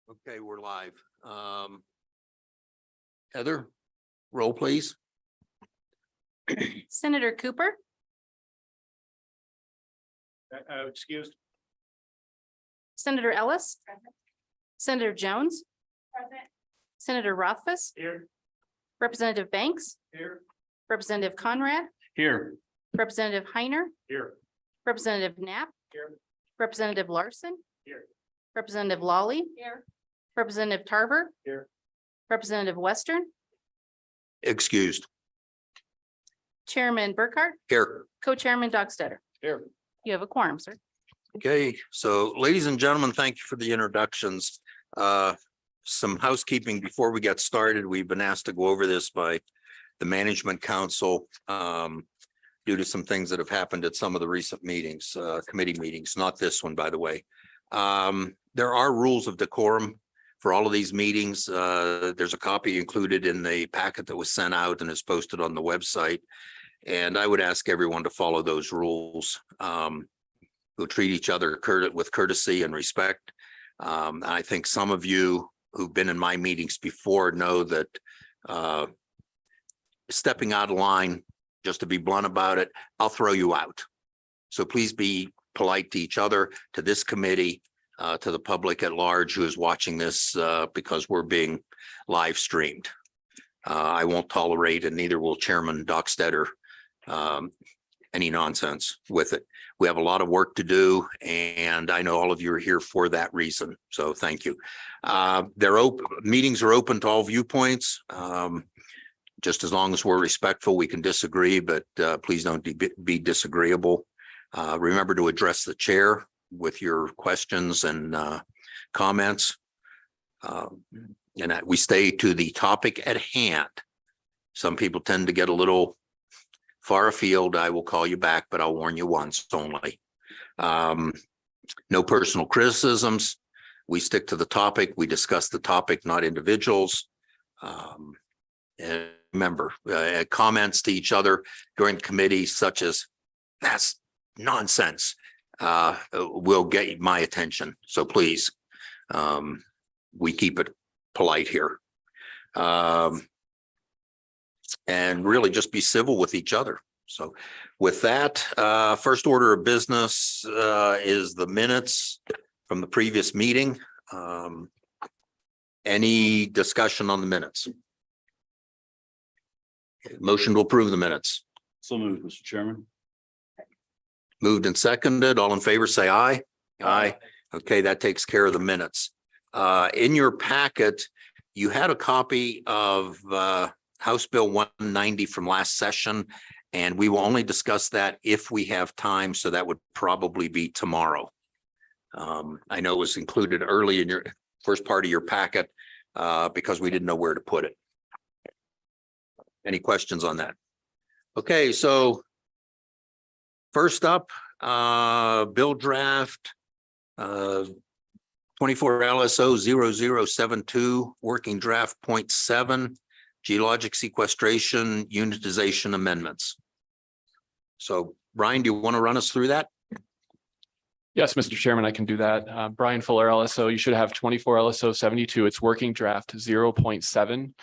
Okay, we're live. Heather, roll please. Senator Cooper, Excused. Senator Ellis, Senator Jones, Senator Rothfuss, Here. Representative Banks, Here. Representative Conrad, Here. Representative Heiner, Here. Representative Knapp, Here. Representative Larson, Here. Representative Lawley, Representative Tarver, Here. Representative Western, Excused. Chairman Burkhart, Here. Co-Chairman Dockstader. Here. You have a quorum, sir. Okay, so ladies and gentlemen, thank you for the introductions. Some housekeeping before we get started. We've been asked to go over this by the Management Council due to some things that have happened at some of the recent meetings, committee meetings, not this one, by the way. There are rules of decorum for all of these meetings. There's a copy included in the packet that was sent out and is posted on the website. And I would ask everyone to follow those rules. We'll treat each other with courtesy and respect. I think some of you who've been in my meetings before know that stepping out of line, just to be blunt about it, I'll throw you out. So please be polite to each other, to this committee, to the public at large who is watching this because we're being live streamed. I won't tolerate, and neither will Chairman Dockstader, any nonsense with it. We have a lot of work to do, and I know all of you are here for that reason. So thank you. Meetings are open to all viewpoints. Just as long as we're respectful, we can disagree, but please don't be disagreeable. Remember to address the chair with your questions and comments. And we stay to the topic at hand. Some people tend to get a little far afield. I will call you back, but I'll warn you once only. No personal criticisms. We stick to the topic. We discuss the topic, not individuals. And remember, comments to each other during the committee, such as "that's nonsense," will get my attention. So please, we keep it polite here. And really just be civil with each other. So with that, first order of business is the minutes from the previous meeting. Any discussion on the minutes? Motion to approve the minutes. So moved, Mr. Chairman. Moved and seconded. All in favor, say aye. Aye. Okay, that takes care of the minutes. In your packet, you had a copy of House Bill 190 from last session, and we will only discuss that if we have time. So that would probably be tomorrow. I know it was included early in your first part of your packet because we didn't know where to put it. Any questions on that? Okay, so first up, bill draft 24 LSO 0072, working draft 0.7, geologic sequestration unitization amendments. So Brian, do you want to run us through that? Yes, Mr. Chairman, I can do that. Brian Fuller, LSO, you should have 24 LSO 72. It's working draft 0.7.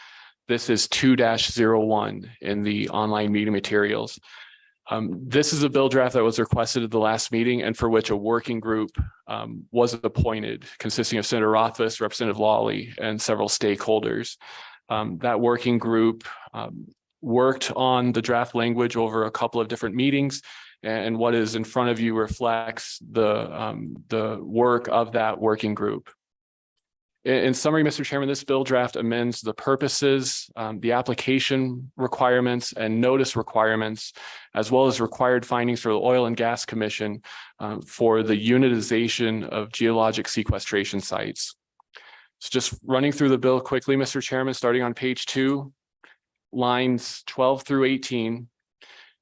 This is 2-01 in the online meeting materials. This is a bill draft that was requested at the last meeting and for which a working group was appointed, consisting of Senator Rothfuss, Representative Lawley, and several stakeholders. That working group worked on the draft language over a couple of different meetings, and what is in front of you reflects the work of that working group. In summary, Mr. Chairman, this bill draft amends the purposes, the application requirements and notice requirements, as well as required findings for the Oil and Gas Commission for the unitization of geologic sequestration sites. So just running through the bill quickly, Mr. Chairman, starting on page 2, lines 12 through 18.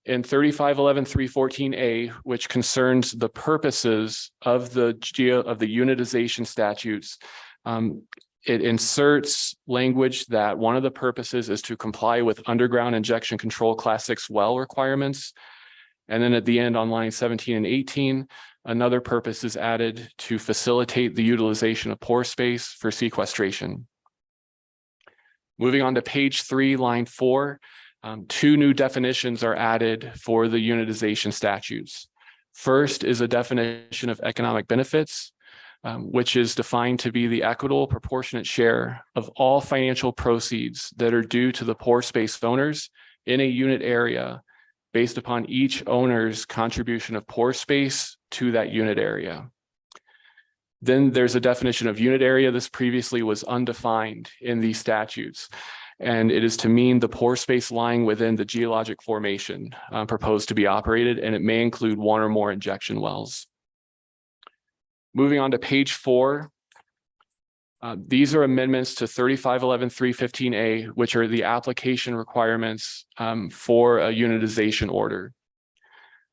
In 3511-314A, which concerns the purposes of the unitization statutes, it inserts language that one of the purposes is to comply with underground injection control class 6 well requirements. And then at the end on line 17 and 18, Another purpose is added to facilitate the utilization of pore space for sequestration. Moving on to page 3, line 4, 2 new definitions are added for the unitization statutes. First is a definition of economic benefits, which is defined to be the equitable proportionate share of all financial proceeds that are due to the pore space owners in a unit area based upon each owner's contribution of pore space to that unit area. Then there's a definition of unit area. This previously was undefined in these statutes, and it is to mean the pore space lying within the geologic formation proposed to be operated, and it may include 1 or more injection wells. Moving on to page 4, these are amendments to 3511-315A, which are the application requirements for a unitization order.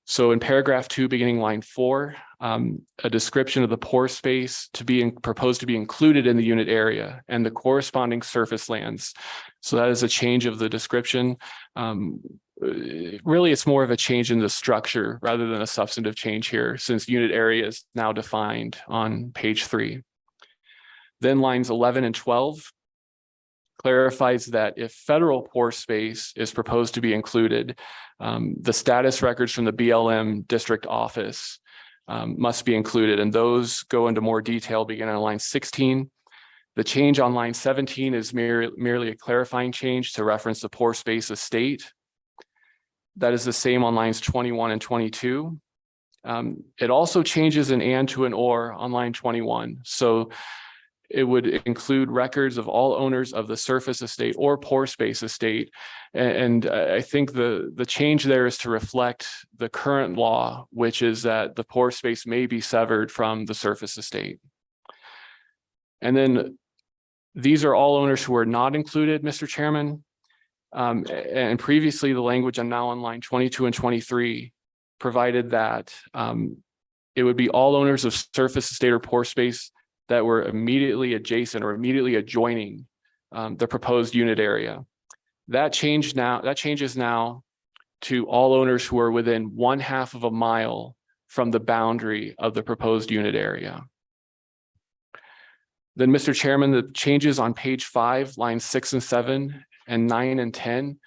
So in paragraph 2, beginning line 4, a description of the pore space to be proposed to be included in the unit area and the corresponding surface lands. So that is a change of the description. Really, it's more of a change in the structure rather than a substantive change here, since unit area is now defined on page 3. Then lines 11 and 12 clarifies that if federal pore space is proposed to be included, the status records from the BLM district office must be included, and those go into more detail beginning on line 16. The change on line 17 is merely a clarifying change to reference the pore space estate. That is the same on lines 21 and 22. It also changes an and to an or on line 21. So it would include records of all owners of the surface estate or pore space estate. And I think the change there is to reflect the current law, which is that the pore space may be severed from the surface estate. And then these are all owners who are not included, Mr. Chairman. And previously, the language I'm now on line 22 and 23 provided that it would be all owners of surface estate or pore space that were immediately adjacent or immediately adjoining the proposed unit area. That changes now to all owners who are within 1/2 of a mile from the boundary of the proposed unit area. Then, Mr. Chairman, the changes on page 5, lines 6 and 7, and 9 and 10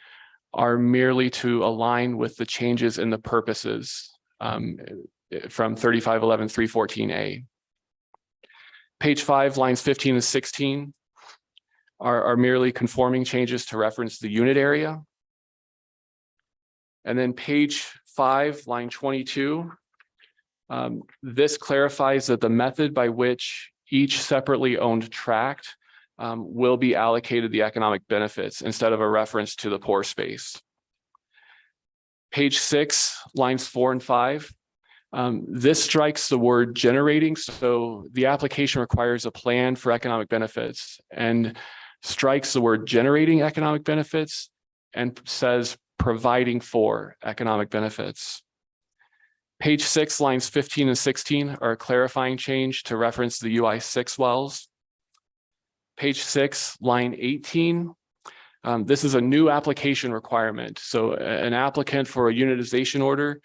are merely to align with the changes in the purposes from 3511-314A. Page 5, lines 15 and 16 are merely conforming changes to reference the unit area. And then page 5, line 22, this clarifies that the method by which each separately owned tract will be allocated the economic benefits instead of a reference to the pore space. Page 6, lines 4 and 5. This strikes the word generating. So the application requires a plan for economic benefits and strikes the word generating economic benefits and says providing for economic benefits. Page 6, lines 15 and 16 are a clarifying change to reference the UI6 wells. Page 6, line 18. This is a new application requirement. So an applicant for a unitization order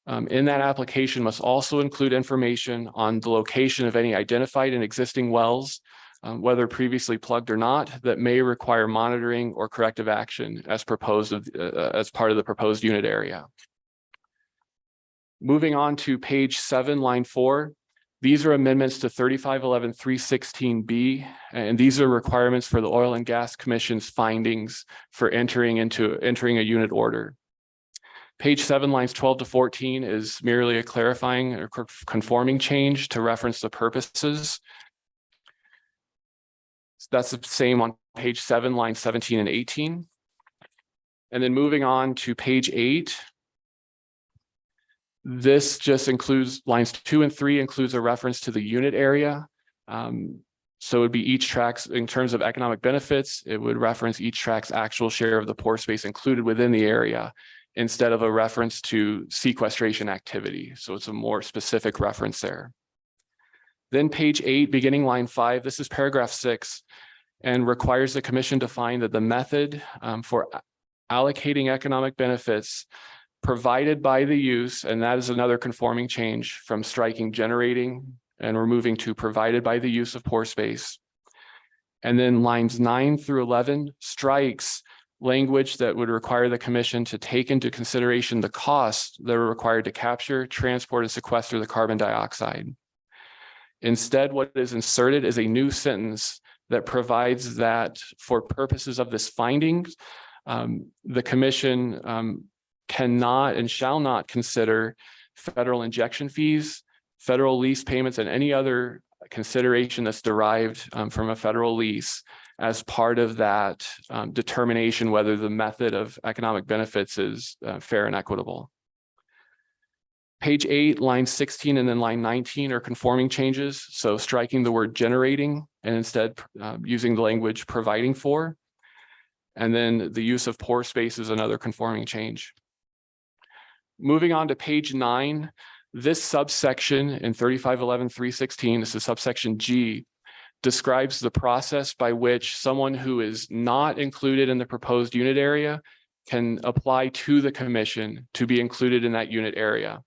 in that application must also include information on the location of any identified and existing wells, whether previously plugged or not, that may require monitoring or corrective action as proposed as part of the proposed unit area. Moving on to page 7, line 4. These are amendments to 3511-316B, and these are requirements for the Oil and Gas Commission's findings for entering a unit order. Page 7, lines 12 to 14 is merely a clarifying or conforming change to reference the purposes. That's the same on page 7, lines 17 and 18. And then moving on to page 8. This just includes lines 2 and 3 includes a reference to the unit area. So it would be each tract in terms of economic benefits. It would reference each tract's actual share of the pore space included within the area instead of a reference to sequestration activity. So it's a more specific reference there. Then page 8, beginning line 5, this is paragraph 6, and requires the commission to find that the method for allocating economic benefits provided by the use, and that is another conforming change from striking generating, and we're moving to provided by the use of pore space. And then lines 9 through 11 strikes language that would require the commission to take into consideration the costs that are required to capture, transport, and sequester the carbon dioxide. Instead, what is inserted is a new sentence that provides that for purposes of this findings, the commission cannot and shall not consider federal injection fees, federal lease payments, and any other consideration that's derived from a federal lease as part of that determination whether the method of economic benefits is fair and equitable. Page 8, line 16, and then line 19 are conforming changes. So striking the word generating and instead using the language providing for. And then the use of pore space is another conforming change. Moving on to page 9, this subsection in 3511.316, this is subsection G, describes the process by which someone who is not included in the proposed unit area can apply to the commission to be included in that unit area.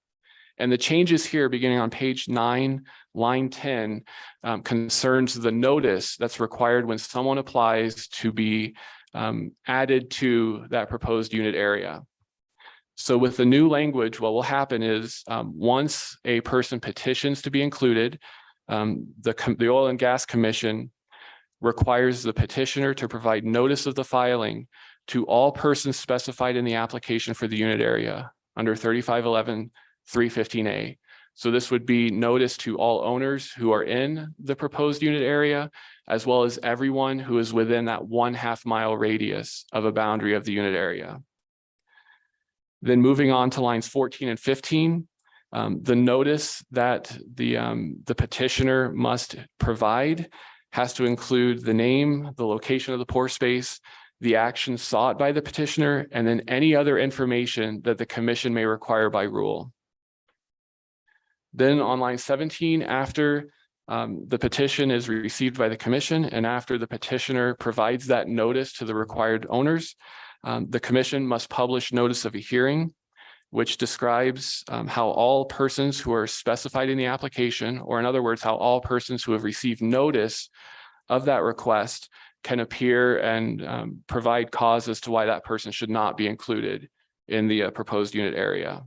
And the changes here beginning on page 9, line 10, concerns the notice that's required when someone applies to be added to that proposed unit area. So with the new language, what will happen is once a person petitions to be included, the Oil and Gas Commission requires the petitioner to provide notice of the filing to all persons specified in the application for the unit area under 3511.315A. So this would be notice to all owners who are in the proposed unit area, as well as everyone who is within that 1/2 mile radius of a boundary of the unit area. Then moving on to lines 14 and 15, the notice that the petitioner must provide has to include the name, the location of the pore space, the action sought by the petitioner, and then any other information that the commission may require by rule. Then on line 17, after the petition is received by the commission and after the petitioner provides that notice to the required owners, the commission must publish notice of a hearing, which describes how all persons who are specified in the application, or in other words, how all persons who have received notice of that request can appear and provide cause as to why that person should not be included in the proposed unit area.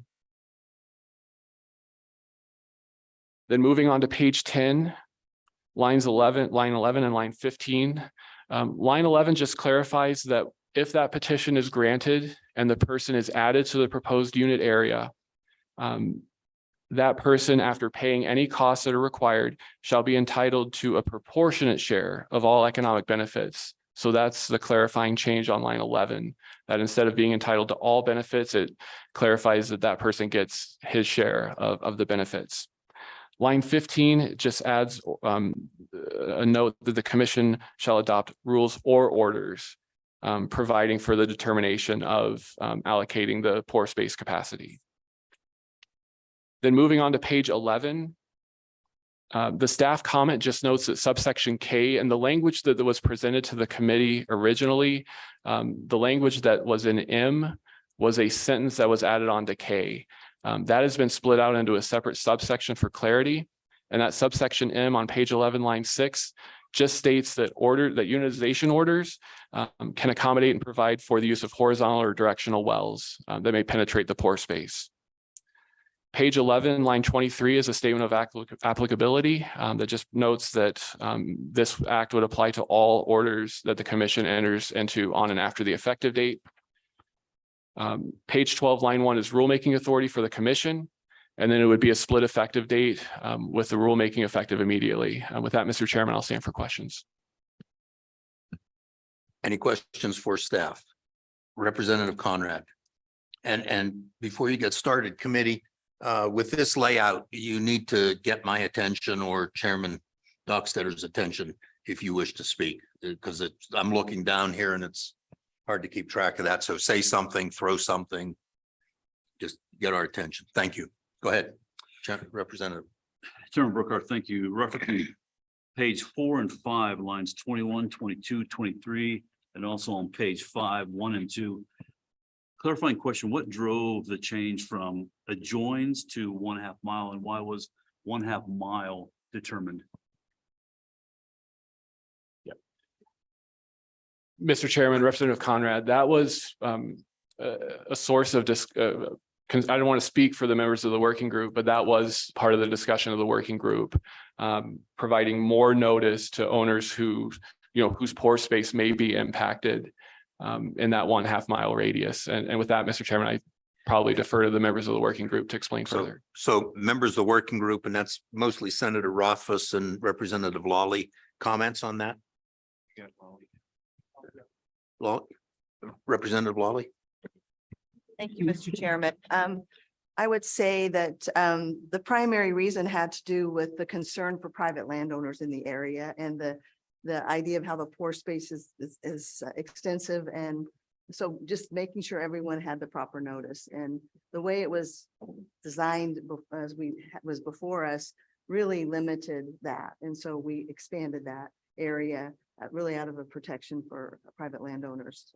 Then moving on to page 10, line 11 and line 15. Line 11 just clarifies that if that petition is granted and the person is added to the proposed unit area, that person, after paying any costs that are required, shall be entitled to a proportionate share of all economic benefits. So that's the clarifying change on line 11, that instead of being entitled to all benefits, it clarifies that that person gets his share of the benefits. Line 15 just adds a note that the commission shall adopt rules or orders providing for the determination of allocating the pore space capacity. Then moving on to page 11, the staff comment just notes that subsection K and the language that was presented to the committee originally, the language that was in M was a sentence that was added on to K. That has been split out into a separate subsection for clarity. And that subsection M on page 11, line 6, just states that unitization orders can accommodate and provide for the use of horizontal or directional wells that may penetrate the pore space. Page 11, line 23 is a statement of applicability that just notes that this act would apply to all orders that the commission enters into on and after the effective date. Page 12, line 1 is rulemaking authority for the commission, and then it would be a split effective date with the rulemaking effective immediately. With that, Mr. Chairman, I'll stand for questions. Any questions for staff? Representative Conrad. And before you get started, committee, with this layout, you need to get my attention or Chairman Dockstetter's attention if you wish to speak, because I'm looking down here and it's hard to keep track of that. So say something, throw something, just get our attention. Thank you. Go ahead, Representative. Chairman Brookhart, thank you. Referencing page 4 and 5, lines 21, 22, 23, and also on page 5, 1 and 2. clarifying question, what drove the change from adjoins to 1/2 mile and why was 1/2 mile determined? Mr. Chairman, Representative Conrad, that was a source of I don't want to speak for the members of the working group, but that was part of the discussion of the working group. Providing more notice to owners who, whose pore space may be impacted in that 1/2 mile radius. And with that, Mr. Chairman, I probably defer to the members of the working group to explain further. So members of the working group, and that's mostly Senator Rothfuss and Representative Lawley, comments on that? Representative Lawley? Thank you, Mr. Chairman. I would say that the primary reason had to do with the concern for private landowners in the area and the idea of how the pore space is extensive. And so just making sure everyone had the proper notice, and the way it was designed was before us really limited that. And so we expanded that area really out of a protection for private landowners.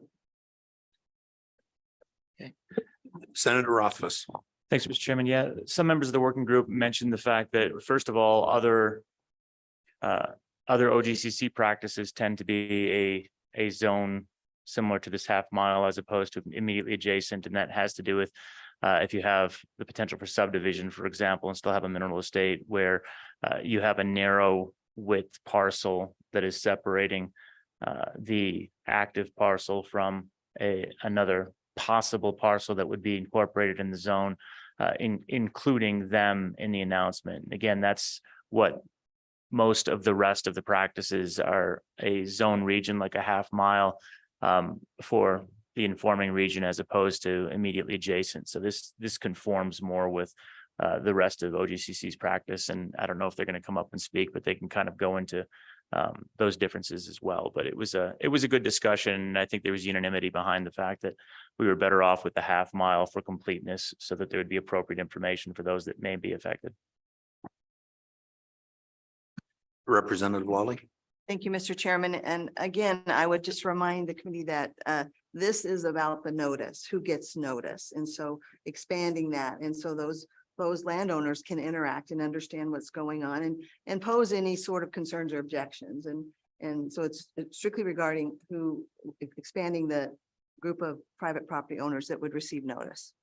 Senator Rothfuss. Thanks, Mr. Chairman. Yeah, some members of the working group mentioned the fact that, first of all, other OGCC practices tend to be a zone similar to this 1/2 mile as opposed to immediately adjacent. And that has to do with if you have the potential for subdivision, for example, and still have a mineral estate where you have a narrow width parcel that is separating the active parcel from another possible parcel that would be incorporated in the zone, including them in the announcement. Again, that's what most of the rest of the practices are, a zone region like a 1/2 mile for the informing region as opposed to immediately adjacent. So this conforms more with the rest of OGCC's practice. And I don't know if they're going to come up and speak, but they can kind of go into those differences as well. But it was a good discussion. I think there was unanimity behind the fact that we were better off with the 1/2 mile for completeness so that there would be appropriate information for those that may be affected. Representative Lawley. Thank you, Mr. Chairman. And again, I would just remind the committee that this is about the notice, who gets notice. And so expanding that. And so those landowners can interact and understand what's going on and pose any sort of concerns or objections. And so it's strictly regarding expanding the group of private property owners that would receive notice.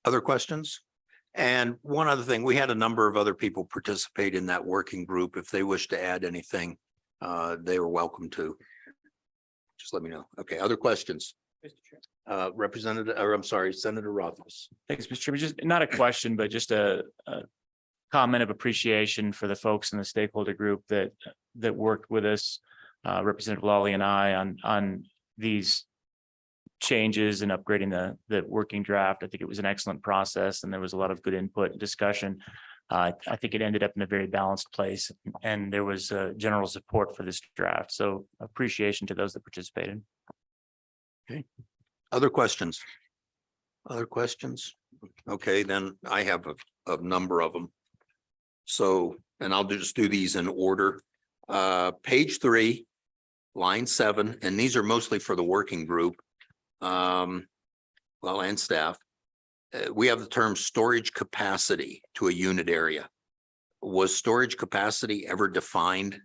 Other questions? And one other thing, we had a number of other people participate in that working group. If they wish to add anything, they were welcome to. Just let me know. Okay, other questions? Senator Rothfuss. Thanks, Mr. Chairman. Just not a question, but just a comment of appreciation for the folks in the stakeholder group that worked with us, Representative Lawley and I on these changes and upgrading the working draft. I think it was an excellent process and there was a lot of good input and discussion. I think it ended up in a very balanced place and there was general support for this draft. So appreciation to those that participated. Okay. Other questions? Other questions? Okay, then I have a number of them. So, and I'll just do these in order. Page 3, line 7, and these are mostly for the working group. And staff. We have the term storage capacity to a unit area. Was storage capacity ever defined?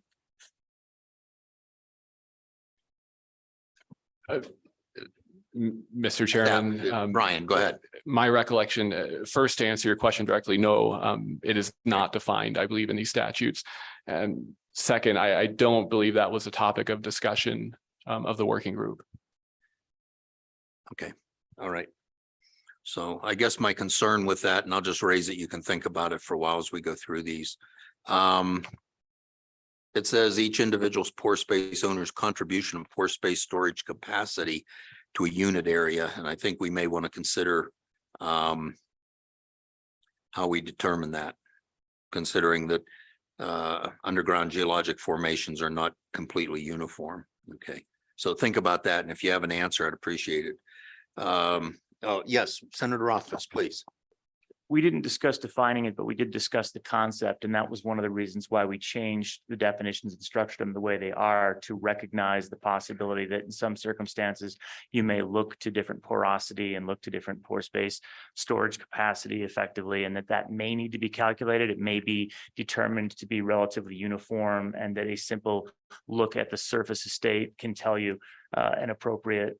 Mr. Chairman. Brian, go ahead. My recollection, first to answer your question directly, no, it is not defined, I believe, in these statutes. And second, I don't believe that was a topic of discussion of the working group. Okay, all right. So I guess my concern with that, and I'll just raise it, you can think about it for a while as we go through these. It says each individual's pore space owner's contribution of pore space storage capacity to a unit area. And I think we may want to consider how we determine that, considering that underground geologic formations are not completely uniform. Okay, so think about that. And if you have an answer, I'd appreciate it. Oh, yes, Senator Rothfuss, please. we didn't discuss defining it, but we did discuss the concept, and that was one of the reasons why we changed the definitions and structured them the way they are, to recognize the possibility that in some circumstances you may look to different porosity and look to different pore space storage capacity effectively, and that may need to be calculated. It may be determined to be relatively uniform, and that a simple look at the surface estate can tell you an appropriate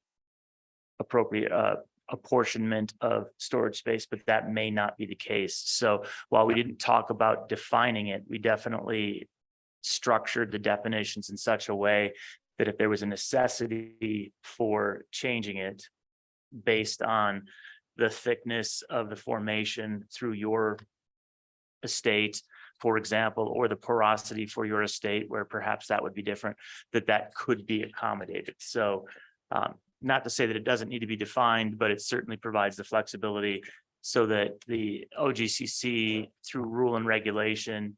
apportionment of storage space, but that may not be the case. So while we didn't talk about defining it, we definitely structured the definitions in such a way that if there was a necessity for changing it based on the thickness of the formation through your estate, for example, or the porosity for your estate, where perhaps that would be different, that could be accommodated. So not to say that it doesn't need to be defined, but it certainly provides the flexibility so that the OGCC through rule and regulation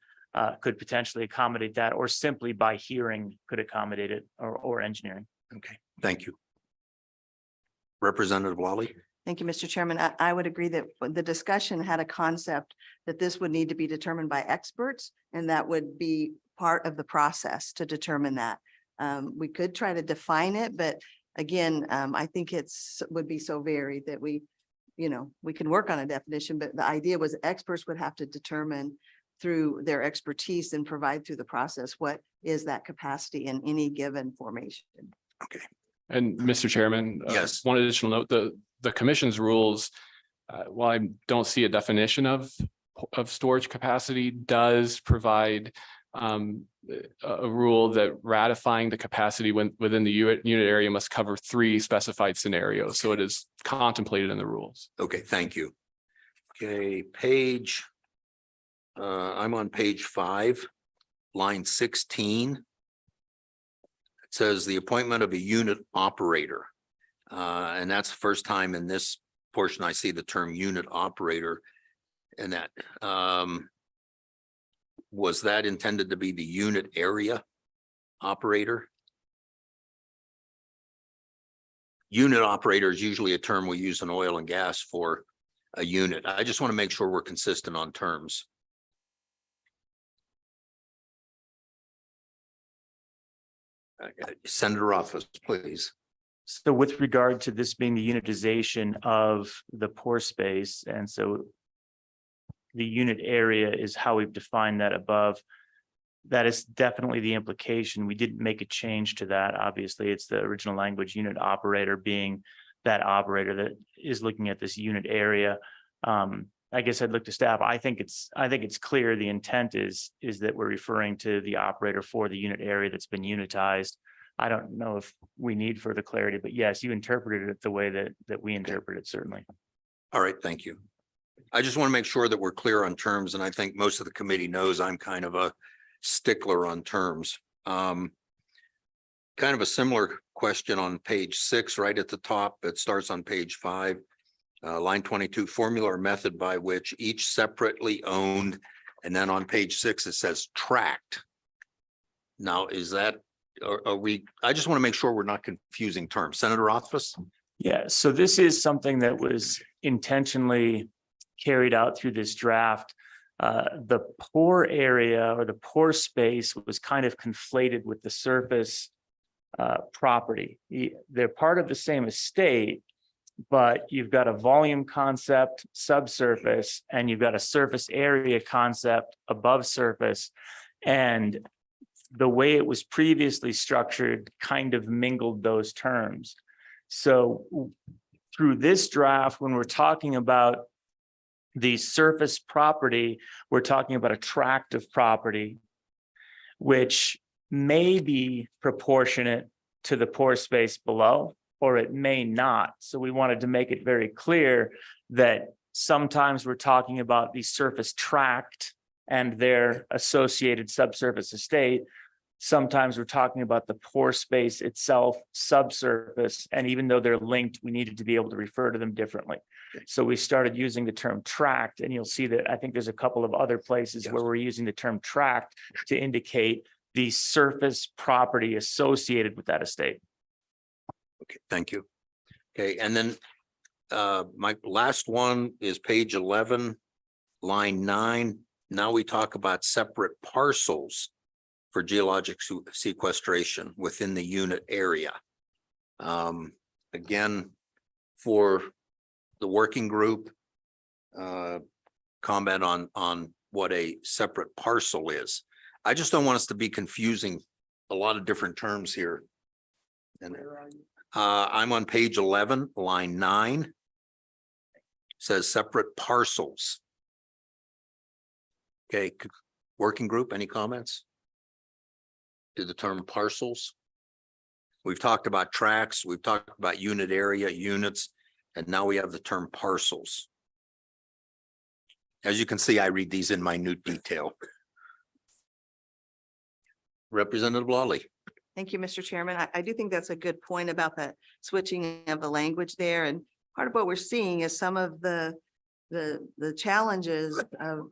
could potentially accommodate that, or simply by hearing could accommodate it, or engineering. Okay, thank you. Representative Lawley? Thank you, Mr. Chairman. I would agree that the discussion had a concept that this would need to be determined by experts, and that would be part of the process to determine that. We could try to define it, but again, I think would be so varied that we can work on a definition, but the idea was experts would have to determine through their expertise and provide through the process what is that capacity in any given formation. Okay, And Mr. Chairman. Yes. One additional note, the commission's rules, while I don't see a definition of storage capacity, does provide a rule that ratifying the capacity within the unit area must cover 3 specified scenarios. So it is contemplated in the rules. okay, thank you. Okay, I'm on page 5, line 16. It says the appointment of a unit operator. And that's the first time in this portion I see the term unit operator. And that, was that intended to be the unit area operator? Unit operator is usually a term we use in oil and gas for a unit. I just want to make sure we're consistent on terms. Senator Office, please. So with regard to this being the unitization of the pore space, and so the unit area is how we've defined that above. That is definitely the implication. We didn't make a change to that. Obviously, it's the original language, unit operator being that operator that is looking at this unit area. I guess I'd look to staff. I think it's clear the intent is that we're referring to the operator for the unit area that's been unitized. I don't know if we need further clarity, but yes, you interpreted it the way that we interpret it, certainly. All right, thank you. I just want to make sure that we're clear on terms, and I think most of the committee knows I'm kind of a stickler on terms. Kind of a similar question on page 6, right at the top. It starts on page 5, line 22, formula or method by which each separately owned, and then on page 6 it says tracked. Now, is that, are we? I just want to make sure we're not confusing terms. Senator Office? Yeah, so this is something that was intentionally carried out through this draft. The pore area or the pore space was kind of conflated with the surface property. They're part of the same estate, but you've got a volume concept subsurface, and you've got a surface area concept above surface. And the way it was previously structured kind of mingled those terms. So through this draft, when we're talking about the surface property, we're talking about a tract of property, which may be proportionate to the pore space below, or it may not. So we wanted to make it very clear that sometimes we're talking about the surface tract and their associated subsurface estate. Sometimes we're talking about the pore space itself, subsurface, and even though they're linked, we needed to be able to refer to them differently. So we started using the term tract, and you'll see that I think there's a couple of other places where we're using the term tract to indicate the surface property associated with that estate. Okay, thank you. Okay, and then my last one is page 11, line 9, now we talk about separate parcels for geologic sequestration within the unit area. Again, for the working group, comment on what a separate parcel is. I just don't want us to be confusing a lot of different terms here. And I'm on page 11, line 9. Says separate parcels. Okay, working group, any comments? To the term parcels? We've talked about tracks, we've talked about unit area, units, and now we have the term parcels. As you can see, I read these in minute detail. Representative Lawley. Thank you, Mr. Chairman. I do think that's a good point about the switching of the language there. And part of what we're seeing is some of the challenges of,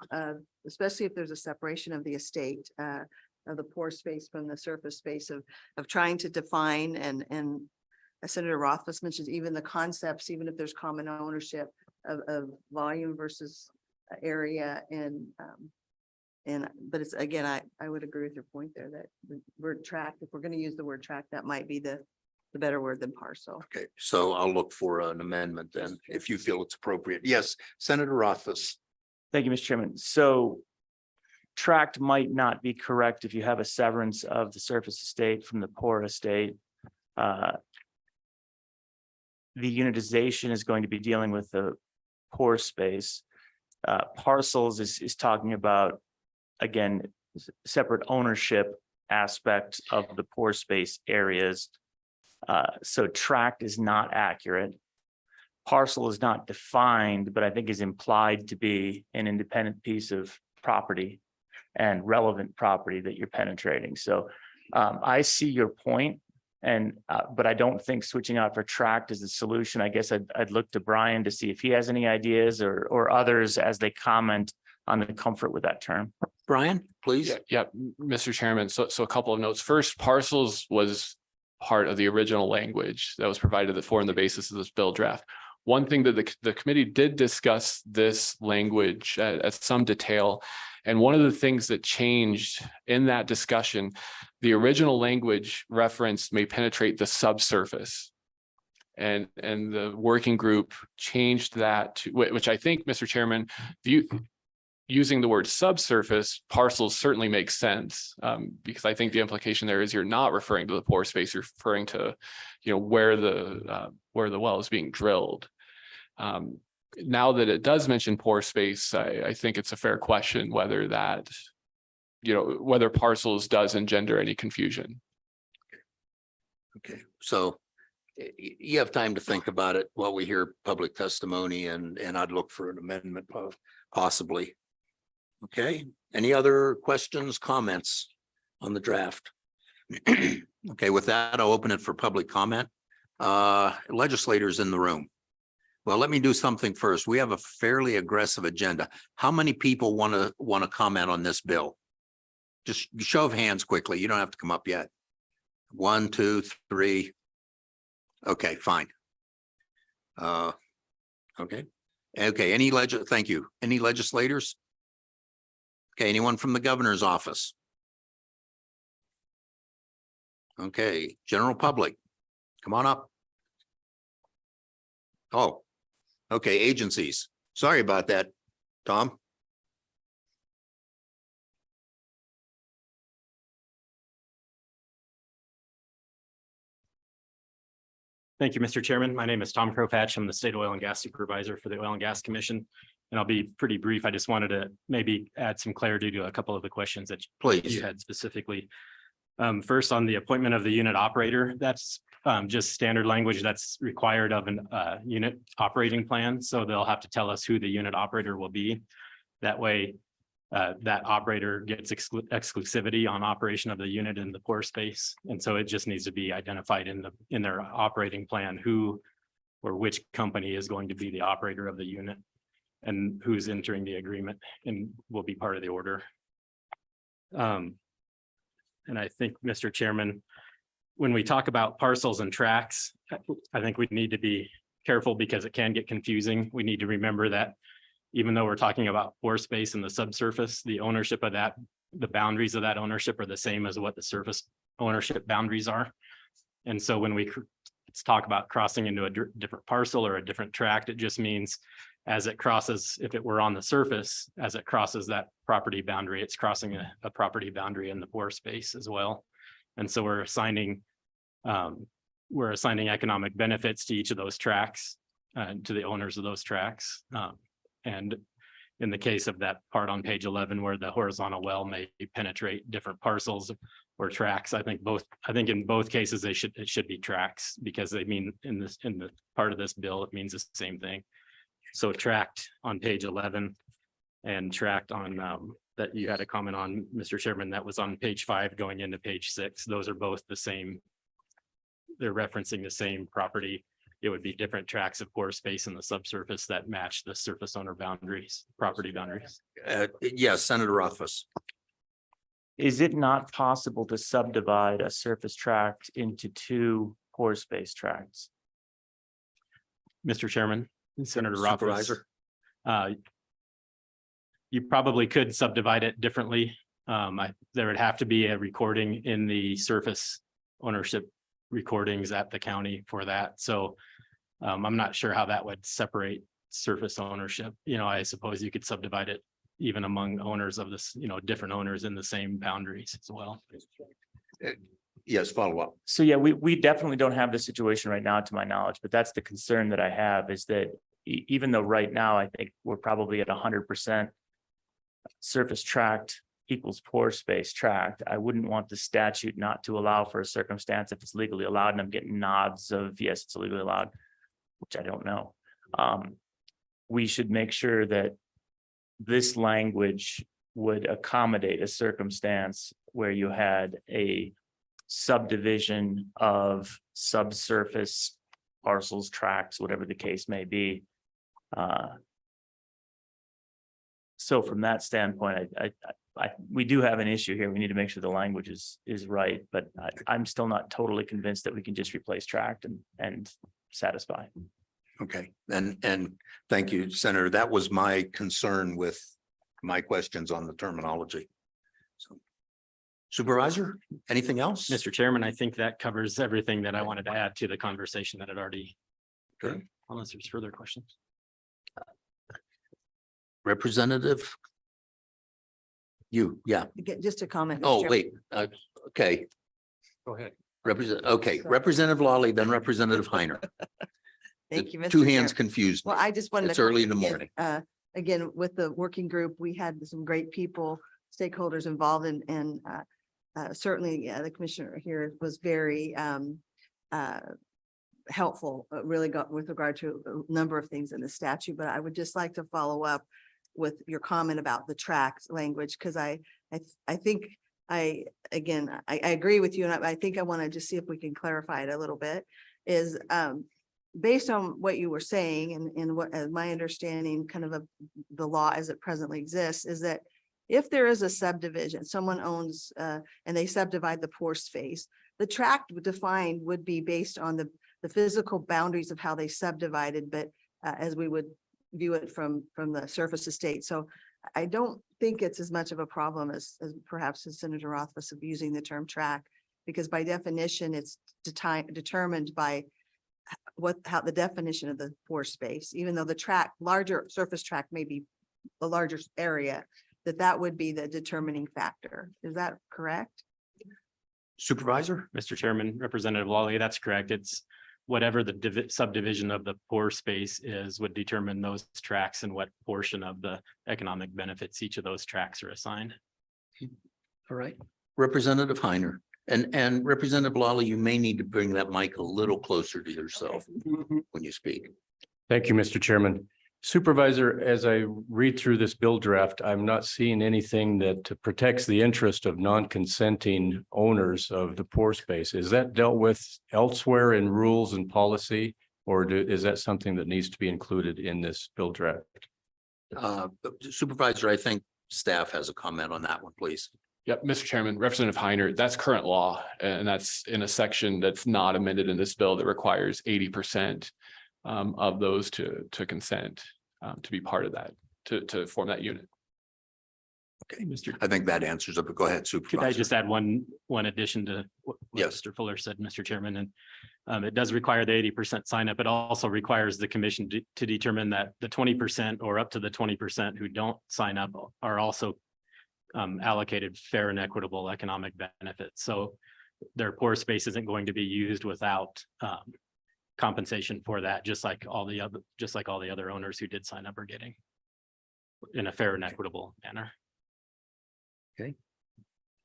especially if there's a separation of the estate, of the pore space from the surface space of trying to define and as Senator Rothfuss mentioned, even the concepts, even if there's common ownership of volume versus area but it's, again, I would agree with your point there that the word tract, if we're going to use the word tract, that might be the better word than parcel. Okay, so I'll look for an amendment then, if you feel it's appropriate. Yes, Senator Rothfuss. Thank you, Mr. Chairman. So tract might not be correct if you have a severance of the surface estate from the pore estate. The unitization is going to be dealing with the pore space. Parcels is talking about, again, separate ownership aspect of the pore space areas. So tract is not accurate. Parcel is not defined, but I think is implied to be an independent piece of property and relevant property that you're penetrating. So I see your point, and but I don't think switching out for tract is the solution. I guess I'd look to Brian to see if he has any ideas or others as they comment on the comfort with that term. Brian, please. Yeah, Mr. Chairman. So a couple of notes. First, parcels was part of the original language that was provided that formed the basis of this bill draft. One thing that the committee did discuss this language at some detail. And one of the things that changed in that discussion, the original language reference may penetrate the subsurface. And the working group changed that to, which I think, Mr. Chairman, using the word subsurface, parcels certainly makes sense, because I think the implication there is you're not referring to the pore space, you're referring to, where the well is being drilled. Now that it does mention pore space, I think it's a fair question whether that, whether parcels does engender any confusion. Okay, so you have time to think about it while we hear public testimony, and I'd look for an amendment possibly. Okay, any other questions, comments on the draft? Okay, with that, I'll open it for public comment. Legislators in the room. Well, let me do something first. We have a fairly aggressive agenda. How many people want to comment on this bill? Just show of hands quickly. You don't have to come up yet. 1, 2, 3. Okay, fine. Okay. Thank you. Any legislators? Okay, anyone from the governor's office? Okay, general public, come on up. Oh, okay, agencies. Sorry about that, Tom. Thank you, Mr. Chairman. My name is Tom Kropatch. I'm the State Oil and Gas Supervisor for the Oil and Gas Commission. And I'll be pretty brief. I just wanted to maybe add some clarity to a couple of the questions that Please. you had specifically. First, on the appointment of the unit operator, that's just standard language that's required of an unit operating plan. So they'll have to tell us who the unit operator will be. That way, that operator gets exclusivity on operation of the unit in the pore space. And so it just needs to be identified in their operating plan who or which company is going to be the operator of the unit and who's entering the agreement and will be part of the order. And I think, Mr. Chairman, when we talk about parcels and tracts, I think we need to be careful because it can get confusing. We need to remember that even though we're talking about pore space in the subsurface, the ownership of that, the boundaries of that ownership are the same as what the surface ownership boundaries are. And so when let's talk about crossing into a different parcel or a different tract, it just means as it crosses, if it were on the surface, as it crosses that property boundary, it's crossing a property boundary in the pore space as well. And so we're assigning economic benefits to each of those tracts, to the owners of those tracts. And in the case of that part on page 11, where the horizontal well may penetrate different parcels or tracts, I think in both cases, it should be tracts, because they mean in the part of this bill, it means the same thing. So tract on page 11 and tract on that you had a comment on, Mr. Chairman, that was on page 5 going into page 6. Those are both the same. They're referencing the same property. It would be different tracts of pore space in the subsurface that match the surface owner boundaries, property boundaries. Yes, Senator Rothfuss. Is it not possible to subdivide a surface tract into 2 pore space tracts? Mr. Chairman, Senator Rothfuss. Supervisor. You probably could subdivide it differently. There would have to be a recording in the surface ownership recordings at the county for that. So I'm not sure how that would separate surface ownership. I suppose you could subdivide it even among owners of this, different owners in the same boundaries as well. Yes, follow up. So yeah, we definitely don't have this situation right now, to my knowledge, but that's the concern that I have, is that even though right now I think we're probably at 100% surface tract equals pore space tract, I wouldn't want the statute not to allow for a circumstance if it's legally allowed, and I'm getting nods of yes, it's legally allowed, which I don't know. We should make sure that this language would accommodate a circumstance where you had a subdivision of subsurface parcels, tracts, whatever the case may be. So from that standpoint, we do have an issue here. We need to make sure the language is right, but I'm still not totally convinced that we can just replace tract and satisfy. Okay, and thank you, Senator. That was my concern with my questions on the terminology. So, Supervisor, anything else? Mr. Chairman, I think that covers everything that I wanted to add to the conversation that had already. Okay. Unless there's further questions. Representative? Yeah. Again, just a comment. Mr. Oh, Chairman. wait, okay. Go ahead. Okay, Representative Lawley, then Representative Heiner. Thank you, Mr. Two hands Chair. confused. Well, I just wanted to. It's early in the comment morning. again, again, with the working group, we had some great people, stakeholders involved and certainly the commissioner here was very helpful, really got with regard to a number of things in the statute, but I would just like to follow up with your comment about the tracts language, because I think I agree with you, and I think I want to just see if we can clarify it a little bit, is based on what you were saying and what my understanding kind of the law as it presently exists is that if there is a subdivision, someone owns and they subdivide the pore space, the tract defined would be based on the physical boundaries of how they subdivided, but as we would view it from the surface estate. So I don't think it's as much of a problem as perhaps as Senator Rothfuss of using the term tract, because by definition, it's determined by how the definition of the pore space, even though the tract, larger surface tract may be a larger area, that would be the determining factor. Is that correct? Supervisor? Mr. Chairman, Representative Lawley, that's correct. It's whatever the subdivision of the pore space is would determine those tracts and what portion of the economic benefits each of those tracts are assigned. All right. Representative Heiner and Representative Lawley, you may need to bring that mic a little closer to yourself when you speak. Thank you, Mr. Chairman. Supervisor, as I read through this bill draft, I'm not seeing anything that protects the interest of non-consenting owners of the pore space. Is that dealt with elsewhere in rules and policy, or is that something that needs to be included in this bill draft? Supervisor, I think staff has a comment on that one, please. Yep, Mr. Chairman, Representative Heiner, that's current law, and that's in a section that's not amended in this bill that requires 80% of those to consent to be part of that. to form that unit. Okay, I think that answers it, but go ahead, Could I Supervisor. just add one addition to what Yes. Mr. Fuller said, Mr. Chairman, and it does require the 80% sign up. It also requires the commission to determine that the 20% or up to the 20% who don't sign up are also allocated fair and equitable economic benefits. So their pore space isn't going to be used without compensation for that, just like all the other owners who did sign up are getting in a fair and equitable manner.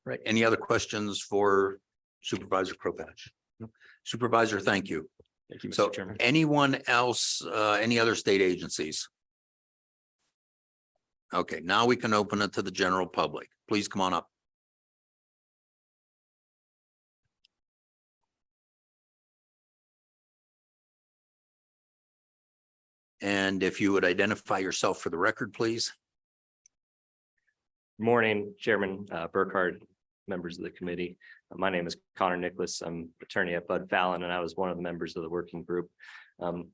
Right. Any other questions for Supervisor Kropatch? No. Supervisor, thank you. Thank you, So Mr. Chairman. anyone else, any other state agencies? Okay, now we can open it to the general public. Please come on up. And if you would identify yourself for the record, please. Morning, Chairman Burkhardt, members of the committee. My name is Connor Nicholas. I'm attorney at Bud Fallon, and I was one of the members of the working group.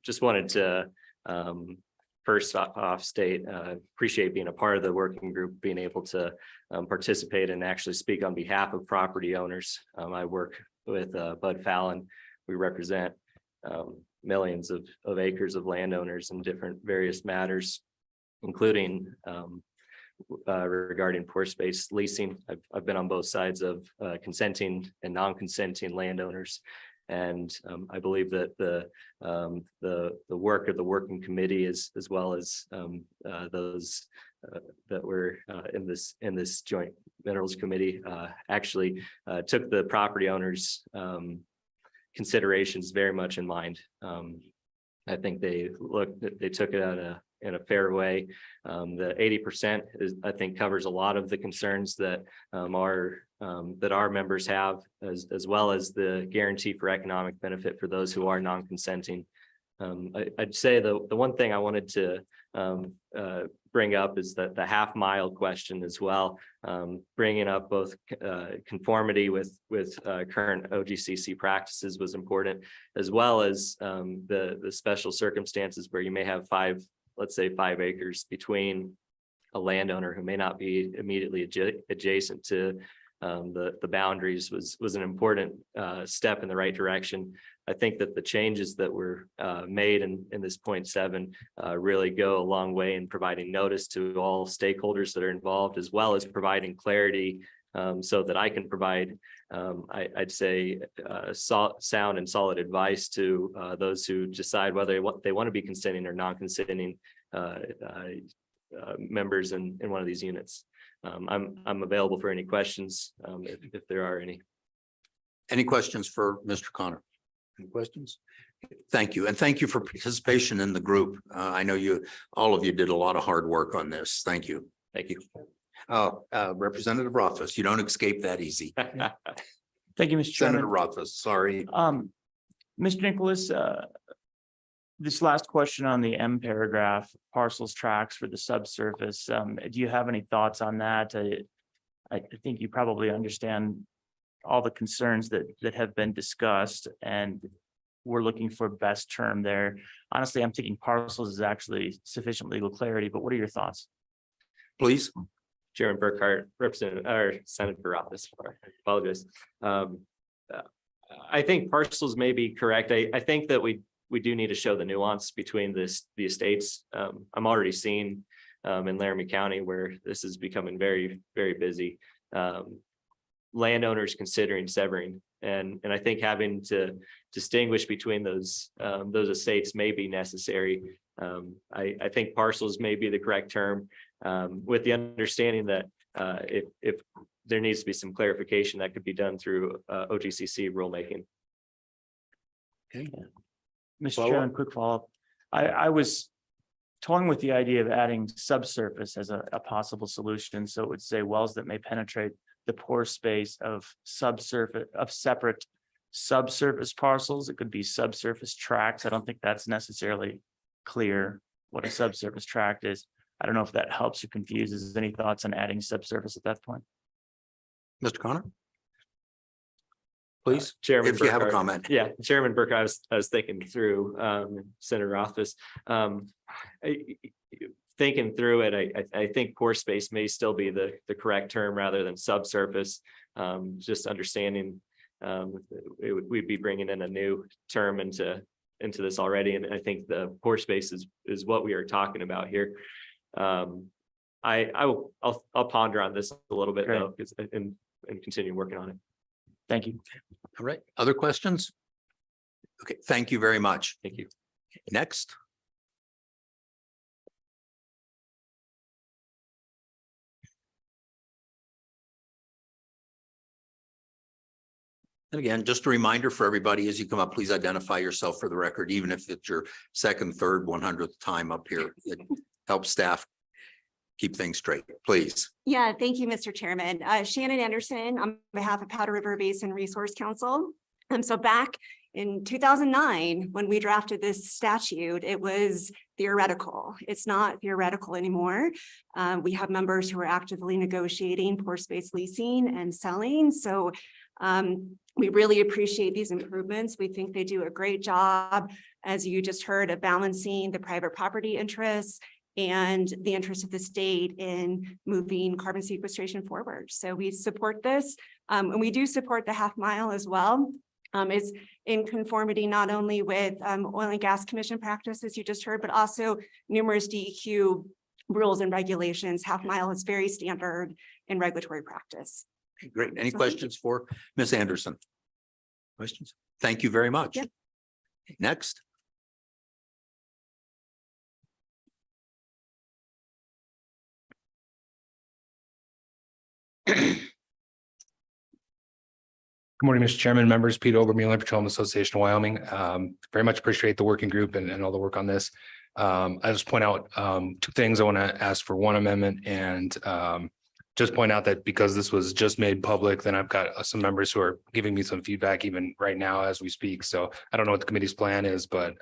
Just wanted to first off state, appreciate being a part of the working group, being able to participate and actually speak on behalf of property owners. I work with Bud Fallon. We represent millions of acres of landowners in different various matters, including regarding pore space leasing. I've been on both sides of consenting and non-consenting landowners. And I believe that the work of the working committee as well as those that were in this joint minerals committee actually took the property owners considerations very much in mind. I think they took it in a fair way. The 80% is, I think, covers a lot of the concerns that our members have, as well as the guarantee for economic benefit for those who are non-consenting. I'd say the one thing I wanted to bring up is that the half-mile question as well, bringing up both conformity with current OGCC practices was important, as well as the special circumstances where you may have let's say 5 acres between a landowner who may not be immediately adjacent to the boundaries was an important step in the right direction. I think that the changes that were made in this 0.7 really go a long way in providing notice to all stakeholders that are involved, as well as providing clarity so that I can provide, I'd say, sound and solid advice to those who decide whether they want to be consenting or non-consenting members in one of these units. I'm available for any questions if there are any. Any questions for Mr. Connor? Any questions? Thank you. And thank you for participation in the group. I know all of you did a lot of hard work on this. Thank you. Thank you. Representative Rothfuss, you don't escape that easy. Thank you, Mr. Chairman. Senator Rothfuss, sorry. Mr. Nicholas, this last question on the M paragraph, parcels tracks for the subsurface, do you have any thoughts on that? I think you probably understand all the concerns that have been discussed, and we're looking for best term there. Honestly, I'm thinking parcels is actually sufficient legal clarity, but what are your thoughts? Please. Chairman Burkhardt, Senator Rothfuss, I apologize. I think parcels may be correct. I think that we do need to show the nuance between the estates. I'm already seeing in Laramie County where this is becoming very, very busy. Landowners considering severing, and I think having to distinguish between those estates may be necessary. I think parcels may be the correct term, with the understanding that if there needs to be some clarification that could be done through OGCC rulemaking. Okay. Mr. Chairman, quick follow-up. I was toying with the idea of adding subsurface as a possible solution. So it would say wells that may penetrate the pore space of separate subsurface parcels. It could be subsurface tracts. I don't think that's necessarily clear what a subsurface tract is. I don't know if that helps or confuses. Any thoughts on adding subsurface at that point? Mr. Connor? Please, Chairman if you have a Burkhardt. comment. Yeah, Chairman Burkhardt, I was thinking through Senator Rothfuss. thinking through it, I think pore space may still be the correct term rather than subsurface. Just understanding, we'd be bringing in a new term into this already, and I think the pore space is what we are talking about here. I'll ponder on this a little bit though, and continue working on it. Thank you. All right, other questions? Okay, thank you very much. Thank you. Next. And again, just a reminder for everybody, as you come up, please identify yourself for the record, even if it's your second, third, 100th time up here. It helps staff keep things straight, please. Yeah, thank you, Mr. Chairman. Shannon Anderson on behalf of Powder River Basin Resource Council. So back in 2009, when we drafted this statute, it was theoretical. It's not theoretical anymore. We have members who are actively negotiating pore space leasing and selling. So we really appreciate these improvements. We think they do a great job, as you just heard, of balancing the private property interests and the interest of the state in moving carbon sequestration forward. So we support this, and we do support the half mile as well. It's in conformity not only with oil and gas commission practices you just heard, but also numerous DEQ rules and regulations. Half mile is very standard in regulatory practice. Okay, great. Any So- questions for Ms. Anderson? Questions? Thank you very much. Yep. Next. Good morning, Mr. Chairman, members, Pete Obermueller, Petroleum Association of Wyoming. Very much appreciate the working group and all the work on this. I just point out two things. I want to ask for one amendment and just point out that because this was just made public, then I've got some members who are giving me some feedback even right now as we speak. So I don't know what the committee's plan is, but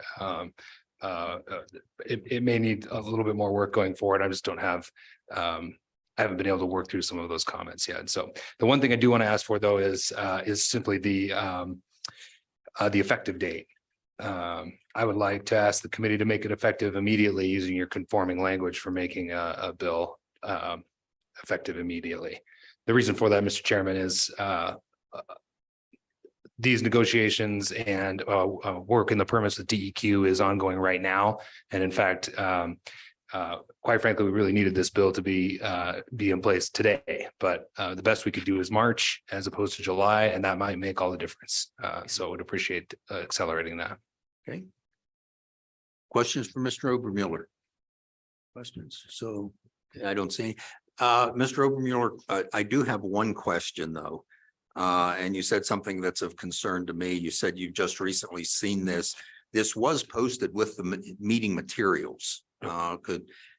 it may need a little bit more work going forward. I just don't have I haven't been able to work through some of those comments yet. So the one thing I do want to ask for though is simply the effective date. I would like to ask the committee to make it effective immediately using your conforming language for making a bill effective immediately. The reason for that, Mr. Chairman, is these negotiations and work in the permits with DEQ is ongoing right now. And in fact, quite frankly, we really needed this bill to be in place today, but the best we could do is March as opposed to July, and that might make all the difference. So I would appreciate accelerating that. Okay. Questions for Mr. Obermueller? Questions? So I don't see any. Mr. Obermueller, I do have one question though. And you said something that's of concern to me. You said you've just recently seen this. This was posted with the meeting materials.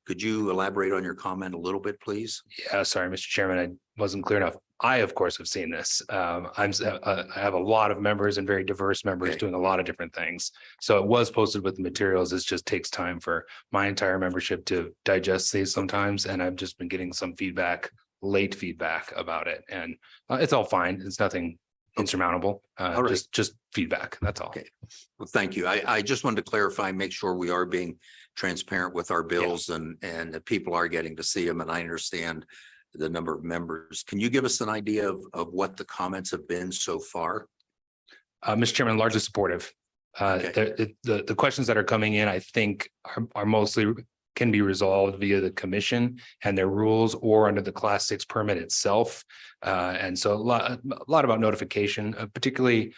Could you elaborate on your comment a little bit, please? Yeah, sorry, Mr. Chairman, I wasn't clear enough. I, of course, have seen this. I have a lot of members and very diverse members Okay. doing a lot of different things. So it was posted with the materials. It just takes time for my entire membership to digest these sometimes. And I've just been getting some feedback, late feedback about it. And it's all fine. It's nothing insurmountable. All right. Just feedback. That's all. Okay. Well, thank you. I just wanted to clarify, make sure we are being transparent with our bills and that people are getting to see them. And I understand the number of members. Can you give us an idea of what the comments have been so far? Mr. Chairman, largely supportive. Okay. The questions that are coming in, I think are mostly can be resolved via the commission and their rules or under the Class 6 permit itself. And so a lot about notification, particularly,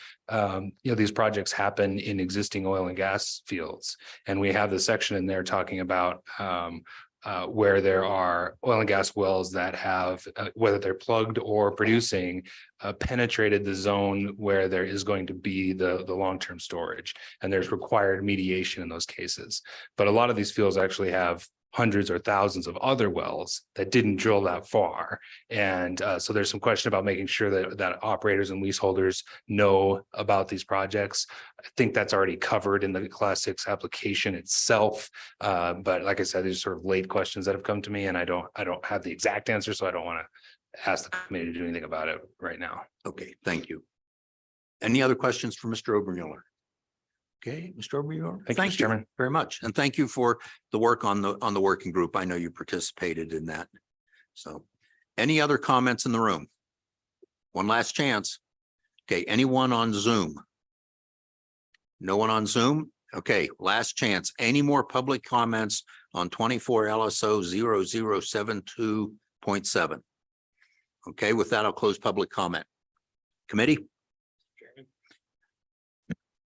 these projects happen in existing oil and gas fields. And we have the section in there talking about where there are oil and gas wells that have, whether they're plugged or producing, penetrated the zone where there is going to be the long-term storage, and there's required mediation in those cases. But a lot of these fields actually have hundreds or thousands of other wells that didn't drill that far. And so there's some question about making sure that operators and leaseholders know about these projects. I think that's already covered in the Class 6 application itself. But like I said, these are sort of late questions that have come to me, and I don't have the exact answer, so I don't want to ask the committee to do anything about it right now. Okay, thank you. Any other questions for Mr. Obermueller? Okay, Mr. Obermuller. Thank you, Mr. Thank you Chairman. very much. And thank you for the work on the working group. I know you participated in that. So any other comments in the room? One last chance. Okay, anyone on Zoom? No one on Zoom? Okay, last chance. Any more public comments on 24 LSO 0072.7? Okay, with that, I'll close public comment. Committee?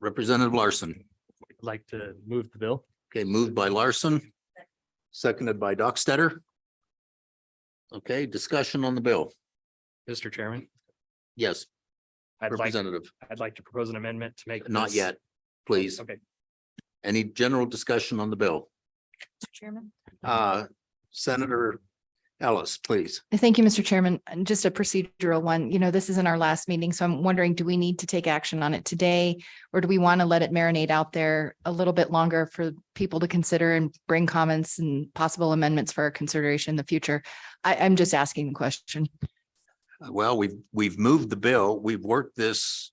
Representative Larson. I'd like to move the bill. Okay, moved by Larson, seconded by Dockstetter. Okay, discussion on the bill. Mr. Chairman, Yes, I'd Representative, to propose an amendment to make. not yet, please. Okay. Any general discussion on the bill? Mr. Chairman. Senator Ellis, please. Thank you, Mr. Chairman. And just a procedural one, this isn't our last meeting, so I'm wondering, do we need to take action on it today? Or do we want to let it marinate out there a little bit longer for people to consider and bring comments and possible amendments for our consideration in the future? I'm just asking the question. Well, we've moved the bill. We've worked this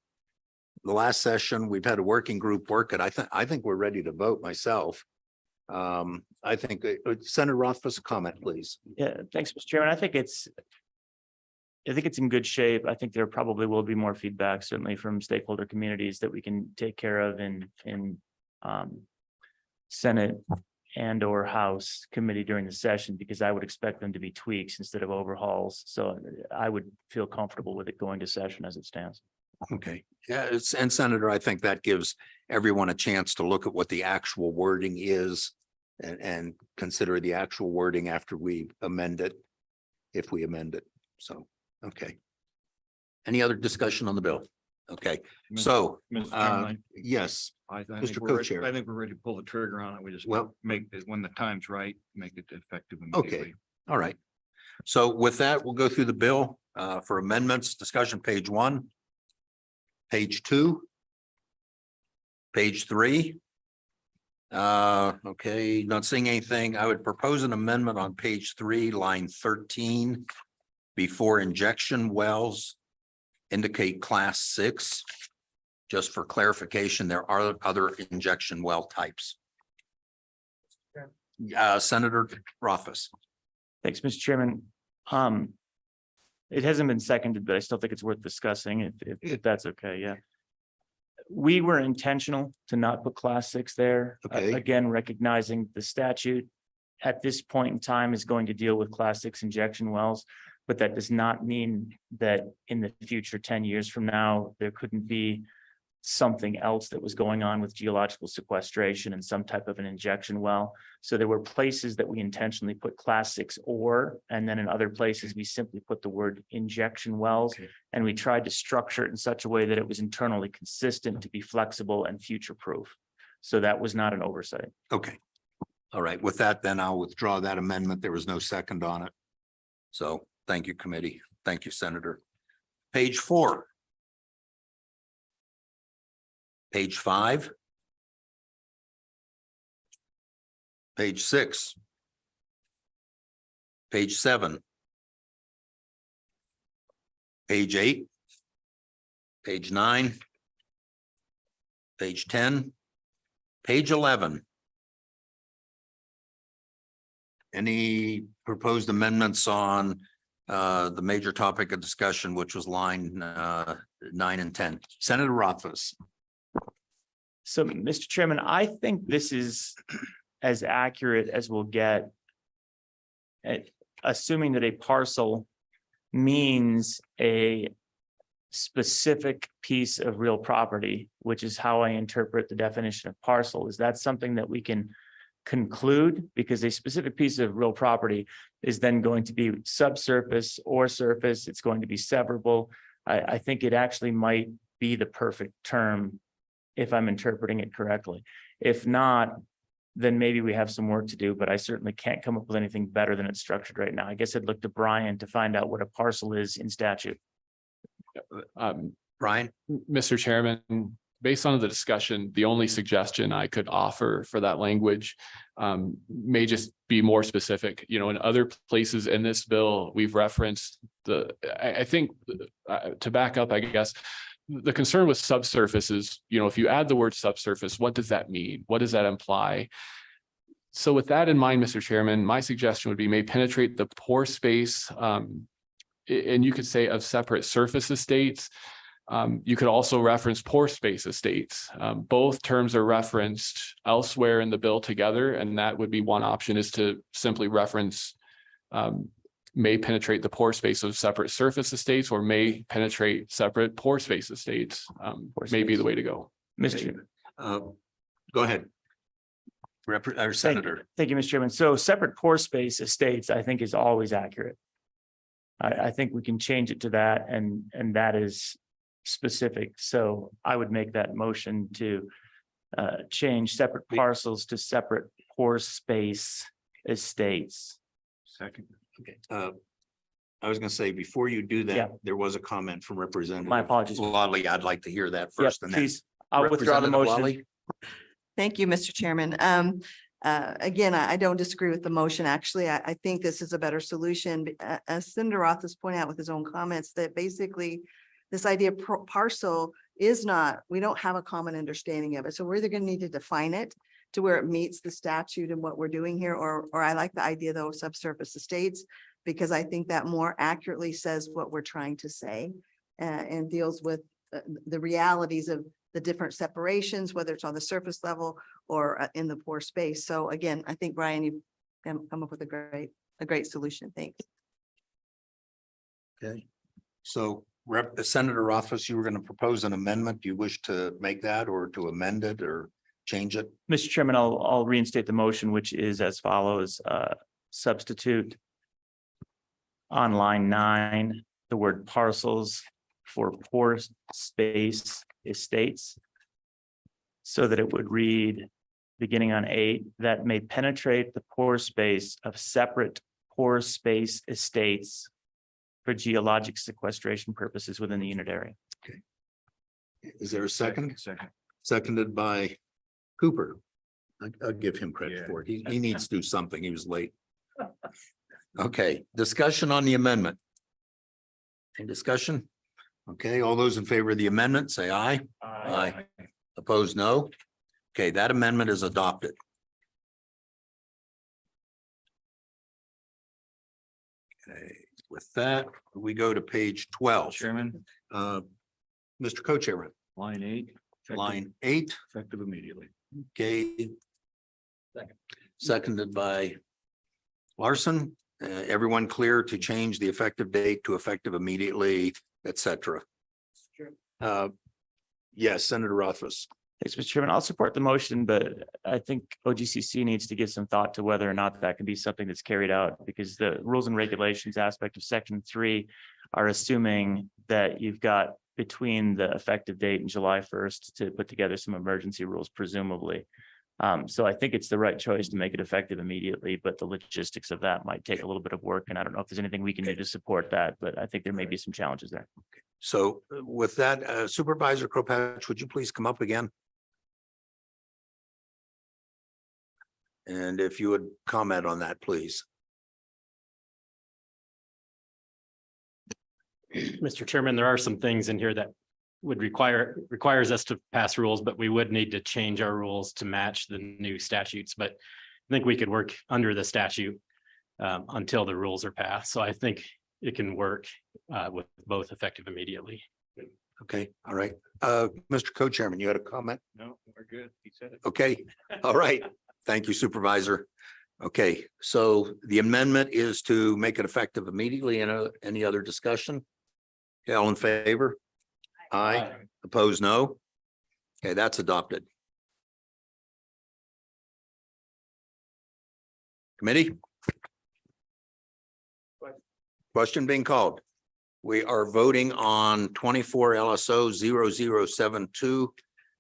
the last session. We've had a working group work it. I think we're ready to vote myself. I think Senator Rothfuss, a comment, please. Yeah, thanks, Mr. Chairman. I think it's in good shape. I think there probably will be more feedback, certainly from stakeholder communities, that we can take care of in Senate and or House committee during the session, because I would expect them to be tweaks instead of overhauls. So I would feel comfortable with it going to session as it stands. Okay, yeah, and Senator, I think that gives everyone a chance to look at what the actual wording is and consider the actual wording after we amend it, if we amend it. So, okay. Any other discussion on the bill? Okay, so, yes, Mr. Co-Chair. I think we're ready to pull the trigger on it. We just Well, make it when the time's right, make it effective okay, immediately. all right. So with that, we'll go through the bill for amendments, discussion, page 1. Page 2. Page 3. Okay, not seeing anything. I would propose an amendment on page 3, line 13. Before injection wells indicate class 6. Just for clarification, there are other injection well types. Senator Rothfuss. Thanks, Mr. Chairman. It hasn't been seconded, but I still think it's worth discussing if that's okay. Yeah. We were intentional to not put class 6 there. Okay. Again, recognizing the statute at this point in time is going to deal with class 6 injection wells. But that does not mean that in the future, 10 years from now, there couldn't be something else that was going on with geological sequestration and some type of an injection well. So there were places that we intentionally put class 6 ore, and then in other places, we simply put the word injection wells. Okay. And we tried to structure it in such a way that it was internally consistent to be flexible and future proof. So that was not an oversight. Okay. All right. With that, then I'll withdraw that amendment. There was no second on it. So thank you, committee. Thank you, Senator. Page 4. Page 5. Page 6. Page 7. Page 8. Page 9. Page 10. Page 11. Any proposed amendments on the major topic of discussion, which was line 9 and 10? Senator Rothfuss. So, Mr. Chairman, I think this is as accurate as we'll get. Assuming that a parcel means a specific piece of real property, which is how I interpret the definition of parcel. Is that something that we can conclude? Because a specific piece of real property is then going to be subsurface or surface. It's going to be severable. I think it actually might be the perfect term if I'm interpreting it correctly. If not, then maybe we have some work to do, but I certainly can't come up with anything better than it's structured right now. I guess I'd look to Brian to find out what a parcel is in statute. Brian? Mr. Chairman, based on the discussion, the only suggestion I could offer for that language may just be more specific. In other places in this bill, we've referenced I think to back up, I guess, the concern with subsurface is, if you add the word subsurface, what does that mean? What does that imply? So with that in mind, Mr. Chairman, my suggestion would be may penetrate the pore space, and you could say of separate surface estates. You could also reference pore space estates. Both terms are referenced elsewhere in the bill together, and that would be one option, is to simply reference may penetrate the pore space of separate surface estates, or may penetrate separate pore space estates, may be the way to go. Mr. Go ahead. Senator. Thank you, Mr. Chairman. So separate pore space estates, I think, is always accurate. I think we can change it to that, and that is specific. So I would make that motion to change separate parcels to separate pore space estates. Second. Okay. I was gonna say, before you do Yeah. that, there was a comment from Representative. My apologies. Lawley. I'd like to hear that Yep, first. And then please. I'll withdraw the Representative motion. Lawley? Thank you, Mr. Chairman. Again, I don't disagree with the motion. Actually, I think this is a better solution. As Senator Roth has pointed out with his own comments, that basically this idea of parcel is not, we don't have a common understanding of it. So we're either going to need to define it to where it meets the statute and what we're doing here, or I like the idea though of subsurface estates, because I think that more accurately says what we're trying to say and deals with the realities of the different separations, whether it's on the surface level or in the pore space. So again, I think, Brian, you've come up with a great solution. Thanks. Okay. So Senator Rothfuss, you were going to propose an amendment. Do you wish to make that or to amend it or change it? Mr. Chairman, I'll reinstate the motion, which is as follows, substitute on line 9, the word parcels for pore space estates, so that it would read, beginning on 8, that may penetrate the pore space of separate pore space estates for geologic sequestration purposes within the unit area. Is there a second? Second. Seconded by Cooper. I'll give him credit Yeah. for it. He needs to do something. He was late. Okay, discussion on the amendment. Any discussion? Okay, all those in favor of the amendment, say aye. Aye. Opposed, no. Okay, that amendment is adopted. Okay, with that, we go to page 12. Chairman, Mr. Co-Chairman, line 8. effective- line 8, Effective immediately. okay. Seconded by Larson. Everyone clear to change the effective date to effective immediately, et cetera? Yes, Senator Rothfuss. Thanks, Mr. Chairman. I'll support the motion, but I think OGCC needs to give some thought to whether or not that can be something that's carried out, because the rules and regulations aspect of section 3 are assuming that you've got between the effective date and July 1st to put together some emergency rules, presumably. So I think it's the right choice to make it effective immediately, but the logistics of that might take a little bit of work, and I don't know if there's anything we can do to support that, but I think there may be some challenges there. So with that, Supervisor Kropatch, would you please come up again? And if you would comment on that, please. Mr. Chairman, there are some things in here that would requires us to pass rules, but we would need to change our rules to match the new statutes. But I think we could work under the statute until the rules are passed. So I think it can work with both effective immediately. Okay, all right. Mr. Co-Chairman, you had a comment? No, we're good. He said it. Okay, all right. Thank you, Supervisor. Okay, so the amendment is to make it effective immediately. And any other discussion? Okay, all in favor? Aye. Opposed, no. Okay, that's adopted. Committee? Question being called. We are voting on 24 LSO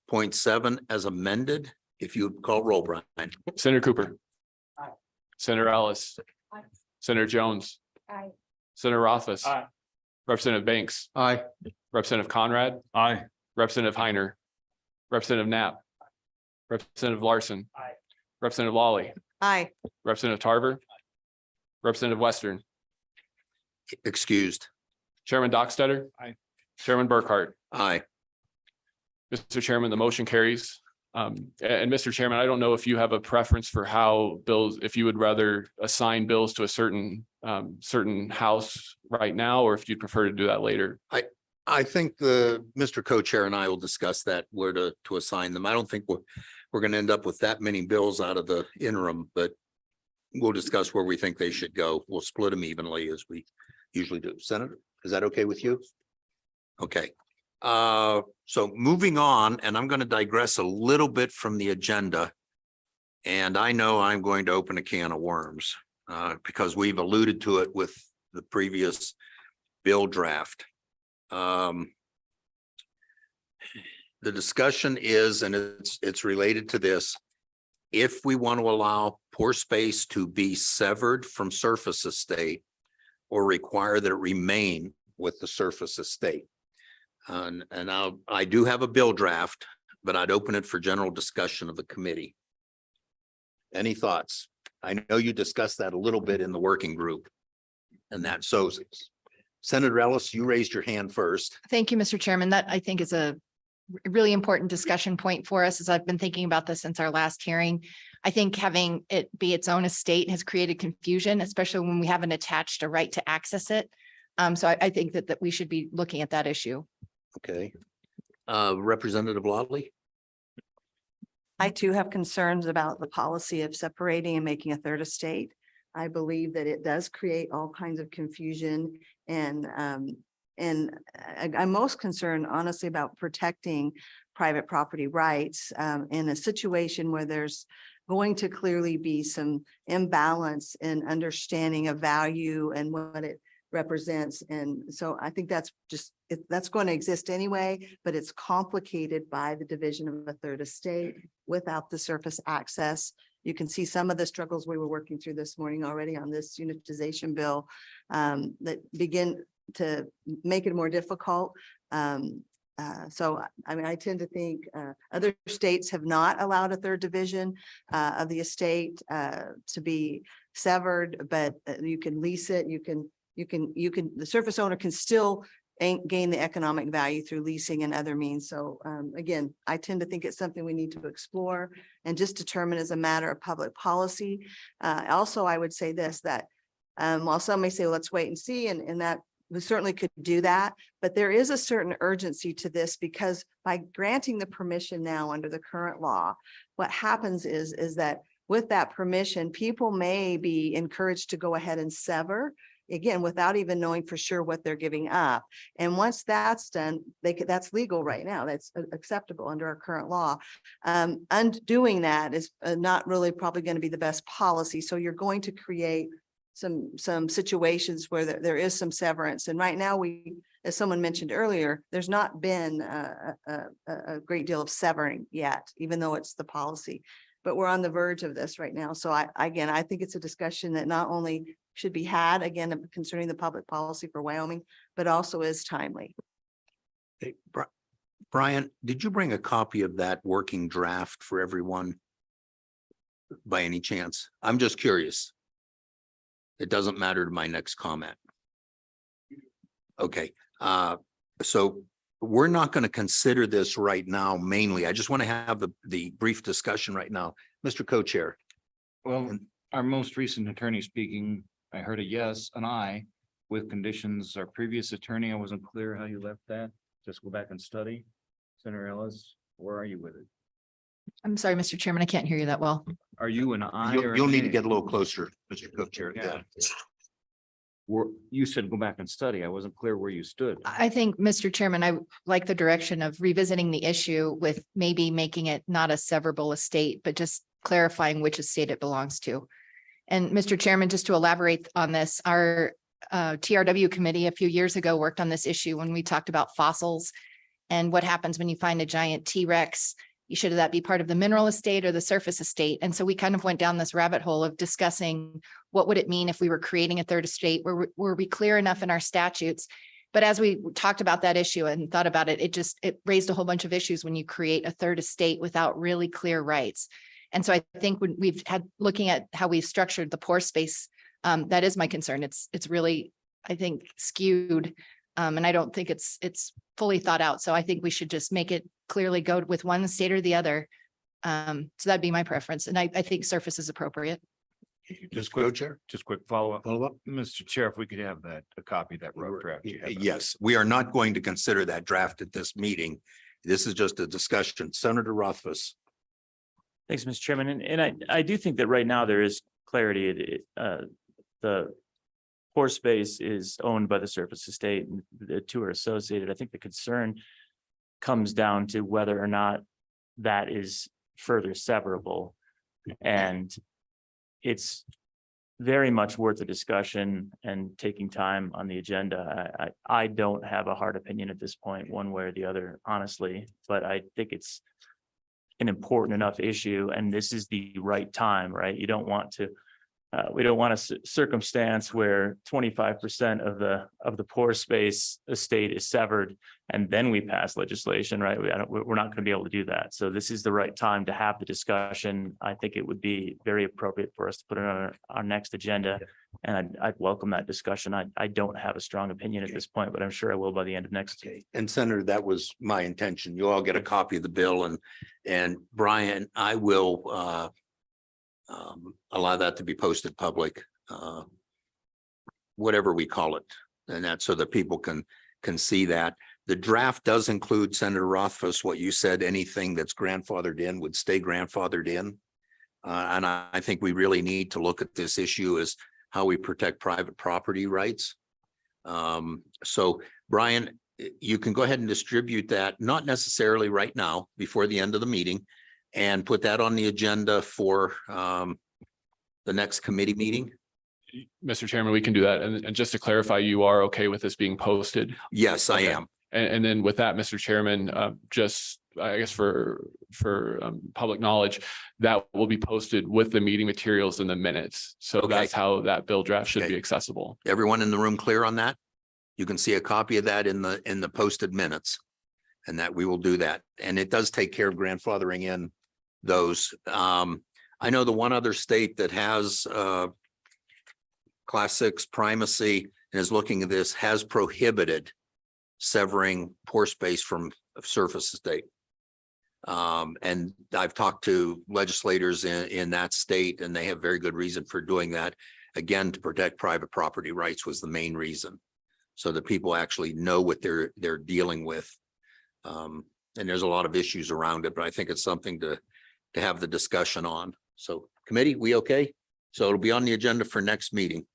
0072.7 as amended. If you would call roll, Brian. Senator Cooper. Senator Ellis. Senator Jones. Senator Rothfuss. Representative Banks. Aye. Representative Conrad. Aye. Representative Heiner. Representative Knapp. Representative Larson. Representative Lawley. Aye. Representative Tarver. Representative Western. Excused. Chairman Dockstader. Aye. Chairman Burkhart. Aye. Mr. Chairman, the motion carries. And Mr. Chairman, I don't know if you have a preference for how bills, if you would rather assign bills to a certain house right now, or if you'd prefer to do that later. I think Mr. Co-Chair and I will discuss that, where to assign them. I don't think we're going to end up with that many bills out of the interim, but we'll discuss where we think they should go. We'll split them evenly as we usually do. Senator, is that okay with you? Okay. So moving on, and I'm going to digress a little bit from the agenda. And I know I'm going to open a can of worms because we've alluded to it with the previous bill draft. The discussion is, and it's related to this, if we want to allow pore space to be severed from surface estate or require that it remain with the surface estate. And I do have a bill draft, but I'd open it for general discussion of the committee. Any thoughts? I know you discussed that a little bit in the working group. And that, so Senator Ellis, you raised your hand first. Thank you, Mr. Chairman. That I think is a really important discussion point for us, as I've been thinking about this since our last hearing. I think having it be its own estate has created confusion, especially when we haven't attached a right to access it. So I think that we should be looking at that issue. Okay. Representative Lawley? I too have concerns about the policy of separating and making a third estate. I believe that it does create all kinds of confusion, and I'm most concerned honestly about protecting private property rights in a situation where there's going to clearly be some imbalance in understanding of value and what it represents. And so I think that's that's going to exist anyway, but it's complicated by the division of a third estate without the surface access. You can see some of the struggles we were working through this morning already on this unitization bill that begin to make it more difficult. So, I mean, I tend to think other states have not allowed a third division of the estate to be severed, but you can lease it. The surface owner can still gain the economic value through leasing and other means. So again, I tend to think it's something we need to explore and just determine as a matter of public policy. Also, I would say this, that while some may say, well, let's wait and see, and that we certainly could do that, but there is a certain urgency to this, because by granting the permission now under the current law, what happens is that with that permission, people may be encouraged to go ahead and sever, again, without even knowing for sure what they're giving up. And once that's done, that's legal right now. That's acceptable under our current law. Undoing that is not really probably going to be the best policy. So you're going to create some situations where there is some severance. And right now as someone mentioned earlier, there's not been a great deal of severing yet, even though it's the policy. But we're on the verge of this right now. So I think it's a discussion that not only should be had, again, concerning the public policy for Wyoming, but also is timely. Hey, Brian, did you bring a copy of that working draft for everyone by any chance? I'm just curious. It doesn't matter to my next comment. Okay, so we're not going to consider this right now mainly. I just want to have the brief discussion right now. Mr. Co-Chair. Well, our most recent attorney speaking, I heard a yes, an aye, with conditions. Our previous attorney, I wasn't clear how you left that. Just go back and study. Senator Ellis, where are you with it? I'm sorry, Mr. Chairman, I can't hear you that well. Are you an aye? You'll need to get a little closer, Mr. Co-Chair. Yeah. You said go back and study. I wasn't clear where you stood. I think, Mr. Chairman, I like the direction of revisiting the issue with maybe making it not a severable estate, but just clarifying which estate it belongs to. And Mr. Chairman, just to elaborate on this, our TRW committee a few years ago worked on this issue when we talked about fossils and what happens when you find a giant T-Rex. Should that be part of the mineral estate or the surface estate? And so we kind of went down this rabbit hole of discussing what would it mean if we were creating a third estate? Were we clear enough in our statutes? But as we talked about that issue and thought about it, it raised a whole bunch of issues when you create a third estate without really clear rights. And so I think when we've had looking at how we've structured the pore space, that is my concern. It's really, I think, skewed And I don't think it's fully thought out. So I think we should just make it clearly go with one state or the other. So that'd be my preference. And I think surface is appropriate. Just Go, quick, Chair. just quick follow-up. Follow-up? Mr. Chair, if we could have that, a copy of that rough draft. you have. Yes, we are not going to consider that draft at this meeting. This is just a discussion. Senator Rothfuss. Thanks, Mr. Chairman. And I do think that right now there is clarity. The pore space is owned by the surface estate and the two are associated. I think the concern comes down to whether or not that is further severable. And it's very much worth a discussion and taking time on the agenda. I don't have a hard opinion at this point, one way or the other, honestly, but I think it's an important enough issue and this is the right time, right? You don't want to, we don't want a circumstance where 25% of the pore space estate is severed and then we pass legislation, right? We're not going to be able to do that. So this is the right time to have the discussion. I think it would be very appropriate for us to put it on our next agenda. And I'd welcome that discussion. I don't have a strong opinion at this point, but I'm sure I will by the end of next. And Senator, that was my intention. You all get a copy of the bill and Brian, I will allow that to be posted public, whatever we call it. And that's so that people can see that. The draft does include, Senator Rothfuss, what you said, anything that's grandfathered in would stay grandfathered in. And I think we really need to look at this issue as how we protect private property rights. So Brian, you can go ahead and distribute that, not necessarily right now, before the end of the meeting, and put that on the agenda for the next committee meeting. Mr. Chairman, we can do that. And just to clarify, you are okay with this being posted? Yes, I Okay. am. And then with that, Mr. Chairman, just I guess for public knowledge, that will be posted with the meeting materials in the minutes. So Okay. that's how that bill draft should Okay. be accessible. Everyone in the room clear on that? You can see a copy of that in the posted minutes. And that we will do that. And it does take care of grandfathering in those. I know the one other state that has Class 6 primacy and is looking at this has prohibited severing pore space from surface estate. And I've talked to legislators in that state and they have very good reason for doing that. Again, to protect private property rights was the main reason. So that people actually know what they're dealing with. And there's a lot of issues around it, but I think it's something to have the discussion on. So committee, we okay? So it'll be on the agenda for next meeting.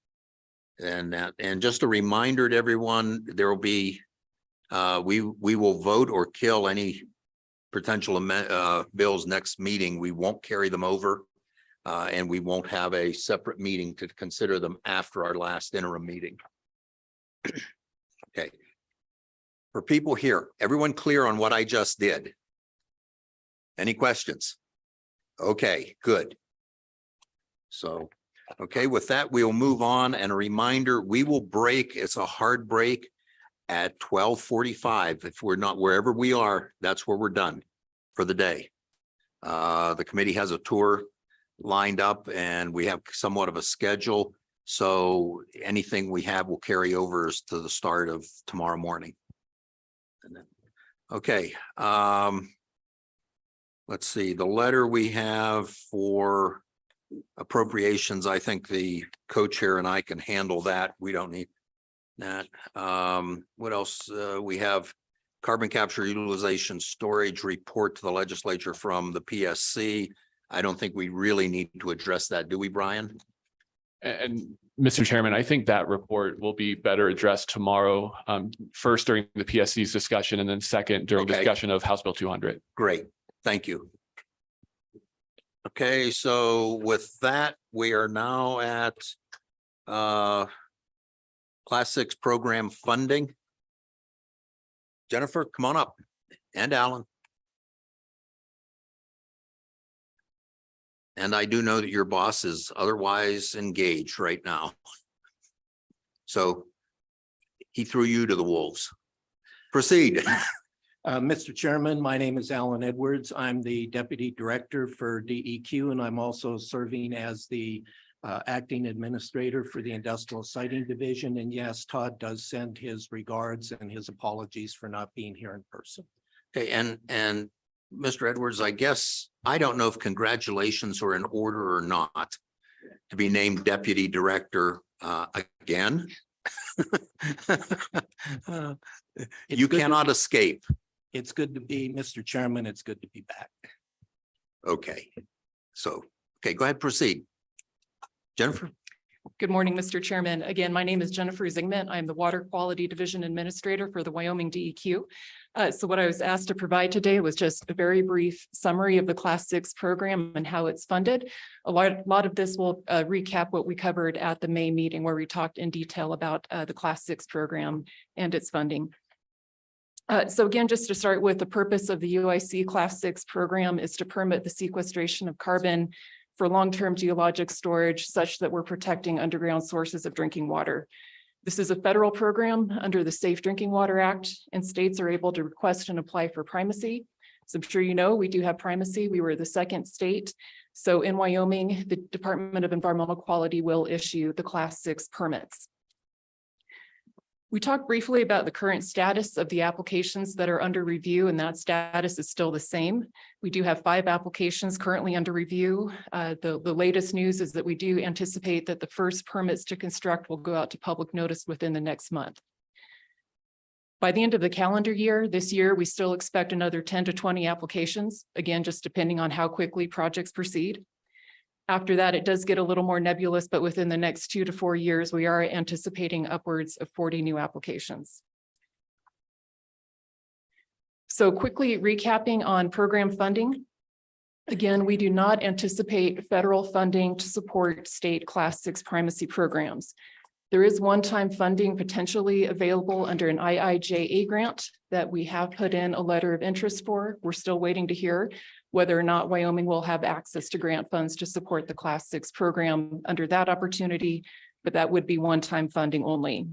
And just a reminder to everyone, there will be, we will vote or kill any potential bills next meeting. We won't carry them over. And we won't have a separate meeting to consider them after our last interim meeting. Okay. For people here, everyone clear on what I just did? Any questions? Okay, good. So, okay, with that, we'll move on. And a reminder, we will break. It's a hard break at 12:45. If we're not wherever we are, that's where we're done for the day. The committee has a tour lined up and we have somewhat of a schedule. So anything we have will carry over to the start of tomorrow morning. Okay. Let's see, the letter we have for appropriations, I think the co-chair and I can handle that. We don't need that. What else? We have carbon capture utilization storage report to the legislature from the PSC. I don't think we really need to address that, do we, Brian? And Mr. Chairman, I think that report will be better addressed tomorrow. First during the PSC's discussion and then second during Okay. discussion of House Bill 200. Great, thank you. Okay, so with that, we are now at Class 6 program funding. Jennifer, come on up, and Alan. And I do know that your boss is otherwise engaged right now. So he threw you to the wolves. Proceed. Mr. Chairman, my name is Alan Edwards. I'm the Deputy Director for DEQ, and I'm also serving as the acting administrator for the Industrial Siting Division. And yes, Todd does send his regards and his apologies for not being here in person. Okay, and Mr. Edwards, I guess, I don't know if congratulations are in order or not to be named deputy director again. It's You good to cannot be- escape. It's good to be, Mr. Chairman, it's good to be back. Okay, so, okay, go ahead, proceed. Jennifer? Good morning, Mr. Chairman. Again, my name is Jennifer Zingman. I'm the Water Quality Division Administrator for the Wyoming DEQ. So what I was asked to provide today was just a very brief summary of the Class 6 program and how it's funded. A lot of this will recap what we covered at the May meeting where we talked in detail about the Class 6 program and its funding. So again, just to start with, the purpose of the UIC Class 6 program is to permit the sequestration of carbon for long-term geologic storage such that we're protecting underground sources of drinking water. This is a federal program under the Safe Drinking Water Act, and states are able to request and apply for primacy. So I'm sure you know, we do have primacy. We were the second state. So in Wyoming, the Department of Environmental Quality will issue the Class 6 permits. We talked briefly about the current status of the applications that are under review, and that status is still the same. We do have 5 applications currently under review. The latest news is that we do anticipate that the first permits to construct will go out to public notice within the next month. By the end of the calendar year, this year, we still expect another 10 to 20 applications, again, just depending on how quickly projects proceed. After that, it does get a little more nebulous, but within the next 2 to 4 years, we are anticipating upwards of 40 new applications. So quickly recapping on program funding. Again, we do not anticipate federal funding to support state Class 6 primacy programs. There is one-time funding potentially available under an IIJA grant that we have put in a letter of interest for. We're still waiting to hear whether or not Wyoming will have access to grant funds to support the Class 6 program under that opportunity, but that would be one-time funding only.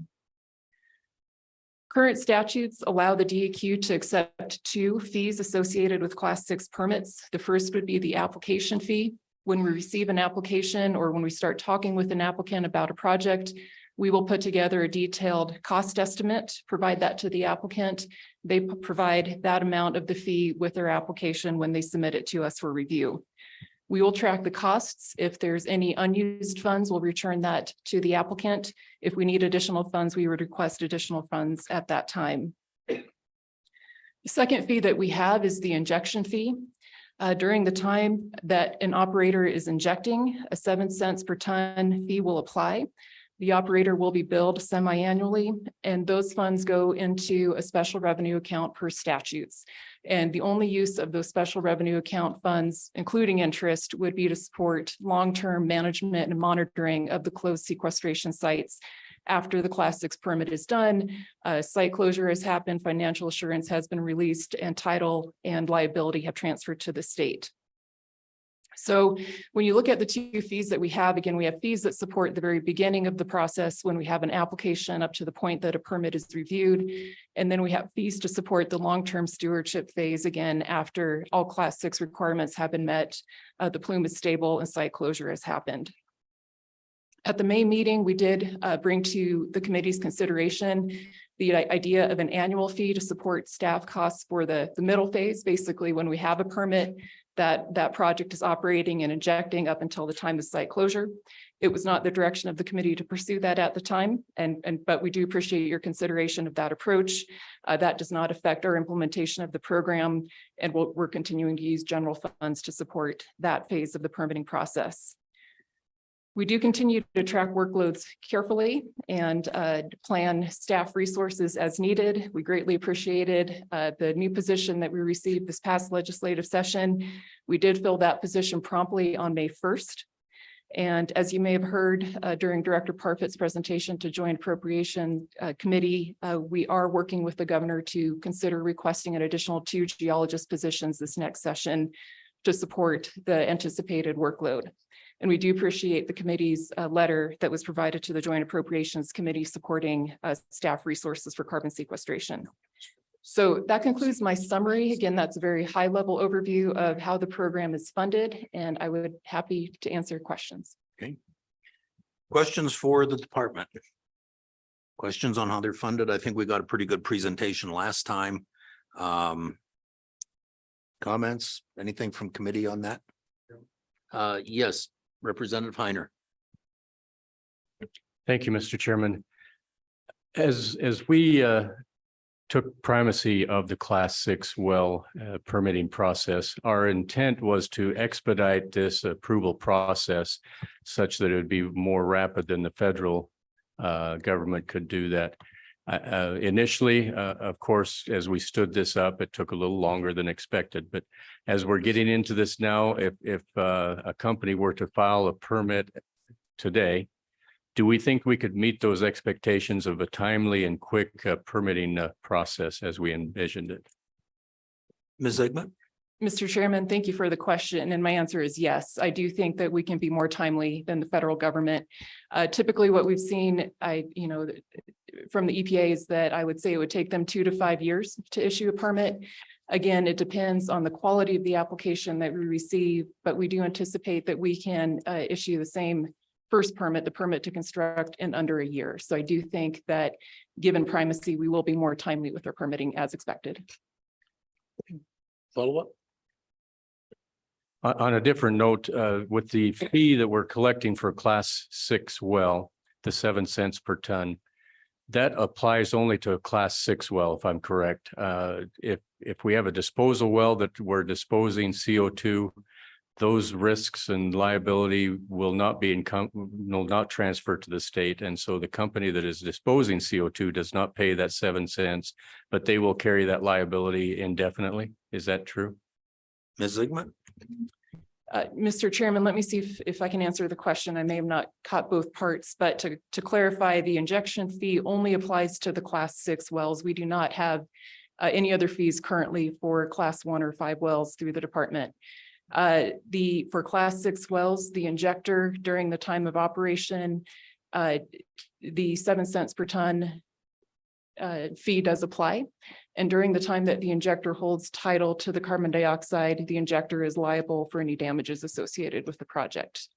Current statutes allow the DEQ to accept 2 fees associated with Class 6 permits. The first would be the application fee. When we receive an application or when we start talking with an applicant about a project, we will put together a detailed cost estimate, provide that to the applicant. They provide that amount of the fee with their application when they submit it to us for review. We will track the costs. If there's any unused funds, we'll return that to the applicant. If we need additional funds, we would request additional funds at that time. The second fee that we have is the injection fee. During the time that an operator is injecting, a 7 cents per ton fee will apply. The operator will be billed semi-annually, and those funds go into a special revenue account per statutes. And the only use of those special revenue account funds, including interest, would be to support long-term management and monitoring of the closed sequestration sites. After the Class 6 permit is done, site closure has happened, financial assurance has been released, and title and liability have transferred to the state. So when you look at the 2 fees that we have, again, we have fees that support the very beginning of the process when we have an application up to the point that a permit is reviewed. And then we have fees to support the long-term stewardship phase, again, after all Class 6 requirements have been met, the plume is stable and site closure has happened. At the May meeting, we did bring to the committee's consideration the idea of an annual fee to support staff costs for the middle phase, basically when we have a permit that project is operating and injecting up until the time of site closure. It was not the direction of the committee to pursue that at the time, but we do appreciate your consideration of that approach. That does not affect our implementation of the program, and we're continuing to use general funds to support that phase of the permitting process. We do continue to track workloads carefully and plan staff resources as needed. We greatly appreciated the new position that we received this past legislative session. We did fill that position promptly on May 1st. And as you may have heard during Director Parfit's presentation to Joint Appropriation Committee, we are working with the governor to consider requesting an additional 2 geologist positions this next session to support the anticipated workload. And we do appreciate the committee's letter that was provided to the Joint Appropriations Committee supporting staff resources for carbon sequestration. So that concludes my summary. Again, that's a very high level overview of how the program is funded, and I would be happy to answer questions. Okay, Questions for the department? Questions on how they're funded? I think we got a pretty good presentation last time. Comments, anything from committee on that? Yes, Representative Heiner. Thank you, Mr. Chairman. As we took primacy of the Class 6 well permitting process, our intent was to expedite this approval process such that it would be more rapid than the federal government could do that. Initially, of course, as we stood this up, it took a little longer than expected. But as we're getting into this now, if a company were to file a permit today, do we think we could meet those expectations of a timely and quick permitting process as we envisioned it? Ms. Zigmund? Mr. Chairman, thank you for the question. And my answer is yes. I do think that we can be more timely than the federal government. Typically, what we've seen, from the EPA is that I would say it would take them 2 to 5 years to issue a permit. Again, it depends on the quality of the application that we receive, but we do anticipate that we can issue the same first permit, the permit to construct, in under a year. So I do think that given primacy, we will be more timely with our permitting as expected. Follow up? On a different note, with the fee that we're collecting for Class 6 well, the 7 cents per ton, that applies only to a Class 6 well, if I'm correct. If we have a disposal well that we're disposing CO2, those risks and liability will not transfer to the state. And so the company that is disposing CO2 does not pay that 7 cents, but they will carry that liability indefinitely. Is that true? Ms. Zigmund? Mr. Chairman, let me see if I can answer the question. I may have not caught both parts, but to clarify, the injection fee only applies to the Class 6 wells. We do not have any other fees currently for Class 1 or 5 wells through the department. For Class 6 wells, the injector during the time of operation, the 7 cents per ton fee does apply. And during the time that the injector holds title to the carbon dioxide, the injector is liable for any damages associated with the project.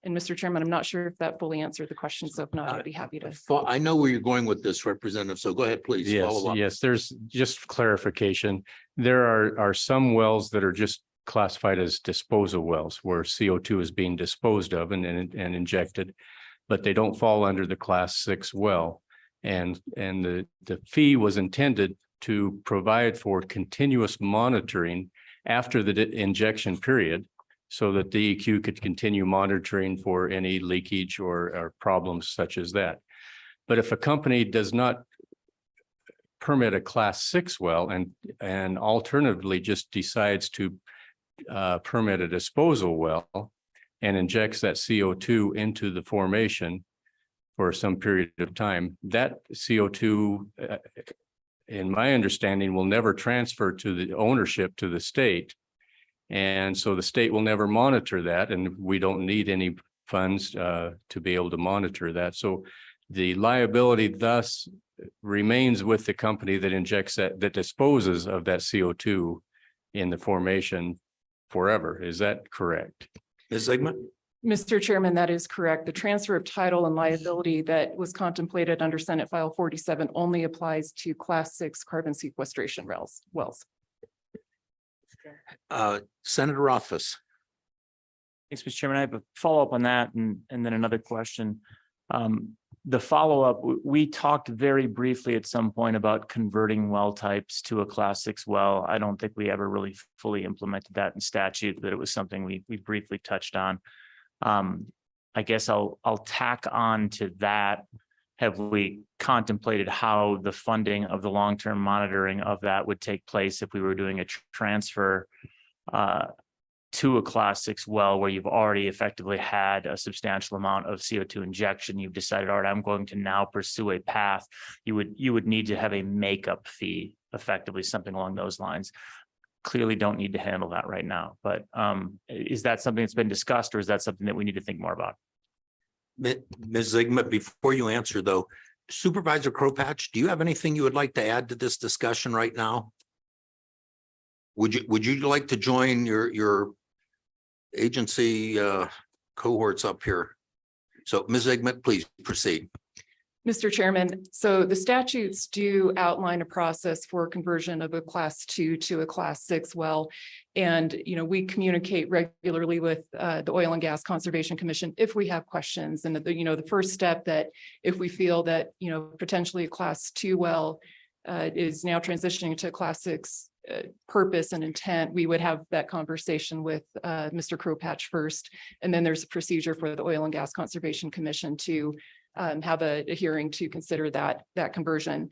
And Mr. Chairman, I'm not sure if that fully answered the question, so if not, I'd be happy to. I know where you're going with this, Representative, so go ahead, please. Yes, Follow up. yes, there's just clarification. There are some wells that are just classified as disposal wells where CO2 is being disposed of and injected, but they don't fall under the Class 6 well. And the fee was intended to provide for continuous monitoring after the injection period so that DEQ could continue monitoring for any leakage or problems such as that. But if a company does not permit a Class 6 well and alternatively just decides to permit a disposal well and injects that CO2 into the formation for some period of time, that CO2, in my understanding, will never transfer to the ownership to the state. And so the state will never monitor that, and we don't need any funds to be able to monitor that. So the liability thus remains with the company that injects that disposes of that CO2 in the formation forever. Is that correct? Ms. Zigmund? Mr. Chairman, that is correct. The transfer of title and liability that was contemplated under Senate File 47 only applies to Class 6 carbon sequestration wells. Senator Office. Thanks, Mr. Chairman. I have a follow-up on that and then another question. The follow-up, we talked very briefly at some point about converting well types to a Class 6 well. I don't think we ever really fully implemented that in statute, but it was something we briefly touched on. I guess I'll tack on to that. Have we contemplated how the funding of the long-term monitoring of that would take place if we were doing a transfer to a Class 6 well where you've already effectively had a substantial amount of CO2 injection? You've decided, all right, I'm going to now pursue a path. You would need to have a makeup fee, effectively something along those lines. Clearly don't need to handle that right now, but is that something that's been discussed, or is that something that we need to think more about? Ms. Zigmund, before you answer though, Supervisor Kropatch, do you have anything you would like to add to this discussion right now? Would you like to join your agency cohorts up here? So Ms. Zigmund, please proceed. Mr. Chairman, so the statutes do outline a process for conversion of a class 2 to a class 6 well. And, we communicate regularly with the Oil and Gas Conservation Commission if we have questions. And the first step that if we feel that, potentially a class 2 well is now transitioning to a class 6 purpose and intent, we would have that conversation with Mr. Crowpatch first. And then there's a procedure for the Oil and Gas Conservation Commission to have a hearing to consider that conversion.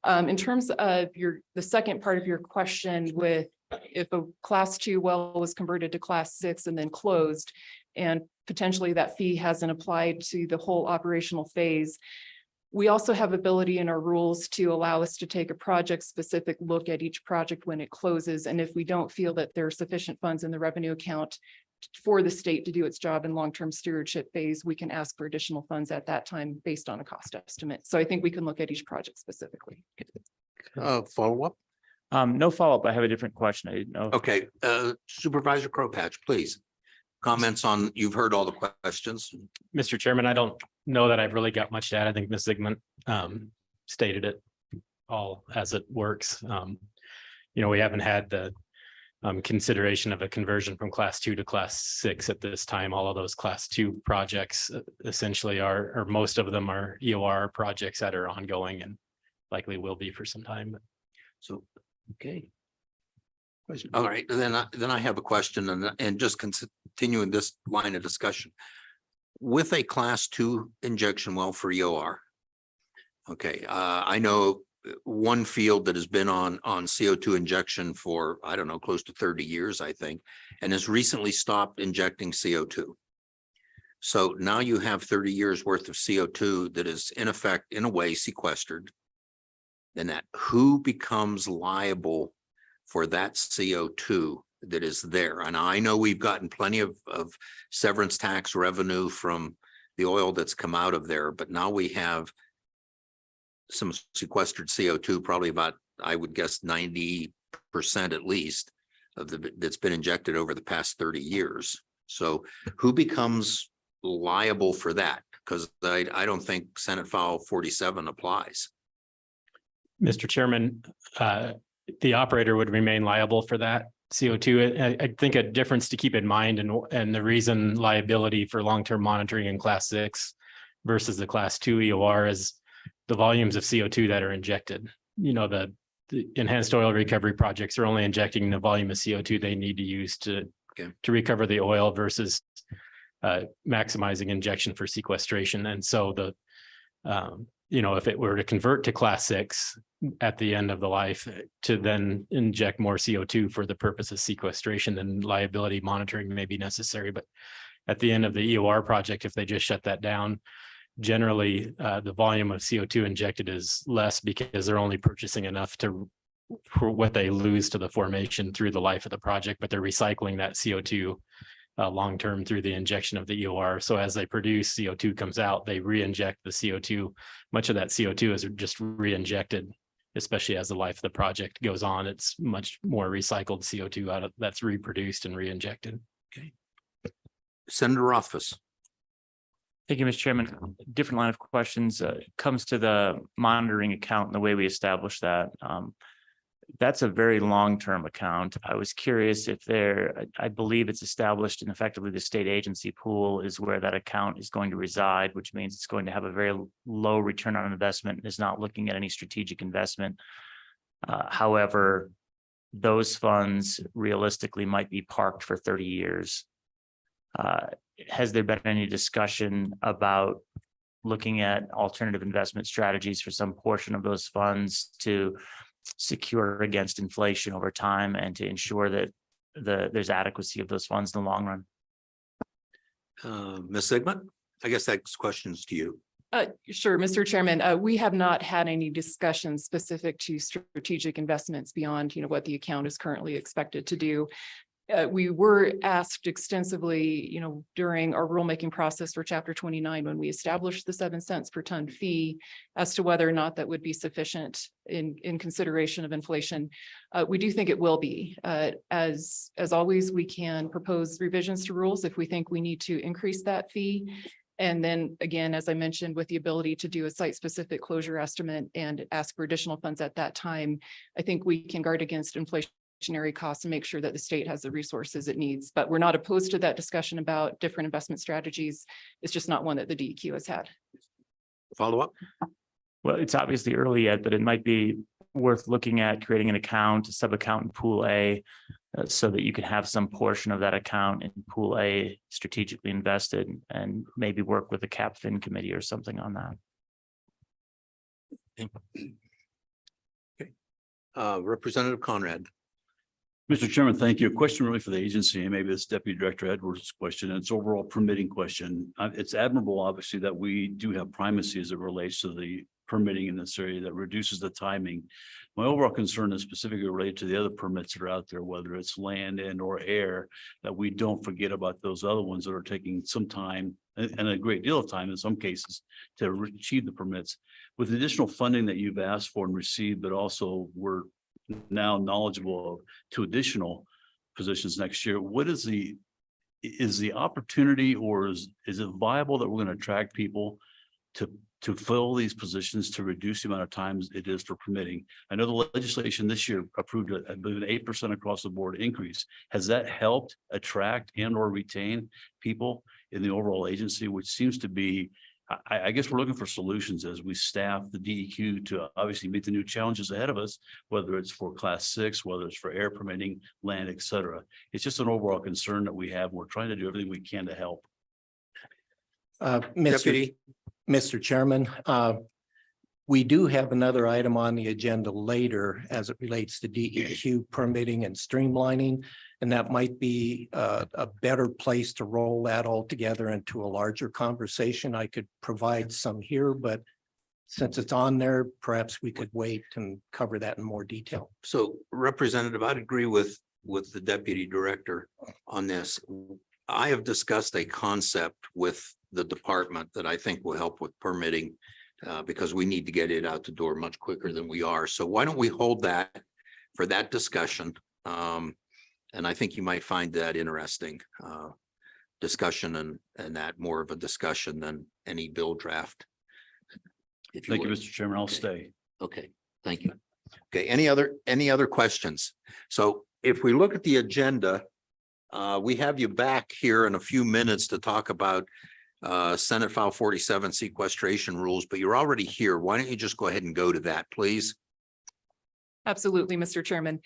In terms of the second part of your question with if a class 2 well was converted to class 6 and then closed, and potentially that fee hasn't applied to the whole operational phase, we also have ability in our rules to allow us to take a project specific look at each project when it closes. And if we don't feel that there are sufficient funds in the revenue account for the state to do its job in long-term stewardship phase, we can ask for additional funds at that time based on a cost estimate. So I think we can look at each project specifically. Follow up? No follow-up. I have a different question. I didn't know. Okay, Supervisor Crowpatch, please. Comments on, you've heard all the questions. Mr. Chairman, I don't know that I've really got much to add. I think Ms. Zigmund stated it all as it works. We haven't had the consideration of a conversion from class 2 to class 6 at this time. All of those class 2 projects essentially are, or most of them are EOR projects that are ongoing and likely will be for some time. So, okay. All right, then I have a question and just continuing this line of discussion. With a class 2 injection well for EOR. Okay, I know one field that has been on CO2 injection for, I don't know, close to 30 years, I think, and has recently stopped injecting CO2. So now you have 30 years worth of CO2 that is in effect, in a way, sequestered. Then who becomes liable for that CO2 that is there? And I know we've gotten plenty of severance tax revenue from the oil that's come out of there, but now we have some sequestered CO2, probably about, I would guess, 90% at least of that's been injected over the past 30 years. So who becomes liable for that? Because I don't think Senate File 47 applies. Mr. Chairman, the operator would remain liable for that CO2. I think a difference to keep in mind and the reason liability for long-term monitoring in class 6 versus the class 2 EOR is the volumes of CO2 that are injected. The enhanced oil recovery projects are only injecting the volume of CO2 they need to use to recover the oil versus maximizing injection for sequestration. And so if it were to convert to class 6 at the end of the life to then inject more CO2 for the purpose of sequestration, then liability monitoring may be necessary. But at the end of the EOR project, if they just shut that down, generally the volume of CO2 injected is less because they're only purchasing enough for what they lose to the formation through the life of the project, but they're recycling that CO2 long-term through the injection of the EOR. So as they produce, CO2 comes out, they re-inject the CO2. Much of that CO2 is just re-injected, especially as the life of the project goes on. It's much more recycled CO2 that's reproduced and re-injected. Okay. Senator Rothfuss. Thank you, Mr. Chairman. Different line of questions comes to the monitoring account and the way we establish that. That's a very long-term account. I was curious if I believe it's established in effectively the state agency pool is where that account is going to reside, which means it's going to have a very low return on investment and is not looking at any strategic investment. However, those funds realistically might be parked for 30 years. Has there been any discussion about looking at alternative investment strategies for some portion of those funds to secure against inflation over time and to ensure that there's adequacy of those funds in the long run? Ms. Zigmund, I guess that's questions to you. Sure, Mr. Chairman, we have not had any discussions specific to strategic investments beyond, what the account is currently expected to do. We were asked extensively, during our rulemaking process for Chapter 29, when we established the 7 cents per ton fee, as to whether or not that would be sufficient in consideration of inflation. We do think it will be. As always, we can propose revisions to rules if we think we need to increase that fee. And then again, as I mentioned, with the ability to do a site-specific closure estimate and ask for additional funds at that time, I think we can guard against inflationary costs and make sure that the state has the resources it needs. But we're not opposed to that discussion about different investment strategies. It's just not one that the DEQ has had. Follow up? Well, it's obviously early yet, but it might be worth looking at creating an account, a sub-account in Pool A, so that you can have some portion of that account in Pool A strategically invested and maybe work with the CapFin committee or something on that. Representative Conrad. Mr. Chairman, thank you. A question really for the agency, and maybe it's Deputy Director Edwards' question. It's overall permitting question. It's admirable, obviously, that we do have primacy as it relates to the permitting in this area that reduces the timing. My overall concern is specifically related to the other permits that are out there, whether it's land and or air, that we don't forget about those other ones that are taking some time and a great deal of time in some cases to achieve the permits. With the additional funding that you've asked for and received, but also we're now knowledgeable of 2 additional positions next year, what is the opportunity, or is it viable that we're going to attract people to fill these positions to reduce the amount of times it is for permitting? I know the legislation this year approved an 8% across the board increase. Has that helped attract and or retain people in the overall agency, which seems to be, I guess we're looking for solutions as we staff the DEQ to obviously meet the new challenges ahead of us, whether it's for Class 6, whether it's for air permitting, land, et cetera. It's just an overall concern that we have. We're trying to do everything we can to help. Mr. Chairman, we do have another item on the agenda later as it relates to DEQ permitting and streamlining. And that might be a better place to roll that all together into a larger conversation. I could provide some here, but since it's on there, perhaps we could wait and cover that in more detail. So Representative, I'd agree with the Deputy Director on this. I have discussed a concept with the department that I think will help with permitting because we need to get it out the door much quicker than we are. So why don't we hold that for that discussion? And I think you might find that interesting discussion and that more of a discussion than any bill draft. Thank you, Mr. Chairman. I'll stay. Okay, thank you. Okay, any other questions? So if we look at the agenda, we have you back here in a few minutes to talk about Senate File 47 sequestration rules, but you're already here. Why don't you just go ahead and go to that, please? Absolutely, Mr. Chairman.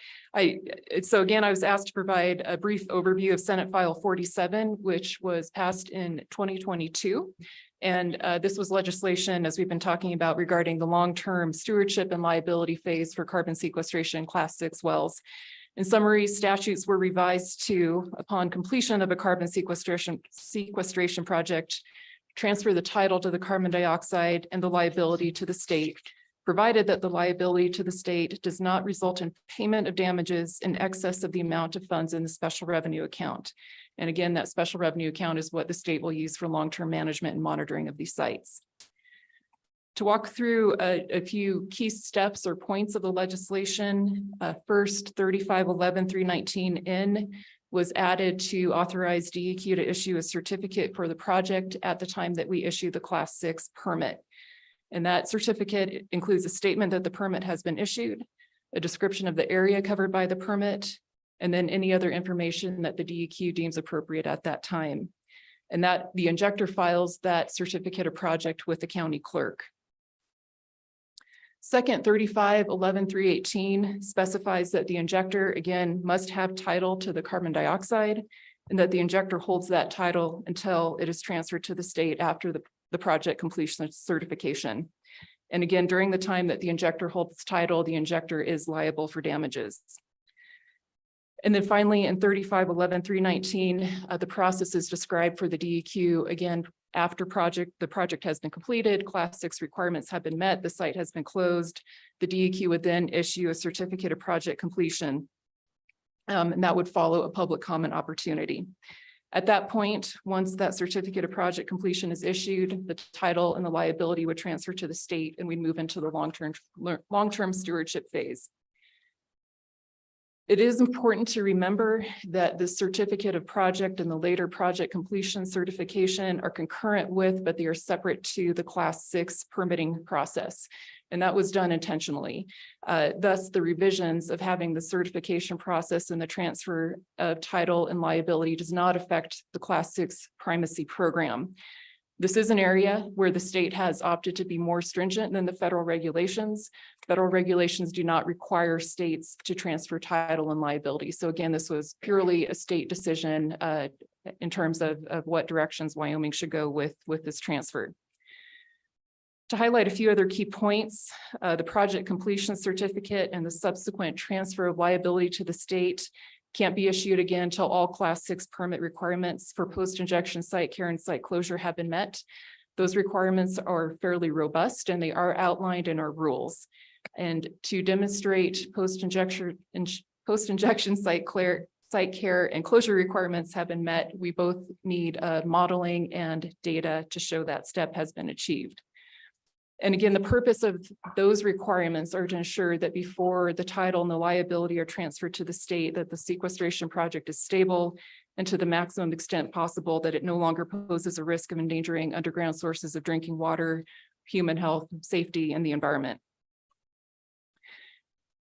So again, I was asked to provide a brief overview of Senate File 47, which was passed in 2022. And this was legislation, as we've been talking about, regarding the long-term stewardship and liability phase for carbon sequestration Class 6 wells. In summary, statutes were revised to, upon completion of a carbon sequestration project, transfer the title to the carbon dioxide and the liability to the state, provided that the liability to the state does not result in payment of damages in excess of the amount of funds in the special revenue account. And again, that special revenue account is what the state will use for long-term management and monitoring of these sites. To walk through a few key steps or points of the legislation, first 3511-319N was added to authorize DEQ to issue a certificate for the project at the time that we issue the Class 6 permit. And that certificate includes a statement that the permit has been issued, a description of the area covered by the permit, and then any other information that the DEQ deems appropriate at that time. And that the injector files that certificate of project with the county clerk. Second, 3511-318 specifies that the injector, again, must have title to the carbon dioxide and that the injector holds that title until it is transferred to the state after the project completion certification. And again, during the time that the injector holds title, the injector is liable for damages. And then finally, in 3511-319, the process is described for the DEQ, again, after the project has been completed, Class 6 requirements have been met, the site has been closed, the DEQ would then issue a certificate of project completion. And that would follow a public comment opportunity. At that point, once that certificate of project completion is issued, the title and the liability would transfer to the state and we move into the long-term stewardship phase. It is important to remember that the certificate of project and the later project completion certification are concurrent with, but they are separate to the Class 6 permitting process. And that was done intentionally. Thus, the revisions of having the certification process and the transfer of title and liability does not affect the Class 6 primacy program. This is an area where the state has opted to be more stringent than the federal regulations. Federal regulations do not require states to transfer title and liability. So again, this was purely a state decision in terms of what directions Wyoming should go with this transfer. To highlight a few other key points, the project completion certificate and the subsequent transfer of liability to the state can't be issued again until all Class 6 permit requirements for post-injection site care and site closure have been met. Those requirements are fairly robust and they are outlined in our rules. And to demonstrate post-injection site care and closure requirements have been met, we both need modeling and data to show that step has been achieved. And again, the purpose of those requirements are to ensure that before the title and the liability are transferred to the state, that the sequestration project is stable and to the maximum extent possible that it no longer poses a risk of endangering underground sources of drinking water, human health, safety, and the environment.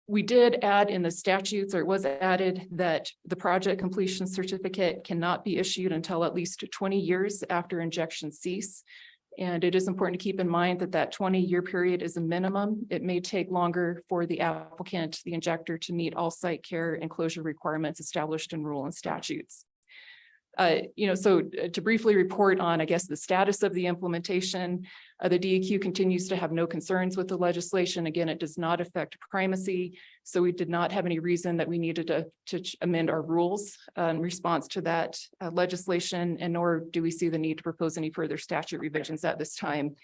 We did add in the statutes, or it was added, that the project completion certificate cannot be issued until at least 20 years after injection cease. And it is important to keep in mind that that 20-year period is a minimum. It may take longer for the applicant, the injector, to meet all site care and closure requirements established in rule and statutes. So to briefly report on, I guess, the status of the implementation, the DEQ continues to have no concerns with the legislation. Again, it does not affect primacy. So we did not have any reason that we needed to amend our rules in response to that legislation, and nor do we see the need to propose any further statute revisions at this time.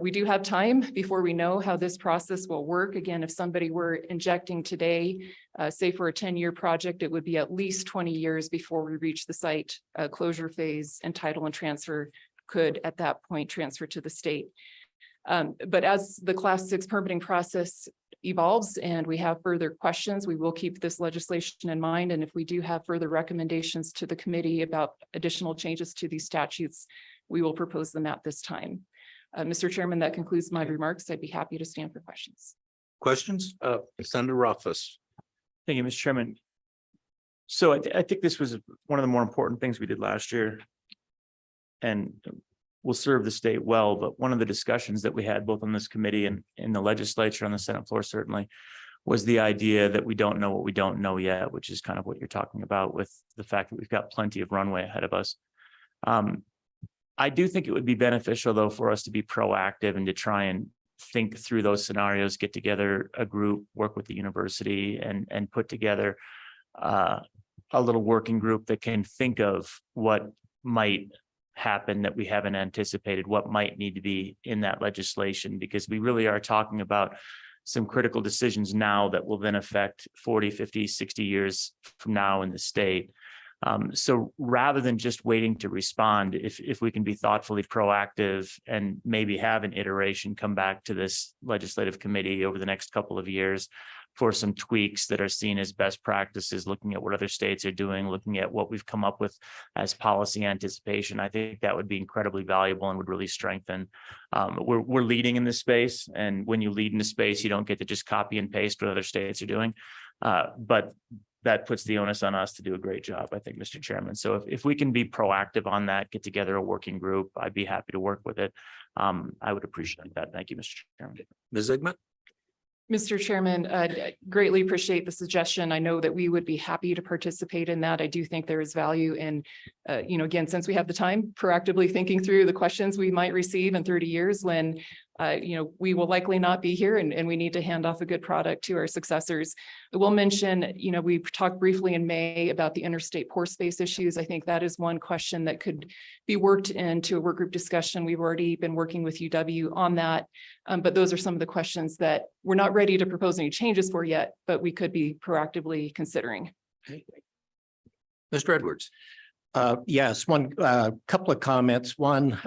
We do have time before we know how this process will work. Again, if somebody were injecting today, say for a 10-year project, it would be at least 20 years before we reach the site closure phase, and title and transfer could at that point transfer to the state. But as the Class 6 permitting process evolves and we have further questions, we will keep this legislation in mind. And if we do have further recommendations to the committee about additional changes to these statutes, we will propose them at this time. Mr. Chairman, that concludes my remarks. I'd be happy to stand for questions. Questions? Senator Rothfuss. Thank you, Mr. Chairman. So I think this was one of the more important things we did last year and will serve the state well. But one of the discussions that we had both on this committee and in the legislature on the Senate floor certainly was the idea that we don't know what we don't know yet, which is kind of what you're talking about with the fact that we've got plenty of runway ahead of us. I do think it would be beneficial, though, for us to be proactive and to try and think through those scenarios, get together a group, work with the university and put together a little working group that can think of what might happen that we haven't anticipated, what might need to be in that legislation, because we really are talking about some critical decisions now that will then affect 40, 50, 60 years from now in the state. So rather than just waiting to respond, if we can be thoughtfully proactive and maybe have an iteration come back to this legislative committee over the next couple of years for some tweaks that are seen as best practices, looking at what other states are doing, looking at what we've come up with as policy anticipation, I think that would be incredibly valuable and would really strengthen. We're leading in this space, and when you lead in the space, you don't get to just copy and paste what other states are doing. But that puts the onus on us to do a great job, I think, Mr. Chairman. So if we can be proactive on that, get together a working group, I'd be happy to work with it. I would appreciate that. Thank you, Mr. Chairman. Ms. Zigmund? Mr. Chairman, I greatly appreciate the suggestion. I know that we would be happy to participate in that. I do think there is value in, again, since we have the time, proactively thinking through the questions we might receive in 30 years when, we will likely not be here and we need to hand off a good product to our successors. I will mention, we talked briefly in May about the interstate pore space issues. I think that is one question that could be worked into a work group discussion. We've already been working with UW on that. But those are some of the questions that we're not ready to propose any changes for yet, but we could be proactively considering. Okay. Mr. Edwards. Yes, one couple of comments. One,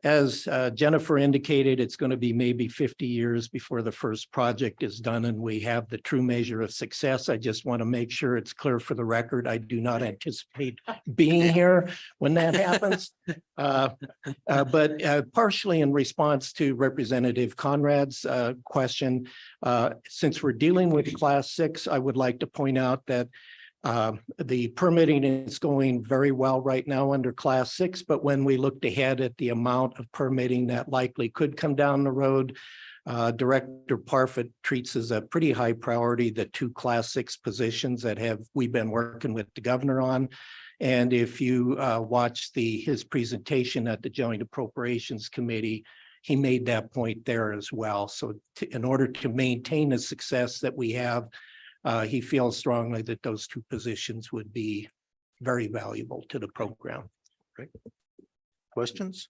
As Jennifer indicated, it's going to be maybe 50 years before the first project is done and we have the true measure of success. I just want to make sure it's clear for the record. I do not anticipate being here when that happens. But partially in response to Representative Conrad's question, since we're dealing with Class 6, I would like to point out that the permitting is going very well right now under Class 6, but when we looked ahead at the amount of permitting that likely could come down the road, Director Parfit treats as a pretty high priority the 2 Class 6 positions that we've been working with the governor on. And if you watch his presentation at the Joint Appropriations Committee, he made that point there as well. So in order to maintain the success that we have, he feels strongly that those 2 positions would be very valuable to the program. Questions?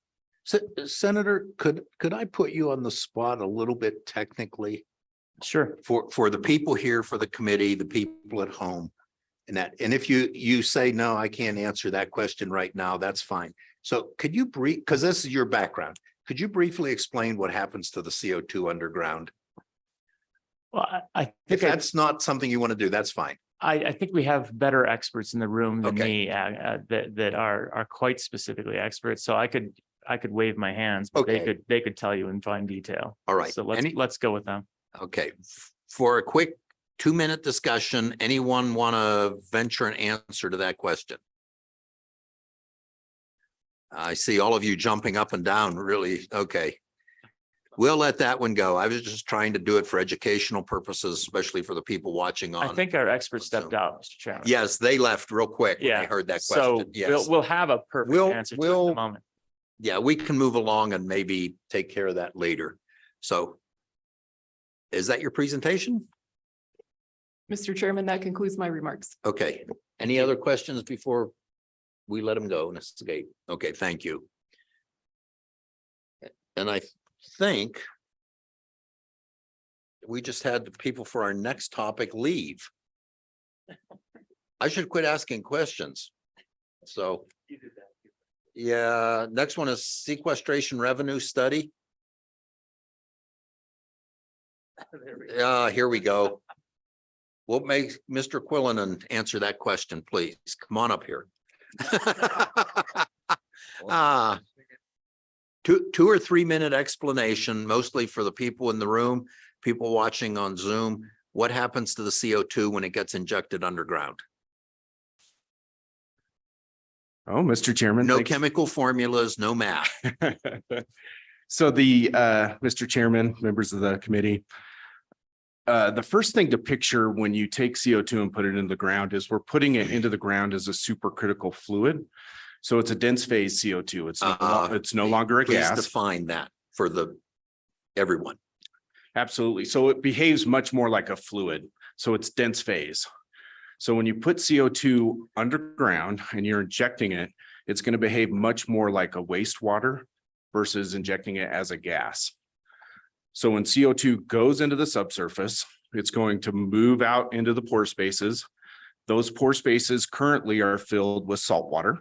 Senator, could I put you on the spot a little bit technically? Sure. For the people here, for the committee, the people at home. And if you say, no, I can't answer that question right now, that's fine. So could you because this is your background, could you briefly explain what happens to the CO2 underground? Well, I If think I- that's not something you want to do, that's fine. I think we have better experts in the room than Okay. me that are quite specifically experts. So I could wave my hands, but Okay. they could tell you in fine detail. All right. So let's go with them. Okay, for a quick 2-minute discussion, anyone want to venture an answer to that question? I see all of you jumping up and down, really. Okay. We'll let that one go. I was just trying to do it for educational purposes, especially for the people watching on. I think our expert stepped out, Mr. Chairman. Yes, they left real quick when Yeah. I heard that So question. Yes. we'll have a perfect answer to it in a moment. Yeah, we can move along and maybe take care of that later. So is that your presentation? Mr. Chairman, that concludes my remarks. Okay. Any other questions before we let them go and escape? Okay, thank you. And I think we just had the people for our next topic leave. I should quit asking questions. So. Yeah, next one is sequestration revenue study. Here we go. We'll make Mr. Quillinan answer that question, please. Come on up here. 2 or 3 minute explanation, mostly for the people in the room, people watching on Zoom. What happens to the CO2 when it gets injected underground? Oh, Mr. Chairman. No thanks. chemical formulas, no math. So Mr. Chairman, members of the committee, the first thing to picture when you take CO2 and put it in the ground is we're putting it into the ground as a supercritical fluid. So it's a dense phase CO2. It's no longer a Please gas. define that for everyone. Absolutely. So it behaves much more like a fluid. So it's dense phase. So when you put CO2 underground and you're injecting it, it's going to behave much more like a wastewater versus injecting it as a gas. So when CO2 goes into the subsurface, it's going to move out into the pore spaces. Those pore spaces currently are filled with salt water.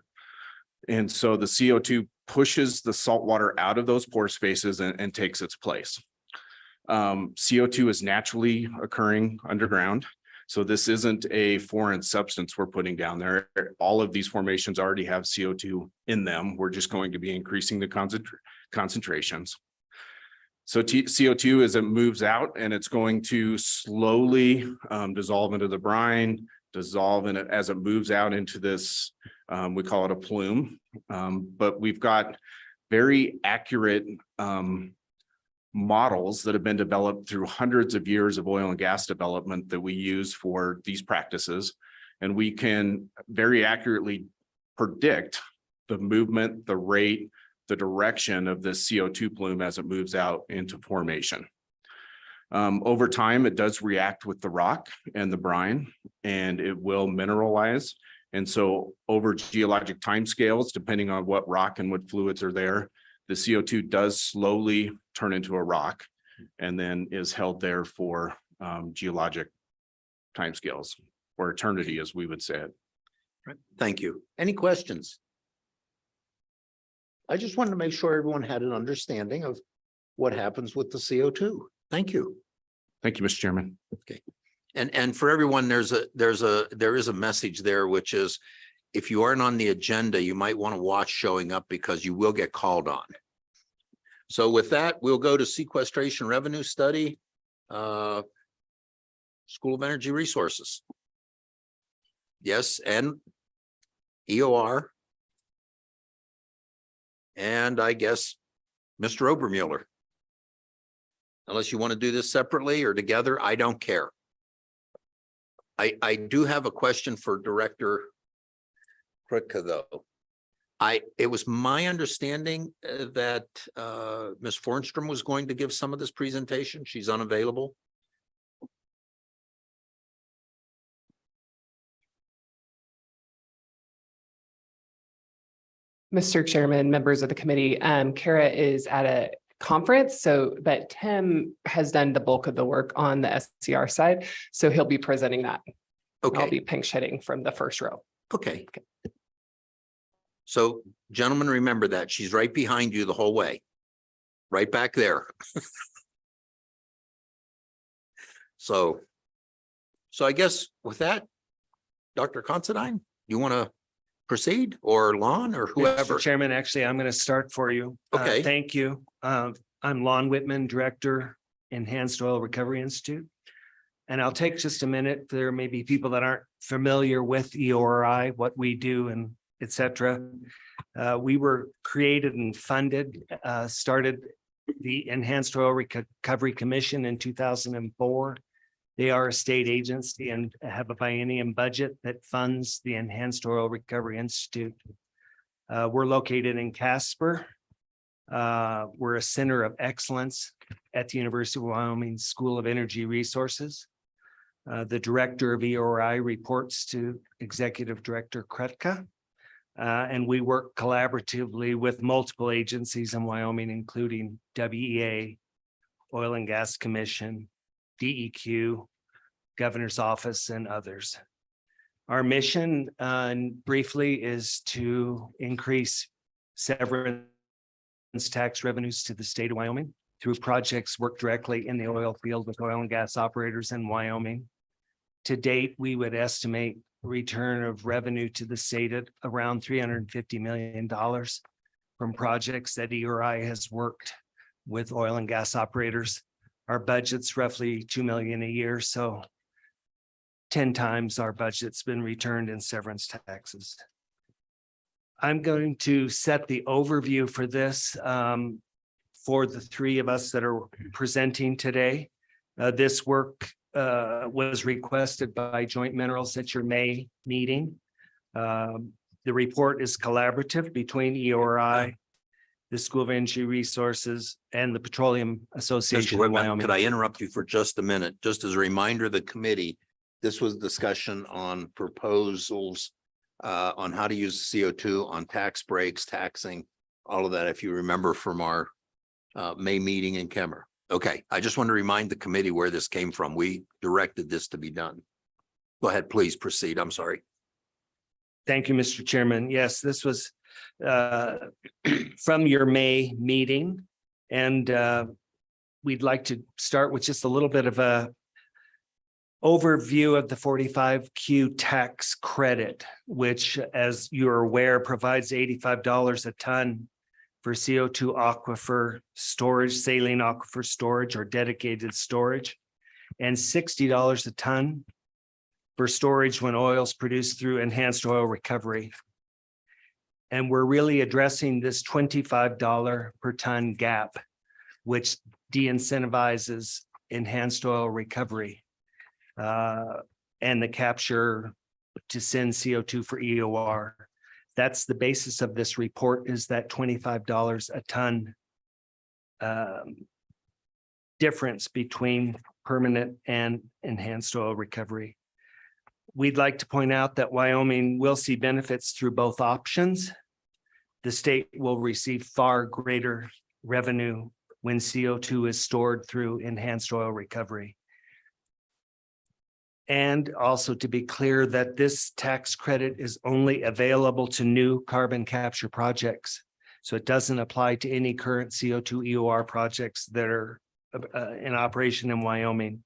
And so the CO2 pushes the salt water out of those pore spaces and takes its place. CO2 is naturally occurring underground. So this isn't a foreign substance we're putting down there. All of these formations already have CO2 in them. We're just going to be increasing the concentrations. So CO2, as it moves out, and it's going to slowly dissolve into the brine, dissolve in it as it moves out into this, we call it a plume. But we've got very accurate models that have been developed through hundreds of years of oil and gas development that we use for these practices. And we can very accurately predict the movement, the rate, the direction of this CO2 plume as it moves out into formation. Over time, it does react with the rock and the brine, and it will mineralize. And so over geologic timescales, depending on what rock and what fluids are there, the CO2 does slowly turn into a rock and then is held there for geologic timescales or eternity, as we would say it. Thank you. Any questions? I just wanted to make sure everyone had an understanding of what happens with the CO2. Thank you. Thank you, Mr. Chairman. And for everyone, there is a message there, which is if you aren't on the agenda, you might want to watch showing up because you will get called on. So with that, we'll go to sequestration revenue study. School of Energy Resources. Yes, and EOR. And I guess Mr. Obermueller. Unless you want to do this separately or together, I don't care. I do have a question for Director Kritka, though. It was my understanding that Ms. Fornstrom was going to give some of this presentation. She's unavailable. Mr. Chairman, members of the committee, Kara is at a conference, but Tim has done the bulk of the work on the SCR side, so he'll be presenting that. Okay. I'll be pinch hitting from the first row. Okay. So gentlemen, remember that she's right behind you the whole way. Right back there. So I guess with that, Dr. Considine, you want to proceed, or Lon, or whoever? Mr. Chairman, actually, I'm going to start for you. Okay. Thank you. I'm Lon Whitman, Director, Enhanced Oil Recovery Institute. And I'll take just a minute. There may be people that aren't familiar with EORI, what we do, and et cetera. We were created and funded, started the Enhanced Oil Recovery Commission in 2004. They are a state agency and have a biennium budget that funds the Enhanced Oil Recovery Institute. We're located in Casper. We're a center of excellence at the University of Wyoming School of Energy Resources. The director of EORI reports to Executive Director Kritka. And we work collaboratively with multiple agencies in Wyoming, including WEA, Oil and Gas Commission, DEQ, Governor's Office, and others. Our mission, briefly, is to increase severance tax revenues to the state of Wyoming through projects work directly in the oil field with oil and gas operators in Wyoming. To date, we would estimate return of revenue to the state at around $350 million from projects that EORI has worked with oil and gas operators. Our budget's roughly $2 million a year, so 10 times our budget's been returned in severance taxes. I'm going to set the overview for this for the three of us that are presenting today. This work was requested by Joint Minerals at your May meeting. The report is collaborative between EORI, the School of Energy Resources, and the Petroleum Association of Wyoming. Could I interrupt you for just a minute? Just as a reminder, the committee, this was discussion on proposals on how to use CO2 on tax breaks, taxing, all of that, if you remember from our May meeting in Kemmer. Okay, I just want to remind the committee where this came from. We directed this to be done. Go ahead, please proceed. I'm sorry. Thank you, Mr. Chairman. Yes, this was from your May meeting. And we'd like to start with just a little bit of a overview of the 45Q tax credit, which, as you're aware, provides $85 a ton for CO2 aquifer storage, saline aquifer storage, or dedicated storage, and $60 a ton for storage when oil is produced through enhanced oil recovery. And we're really addressing this $25 per ton gap, which de-incentivizes enhanced oil recovery and the capture to send CO2 for EOR. That's the basis of this report, is that $25 a ton difference between permanent and enhanced oil recovery. We'd like to point out that Wyoming will see benefits through both options. The state will receive far greater revenue when CO2 is stored through enhanced oil recovery. And also to be clear that this tax credit is only available to new carbon capture projects. So it doesn't apply to any current CO2 EOR projects that are in operation in Wyoming.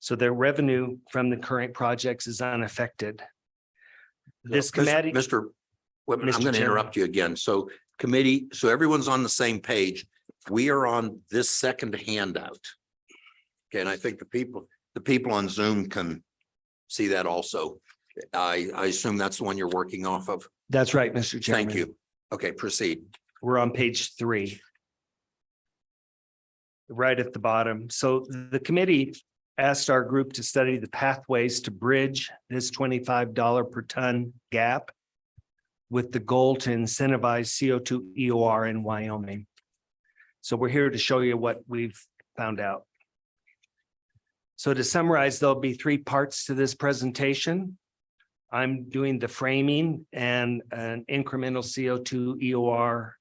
So their revenue from the current projects is unaffected. This committee. Mr. Whitman, I'm Mr. going to Chairman. interrupt you again. So committee, so everyone's on the same page. We are on this second handout. Okay, and I think the people on Zoom can see that also. I assume that's the one you're working off of. That's right, Mr. Chairman. Thank you. Okay, proceed. We're on page 3. Right at the bottom. So the committee asked our group to study the pathways to bridge this $25 per ton gap with the goal to incentivize CO2 EOR in Wyoming. So we're here to show you what we've found out. So to summarize, there'll be 3 parts to this presentation. I'm doing the framing and an incremental CO2 EOR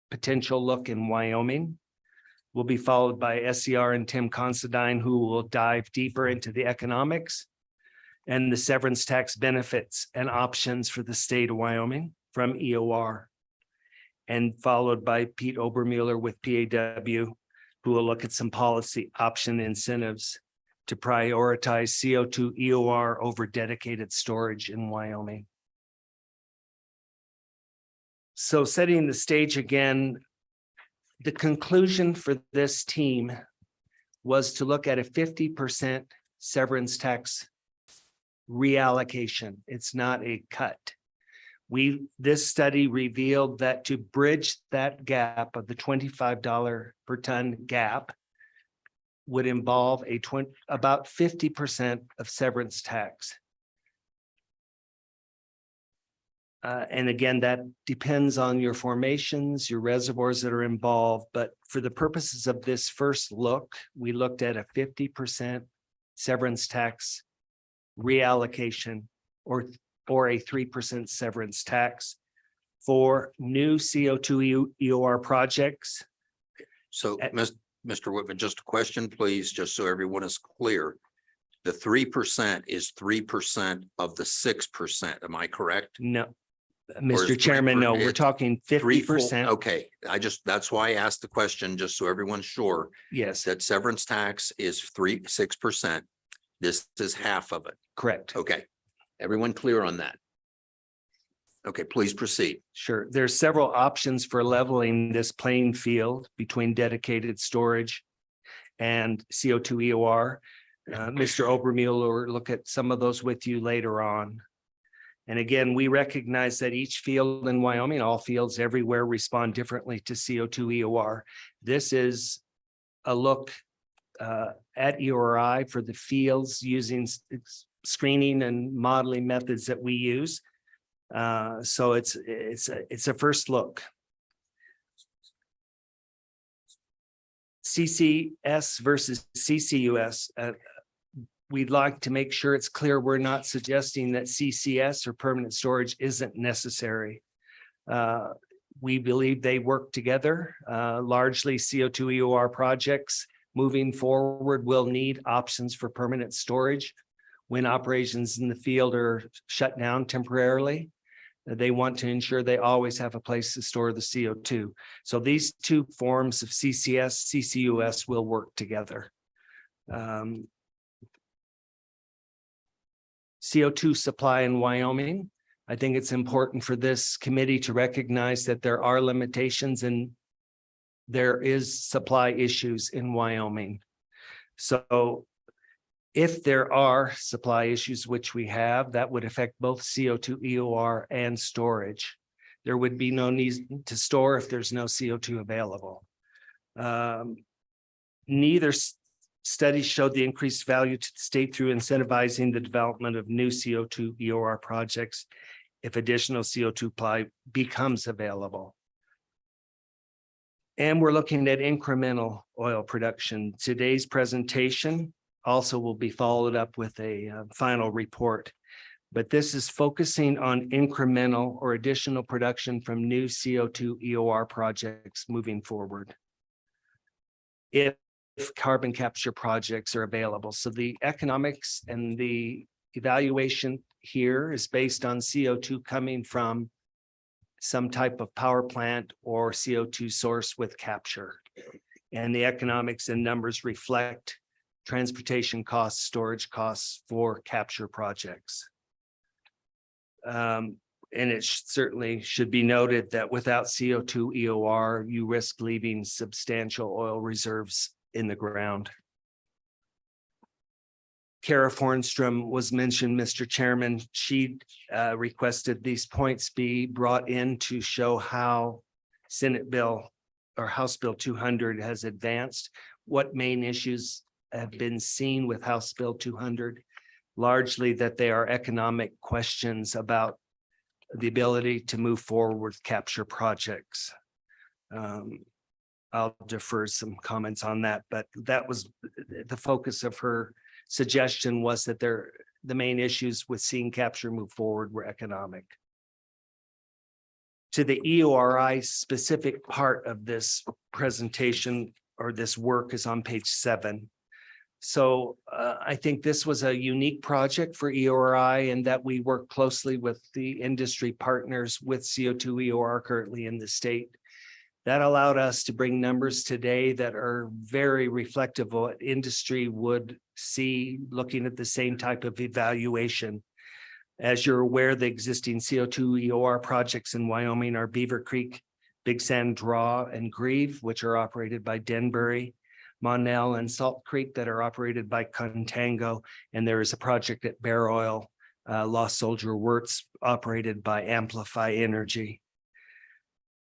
potential look in Wyoming. Will be followed by SCR and Tim Considine, who will dive deeper into the economics and the severance tax benefits and options for the state of Wyoming from EOR. And followed by Pete Obermuller with PAW, who will look at some policy option incentives to prioritize CO2 EOR over dedicated storage in Wyoming. So setting the stage again, the conclusion for this team was to look at a 50% severance tax reallocation. It's not a cut. This study revealed that to bridge that gap of the $25 per ton gap would involve about 50% of severance tax. And again, that depends on your formations, your reservoirs that are involved. But for the purposes of this first look, we looked at a 50% severance tax reallocation or a 3% severance tax for new CO2 EOR projects. So, Mr. Whitman, just a question, please, just so everyone is clear. The 3% is 3% of the 6%. Am I correct? No, Or Mr. is Chairman, no, we're it's talking 50%. Okay, that's why I asked the question, just so everyone's sure. Yes, That severance tax is 6%. This is half of it. correct. Okay, everyone clear on that? Okay, please proceed. Sure. There's several options for leveling this playing field between dedicated storage and CO2 EOR. Mr. Obermuller will look at some of those with you later on. And again, we recognize that each field in Wyoming, all fields everywhere respond differently to CO2 EOR. This is a look at EORI for the fields using screening and modeling methods that we use. So it's a first look. CCS versus CCUS. We'd like to make sure it's clear we're not suggesting that CCS or permanent storage isn't necessary. We believe they work together. Largely CO2 EOR projects moving forward will need options for permanent storage when operations in the field are shut down temporarily. They want to ensure they always have a place to store the CO2. So these 2 forms of CCS, CCUS will work together. CO2 supply in Wyoming. I think it's important for this committee to recognize that there are limitations and there is supply issues in Wyoming. So if there are supply issues, which we have, that would affect both CO2 EOR and storage. There would be no need to store if there's no CO2 available. Neither study showed the increased value to the state through incentivizing the development of new CO2 EOR projects if additional CO2 supply becomes available. And we're looking at incremental oil production. Today's presentation also will be followed up with a final report. But this is focusing on incremental or additional production from new CO2 EOR projects moving forward, if carbon capture projects are available. So the economics and the evaluation here is based on CO2 coming from some type of power plant or CO2 source with capture. And the economics and numbers reflect transportation costs, storage costs for capture projects. And it certainly should be noted that without CO2 EOR, you risk leaving substantial oil reserves in the ground. Kara Fornstrom was mentioned, Mr. Chairman. She requested these points be brought in to show how Senate Bill or House Bill 200 has advanced. What main issues have been seen with House Bill 200? Largely that they are economic questions about the ability to move forward with capture projects. I'll defer some comments on that, but that was the focus of her suggestion, was that the main issues with seeing capture move forward were economic. To the EORI specific part of this presentation or this work is on page 7. So I think this was a unique project for EORI in that we work closely with the industry partners with CO2 EOR currently in the state. That allowed us to bring numbers today that are very reflective of what industry would see looking at the same type of evaluation. As you're aware, the existing CO2 EOR projects in Wyoming are Beaver Creek, Big Sand Draw, and Grieve, which are operated by Denbury, Monell and Salt Creek that are operated by Contango. And there is a project at Bear Oil, Lost Soldier Wirtz, operated by Amplify Energy.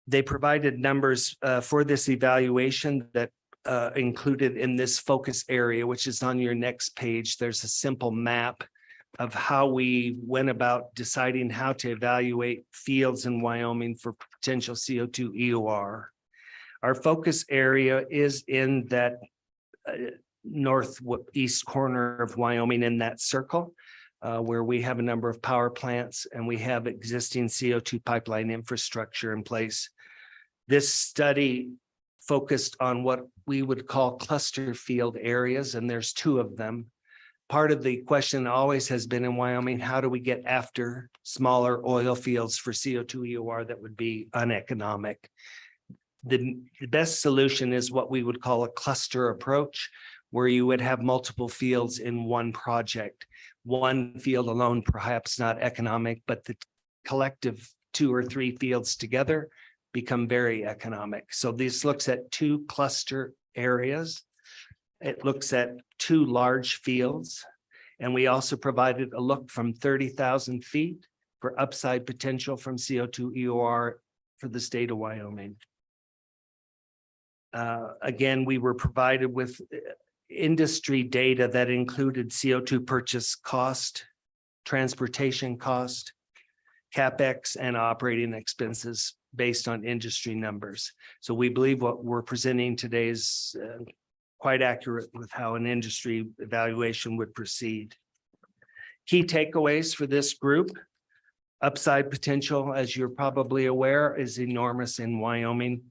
They provided numbers for this evaluation that included in this focus area, which is on your next page. There's a simple map of how we went about deciding how to evaluate fields in Wyoming for potential CO2 EOR. Our focus area is in that northeast corner of Wyoming in that circle, where we have a number of power plants and we have existing CO2 pipeline infrastructure in place. This study focused on what we would call cluster field areas, and there's 2 of them. Part of the question always has been in Wyoming, how do we get after smaller oil fields for CO2 EOR that would be uneconomic? The best solution is what we would call a cluster approach, where you would have multiple fields in one project. One field alone, perhaps not economic, but the collective 2 or 3 fields together become very economic. So this looks at 2 cluster areas. It looks at 2 large fields. And we also provided a look from 30,000 feet for upside potential from CO2 EOR for the state of Wyoming. Again, we were provided with industry data that included CO2 purchase cost, transportation cost, CapEx, and operating expenses based on industry numbers. So we believe what we're presenting today is quite accurate with how an industry evaluation would proceed. Key takeaways for this group: upside potential, as you're probably aware, is enormous in Wyoming.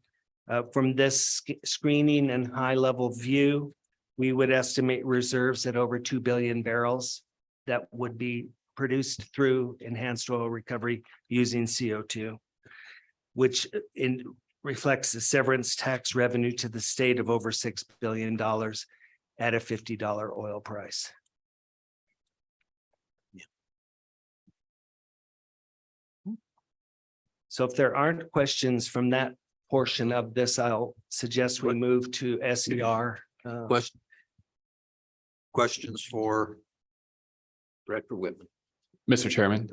From this screening and high-level view, we would estimate reserves at over 2 billion barrels that would be produced through enhanced oil recovery using CO2, which reflects the severance tax revenue to the state of over $6 billion at a $50 oil price. So if there aren't questions from that portion of this, I'll suggest we move to SER. Questions for Director Whitman? Mr. Chairman,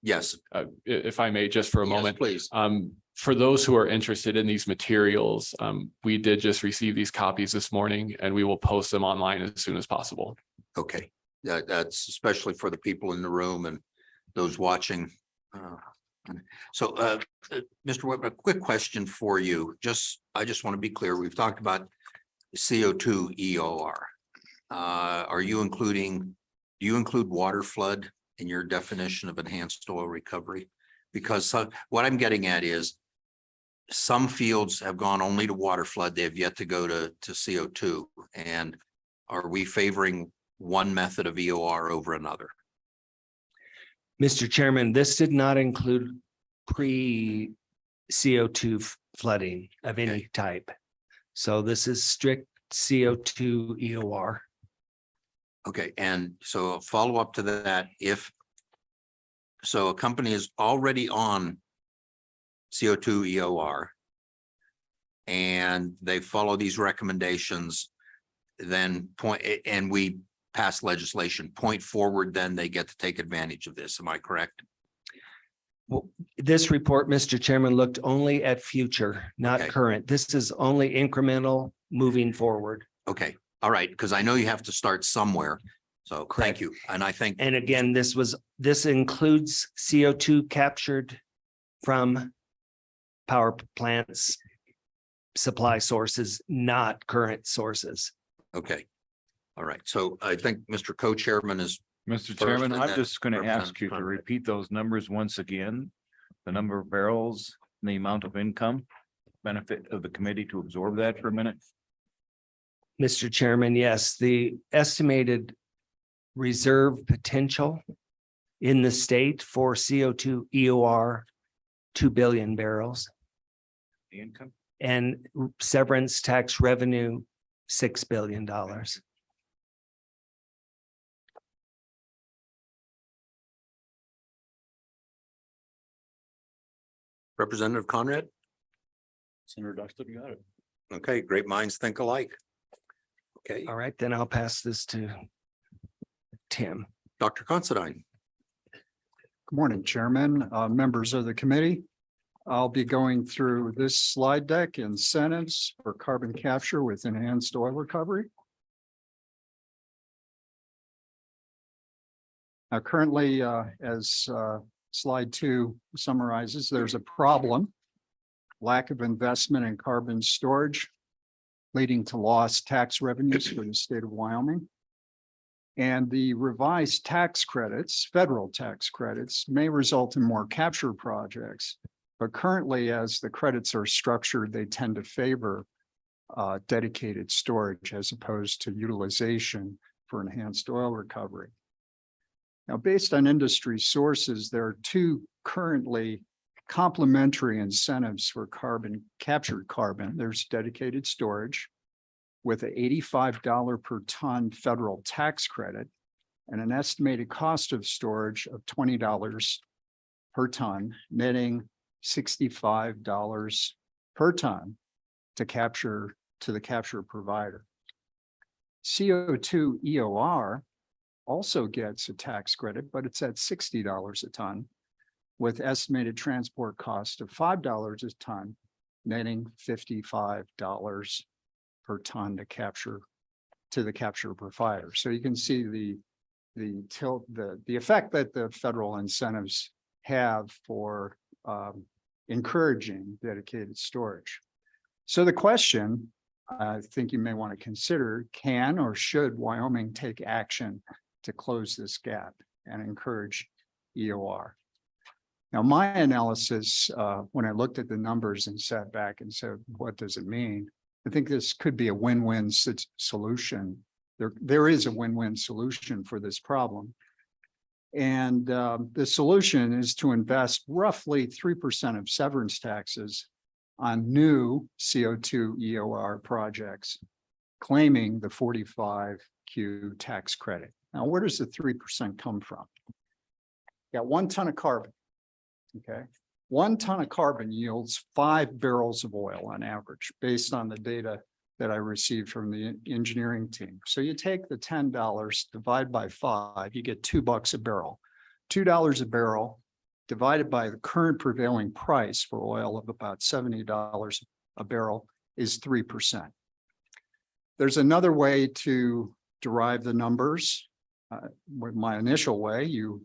Yes, if I may, just for a yes, moment. please. For those who are interested in these materials, we did just receive these copies this morning and we will post them online as soon as possible. Okay, that's especially for the people in the room and those watching. So, Mr. Whitman, a quick question for you. I just want to be clear. We've talked about CO2 EOR. Do you include water flood in your definition of enhanced oil recovery? Because what I'm getting at is some fields have gone only to water flood. They have yet to go to CO2. And are we favoring one method of EOR over another? Mr. Chairman, this did not include CO2 flooding of any type. So this is strict CO2 EOR. Okay, and so a follow-up to that, if so a company is already on CO2 EOR and they follow these recommendations, then and we pass legislation, point forward, then they get to take advantage of this. Am I correct? Well, this report, Mr. Chairman, looked only at future, not Okay. current. This is only incremental moving forward. Okay, all right, because I know you have to start somewhere. So thank you. And I think, And again, this includes CO2 captured from power plants, supply sources, not current sources. okay. All right, so I think Mr. Co-Chairman is, Mr. First, Chairman, and I'm then just going to ask Representative you to Conrad. repeat those numbers once again. The number of barrels, the amount of income, benefit of the committee to absorb that for a minute. Mr. Chairman, yes, the estimated reserve potential in the state for CO2 EOR, 2 billion barrels, The income. and severance tax revenue, $6 billion. Representative Conrad? Senator Doxter, you got it. Okay, great minds think alike. Okay, All right, then I'll pass this to Tim. Dr. Considine. Good morning, Chairman, members of the committee. I'll be going through this slide deck, incentives for carbon capture with enhanced oil recovery. Now, currently, as slide 2 summarizes, there's a problem. Lack of investment in carbon storage, leading to lost tax revenues for the state of Wyoming. And the revised tax credits, federal tax credits, may result in more capture projects. But currently, as the credits are structured, they tend to favor dedicated storage as opposed to utilization for enhanced oil recovery. Now, based on industry sources, there are 2 currently complementary incentives for captured carbon. There's dedicated storage with an $85 per ton federal tax credit and an estimated cost of storage of $20 per ton, netting $65 per ton to the capture provider. CO2 EOR also gets a tax credit, but it's at $60 a ton with estimated transport cost of $5 a ton, netting $55 per ton to the capture provider. So you can see the effect that the federal incentives have for encouraging dedicated storage. So the question I think you may want to consider, can or should Wyoming take action to close this gap and encourage EOR? Now, my analysis, when I looked at the numbers and sat back and said, what does it mean? I think this could be a win-win solution. There is a win-win solution for this problem. And the solution is to invest roughly 3% of severance taxes on new CO2 EOR projects, claiming the 45Q tax credit. Now, where does the 3% come from? Got 1 ton of carbon. Okay, 1 ton of carbon yields 5 barrels of oil on average, based on the data that I received from the engineering team. So you take the $10, divide by 5, you get $2 a barrel. $2 a barrel divided by the current prevailing price for oil of about $70 a barrel is 3%. There's another way to derive the numbers. With my initial way, you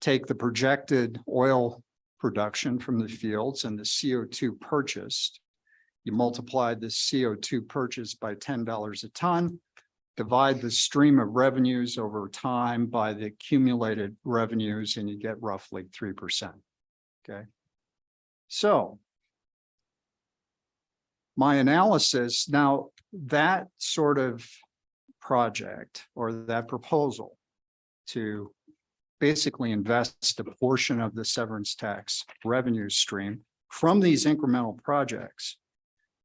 take the projected oil production from the fields and the CO2 purchased. You multiply the CO2 purchased by $10 a ton, divide the stream of revenues over time by the accumulated revenues, and you get roughly 3%. Okay. So my analysis now, that sort of project or that proposal to basically invest a portion of the severance tax revenue stream from these incremental projects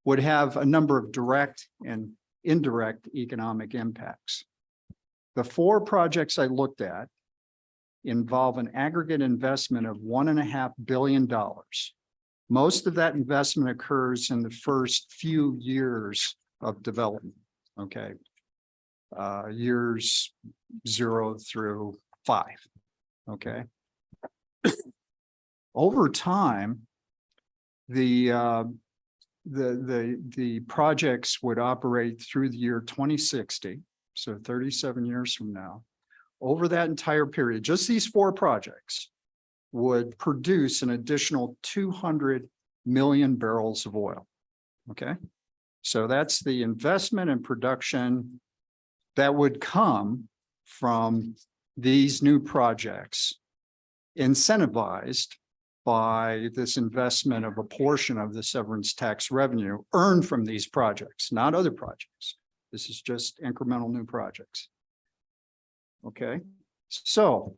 would have a number of direct and indirect economic impacts. The 4 projects I looked at involve an aggregate investment of $1.5 billion. Most of that investment occurs in the first few years of development, okay? Years 0 through 5, okay? Over time, the projects would operate through the year 2060, so 37 years from now. Over that entire period, just these 4 projects would produce an additional 200 million barrels of oil. Okay, so that's the investment and production that would come from these new projects, incentivized by this investment of a portion of the severance tax revenue earned from these projects, not other projects. This is just incremental new projects. Okay, so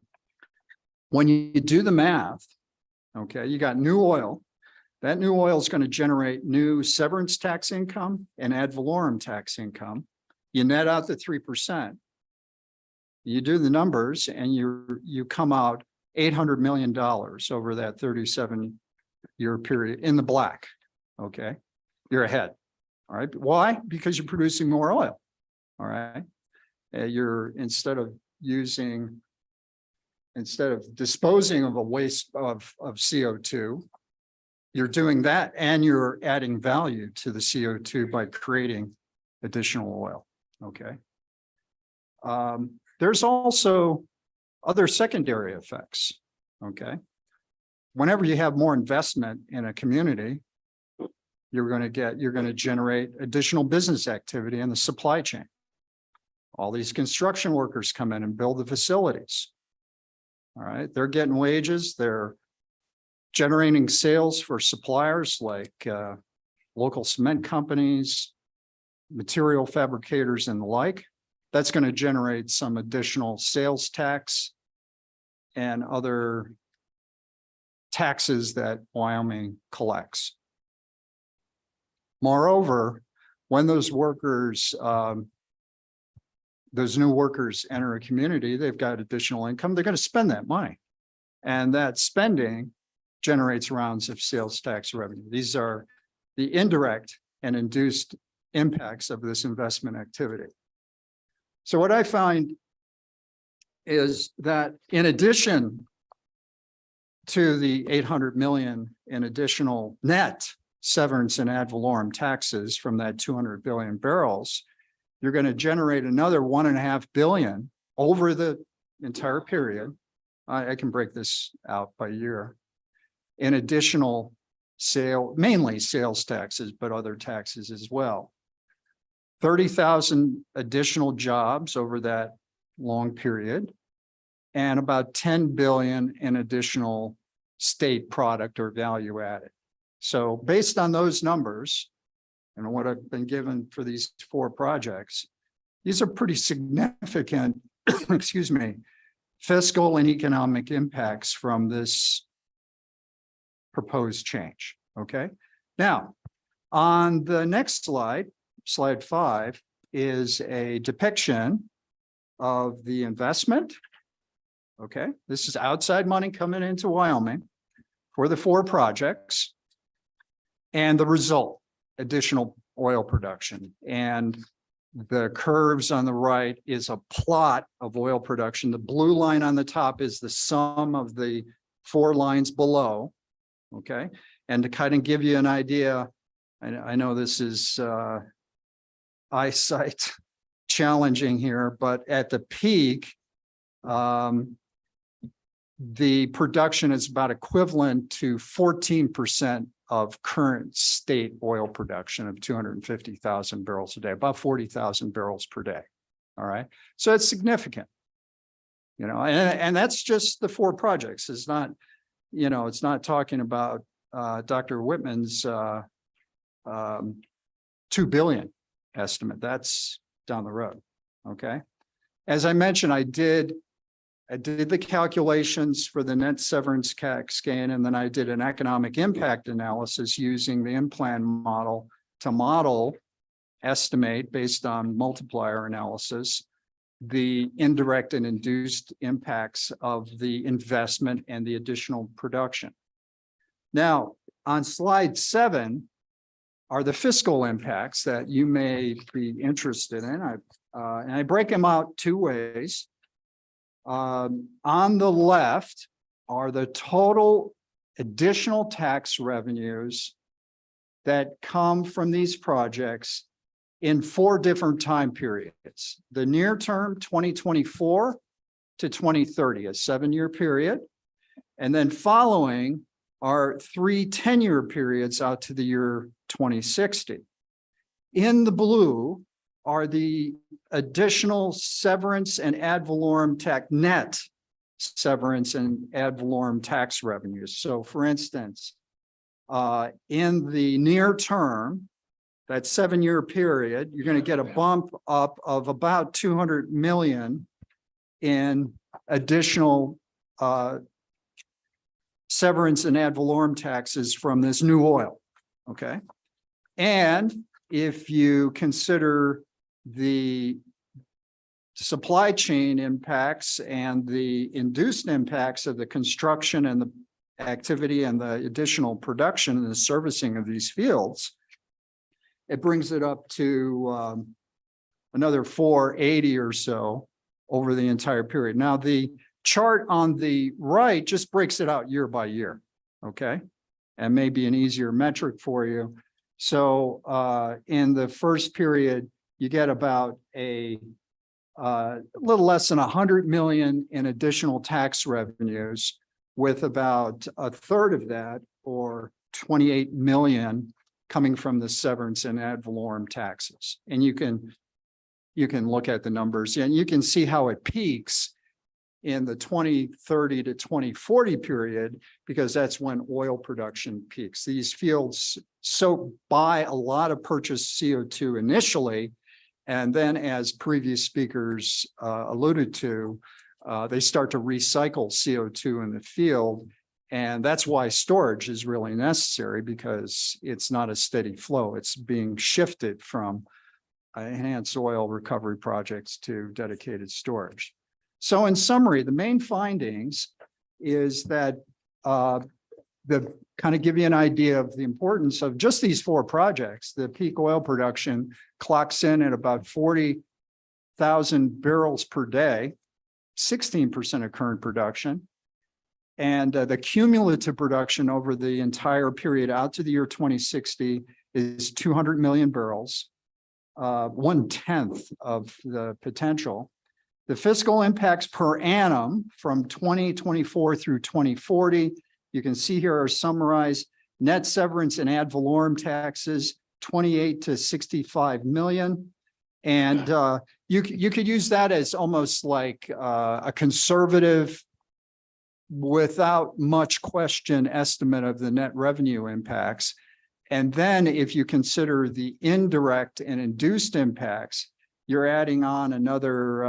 when you do the math, okay, you got new oil. That new oil is going to generate new severance tax income and ad valorem tax income. You net out the 3%. You do the numbers and you come out $800 million over that 37-year period in the black. Okay, you're ahead. All right, why? Because you're producing more oil. All right, you're instead of disposing of a waste of CO2, you're doing that and you're adding value to the CO2 by creating additional oil. Okay. There's also other secondary effects. Okay. Whenever you have more investment in a community, you're going to generate additional business activity in the supply chain. All these construction workers come in and build the facilities. All right. They're getting wages. They're generating sales for suppliers like local cement companies, material fabricators and the like. That's going to generate some additional sales tax and other taxes that Wyoming collects. Moreover, when those new workers enter a community, they've got additional income, they're going to spend that money. And that spending generates rounds of sales tax revenue. These are the indirect and induced impacts of this investment activity. So what I find is that in addition to the 800 million in additional net severance and ad valorem taxes from that 200 billion barrels, you're going to generate another 1.5 billion over the entire period. I can break this out by year in additional mainly sales taxes, but other taxes as well. 30,000 additional jobs over that long period, and about 10 billion in additional state product or value added. So based on those numbers and what I've been given for these 4 projects, these are pretty significant, excuse me, fiscal and economic impacts from this proposed change. Okay. Now, on the next slide, slide 5, is a depiction of the investment. Okay. This is outside money coming into Wyoming for the 4 projects, and the result, additional oil production. And the curves on the right is a plot of oil production. The blue line on the top is the sum of the 4 lines below. Okay. And to kind of give you an idea, I know this is eyesight challenging here, but at the peak, the production is about equivalent to 14% of current state oil production of 250,000 barrels a day, about 40,000 barrels per day. All right. So it's significant, and that's just the 4 projects. It's not, it's not talking about Dr. Whitman's 2 billion estimate. That's down the road. Okay. As I mentioned, I did I did the calculations for the net severance scan, and then I did an economic impact analysis using the in-plan model to model, estimate based on multiplier analysis, the indirect and induced impacts of the investment and the additional production. Now, on slide 7 are the fiscal impacts that you may be interested in. And I break them out 2 ways. On the left are the total additional tax revenues that come from these projects in 4 different time periods. The near term, 2024 to 2030, a 7-year period. And then following are 3 10-year periods out to the year 2060. In the blue are the additional severance and ad valorem tax net severance and ad valorem tax revenues. So for instance, in the near term, that 7-year period, you're going to get a bump up of about 200 million in additional severance and ad valorem taxes from this new oil. Okay. And if you consider the supply chain impacts and the induced impacts of the construction and the activity and the additional production and the servicing of these fields, it brings it up to another 480 or so over the entire period. Now, the chart on the right just breaks it out year by year, okay? And maybe an easier metric for you. So in the first period, you get about a little less than 100 million in additional tax revenues, with about a third of that, or 28 million, coming from the severance and ad valorem taxes. And you can look at the numbers and you can see how it peaks in the 2030 to 2040 period, because that's when oil production peaks. These fields buy a lot of purchased CO2 initially, and then, as previous speakers alluded to, they start to recycle CO2 in the field. And that's why storage is really necessary, because it's not a steady flow. It's being shifted from enhanced oil recovery projects to dedicated storage. So in summary, the main findings is that the kind of give you an idea of the importance of just these 4 projects. The peak oil production clocks in at about 40,000 barrels per day, 16% of current production. And the cumulative production over the entire period out to the year 2060 is 200 million barrels, 1/10 of the potential. The fiscal impacts per annum from 2024 through 2040, you can see here are summarized. Net severance and ad valorem taxes, 28 to 65 million. And you could use that as almost like a conservative, without much question, estimate of the net revenue impacts. And then if you consider the indirect and induced impacts, you're adding on another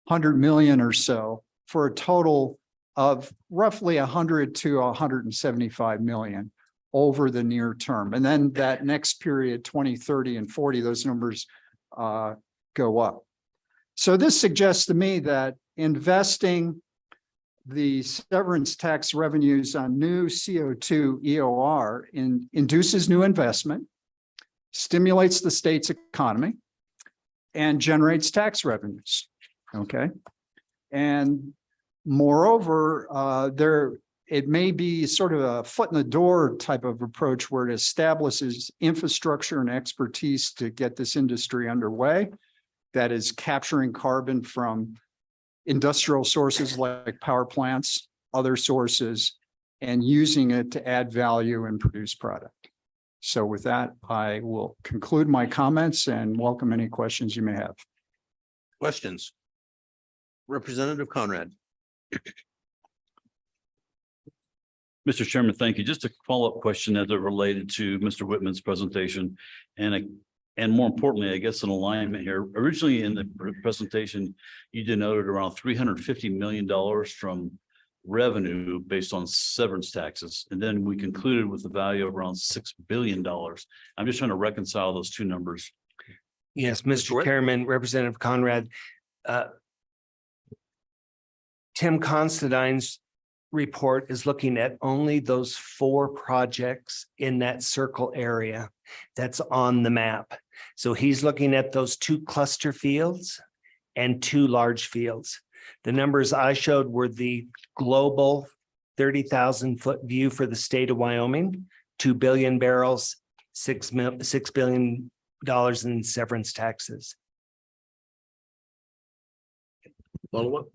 100 million or so, for a total of roughly 100 to 175 million over the near term. And then that next period, 2030 and 40, those numbers go up. So this suggests to me that investing the severance tax revenues on new CO2 EOR induces new investment, stimulates the state's economy, and generates tax revenues. Okay. And moreover, it may be sort of a foot in the door type of approach where it establishes infrastructure and expertise to get this industry underway, that is capturing carbon from industrial sources like power plants, other sources, and using it to add value and produce product. So with that, I will conclude my comments and welcome any questions you may have. Questions? Representative Conrad. Mr. Chairman, thank you. Just a follow-up question as it related to Mr. Whitman's presentation. And And more importantly, I guess, an alignment here. Originally in the presentation, you denoted around $350 million from revenue based on severance taxes. And then we concluded with the value of around $6 billion. I'm just trying to reconcile those two numbers. Yes, Mr. Chairman, Representative Conrad. Tim Considine's report is looking at only those 4 projects in that circle area that's on the map. So he's looking at those 2 cluster fields and 2 large fields. The numbers I showed were the global 30,000-foot view for the state of Wyoming, 2 billion barrels, $6 billion in severance taxes. Follow up?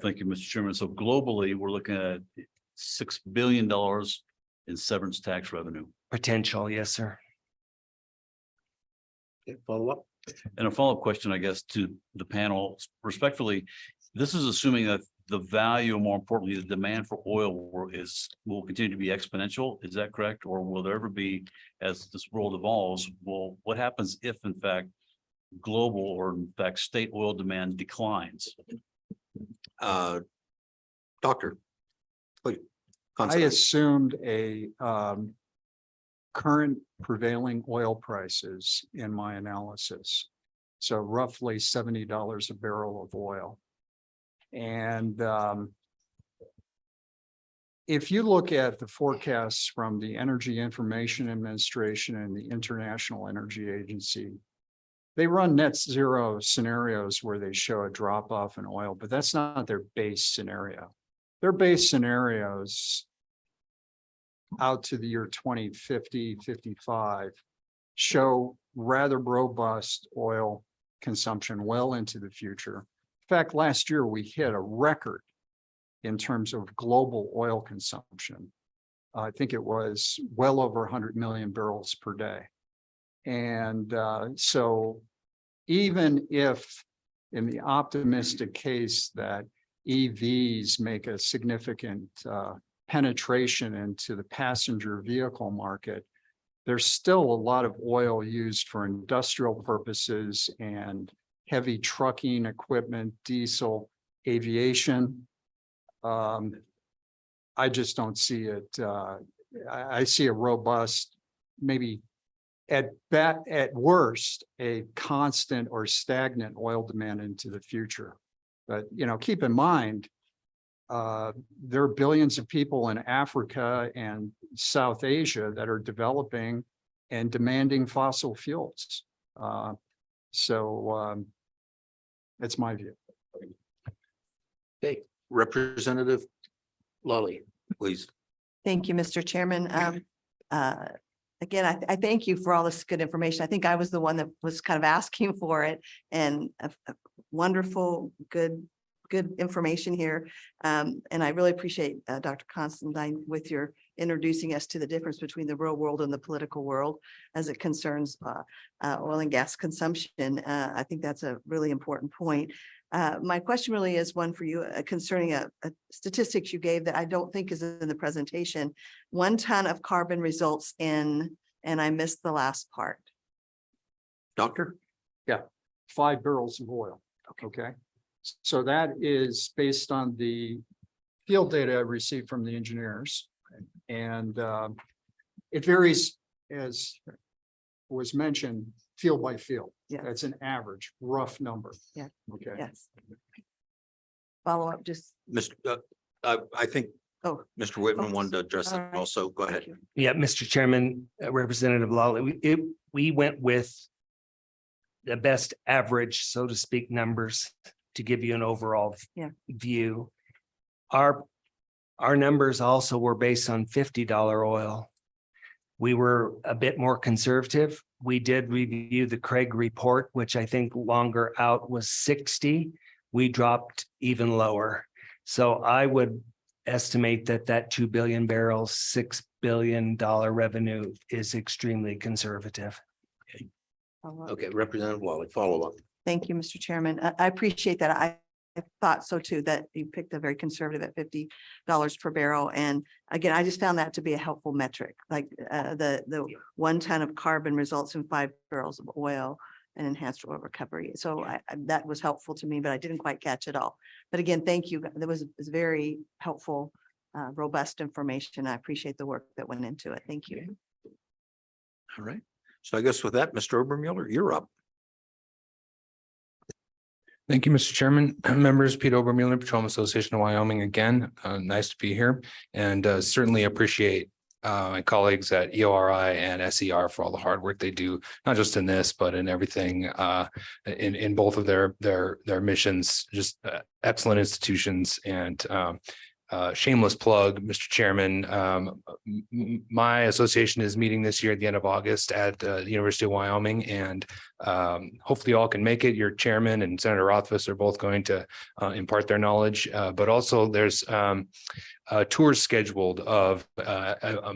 Thank you, Mr. Chairman. So globally, we're looking at $6 billion in severance tax revenue. Potential, yes, sir. Follow up? And a follow-up question, I guess, to the panel respectfully. This is assuming that the value, more importantly, the demand for oil will continue to be exponential. Is that correct? Or will there ever be, as this world evolves, what happens if in fact global or in fact state oil demand declines? Doctor, please. I assumed a current prevailing oil prices in my analysis. So roughly $70 a barrel of oil. And if you look at the forecasts from the Energy Information Administration and the International Energy Agency, they run net zero scenarios where they show a drop off in oil, but that's not their base scenario. Their base scenarios out to the year 2050, 55 show rather robust oil consumption well into the future. In fact, last year we hit a record in terms of global oil consumption. I think it was well over 100 million barrels per day. And so even if in the optimistic case that EVs make a significant penetration into the passenger vehicle market, there's still a lot of oil used for industrial purposes and heavy trucking equipment, diesel, aviation. I just don't see it. I see a robust, maybe at worst, a constant or stagnant oil demand into the future. But, keep in mind, there are billions of people in Africa and South Asia that are developing and demanding fossil fuels. So that's my view. Okay, Representative Lawley, please. Thank you, Mr. Chairman. Again, I thank you for all this good information. I think I was the one that was kind of asking for it, and a wonderful, good information here. And I really appreciate Dr. Constantine with your introducing us to the difference between the real world and the political world as it concerns oil and gas consumption. I think that's a really important point. My question really is one for you concerning a statistics you gave that I don't think is in the presentation. 1 ton of carbon results in, and I missed the last part. Doctor? Yeah, 5 barrels of oil. Okay. So that is based on the field data I received from the engineers. And it varies, as was mentioned, field by field. Yeah. That's an average, rough number. Yeah. Okay. Yes. Follow up, just. Mr. I think Oh, Mr. Whitman wanted to address it All right. also. Go ahead. Yeah, Mr. Chairman, Representative Lawley, we went with the best average, so to speak, numbers to give you an overall view. Our numbers also were based on $50 oil. We were a bit more conservative. We did review the Craig report, which I think longer out was 60. We dropped even lower. So I would estimate that 2 billion barrels, $6 billion revenue is extremely conservative. Follow up. Okay, Representative Lawley, follow up. Thank you, Mr. Chairman. I appreciate that. thought so too, that you picked a very conservative at $50 per barrel. And again, I just found that to be a helpful metric, like the 1 ton of carbon results in 5 barrels of oil and enhanced oil recovery. So that was helpful to me, but I didn't quite catch it all. But again, thank you. That was very helpful, robust information. I appreciate the work that went into it. Thank you. All right. So I guess with that, Mr. Obermuller, you're up. Thank you, Mr. Chairman. Members, Pete Obermuller, Petroleum Association of Wyoming again. Nice to be here and certainly appreciate my colleagues at EORI and SER for all the hard work they do, not just in this, but in everything in both of their missions, just excellent institutions. And shameless plug, Mr. Chairman, my association is meeting this year at the end of August at the University of Wyoming, and hopefully all can make it. Your chairman and Senator Rothfuss are both going to impart their knowledge, but also there's tours scheduled of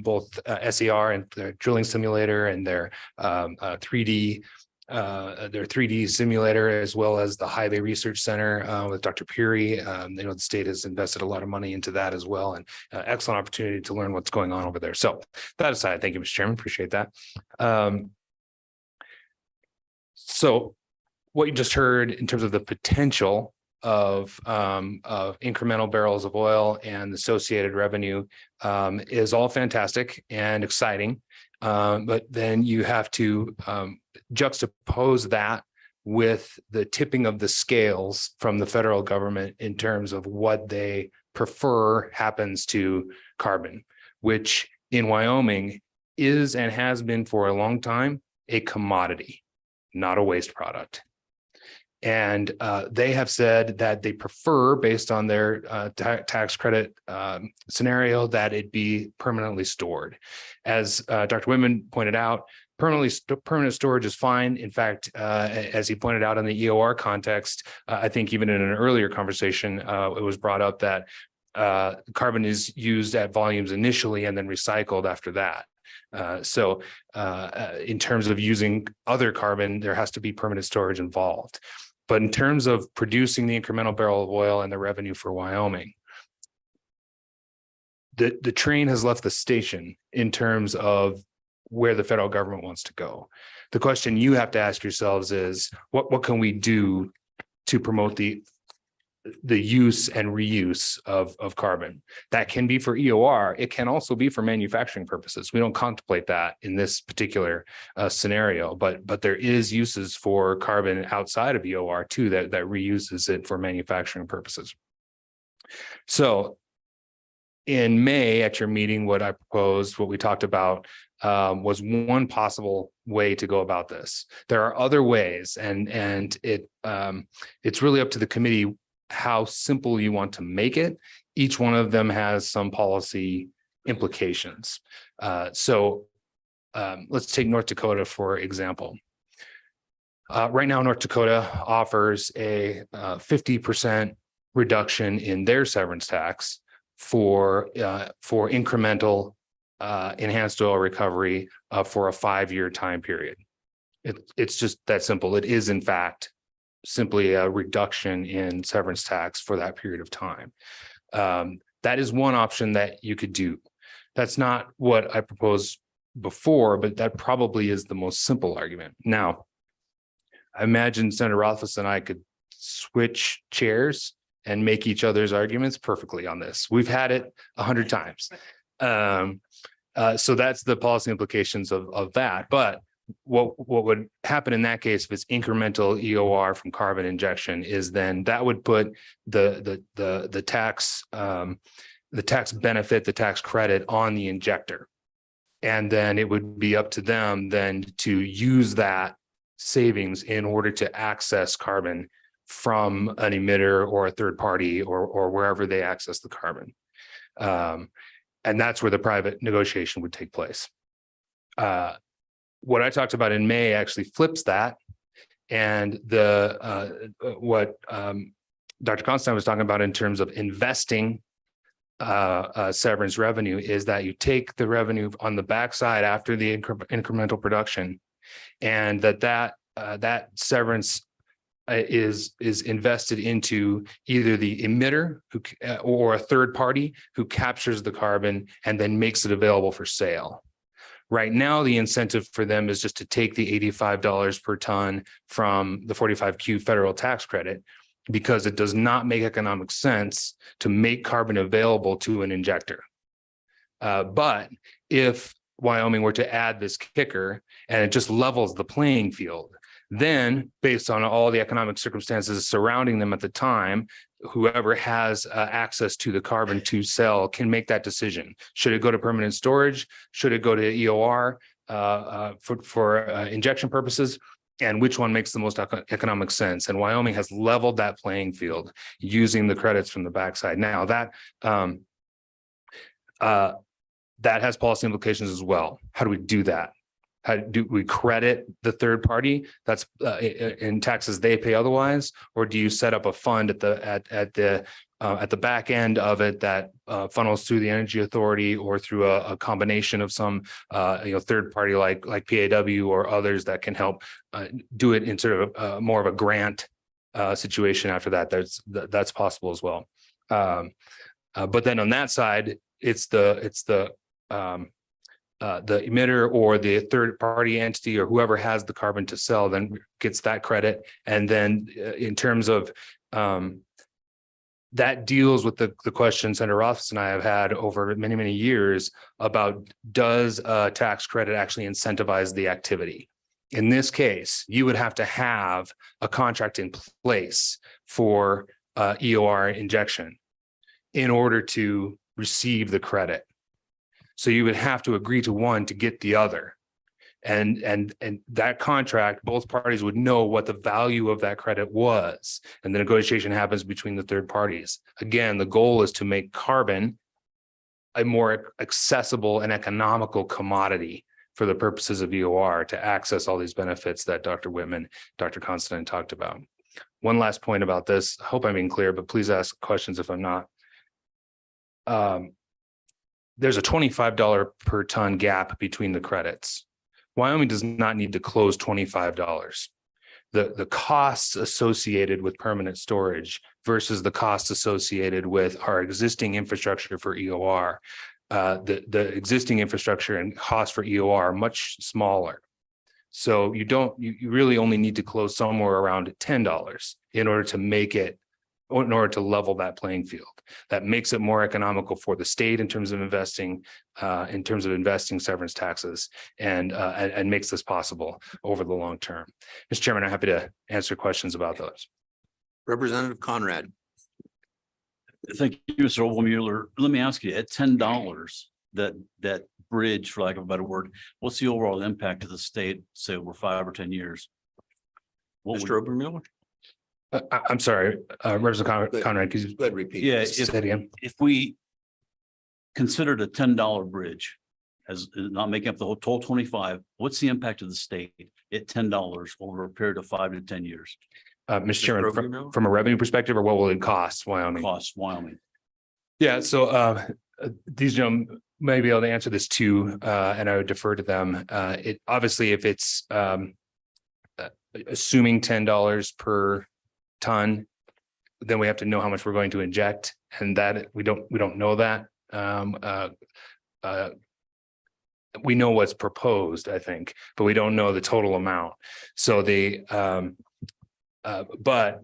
both SER and their drilling simulator and their 3D simulator, as well as the Highway Research Center with Dr. Peary. The state has invested a lot of money into that as well, and excellent opportunity to learn what's going on over there. So that aside, thank you, Mr. Chairman. Appreciate that. So what you just heard in terms of the potential of incremental barrels of oil and associated revenue is all fantastic and exciting. But then you have to juxtapose that with the tipping of the scales from the federal government in terms of what they prefer happens to carbon, which in Wyoming is and has been for a long time a commodity, not a waste product. And they have said that they prefer, based on their tax credit scenario, that it be permanently stored. As Dr. Whitman pointed out, permanent storage is fine. In fact, as he pointed out in the EOR context, I think even in an earlier conversation, it was brought up that carbon is used at volumes initially and then recycled after that. So in terms of using other carbon, there has to be permanent storage involved. But in terms of producing the incremental barrel of oil and the revenue for Wyoming, the train has left the station in terms of where the federal government wants to go. The question you have to ask yourselves is, what can we do to promote the use and reuse of carbon? That can be for EOR. It can also be for manufacturing purposes. We don't contemplate that in this particular scenario, but there is uses for carbon outside of EOR too that reuses it for manufacturing purposes. So in May at your meeting, what I proposed, what we talked about was one possible way to go about this. There are other ways, and it's really up to the committee how simple you want to make it. Each one of them has some policy implications. So let's take North Dakota, for example. Right now, North Dakota offers a 50% reduction in their severance tax for incremental enhanced oil recovery for a 5-year time period. It's just that simple. It is, in fact, simply a reduction in severance tax for that period of time. That is one option that you could do. That's not what I proposed before, but that probably is the most simple argument. Now, I imagine Senator Rothfuss and I could switch chairs and make each other's arguments perfectly on this. We've had it 100 times. So that's the policy implications of that. But what would happen in that case if it's incremental EOR from carbon injection is then that would put the tax benefit, the tax credit on the injector. And then it would be up to them then to use that savings in order to access carbon from an emitter or a third party or wherever they access the carbon. And that's where the private negotiation would take place. What I talked about in May actually flips that. And what Dr. Constantine was talking about in terms of investing severance revenue is that you take the revenue on the backside after the incremental production, and that severance is invested into either the emitter or a third party who captures the carbon and then makes it available for sale. Right now, the incentive for them is just to take the $85 per ton from the 45Q federal tax credit, because it does not make economic sense to make carbon available to an injector. But if Wyoming were to add this kicker and it just levels the playing field, then based on all the economic circumstances surrounding them at the time, whoever has access to the carbon to sell can make that decision. Should it go to permanent storage? Should it go to EOR for injection purposes? And which one makes the most economic sense? And Wyoming has leveled that playing field using the credits from the backside. Now that that has policy implications as well. How do we do that? How do we credit the third party that's in taxes they pay otherwise, or do you set up a fund at the back end of it that funnels through the Energy Authority or through a combination of some third party like PAW or others that can help do it in sort of more of a grant situation after that? That's possible as well. But then on that side, it's the emitter or the third party entity or whoever has the carbon to sell then gets that credit. And then in terms of that deals with the question Senator Rothfuss and I have had over many, many years about, does a tax credit actually incentivize the activity? In this case, you would have to have a contract in place for EOR injection in order to receive the credit. So you would have to agree to one to get the other. And that contract, both parties would know what the value of that credit was. And the negotiation happens between the third parties. Again, the goal is to make carbon a more accessible and economical commodity for the purposes of EOR to access all these benefits that Dr. Whitman, Dr. Constantine talked about. One last point about this. I hope I'm being clear, but please ask questions if I'm not. There's a $25 per ton gap between the credits. Wyoming does not need to close $25. The costs associated with permanent storage versus the costs associated with our existing infrastructure for EOR, the existing infrastructure and cost for EOR are much smaller. So you really only need to close somewhere around $10 in order to make it, in order to level that playing field. That makes it more economical for the state in terms of investing severance taxes and makes this possible over the long term. Mr. Chairman, I'm happy to answer questions about those. Representative Conrad. Thank you, Mr. Obermueller. Let me ask you, at $10, that bridge, for lack of a better word, what's the overall impact to the state, say over 5 or 10 years? Mr. Obermueller? I'm sorry, Representative Conrad, could you repeat? Yeah, say that again? if we considered a $10 bridge as not making up the whole total 25, what's the impact of the state at $10 over a period of 5 to 10 years? Mr. Chairman, from a revenue perspective, or what will it cost Wyoming? Cost Wyoming. Yeah, so these gentlemen may be able to answer this too, and I would defer to them. It obviously, if it's assuming $10 per ton, then we have to know how much we're going to inject, and that we don't know that. We know what's proposed, I think, but we don't know the total amount. So but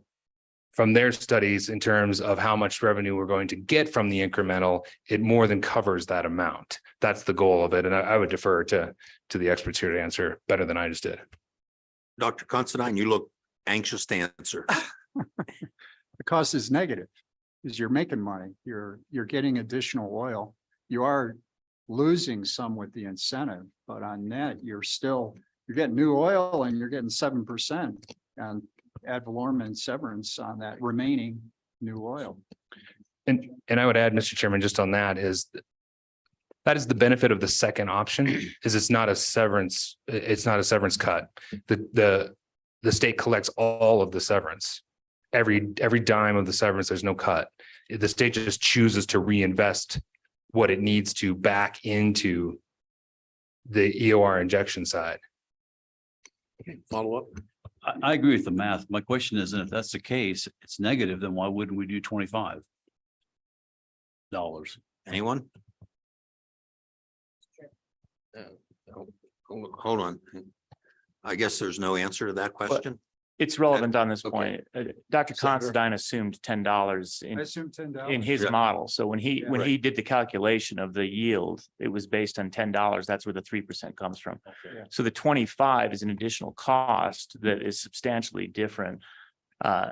from their studies, in terms of how much revenue we're going to get from the incremental, it more than covers that amount. That's the goal of it, and I would defer to the experts here to answer better than I just did. Dr. Constantine, you look anxious to answer. The cost is negative because you're making money. You're getting additional oil. You are losing some with the incentive, but on net, you're getting new oil and you're getting 7% and ad valorem and severance on that remaining new oil. And I would add, Mr. Chairman, just on that is the benefit of the second option is it's not a severance cut. The state collects all of the severance. Every dime of the severance, there's no cut. The state just chooses to reinvest what it needs to back into the EOR injection side. Follow up. I agree with the math. My question is, if that's the case, it's negative, then why wouldn't we do $25? Anyone? Hold on. I guess there's no answer to that question. It's relevant on this Okay. point. Dr. Senator? Considine assumed $10 I in assume $10. in his Yeah. model. So when he, Yeah. when he did the calculation of the yield, it was based on $10. That's where the 3% comes from. Yeah. So the 25 is an additional cost that is substantially different.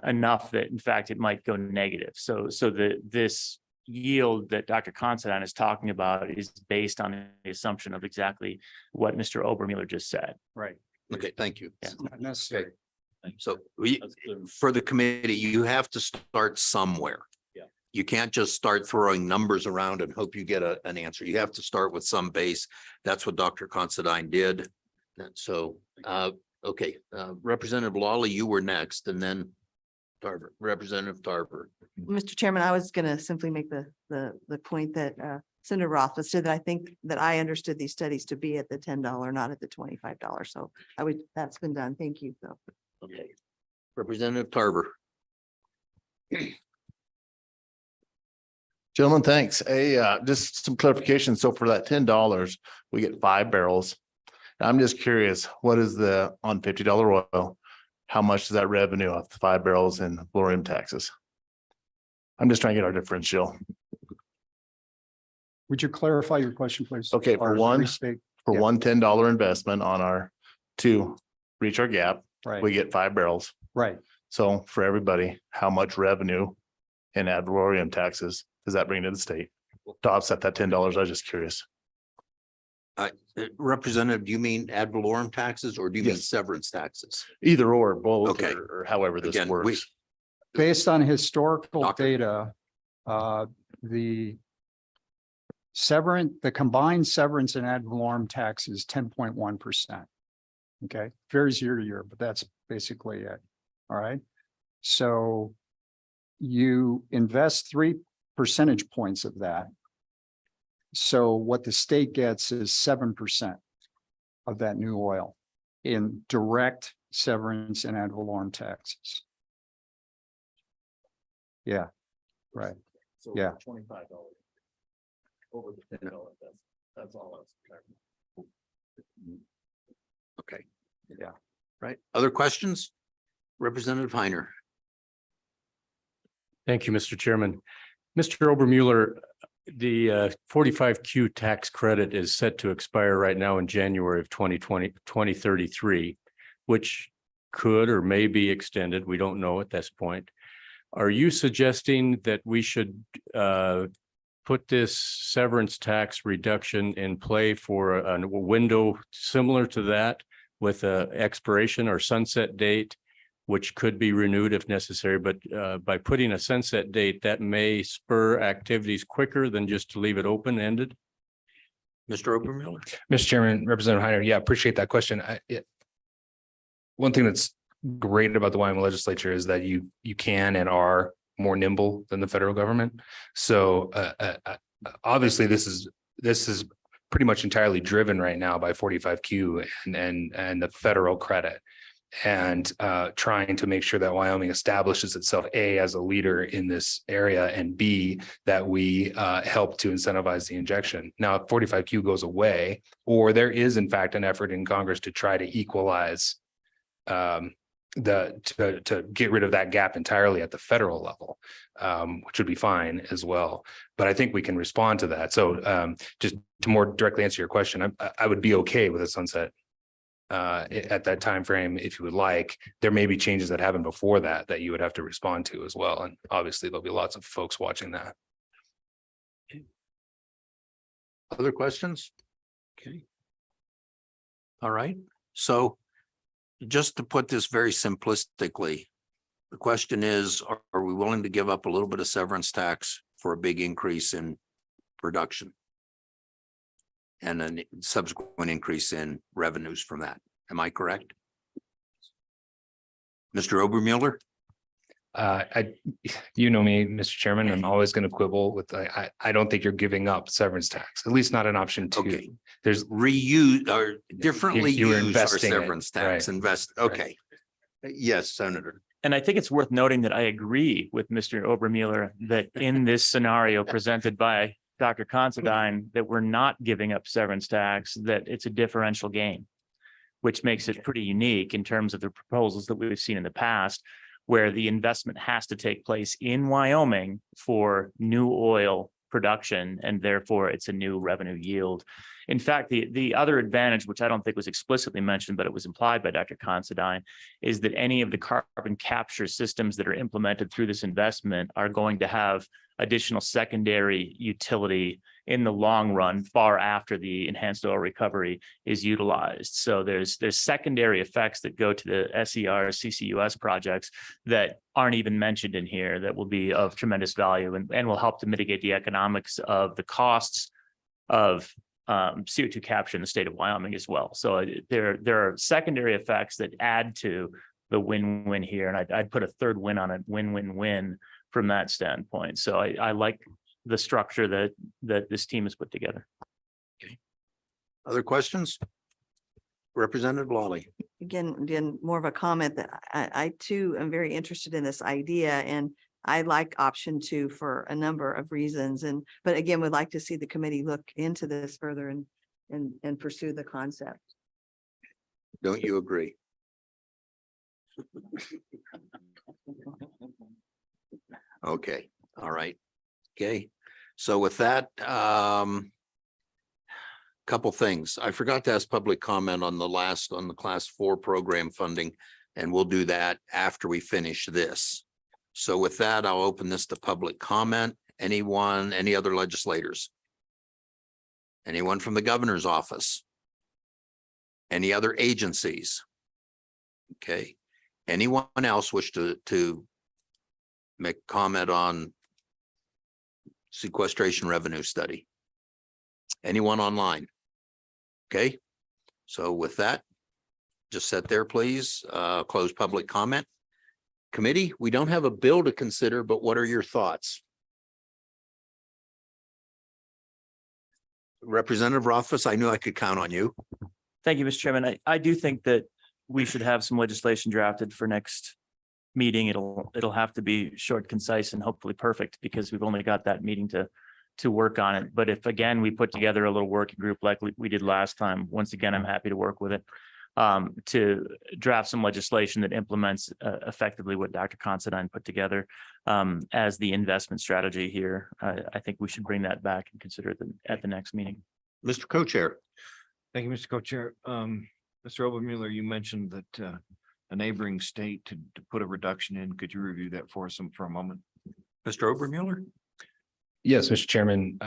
Enough that in fact it might go negative. So this yield that Dr. Considine is talking about is based on the assumption of exactly what Mr. Obermuller just said. Right. Okay, thank you. It's not necessary. So for the committee, you have to start somewhere. Yeah. You can't just start throwing numbers around and hope you get an answer. You have to start with some base. That's what Dr. Considine did. And so, okay, Representative Lawley, you were next, and then Tarver, Representative Tarver. Mr. Chairman, I was gonna simply make the point that Senator Rothfuss said that I think that I understood these studies to be at the $10, not at the $25. So that's been done. Thank you, though. Okay. Representative Tarver. Gentlemen, thanks. Just some clarification. So for that $10, we get 5 barrels. I'm just curious, what is the on $50 oil? How much is that revenue off the 5 barrels in valorium taxes? I'm just trying to get our differential. Would you clarify your question, please? Okay, for Or one, restate? for Yeah. one $10 investment on our to reach our gap, Right. we get 5 barrels. Right. So for everybody, how much revenue in ad valorem taxes does that bring to the state? To offset that $10, I was just curious. Representative, do you mean ad valorem taxes or do you mean Yes. severance taxes? Either or both, Okay. or however this Again, we- works. Based on historical Doctor. data, the the combined severance and ad valorem tax is 10.1%. Okay, varies year to year, but that's basically it. All right. So you invest 3 percentage points of that. So what the state gets is 7% of that new oil in direct severance and ad valorem taxes. Yeah, right. Yeah. $25. Over the $10, that's all. Okay. Yeah. Right. Other questions? Representative Heiner. Thank you, Mr. Chairman. Mr. Obermuller, the 45Q tax credit is set to expire right now in January of 2033, which could or may be extended. We don't know at this point. Are you suggesting that we should put this severance tax reduction in play for a window similar to that with a expiration or sunset date, which could be renewed if necessary, but by putting a sunset date, that may spur activities quicker than just to leave it open-ended? Mr. Obermuller? Mr. Chairman, Representative Heiner, yeah, appreciate that question. One thing that's great about the Wyoming legislature is that you can and are more nimble than the federal government. So obviously, this is pretty much entirely driven right now by 45Q and the federal credit. And trying to make sure that Wyoming establishes itself, A, as a leader in this area, and B, that we help to incentivize the injection. Now, if 45Q goes away, or there is in fact an effort in Congress to try to equalize to get rid of that gap entirely at the federal level, which would be fine as well. But I think we can respond to that. So just to more directly answer your question, I would be okay with a sunset at that time frame if you would like. There may be changes that happen before that you would have to respond to as well. And obviously there'll be lots of folks watching that. Other questions? Okay. All right. So just to put this very simplistically, the question is, are we willing to give up a little bit of severance tax for a big increase in production? And a subsequent increase in revenues from that. Am I correct? Mr. Obermuller? You know me, Mr. Chairman, I'm always going to quibble with, I don't think you're giving up severance tax, at least not an option two. Okay. There's Reuse or differently You were use our investing it, severance tax, right. invest, okay. Yes, Senator. And I think it's worth noting that I agree with Mr. Obermueller that in this scenario presented by Dr. Considine, that we're not giving up severance tax, that it's a differential gain, which makes it pretty unique in terms of the proposals that we've seen in the past, where the investment has to take place in Wyoming for new oil production, and therefore it's a new revenue yield. In fact, the other advantage, which I don't think was explicitly mentioned, but it was implied by Dr. Considine, is that any of the carbon capture systems that are implemented through this investment are going to have additional secondary utility in the long run, far after the enhanced oil recovery is utilized. So there's secondary effects that go to the SER, CCUS projects that aren't even mentioned in here that will be of tremendous value and will help to mitigate the economics of the costs of CO2 capture in the state of Wyoming as well. So there are secondary effects that add to the win-win here. And I'd put a third win on it, win-win-win from that standpoint. So I like the structure that this team has put together. Other questions? Representative Lawley. Again, more of a comment that I too am very interested in this idea, and I like option 2 for a number of reasons. But again, would like to see the committee look into this further and pursue the concept. Don't you agree? Okay, all right. Okay, so with that, couple things. I forgot to ask public comment on the class 4 program funding, and we'll do that after we finish this. So with that, I'll open this to public comment. Anyone, any other legislators? Anyone from the governor's office? Any other agencies? Okay, anyone else wish to make comment on sequestration revenue study? Anyone online? Okay, so with that, just sit there, please. Close public comment. Committee, we don't have a bill to consider, but what are your thoughts? Representative Rothfuss, I knew I could count on you. Thank you, Mr. Chairman. I do think that we should have some legislation drafted for next meeting. It'll have to be short, concise, and hopefully perfect, because we've only got that meeting to work on it. But if, again, we put together a little working group like we did last time, once again, I'm happy to work with it to draft some legislation that implements effectively what Dr. Considine put together as the investment strategy here. I think we should bring that back and consider it at the next meeting. Mr. Co-Chair. Thank you, Mr. Co-Chair. Mr. Obermueller, you mentioned that a neighboring state to put a reduction in. Could you review that for us for a moment? Mr. Obermueller? Yes, Mr. Chairman,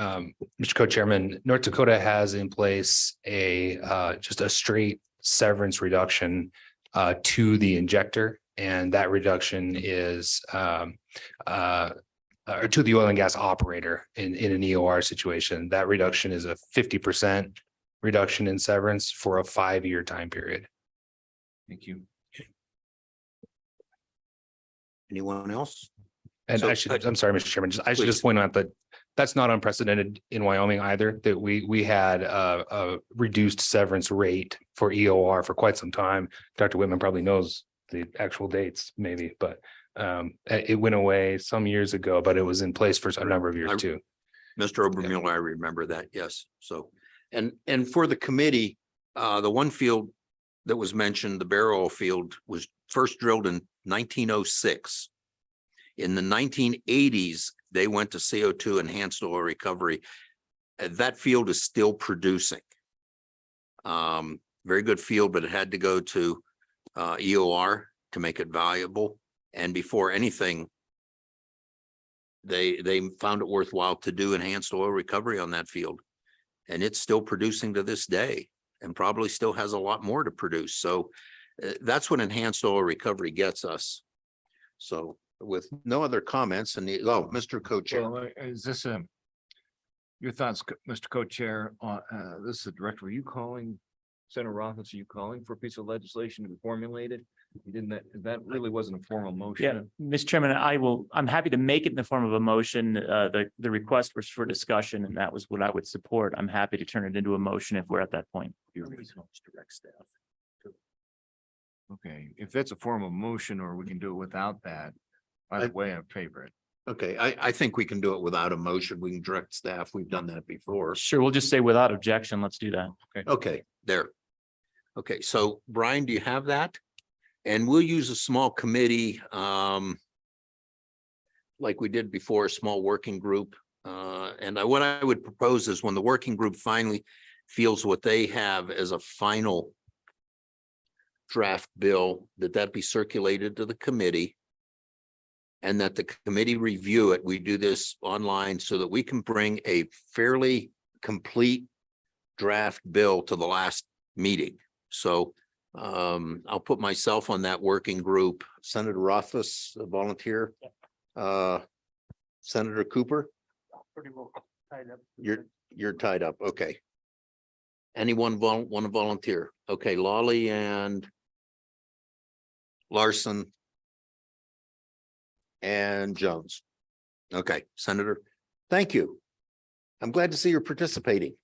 Mr. Co-Chairman, North Dakota has in place just a straight severance reduction to the injector, and that reduction is or to the oil and gas operator in an EOR situation. That reduction is a 50% reduction in severance for a 5-year time period. Thank you. Anyone else? And So, I'm sorry, Mr. Chairman, I should just point out that that's not unprecedented in Wyoming either, that we had a reduced severance rate for EOR for quite some time. Dr. Whitman probably knows the actual dates maybe, but it went away some years ago, but it was in place for a number of years too. Mr. Obermueller, I remember that, yes. So, and for the committee, the one field that was mentioned, the Barrel field, was first drilled in 1906. In the 1980s, they went to CO2 enhanced oil recovery. That field is still producing. Very good field, but it had to go to EOR to make it valuable. And before anything, they found it worthwhile to do enhanced oil recovery on that field. And it's still producing to this day, and probably still has a lot more to produce. So that's what enhanced oil recovery gets us. So with no other comments Mr. Co-Chair. Well, is this your thoughts, Mr. Co-Chair, on this is the director, were you calling, Senator Rothfuss, are you calling for a piece of legislation to be formulated? You didn't, that really wasn't a formal motion. Yeah, Mr. Chairman, I'm happy to make it in the form of a motion. The request was for discussion, and that was what I would support. I'm happy to turn it into a motion if we're at that point. Direct staff. Okay, if that's a form of motion or we can do it without that, either way, I favor it. Okay, I think we can do it without a motion. We can direct staff. We've done that before. Sure, we'll just say without objection. Let's do that. Okay, there. Okay, so Brian, do you have that? And we'll use a small committee, like we did before, a small working group. What I would propose is when the working group finally feels what they have as a final draft bill, that be circulated to the committee. And that the committee review it. We do this online so that we can bring a fairly complete draft bill to the last meeting. So I'll put myself on that working group. Senator Rothfuss, a volunteer. Senator Cooper, Pretty well tied up. you're tied up. Okay. Anyone want to volunteer? Okay, Lawley and Larson and Jones. Okay, Senator, thank you. I'm glad to see you're participating.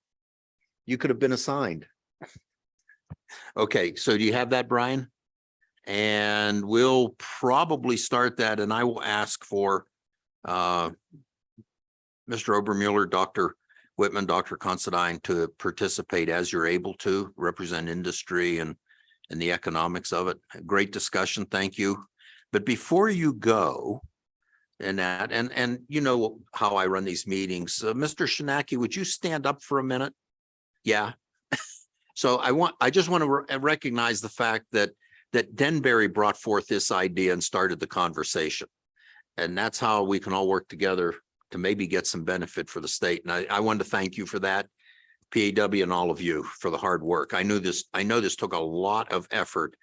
You could have been assigned. Okay, so do you have that, Brian? And we'll probably start that, and I will ask for Mr. Obermuller, Dr. Whitman, Dr. Considine to participate as you're able to represent industry and the economics of it. Great discussion. Thank you. But before you go, and you know how I run these meetings, Mr. Shinaki, would you stand up for a minute? Yeah. So I just want to recognize the fact that Denbury brought forth this idea and started the conversation. And that's how we can all work together to maybe get some benefit for the state. And I wanted to thank you for that, PAW, and all of you for the hard work. I know this took a lot of effort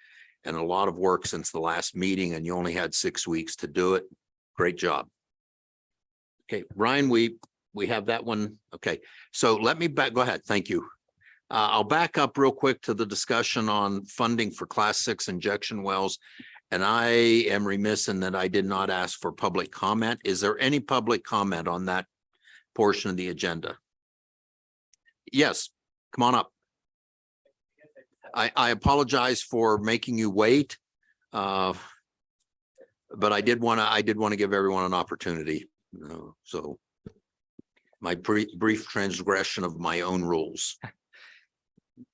and a lot of work since the last meeting, and you only had 6 weeks to do it. Great job. Okay, Ryan, we have that one. Okay, so let me go ahead. Thank you. I'll back up real quick to the discussion on funding for Class 6 injection wells. And I am remiss in that I did not ask for public comment. Is there any public comment on that portion of the agenda? Yes, come on up. I apologize for making you wait. But I did want to give everyone an opportunity. So my brief transgression of my own rules.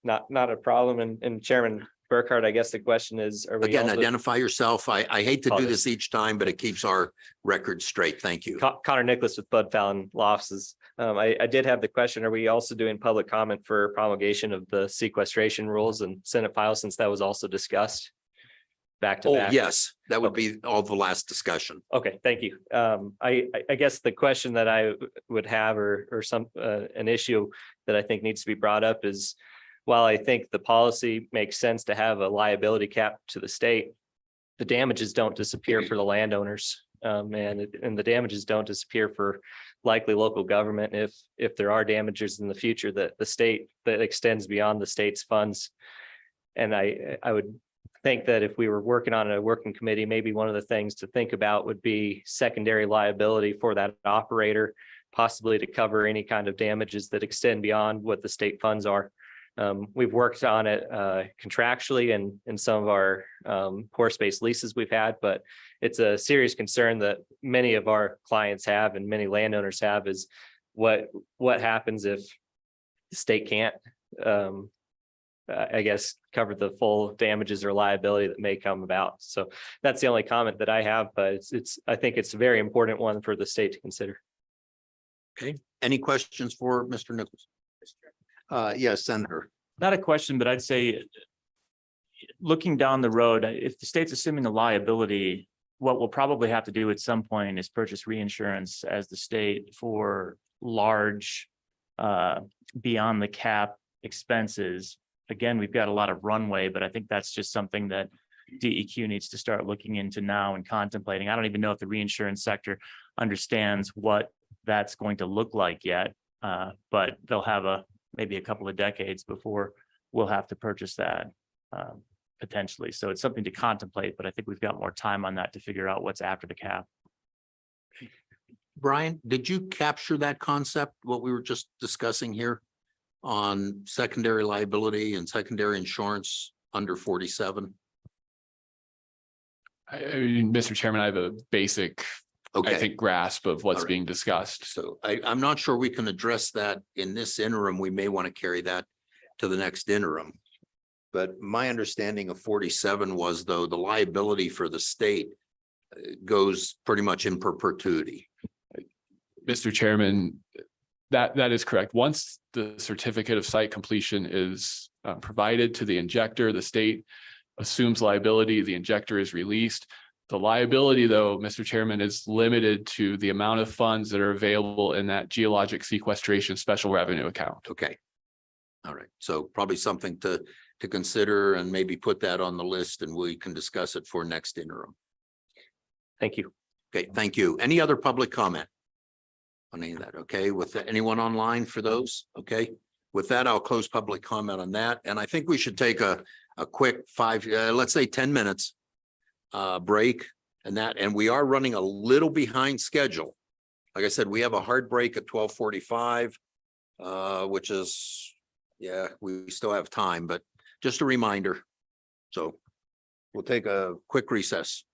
Not a problem. And Chairman Burkhardt, I guess the question is, are we Again, also- identify yourself. I hate to do this each time, but it keeps our record straight. Thank you. Connor Nicholas with Bud Fallon Law Offices. I did have the question, are we also doing public comment for promulgation of the sequestration rules and Senate files, since that was also discussed back to Oh, back? yes, that would be all the last discussion. Okay, thank you. I guess the question that I would have or some an issue that I think needs to be brought up is, while I think the policy makes sense to have a liability cap to the state, the damages don't disappear for the landowners. And the damages don't disappear for likely local government if there are damages in the future that the state that extends beyond the state's funds. And I would think that if we were working on a working committee, maybe one of the things to think about would be secondary liability for that operator, possibly to cover any kind of damages that extend beyond what the state funds are. We've worked on it contractually and in some of our pore space leases we've had, but it's a serious concern that many of our clients have and many landowners have, is what happens if the state can't, I guess, cover the full damages or liability that may come about. So that's the only comment that I have, but I think it's a very important one for the state to consider. Okay, any questions for Mr. Nichols? Yes, Senator. Not a question, but I'd say, looking down the road, if the state's assuming a liability, what we'll probably have to do at some point is purchase reinsurance as the state for large beyond the cap expenses. Again, we've got a lot of runway, but I think that's just something that DEQ needs to start looking into now and contemplating. I don't even know if the reinsurance sector understands what that's going to look like yet, but they'll have maybe a couple of decades before we'll have to purchase that potentially. So it's something to contemplate, but I think we've got more time on that to figure out what's after the cap. Brian, did you capture that concept, what we were just discussing here on secondary liability and secondary insurance under 47? I mean, Mr. Chairman, I have a basic, I Okay, think, grasp of what's All right. being discussed. so I'm not sure we can address that in this interim. We may want to carry that to the next interim. But my understanding of 47 was, though, the liability for the state goes pretty much in perpetuity. Mr. Chairman, that is correct. Once the certificate of site completion is provided to the injector, the state assumes liability, the injector is released. The liability, though, Mr. Chairman, is limited to the amount of funds that are available in that geologic sequestration special revenue account. Okay. All right, so probably something to consider and maybe put that on the list and we can discuss it for next interim. Thank you. Okay, thank you. Any other public comment on any of that? Okay, with anyone online for those? Okay, with that, I'll close public comment on that. And I think we should take a quick let's say 10 minutes break and we are running a little behind schedule. Like I said, we have a hard break at 12:45, which is, yeah, we still have time, but just a reminder. So we'll take a quick recess.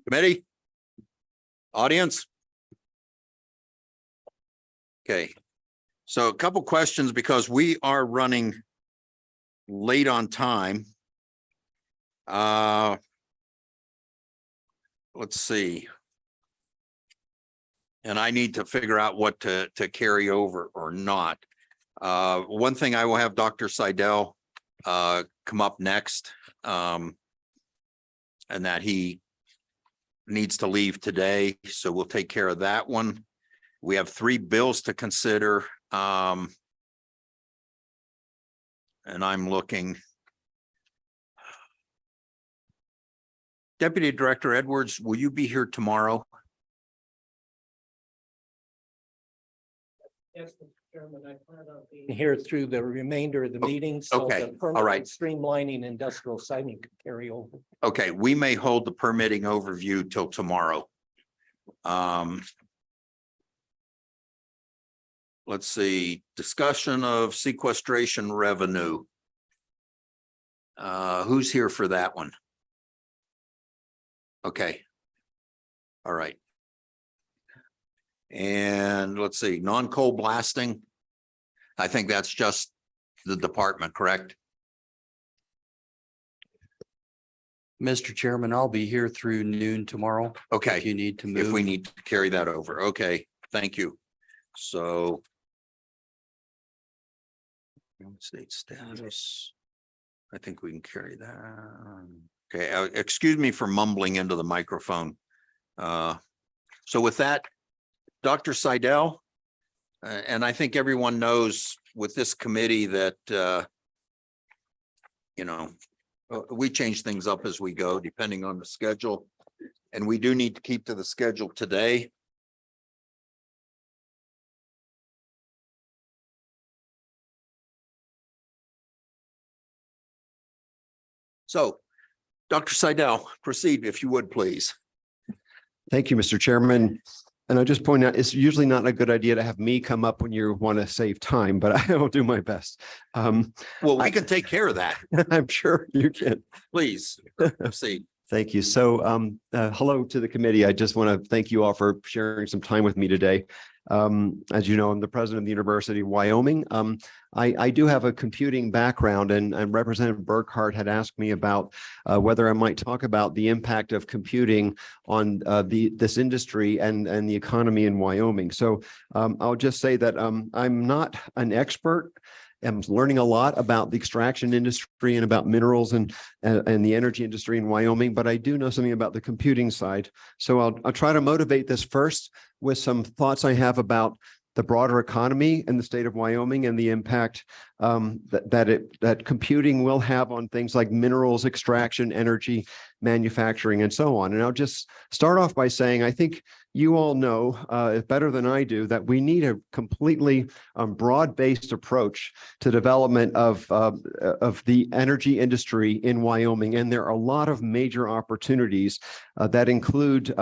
Committee? Audience? Okay, so a couple questions because we are running late on time. Let's see. And I need to figure out what to carry over or not. One thing I will have Dr. Seidel come up next. And that he needs to leave today, so we'll take care of that one. We have 3 bills to consider. And I'm looking. Deputy Director Edwards, will you be here tomorrow? Yes, Mr. Chairman, I plan on being here through the remainder of the meeting. So okay, the permanent all right. Streamlining industrial siting could carry over. Okay, we may hold the permitting overview till tomorrow. Let's see, discussion of sequestration revenue. Who's here for that one? Okay. All right. And let's see, non-coal blasting. I think that's just the department, correct? Mr. Chairman, I'll be here through noon tomorrow. Okay. If you need to move. If we need to carry that over. Okay, thank you. So. State status. I think we can carry that. Okay, excuse me for mumbling into the microphone. So with that, Dr. Seidel, and I think everyone knows with this committee that, we change things up as we go, depending on the schedule. And we do need to keep to the schedule today. So, Dr. Seidel, proceed if you would, please. Thank you, Mr. Chairman. And I'll just point out, it's usually not a good idea to have me come up when you want to save time, but I will do my best. Well, we can take care of that. I'm sure you can. Please, proceed. Thank you. So hello to the committee. I just want to thank you all for sharing some time with me today. As you know, I'm the president of the University of Wyoming. I do have a computing background, and Representative Burkhart had asked me about whether I might talk about the impact of computing on this industry and the economy in Wyoming. So I'll just say that I'm not an expert. I'm learning a lot about the extraction industry and about minerals and the energy industry in Wyoming, but I do know something about the computing side. So I'll try to motivate this first with some thoughts I have about the broader economy in the state of Wyoming and the impact that computing will have on things like minerals extraction, energy, manufacturing, and so on. And I'll just start off by saying, I think you all know better than I do that we need a completely broad-based approach to development of the energy industry in Wyoming. And there are a lot of major opportunities that include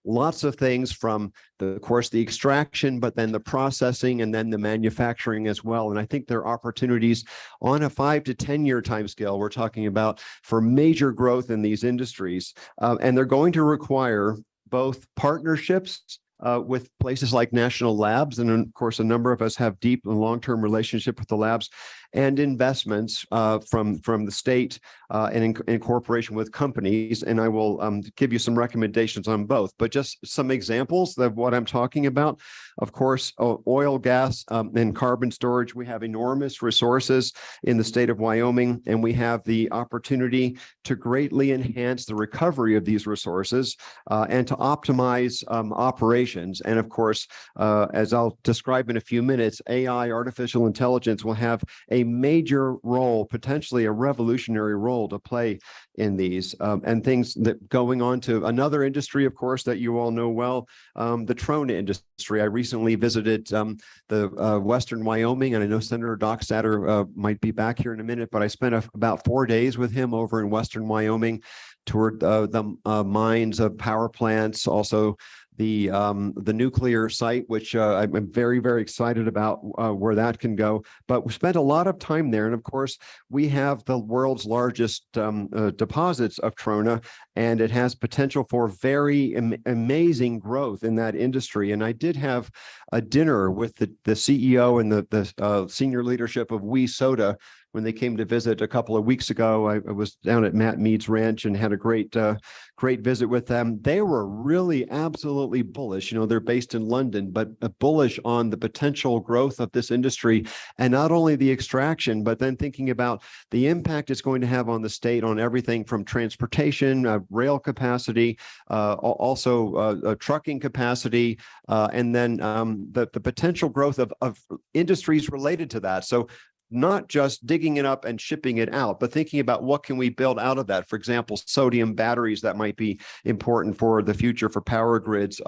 lots of things from of course, the extraction, but then the processing and then the manufacturing as well. And I think there are opportunities on a 5 to 10 year timescale we're talking about for major growth in these industries. And they're going to require both partnerships with places like national labs. And of course, a number of us have deep and long-term relationship with the labs, and investments from the state and in cooperation with companies. And I will give you some recommendations on both, but just some examples of what I'm talking about. Of course, oil, gas, and carbon storage. We have enormous resources in the state of Wyoming, and we have the opportunity to greatly enhance the recovery of these resources and to optimize operations. And of course, as I'll describe in a few minutes, AI, artificial intelligence, will have a major role, potentially a revolutionary role to play in these and things that going on to another industry, of course, that you all know well, the Trona industry. I recently visited the Western Wyoming, and I know Senator Dockstader might be back here in a minute, but I spent about 4 days with him over in Western Wyoming toward the mines of power plants, also the nuclear site, which I'm very, very excited about where that can go. But we spent a lot of time there. And of course, we have the world's largest deposits of trona, and it has potential for very amazing growth in that industry. And I did have a dinner with the CEO and the senior leadership of WE Soda when they came to visit a couple of weeks ago. I was down at Matt Mead's ranch and had a great visit with them. They were really absolutely bullish. You know, they're based in London, but bullish on the potential growth of this industry, and not only the extraction, but then thinking about the impact it's going to have on the state on everything from transportation, rail capacity, also trucking capacity, and then the potential growth of industries related to that. So not just digging it up and shipping it out, but thinking about what can we build out of that. For example, sodium batteries that might be important for the future for power grids,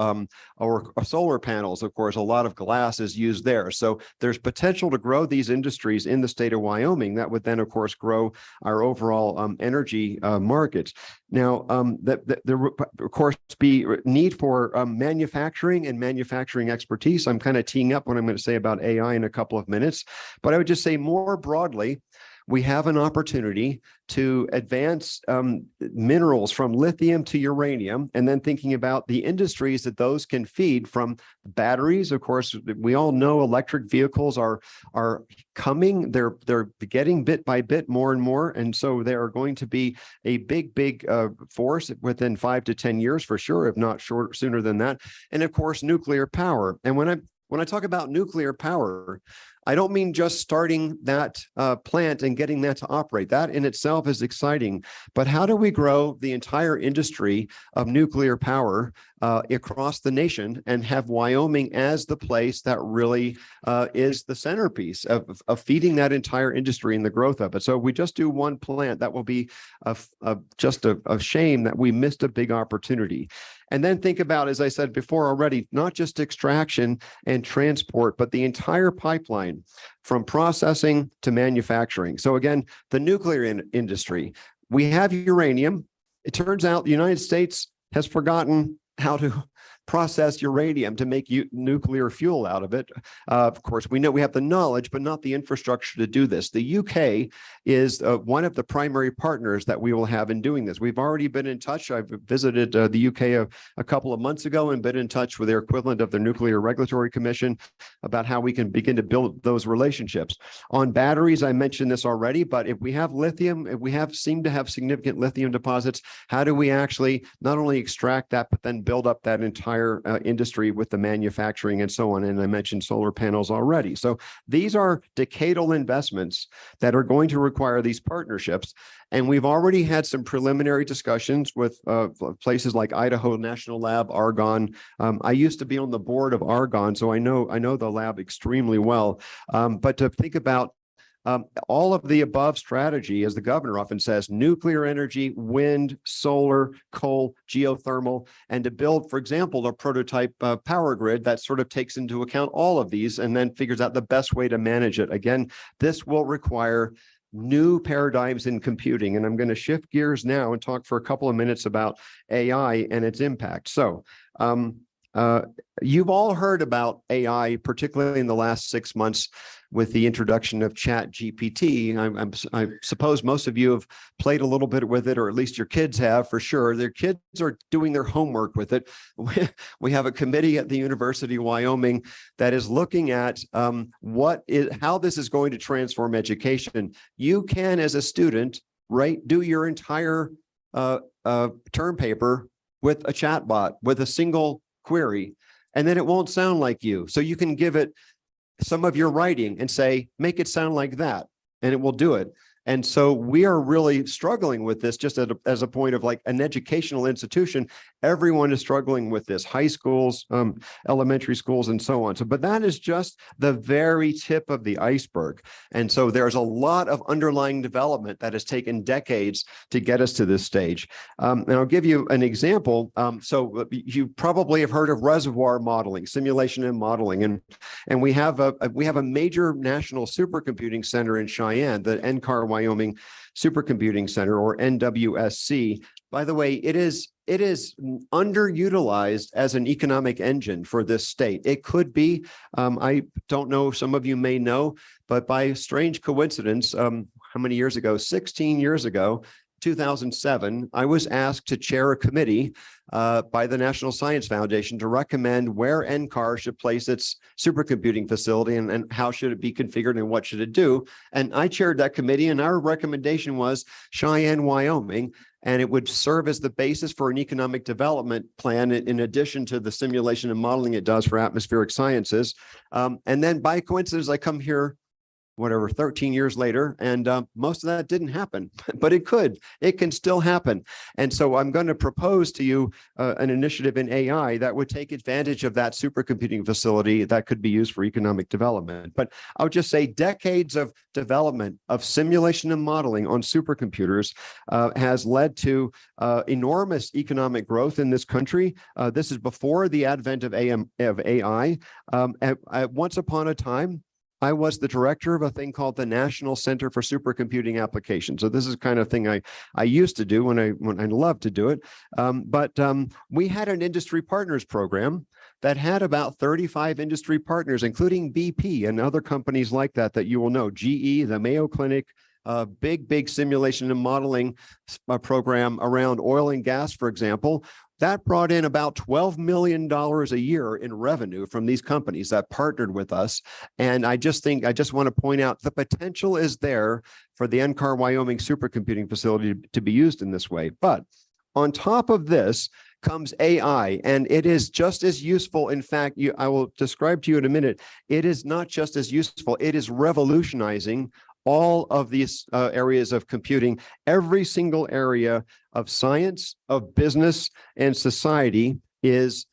or solar panels. Of course, a lot of glass is used there. So there's potential to grow these industries in the state of Wyoming that would then, of course, grow our overall energy markets. Now, there will, of course, be need for manufacturing and manufacturing expertise. I'm kind of teeing up what I'm going to say about AI in a couple of minutes, but I would just say more broadly, we have an opportunity to advance minerals from lithium to uranium, and then thinking about the industries that those can feed, from batteries. Of course, we all know electric vehicles are coming. They're getting bit by bit more and more, and so they are going to be a big force within 5 to 10 years for sure, if not sooner than that. And of course, nuclear power. And when I talk about nuclear power, I don't mean just starting that plant and getting that to operate. That in itself is exciting. But how do we grow the entire industry of nuclear power across the nation and have Wyoming as the place that really is the centerpiece of feeding that entire industry and the growth of it? So if we just do one plant, that will be just a shame that we missed a big opportunity. And then think about, as I said before already, not just extraction and transport, but the entire pipeline from processing to manufacturing. So again, the nuclear industry, we have uranium. It turns out the United States has forgotten how to process uranium to make nuclear fuel out of it. Of course, we know we have the knowledge, but not the infrastructure to do this. The UK is one of the primary partners that we will have in doing this. We've already been in touch. I've visited the UK a couple of months ago and been in touch with their equivalent of the Nuclear Regulatory Commission about how we can begin to build those relationships. On batteries, I mentioned this already, but if we have lithium, if we seem to have significant lithium deposits, how do we actually not only extract that, but then build up that entire industry with the manufacturing and so on? And I mentioned solar panels already. So these are decadal investments that are going to require these partnerships. And we've already had some preliminary discussions with places like Idaho National Lab, Argonne. I used to be on the board of Argonne, so I know the lab extremely well. But to think about all of the above strategy, as the governor often says, nuclear energy, wind, solar, coal, geothermal, and to build, for example, a prototype power grid that sort of takes into account all of these and then figures out the best way to manage it. Again, this will require new paradigms in computing. And I'm going to shift gears now and talk for a couple of minutes about AI and its impact. So, you've all heard about AI, particularly in the last 6 months with the introduction of ChatGPT. I suppose most of you have played a little bit with it, or at least your kids have for sure. Their kids are doing their homework with it. We have a committee at the University of Wyoming that is looking at how this is going to transform education. You can, as a student, do your entire term paper with a chatbot, with a single query, and then it won't sound like you. So you can give it some of your writing and say, make it sound like that, and it will do it. And so we are really struggling with this just as a point of like an educational institution. Everyone is struggling with this, high schools, elementary schools, and so on. So, but that is just the very tip of the iceberg. And so there's a lot of underlying development that has taken decades to get us to this stage. And I'll give you an example. So you probably have heard of reservoir modeling, simulation and modeling. And we have a major national supercomputing center in Cheyenne, the NCAR Wyoming Supercomputing Center, or NWSC. by the way, it is underutilized as an economic engine for this state. It could be, I don't know, some of you may know, but by strange coincidence, how many years ago? 16 years ago, 2007, I was asked to chair a committee by the National Science Foundation to recommend where NCAR should place its supercomputing facility and how should it be configured and what should it do. And I chaired that committee, and our recommendation was Cheyenne, Wyoming, and it would serve as the basis for an economic development plan in addition to the simulation and modeling it does for atmospheric sciences. And then by coincidence, I come here 13 years later, and most of that didn't happen, but it can still happen. And so I'm going to propose to you an initiative in AI that would take advantage of that supercomputing facility that could be used for economic development. But I would just say decades of development of simulation and modeling on supercomputers has led to enormous economic growth in this country. This is before the advent of AI. Once upon a time, I was the director of a thing called the National Center for Supercomputing Applications. So this is kind of thing I used to do when I loved to do it. But we had an industry partners program that had about 35 industry partners, including BP and other companies like that you will know, GE, the Mayo Clinic, big simulation and modeling program around oil and gas, for example. That brought in about $12 million a year in revenue from these companies that partnered with us. And I just want to point out the potential is there for the NCAR Wyoming supercomputing facility to be used in this way. But on top of this comes AI, and it is just as useful. In fact, I will describe to you in a minute, it is not just as useful, it is revolutionizing all of these areas of computing. Every single area of science, of business, and society is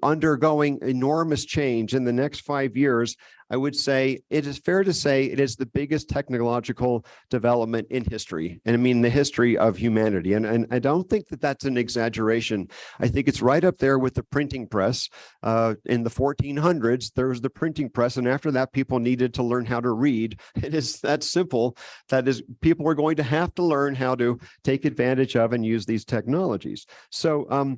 undergoing enormous change in the next 5 years. I would say it is fair to say it is the biggest technological development in history, and I mean the history of humanity. And I don't think that that's an exaggeration. I think it's right up there with the printing press. In the 1400s, there was the printing press, and after that, people needed to learn how to read. It is that simple. That is, people are going to have to learn how to take advantage of and use these technologies. So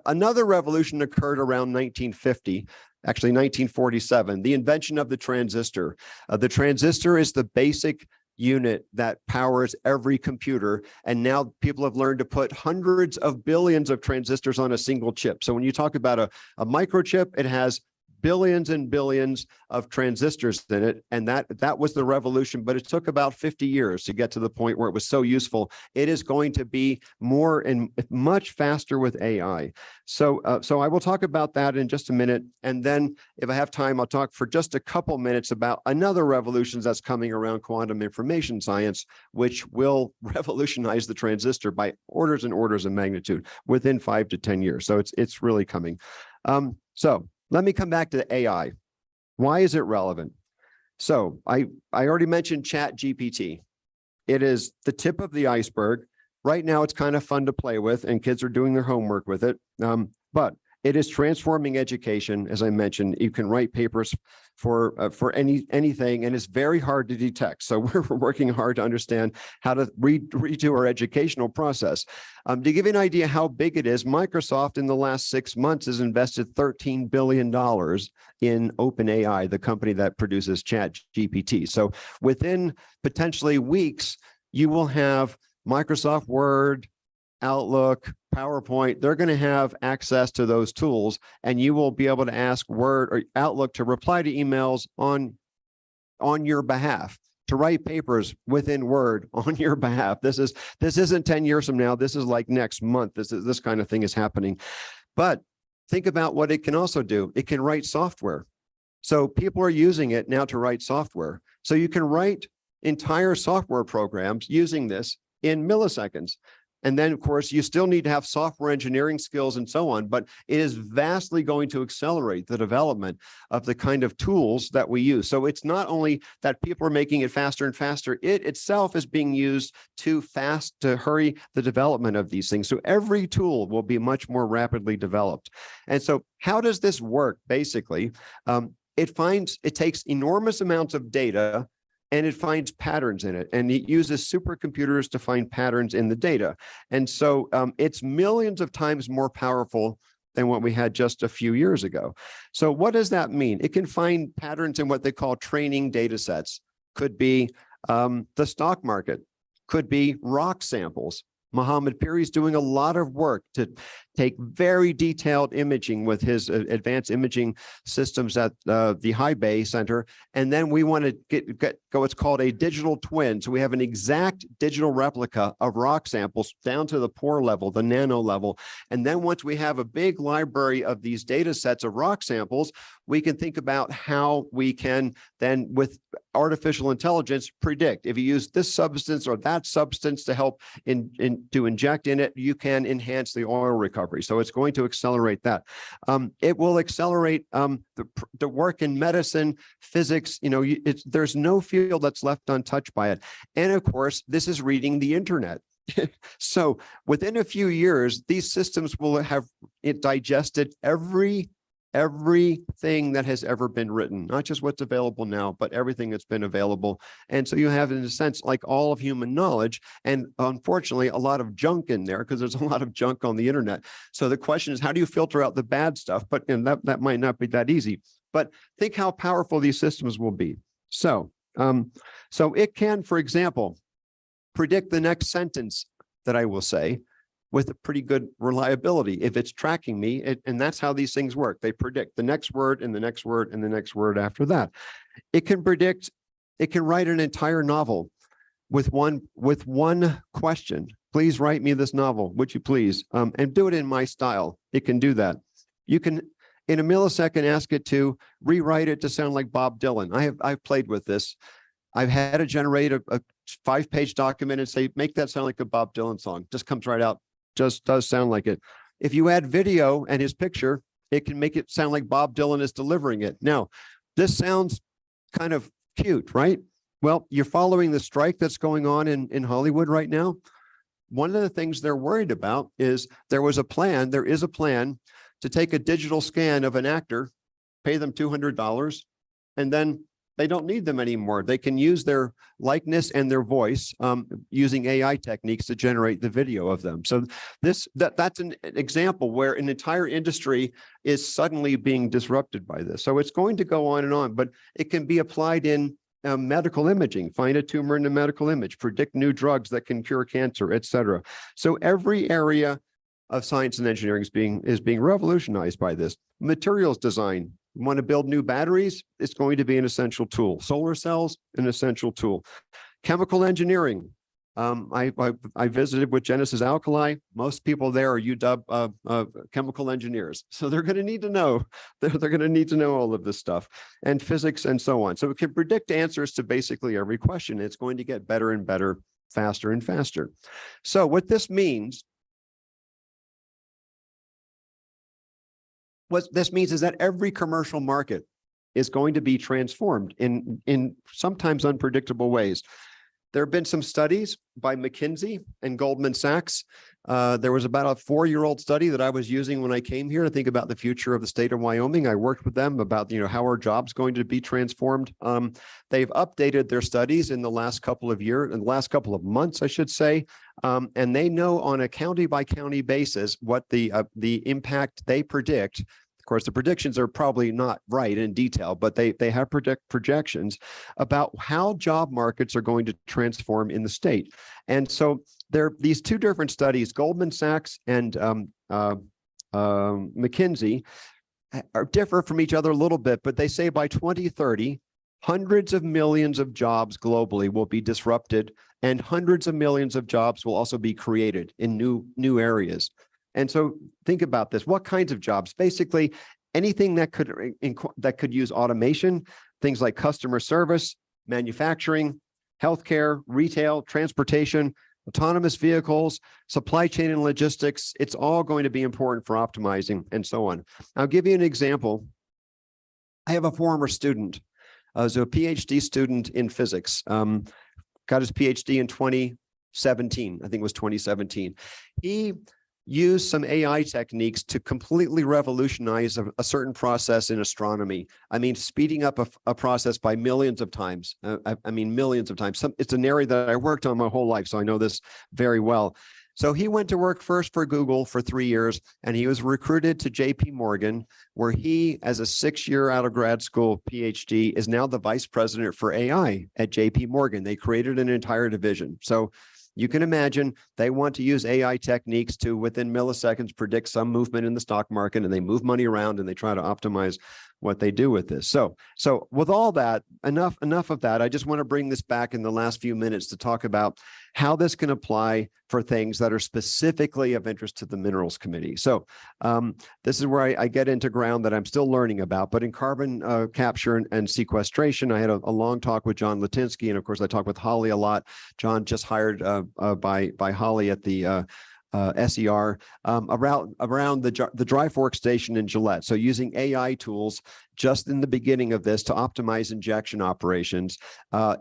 another revolution occurred around 1950. Actually 1947, the invention of the transistor. The transistor is the basic unit that powers every computer. And now people have learned to put hundreds of billions of transistors on a single chip. So when you talk about a microchip, it has billions and billions of transistors in it. And that was the revolution, but it took about 50 years to get to the point where it was so useful. It is going to be more and much faster with AI. So I will talk about that in just a minute. And then if I have time, I'll talk for just a couple minutes about another revolution that's coming around quantum information science, which will revolutionize the transistor by orders and orders of magnitude within 5 to 10 years. So it's really coming. So let me come back to AI. Why is it relevant? So I already mentioned ChatGPT. It is the tip of the iceberg. Right now, it's kind of fun to play with, and kids are doing their homework with it. But it is transforming education. As I mentioned, you can write papers for anything, and it's very hard to detect. So we're working hard to understand how to redo our educational process. To give you an idea how big it is, Microsoft in the last 6 months has invested $13 billion in OpenAI, the company that produces ChatGPT. So within potentially weeks, you will have Microsoft Word, Outlook, PowerPoint, they're going to have access to those tools, and you will be able to ask Word or Outlook to reply to emails on your behalf, to write papers within Word on your behalf. This isn't 10 years from now. This is like next month. This kind of thing is happening. But think about what it can also do. It can write software. So people are using it now to write software. So you can write entire software programs using this in milliseconds. And then, of course, you still need to have software engineering skills and so on, but it is vastly going to accelerate the development of the kind of tools that we use. So it's not only that people are making it faster and faster, it itself is being used to hurry the development of these things. So every tool will be much more rapidly developed. And so how does this work? Basically, it takes enormous amounts of data and it finds patterns in it, and it uses supercomputers to find patterns in the data. And so it's millions of times more powerful than what we had just a few years ago. So what does that mean? It can find patterns in what they call training data sets. Could be the stock market, could be rock samples. Mohammed Piri is doing a lot of work to take very detailed imaging with his advanced imaging systems at the High Bay Center. And then we want to get what's called a digital twin. So we have an exact digital replica of rock samples down to the pore level, the nano level. And then once we have a big library of these data sets of rock samples, we can think about how we can then, with artificial intelligence, predict if you use this substance or that substance to help to inject in it, you can enhance the oil recovery. So it's going to accelerate that. It will accelerate the work in medicine, physics. You know, there's no field that's left untouched by it. And of course, this is reading the internet. So within a few years, these systems will have digested everything that has ever been written, not just what's available now, but everything that's been available. And so you have, in a sense, like all of human knowledge, and unfortunately, a lot of junk in there, because there's a lot of junk on the internet. So the question is, how do you filter out the bad stuff? But that might not be that easy. But think how powerful these systems will be. So it can, for example, predict the next sentence that I will say with a pretty good reliability if it's tracking me. And that's how these things work. They predict the next word and the next word and the next word after that. It can write an entire novel with one question. Please write me this novel, would you please? And do it in my style. It can do that. You can, in a millisecond, ask it to rewrite it to sound like Bob Dylan. I've played with this. I've had to generate a 5-page document and say, make that sound like a Bob Dylan song. Just comes right out. Just does sound like it. If you add video and his picture, it can make it sound like Bob Dylan is delivering it. Now, this sounds kind of cute, right? Well, you're following the strike that's going on in Hollywood right now. One of the things they're worried about is there is a plan to take a digital scan of an actor, pay them $200, and then they don't need them anymore. They can use their likeness and their voice using AI techniques to generate the video of them. So that's an example where an entire industry is suddenly being disrupted by this. So it's going to go on and on, but it can be applied in medical imaging, find a tumor in a medical image, predict new drugs that can cure cancer, et cetera. So every area of science and engineering is being revolutionized by this. Materials design. You want to build new batteries? It's going to be an essential tool. Solar cells, an essential tool. Chemical engineering. I visited with Genesis Alkali. Most people there are UW chemical engineers. So they're going to need to know, they're going to need to know all of this stuff, and physics and so on. So it can predict answers to basically every question. It's going to get better and better, faster and faster. So what this means is that every commercial market is going to be transformed in sometimes unpredictable ways. There have been some studies by McKinsey and Goldman Sachs. There was about a 4-year-old study that I was using when I came here to think about the future of the state of Wyoming. I worked with them about, how are jobs going to be transformed. They've updated their studies in the last couple of months, I should say. And they know on a county by county basis what the impact they predict. Of course, the predictions are probably not right in detail, but they have projections about how job markets are going to transform in the state. And so there are these two different studies, Goldman Sachs and McKinsey, differ from each other a little bit, but they say by 2030, hundreds of millions of jobs globally will be disrupted, and hundreds of millions of jobs will also be created in new areas. And so think about this. What kinds of jobs? Basically, anything that could use automation, things like customer service, manufacturing, healthcare, retail, transportation, autonomous vehicles, supply chain and logistics. It's all going to be important for optimizing and so on. I'll give you an example. I have a former student, a PhD student in physics, got his PhD in 2017. I think it was 2017. He use some AI techniques to completely revolutionize a certain process in astronomy. I mean, speeding up a process by millions of times. I mean, millions of times. It's an area that I worked on my whole life, so I know this very well. So he went to work first for Google for 3 years, and he was recruited to JP Morgan, where he, as a 6-year out of grad school PhD, is now the vice president for AI at JP Morgan. They created an entire division. So you can imagine they want to use AI techniques to, within milliseconds, predict some movement in the stock market, and they move money around and they try to optimize what they do with this. So with all that, enough of that. I just want to bring this back in the last few minutes to talk about how this can apply for things that are specifically of interest to the Minerals Committee. So this is where I get into ground that I'm still learning about. But in carbon capture and sequestration, I had a long talk with John Latinsky, and of course I talk with Holly a lot. John just hired by Holly at the SER around the Dry Fork Station in Gillette. So using AI tools just in the beginning of this to optimize injection operations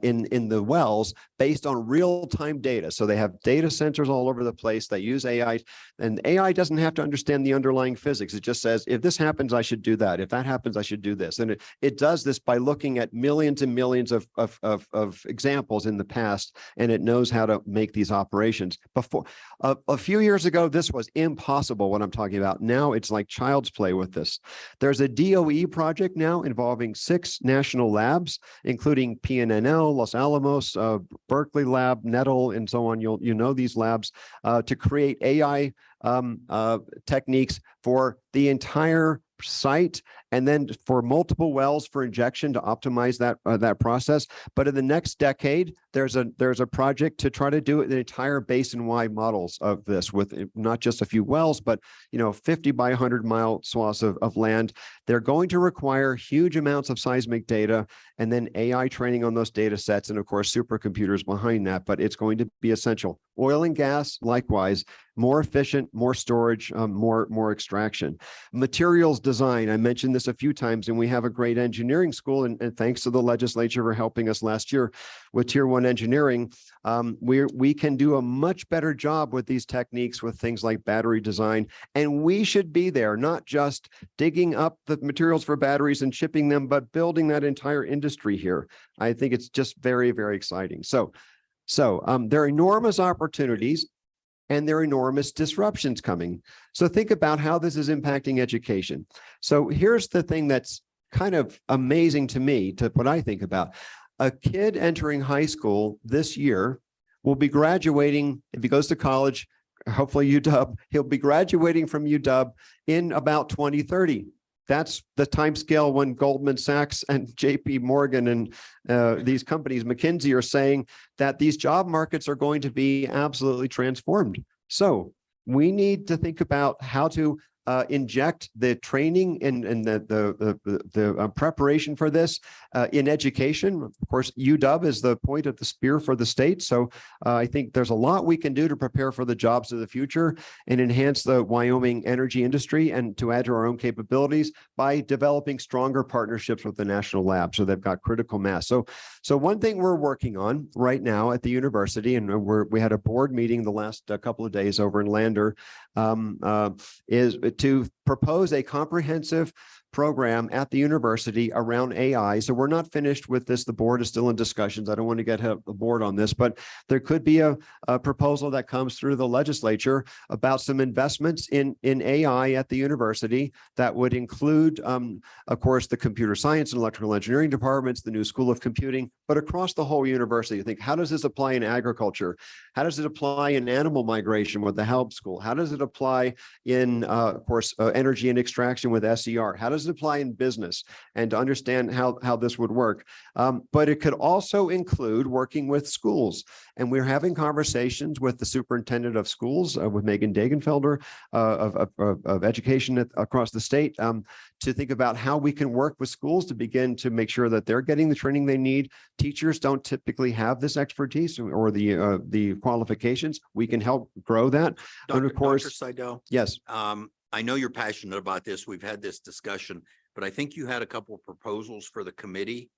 in the wells based on real-time data. So they have data centers all over the place. They use AI, and AI doesn't have to understand the underlying physics. It just says, if this happens, I should do that. If that happens, I should do this. And it does this by looking at millions and millions of examples in the past, and it knows how to make these operations. Before a few years ago, this was impossible, what I'm talking about. Now it's like child's play with this. There's a DOE project now involving 6 national labs, including PNNL, Los Alamos, Berkeley Lab, Nettle, and so on. You know these labs to create AI techniques for the entire site, and then for multiple wells for injection to optimize that process. But in the next decade, there's a project to try to do the entire basin-wide models of this with not just a few wells, but 50 by 100 mile swaths of land. They're going to require huge amounts of seismic data and then AI training on those data sets, and of course supercomputers behind that. But it's going to be essential. Oil and gas, likewise, more efficient, more storage, more extraction. Materials design, I mentioned this a few times, and we have a great engineering school, and thanks to the legislature for helping us last year with Tier 1 engineering. We can do a much better job with these techniques with things like battery design, and we should be there, not just digging up the materials for batteries and shipping them, but building that entire industry here. I think it's just very, very exciting. So there are enormous opportunities, and there are enormous disruptions coming. So think about how this is impacting education. So here's the thing that's kind of amazing to me, to what I think about. A kid entering high school this year will be graduating, if he goes to college, hopefully UW, he'll be graduating from UW in about 2030. That's the time scale when Goldman Sachs and JP Morgan and these companies, McKinsey, are saying that these job markets are going to be absolutely transformed. So we need to think about how to inject the training and the preparation for this in education. Of course, UW is the point of the spear for the state. So I think there's a lot we can do to prepare for the jobs of the future and enhance the Wyoming energy industry, and to add to our own capabilities by developing stronger partnerships with the national lab, so they've got critical mass. So one thing we're working on right now at the university, and we had a board meeting the last couple of days over in Lander, is to propose a comprehensive program at the university around AI. So we're not finished with this. The board is still in discussions. I don't want to get the board on this, but there could be a proposal that comes through the legislature about some investments in AI at the university that would include, of course, the computer science and electrical engineering departments, the new School of Computing, but across the whole university. You think, how does this apply in agriculture? How does it apply in animal migration with the Halb School? How does it apply in, of course, energy and extraction with SER? How does it apply in business, and to understand how this would work? But it could also include working with schools. And we're having conversations with the superintendent of schools, with Megan Dagenfelder of education across the state, to think about how we can work with schools to begin to make sure that they're getting the training they need. Teachers don't typically have this expertise or the qualifications. We can help grow that. And of course, Dr. Seidel, yes. I know you're passionate about this. We've had this discussion, but I think you had a couple of proposals for the committee.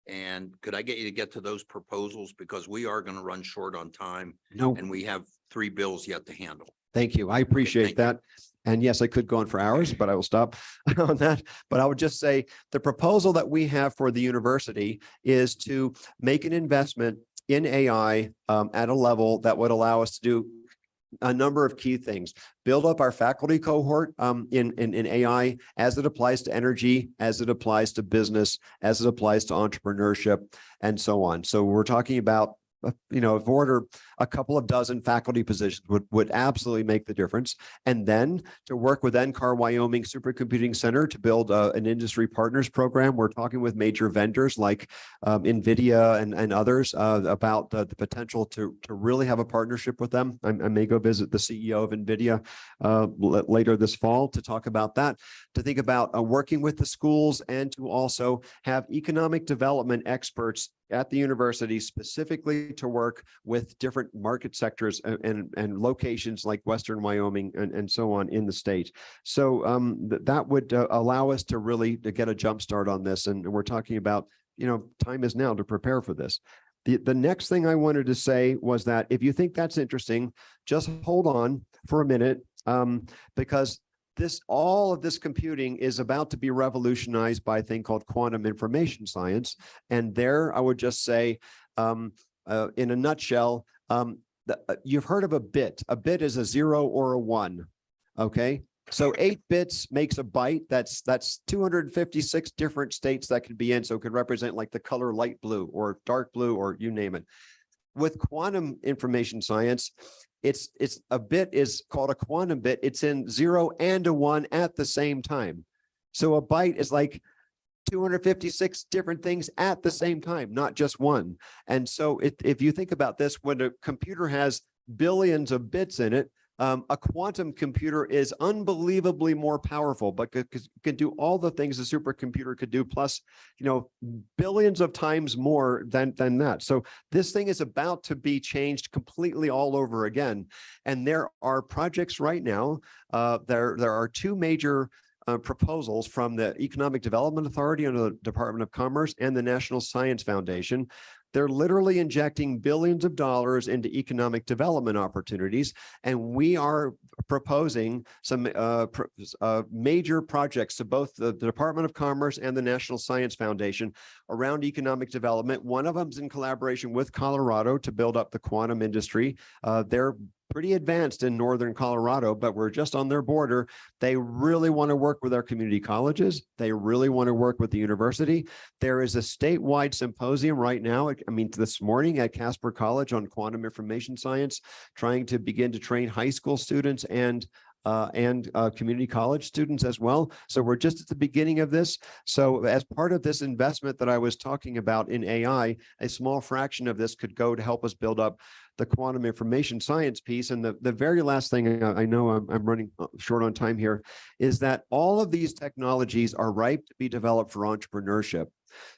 And could I get you to get to those proposals, because we are going to run short on time. No. And we have 3 bills yet to handle. Thank you. I appreciate that. And yes, I could go on for hours, but I will stop on that. But I would just say the proposal that we have for the university is to make an investment in AI at a level that would allow us to do a number of key things. Build up our faculty cohort in AI as it applies to energy, as it applies to business, as it applies to entrepreneurship, and so on. So we're talking about of order, a couple of dozen faculty positions would absolutely make the difference. And then to work with NCAR Wyoming Supercomputing Center to build an industry partners program. We're talking with major vendors like NVIDIA and others about the potential to really have a partnership with them. I may go visit the CEO of NVIDIA later this fall to talk about that, to think about working with the schools and to also have economic development experts at the university specifically to work with different market sectors and locations like Western Wyoming and so on in the state. So that would allow us to really get a jump start on this. And we're talking about, time is now to prepare for this. The next thing I wanted to say was that if you think that's interesting, just hold on for a minute because all of this computing is about to be revolutionized by a thing called quantum information science. And there, I would just say, in a nutshell, you've heard of a bit. A bit is a 0 or a 1. Okay. So 8 bits makes a byte. That's 256 different states that could be in. So it could represent like the color light blue or dark blue or you name it. With quantum information science, it's a bit is called a quantum bit. It's in 0 and a 1 at the same time. So a byte is like 256 different things at the same time, not just one. And so if you think about this, when a computer has billions of bits in it, a quantum computer is unbelievably more powerful, but can do all the things a supercomputer could do, plus, billions of times more than that. So this thing is about to be changed completely all over again. And there are projects right now. There are 2 major proposals from the Economic Development Authority under the Department of Commerce and the National Science Foundation. They're literally injecting billions of dollars into economic development opportunities. And we are proposing some major projects to both the Department of Commerce and the National Science Foundation around economic development. One of them is in collaboration with Colorado to build up the quantum industry. They're pretty advanced in northern Colorado, but we're just on their border. They really want to work with our community colleges. They really want to work with the university. There is a statewide symposium right now, this morning at Casper College on quantum information science, trying to begin to train high school students and community college students as well. So we're just at the beginning of this. So as part of this investment that I was talking about in AI, a small fraction of this could go to help us build up the quantum information science piece. And the very last thing, I know I'm running short on time here, is that all of these technologies are ripe to be developed for entrepreneurship.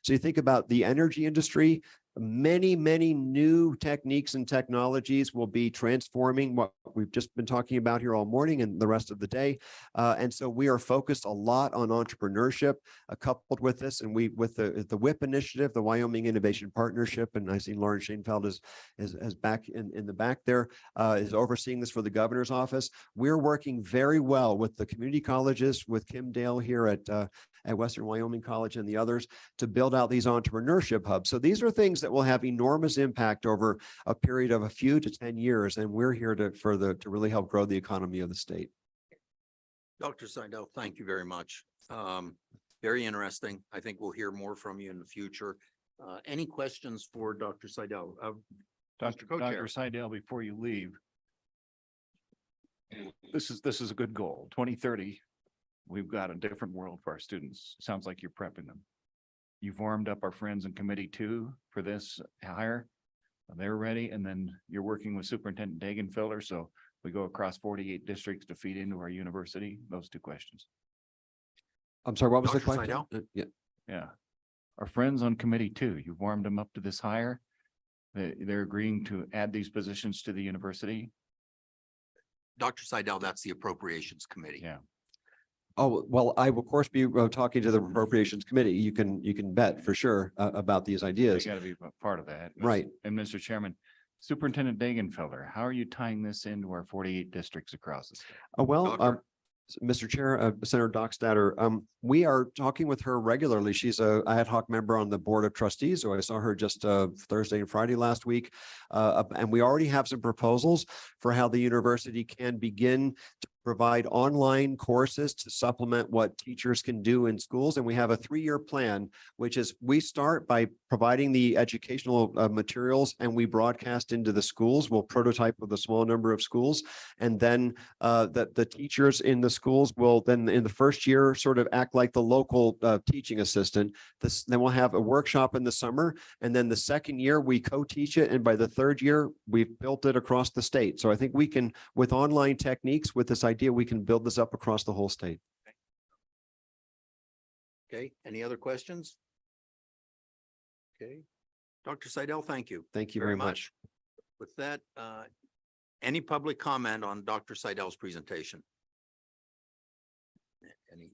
So you think about the energy industry, many new techniques and technologies will be transforming what we've just been talking about here all morning and the rest of the day. And so we are focused a lot on entrepreneurship coupled with this. And with the WIP initiative, the Wyoming Innovation Partnership, and I see Lauren Schoenfeld is back in the back there, is overseeing this for the governor's office. We're working very well with the community colleges, with Kim Dale here at Western Wyoming College and the others to build out these entrepreneurship hubs. So these are things that will have enormous impact over a period of a few to 10 years. And we're here to really help grow the economy of the state. Dr. Seidel, thank you very much. Very interesting. I think we'll hear more from you in the future. Any questions for Dr. Seidel? Dr. Seidel, before you leave, this is a good goal. 2030. We've got a different world for our students. Sounds like you're prepping them. You've warmed up our friends in committee 2 for this hire. They're ready. And then you're working with Superintendent Dagenfelder. So we go across 48 districts to feed into our university. Those 2 questions. I'm sorry, what was the Dr. question? Seidel? Yeah. Our friends on committee 2, you've warmed them up to this hire. They're agreeing to add these positions to the university. Dr. Seidel, that's the Appropriations Committee. Yeah. Oh, well, I will of course be talking to the Appropriations Committee. You can bet for sure about these ideas. They got to be a part of that. Right. And Mr. Chairman, Superintendent Dagenfelder, how are you tying this into our 48 districts across the state? Well, Doctor? Mr. Chair, Senator Dockstader, we are talking with her regularly. She's a ad hoc member on the Board of Trustees. So I saw her just Thursday and Friday last week. And we already have some proposals for how the university can begin to provide online courses to supplement what teachers can do in schools. And we have a 3-year plan, which is we start by providing the educational materials and we broadcast into the schools. We'll prototype with a small number of schools. And then the teachers in the schools will then in the first year sort of act like the local teaching assistant. Then we'll have a workshop in the summer. And then the second year we co-teach it. And by the third year, we've built it across the state. So I think we can, with online techniques, with this idea, we can build this up across the whole state. Okay, any other questions? Okay, Dr. Seidel, thank you. Thank you very much. With that, any public comment on Dr. Seidel's presentation? Any?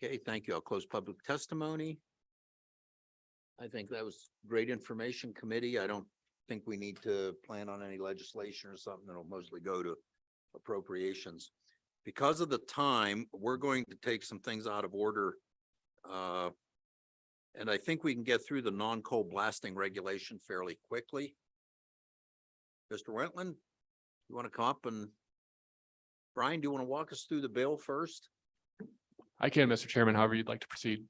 Okay, thank you. I'll close public testimony. I think that was great information, committee. I don't think we need to plan on any legislation or something that'll mostly go to appropriations. Because of the time, we're going to take some things out of order. And I think we can get through the non-coal blasting regulation fairly quickly. Mr. Wentland, you want to come up and Brian, do you want to walk us through the bill first? I can, Mr. Chairman, however you'd like to proceed.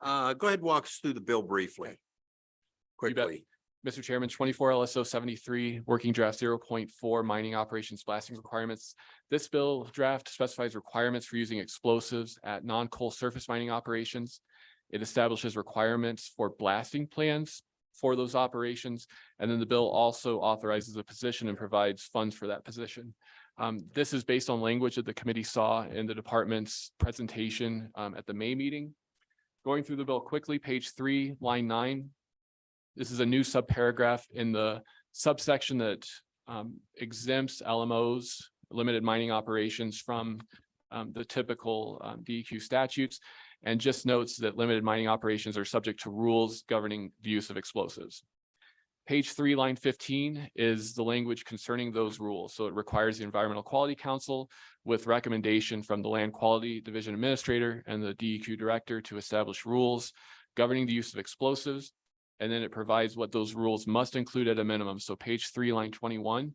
Go ahead, walk us through the bill briefly. You bet. Quickly. Mr. Chairman, 24 LSO 73, working draft 0.4 mining operations blasting requirements. This bill draft specifies requirements for using explosives at non-coal surface mining operations. It establishes requirements for blasting plans for those operations. And then the bill also authorizes a position and provides funds for that position. This is based on language that the committee saw in the department's presentation at the May meeting. Going through the bill quickly, page 3, line 9. This is a new subparagraph in the subsection that exempts LMOs, limited mining operations, from the typical DEQ statutes, and just notes that limited mining operations are subject to rules governing the use of explosives. Page 3, line 15 is the language concerning those rules. So it requires the Environmental Quality Council with recommendation from the Land Quality Division Administrator and the DEQ Director to establish rules governing the use of explosives. And then it provides what those rules must include at a minimum. So page 3, line 21,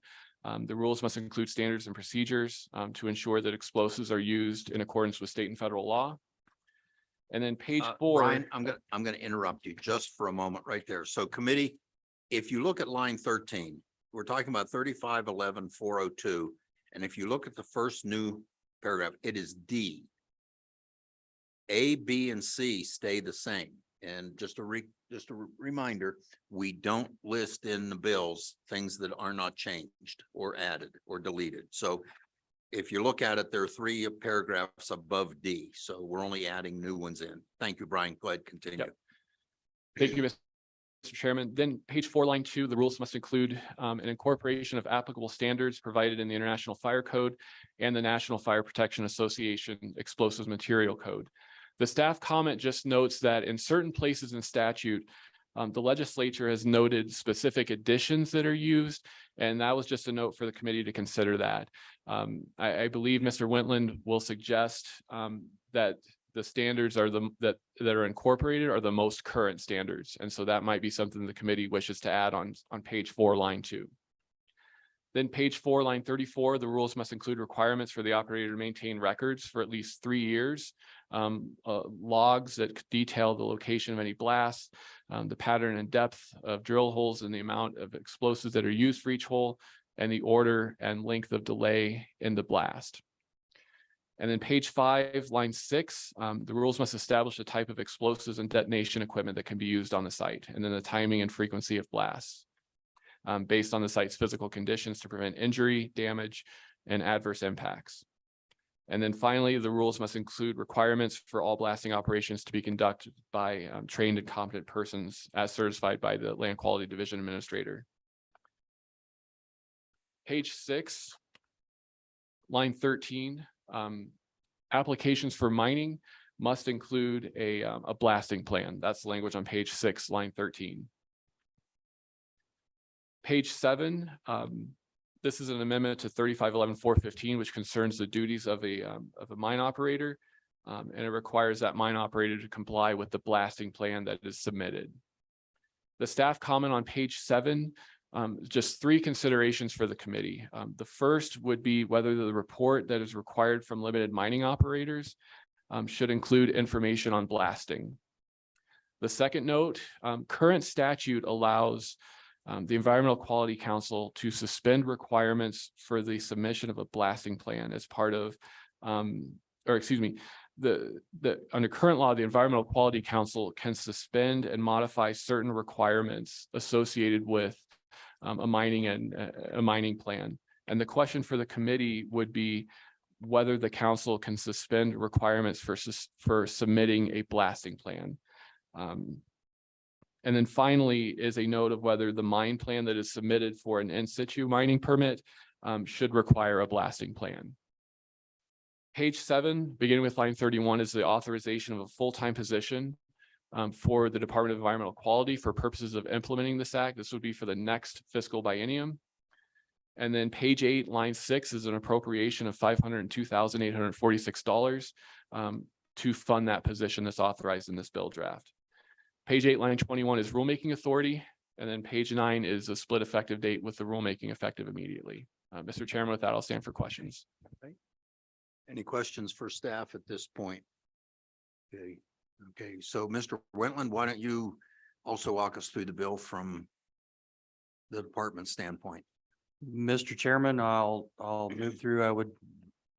the rules must include standards and procedures to ensure that explosives are used in accordance with state and federal law. And then page 4. Brian, I'm gonna interrupt you just for a moment right there. So committee, if you look at line 13, we're talking about 3511-402. And if you look at the first new paragraph, it is D. A, B, and C stay the same. And just a reminder, we don't list in the bills things that are not changed or added or deleted. So if you look at it, there are 3 paragraphs above D. So we're only adding new ones in. Thank you, Brian. Go ahead, continue. Yep. Thank you, Mr. Chairman. Then page 4, line 2, the rules must include an incorporation of applicable standards provided in the International Fire Code and the National Fire Protection Association Explosives Material Code. The staff comment just notes that in certain places in statute, the legislature has noted specific additions that are used, and that was just a note for the committee to consider that. I believe Mr. Wentland will suggest that the standards are that are incorporated are the most current standards. And so that might be something the committee wishes to add on page 4, line 2. Then page 4, line 34, the rules must include requirements for the operator to maintain records for at least 3 years, logs that detail the location of any blasts, the pattern and depth of drill holes and the amount of explosives that are used for each hole, and the order and length of delay in the blast. And then page 5, line 6, the rules must establish the type of explosives and detonation equipment that can be used on the site, and then the timing and frequency of blasts based on the site's physical conditions to prevent injury, damage, and adverse impacts. And then finally, the rules must include requirements for all blasting operations to be conducted by trained and competent persons as certified by the Land Quality Division Administrator. Page 6, line 13, applications for mining must include a blasting plan. That's the language on page 6, line 13. Page 7, this is an amendment to 3511-415, which concerns the duties of a mine operator. And it requires that mine operator to comply with the blasting plan that is submitted. The staff comment on page 7, just 3 considerations for the committee. The first would be whether the report that is required from limited mining operators should include information on blasting. The second note, current statute allows the Environmental Quality Council to suspend requirements for the submission of a blasting plan as part of, under current law, the Environmental Quality Council can suspend and modify certain requirements associated with a mining plan. And the question for the committee would be whether the council can suspend requirements for submitting a blasting plan. And then finally is a note of whether the mine plan that is submitted for an in situ mining permit should require a blasting plan. Page 7, beginning with line 31, is the authorization of a full-time position for the Department of Environmental Quality for purposes of implementing this act. This would be for the next fiscal biennium. And then page 8, line 6 is an appropriation of $502,846 to fund that position that's authorized in this bill draft. Page 8, line 21 is rulemaking authority. And then page 9 is a split effective date with the rulemaking effective immediately. Mr. Chairman, with that, I'll stand for questions. Okay. Any questions for staff at this point? Okay. Okay. So Mr. Wentland, why don't you also walk us through the bill from the department standpoint? Mr. Chairman, I'll move through. I would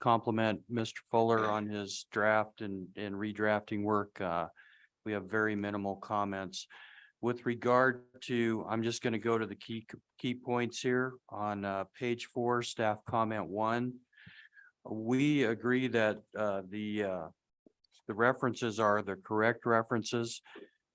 compliment Mr. Fuller on his draft and redrafting work. We have very minimal comments. With regard to, I'm just going to go to the key points here on page 4, staff comment 1. We agree that the references are the correct references.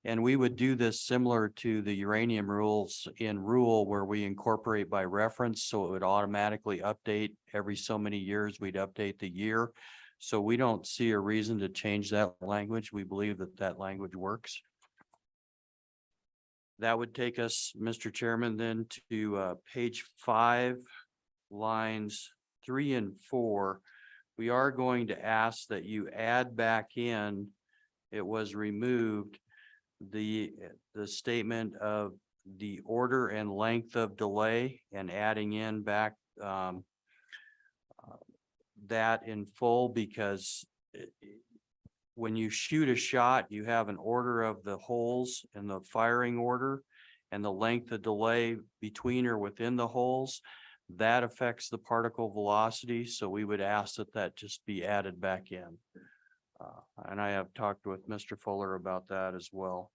And we would do this similar to the uranium rules in rule where we incorporate by reference. So it would automatically update every so many years. We'd update the year. So we don't see a reason to change that language. We believe that that language works. That would take us, Mr. Chairman, then to page 5, lines 3 and 4. We are going to ask that you add back in, it was removed, the statement of the order and length of delay, and adding in back that in full, because when you shoot a shot, you have an order of the holes in the firing order and the length of delay between or within the holes. That affects the particle velocity. So we would ask that that just be added back in. And I have talked with Mr. Fuller about that as well.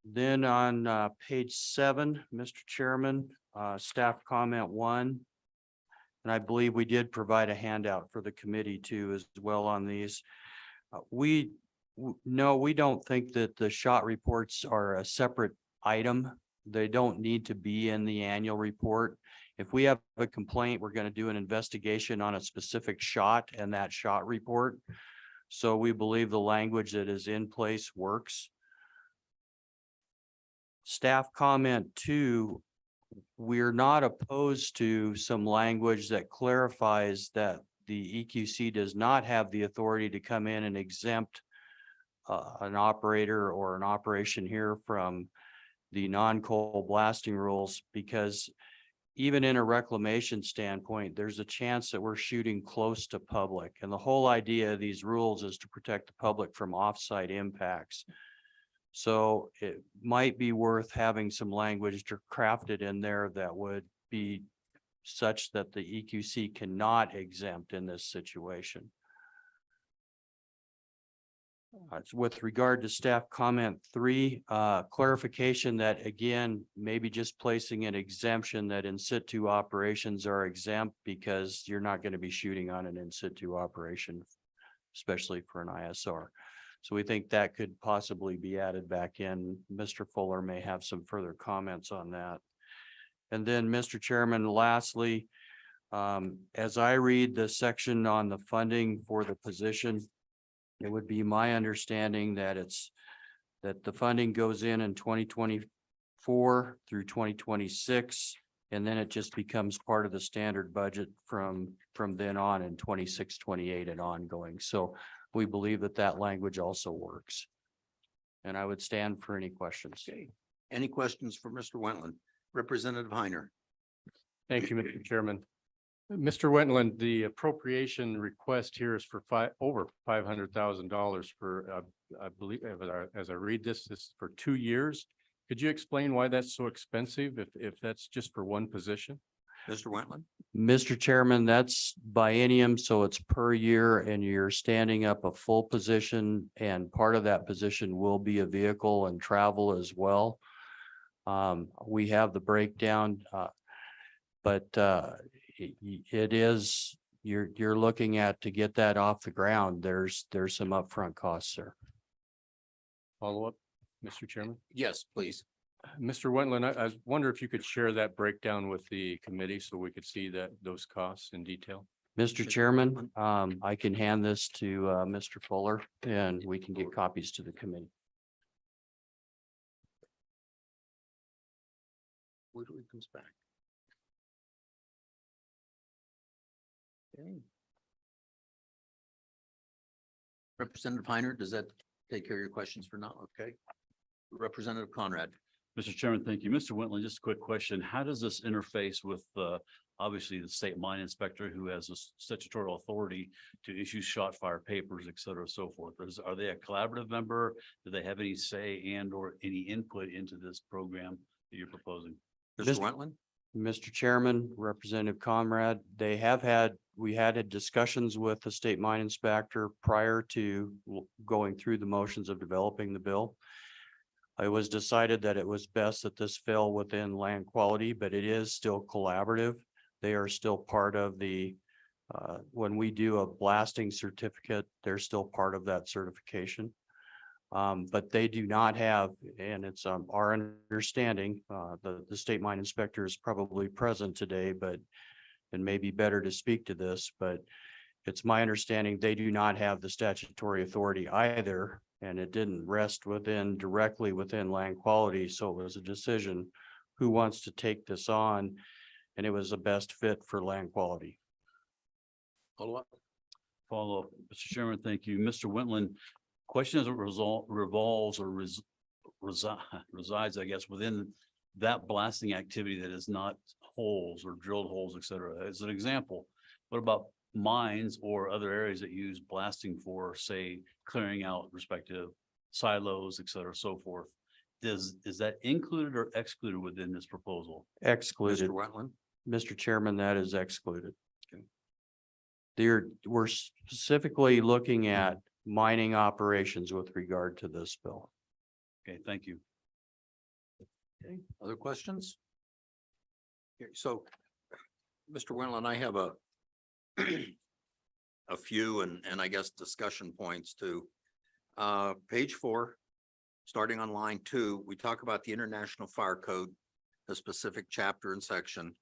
Then on page 7, Mr. Chairman, staff comment 1. And I believe we did provide a handout for the committee too as well on these. No, we don't think that the shot reports are a separate item. They don't need to be in the annual report. If we have a complaint, we're going to do an investigation on a specific shot and that shot report. So we believe the language that is in place works. Staff comment 2, we're not opposed to some language that clarifies that the EQC does not have the authority to come in and exempt an operator or an operation here from the non-coal blasting rules, because even in a reclamation standpoint, there's a chance that we're shooting close to public. And the whole idea of these rules is to protect the public from offsite impacts. So it might be worth having some language crafted in there that would be such that the EQC cannot exempt in this situation. With regard to staff comment 3, clarification that again, maybe just placing an exemption that in situ operations are exempt because you're not going to be shooting on an in situ operation, especially for an ISR. So we think that could possibly be added back in. Mr. Fuller may have some further comments on that. And then, Mr. Chairman, lastly, as I read the section on the funding for the position, it would be my understanding that it's that the funding goes in 2024 through 2026. And then it just becomes part of the standard budget from then on in 26, 28 and ongoing. So we believe that that language also works. And I would stand for any questions. Okay. Any questions for Mr. Wentland? Representative Heiner. Thank you, Mr. Chairman. Mr. Wetland, the appropriation request here is for over $500,000 for, I believe, as I read this is for 2 years. Could you explain why that's so expensive if that's just for one position? Mr. Wentland. Mr. Chairman, that's biennium, so it's per year and you're standing up a full position and part of that position will be a vehicle and travel as well. We have the breakdown, but it is, you're looking at to get that off the ground. There's some upfront costs, sir. Follow up, Mr. Chairman? Yes, please. Mr. Wetland, I wonder if you could share that breakdown with the committee so we could see those costs in detail. Mr. Chairman, I can hand this to Mr. Fuller and we can get copies to the committee. Wait till he comes back. Okay. Representative Heiner, does that take care of your questions for now? Okay. Representative Conrad. Mr. Chairman, thank you. Mr. Wentland, just a quick question. How does this interface with obviously the state mine inspector who has a statutory authority to issue shot fire papers, et cetera, so forth? Are they a collaborative member? Do they have any say and or any input into this program that you're proposing? Mr. Wentland. Mr. Chairman, Representative Conrad, we had discussions with the state mine inspector prior to going through the motions of developing the bill. It was decided that it was best that this fell within land quality, but it is still collaborative. They are still part of the, when we do a blasting certificate, they're still part of that certification. But they do not have, and it's our understanding, the state mine inspector is probably present today, but and maybe better to speak to this, but it's my understanding they do not have the statutory authority either. And it didn't rest directly within land quality. So it was a decision who wants to take this on. And it was the best fit for land quality. Follow up. Mr. Chairman, thank you. Mr. Wentland, question as it revolves or resides, I guess, within that blasting activity that is not holes or drilled holes, et cetera. As an example, what about mines or other areas that use blasting for, say, clearing out respective silos, et cetera, so forth? Is that included or excluded within this proposal? Excluded. Mr. Wentland. Mr. Chairman, that is excluded. Okay. We're specifically looking at mining operations with regard to this bill. Okay, thank you. Okay, other questions? Okay, so, Mr. Wentland, I have a few and I guess discussion points too. Page 4, starting on line 2, we talk about the International Fire Code, a specific chapter and section.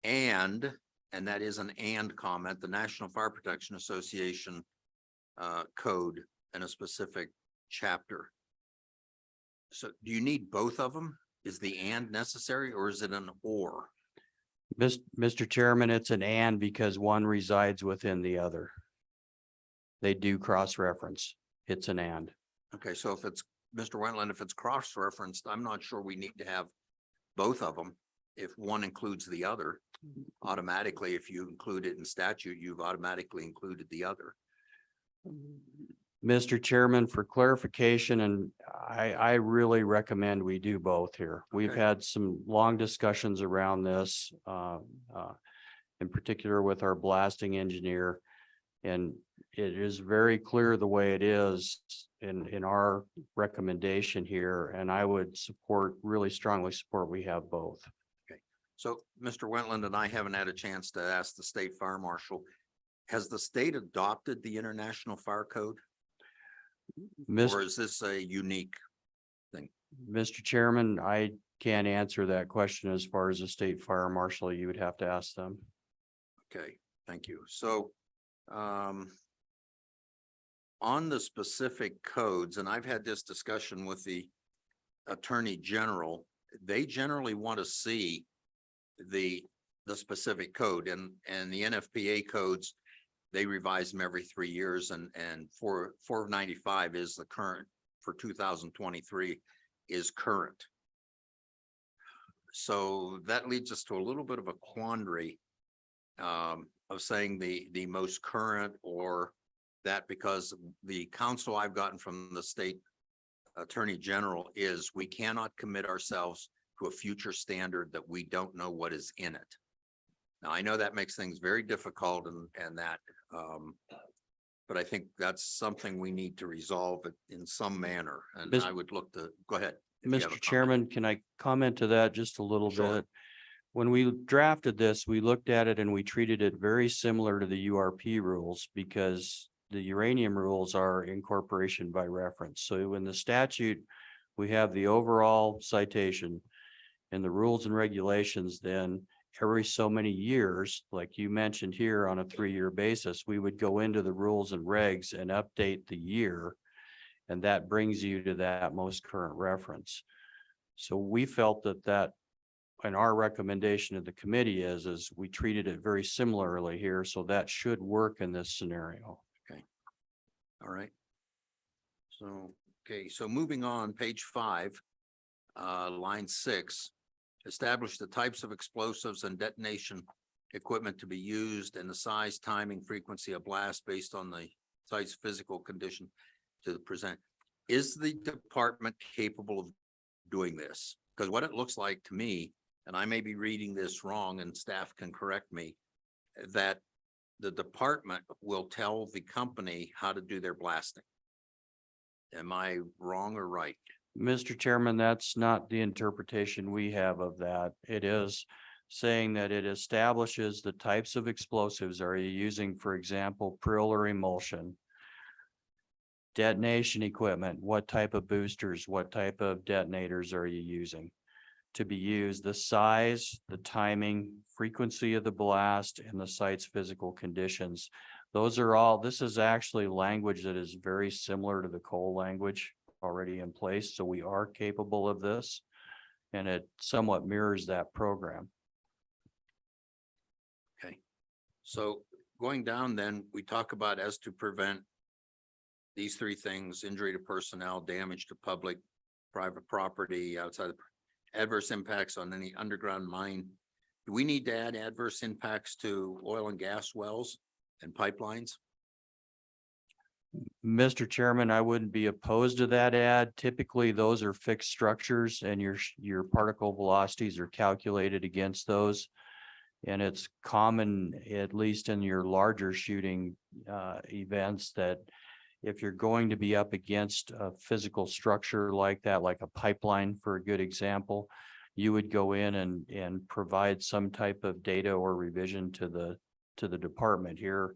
And that is an and comment, the National Fire Protection Association code and a specific chapter. So do you need both of them? Is the and necessary or is it an or? Mr. Chairman, it's an and because one resides within the other. They do cross-reference. It's an and. Okay, so if it's, Mr. Wentland, if it's cross-referenced, I'm not sure we need to have both of them. If one includes the other, automatically, if you include it in statute, you've automatically included the other. Mr. Chairman, for clarification, and I really recommend we do both here. We've Okay. had some long discussions around this, in particular with our blasting engineer. And it is very clear the way it is in our recommendation here, and I would really strongly support we have both. So Mr. Wentland and I haven't had a chance to ask the state fire marshal. Has the state adopted the International Fire Code? Or is this a unique thing? Mr. Chairman, I can't answer that question as far as the state fire marshal. You would have to ask them. Okay, thank you. So on the specific codes, and I've had this discussion with the Attorney General, they generally want to see the specific code and the NFPA codes, they revise them every 3 years and 495 is the current for 2023 is current. So that leads us to a little bit of a quandary of saying the most current or that, because the counsel I've gotten from the state Attorney General is we cannot commit ourselves to a future standard that we don't know what is in it. Now, I know that makes things very difficult and that, but I think that's something we need to resolve it in some manner. And Mis- I would look to, go ahead. if you have a Mr. comment. Chairman, can I comment to that just a little Sure. bit? When we drafted this, we looked at it and we treated it very similar to the URP rules because the uranium rules are incorporation by reference. So in the statute, we have the overall citation and the rules and regulations. Then every so many years, like you mentioned here on a 3-year basis, we would go into the rules and regs and update the year. And that brings you to that most current reference. So we felt that and our recommendation to the committee is we treated it very similarly here. So that should work in this scenario. All right. So, okay, so moving on, page 5, line 6, establish the types of explosives and detonation equipment to be used and the size, timing, frequency of blast based on the site's physical condition to present. Is the department capable of doing this? Because what it looks like to me, and I may be reading this wrong and staff can correct me, that the department will tell the company how to do their blasting. Am I wrong or right? Mr. Chairman, that's not the interpretation we have of that. It is saying that it establishes the types of explosives. Are you using, for example, prill or emulsion? Detonation equipment, what type of boosters, what type of detonators are you using to be used? The size, the timing, frequency of the blast, and the site's physical conditions. Those are all, this is actually language that is very similar to the Cole language already in place. So we are capable of this and it somewhat mirrors that program. Okay. So going down then, we talk about as to prevent these 3 things: injury to personnel, damage to public, private property, outside the adverse impacts on any underground mine. Do we need to add adverse impacts to oil and gas wells and pipelines? Mr. Chairman, I wouldn't be opposed to that ad. Typically, those are fixed structures and your particle velocities are calculated against those. And it's common, at least in your larger shooting events, that if you're going to be up against a physical structure like that, like a pipeline, for a good example, you would go in and provide some type of data or revision to the department here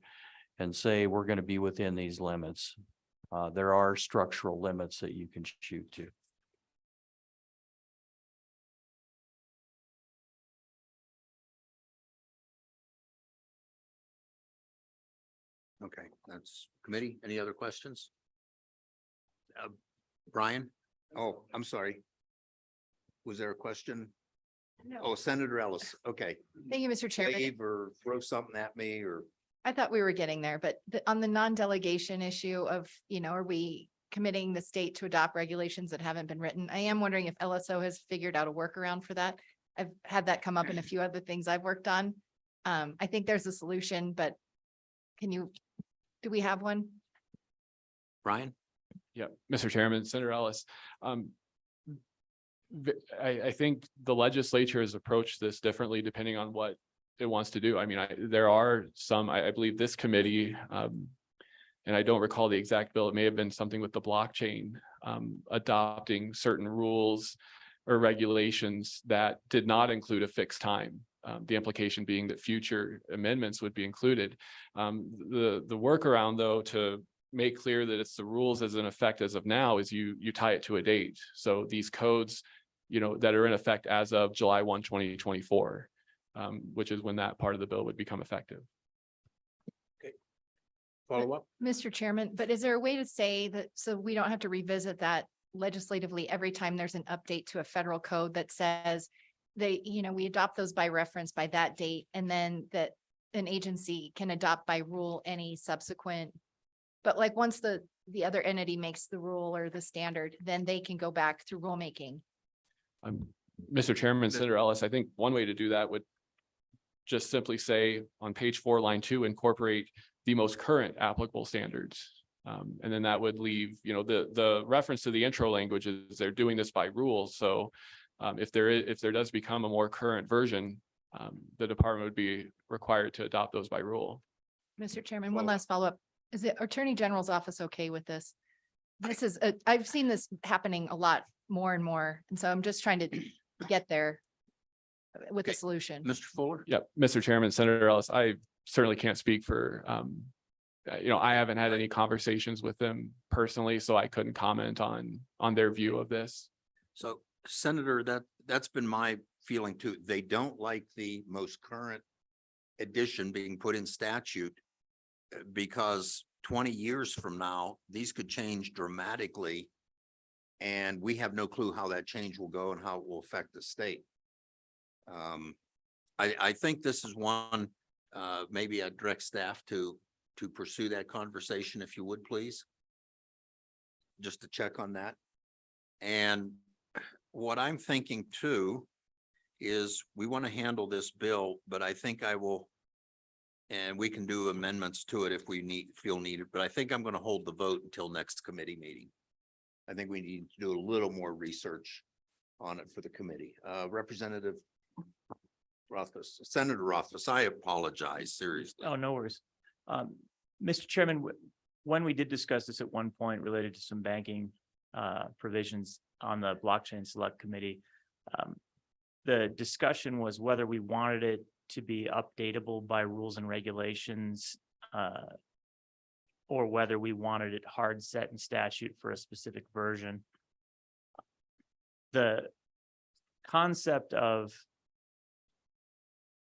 and say, we're going to be within these limits. There are structural limits that you can shoot to. Okay, that's committee. Any other questions? Brian? Oh, I'm sorry. Was there a question? No. Oh, Senator Ellis. Okay. Thank you, Mr. Chairman. Wave or throw something at me or. I thought we were getting there, but on the non-delegation issue of, are we committing the state to adopt regulations that haven't been written? I am wondering if LSO has figured out a workaround for that. I've had that come up in a few other things I've worked on. I think there's a solution, but do we have one? Brian? Yeah, Mr. Chairman, Senator Ellis. I think the legislature has approached this differently depending on what it wants to do. I mean, there are some, I believe this committee, and I don't recall the exact bill, it may have been something with the blockchain, adopting certain rules or regulations that did not include a fixed time. The implication being that future amendments would be included. The workaround, though, to make clear that it's the rules as in effect as of now is you tie it to a date. So these codes, that are in effect as of July 1, 2024, which is when that part of the bill would become effective. follow up? Mr. Chairman, but is there a way to say that, so we don't have to revisit that legislatively every time there's an update to a federal code that says they, we adopt those by reference by that date, and then that an agency can adopt by rule any subsequent. But like once the other entity makes the rule or the standard, then they can go back through rulemaking. Mr. Chairman, Senator Ellis, I think one way to do that would just simply say on page 4, line 2, incorporate the most current applicable standards. And then that would leave, the reference to the intro language is they're doing this by rule. So if there does become a more current version, the department would be required to adopt those by rule. Mr. Chairman, one last follow-up. Is the Attorney General's office okay with this? This is, I've seen this happening a lot more and more. And so I'm just trying to get there with a solution. Mr. Fuller? Yep, Mr. Chairman, Senator Ellis, I certainly can't speak for, I haven't had any conversations with them personally, so I couldn't comment on their view of this. So Senator, that's been my feeling too. They don't like the most current edition being put in statute because 20 years from now, these could change dramatically. And we have no clue how that change will go and how it will affect the state. I think this is one, maybe I'd direct staff to pursue that conversation, if you would, please. Just to check on that. And what I'm thinking too is we want to handle this bill, but I think I will, and we can do amendments to it if we feel needed, but I think I'm going to hold the vote until next committee meeting. I think we need to do a little more research on it for the committee. Representative Rothfuss, Senator Rothfuss, I apologize, seriously. Oh, no worries. Mr. Chairman, when we did discuss this at one point related to some banking provisions on the blockchain select committee, the discussion was whether we wanted it to be updatable by rules and regulations or whether we wanted it hard set in statute for a specific version. The concept of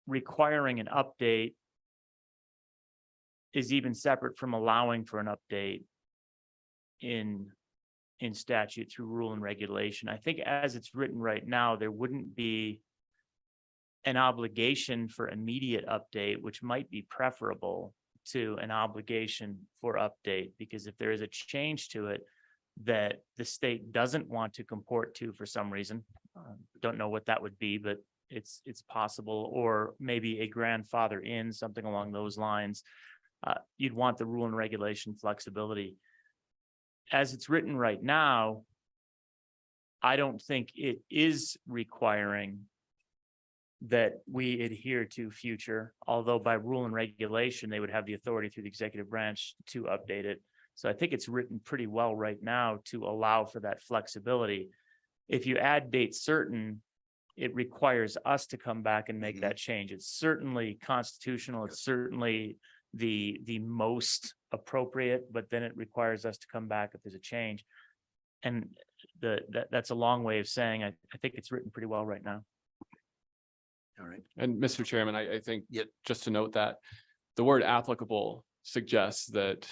requiring an update is even separate from allowing for an update in statute through rule and regulation. I think as it's written right now, there wouldn't be an obligation for immediate update, which might be preferable to an obligation for update, because if there is a change to it that the state doesn't want to comport to for some reason, don't know what that would be, but it's possible, or maybe a grandfather in, something along those lines, you'd want the rule and regulation flexibility. As it's written right now, I don't think it is requiring that we adhere to future, although by rule and regulation, they would have the authority through the executive branch to update it. So I think it's written pretty well right now to allow for that flexibility. If you add date certain, it requires us to come back and make that change. It's certainly constitutional. It's certainly the most appropriate, but then it requires us to come back if there's a change. And that's a long way of saying I think it's written pretty well right now. All right. And Mr. Chairman, I think just to note that the word applicable suggests that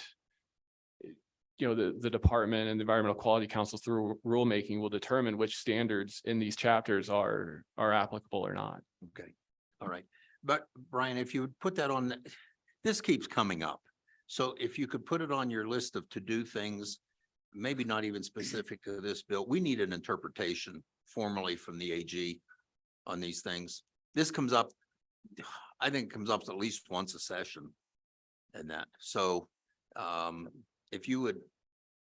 the department and the Environmental Quality Council through rulemaking will determine which standards in these chapters are applicable or not. Okay. All right. But Brian, if you would put that on, this keeps coming up. So if you could put it on your list of to-do things, maybe not even specific to this bill, we need an interpretation formally from the AG on these things. This comes up, I think it comes up at least once a session and that. So if you would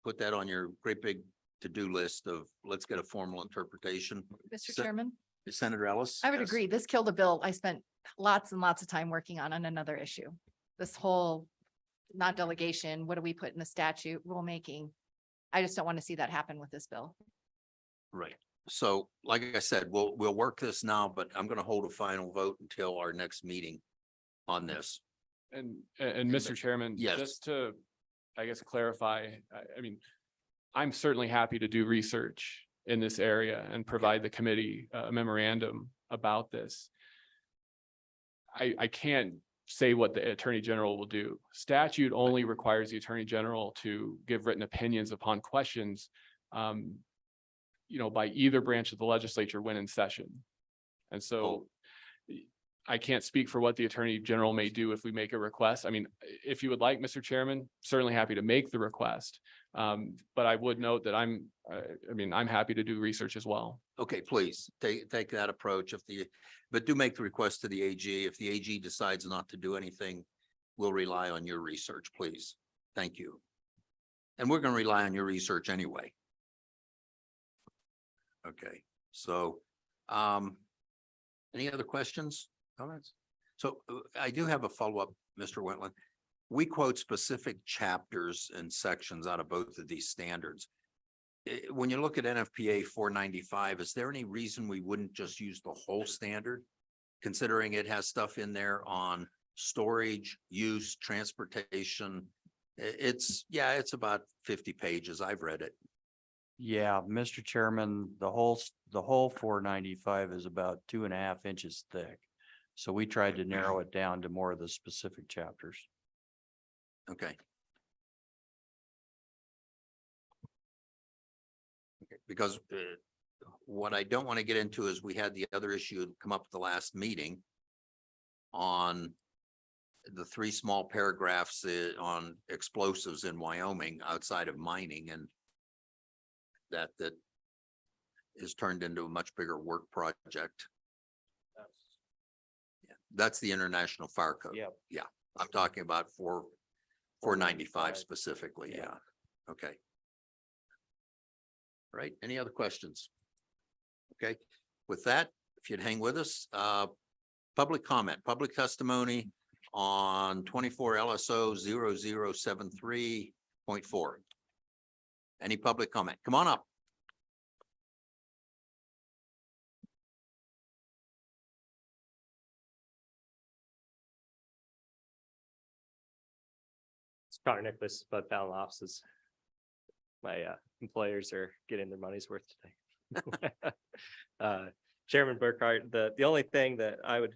put that on your great big to-do list of let's get a formal interpretation. Mr. Chairman, Senator Ellis? I would Yes. agree. This killed a bill I spent lots and lots of time working on another issue. This whole not delegation, what do we put in the statute, rulemaking? I just don't want to see that happen with this bill. Right. So like I said, we'll work this now, but I'm going to hold a final vote until our next meeting on this. And Mr. Chairman, Yes. just to, I guess, clarify, I mean, I'm certainly happy to do research in this area and provide the committee a memorandum about this. I can't say what the Attorney General will do. Statute only requires the Attorney General to give written opinions upon questions, by either branch of the legislature when in session. And so I can't speak for what the Attorney General may do if we make a request. I mean, if you would like, Mr. Chairman, certainly happy to make the request. But I would note that I'm happy to do research as well. Okay, please take that approach but do make the request to the AG. If the AG decides not to do anything, we'll rely on your research, please. Thank you. And we're going to rely on your research anyway. Okay, so, any other questions, comments? So I do have a follow-up, Mr. Wetland. We quote specific chapters and sections out of both of these standards. When you look at NFPA 495, is there any reason we wouldn't just use the whole standard? Considering it has stuff in there on storage, use, transportation. It's about 50 pages. I've read it. Yeah, Mr. Chairman, the whole 495 is about 2.5 inches thick. So we tried to narrow it down to more of the specific chapters. Okay. Because what I don't want to get into is we had the other issue come up at the last meeting on the 3 small paragraphs on explosives in Wyoming outside of mining, and that is turned into a much bigger work project. Yeah, that's the International Fire Code. Yep. Yeah, I'm talking about 495 specifically. Yeah. Okay. Right. Any other questions? Okay. With that, if you'd hang with us, public comment, public testimony on 24 LSO 0073.4. Any public comment? Come on up. It's Connor Nicholas, Bud Fallon offices. My employers are getting their money's worth today. Chairman Burkhart, the only thing that I would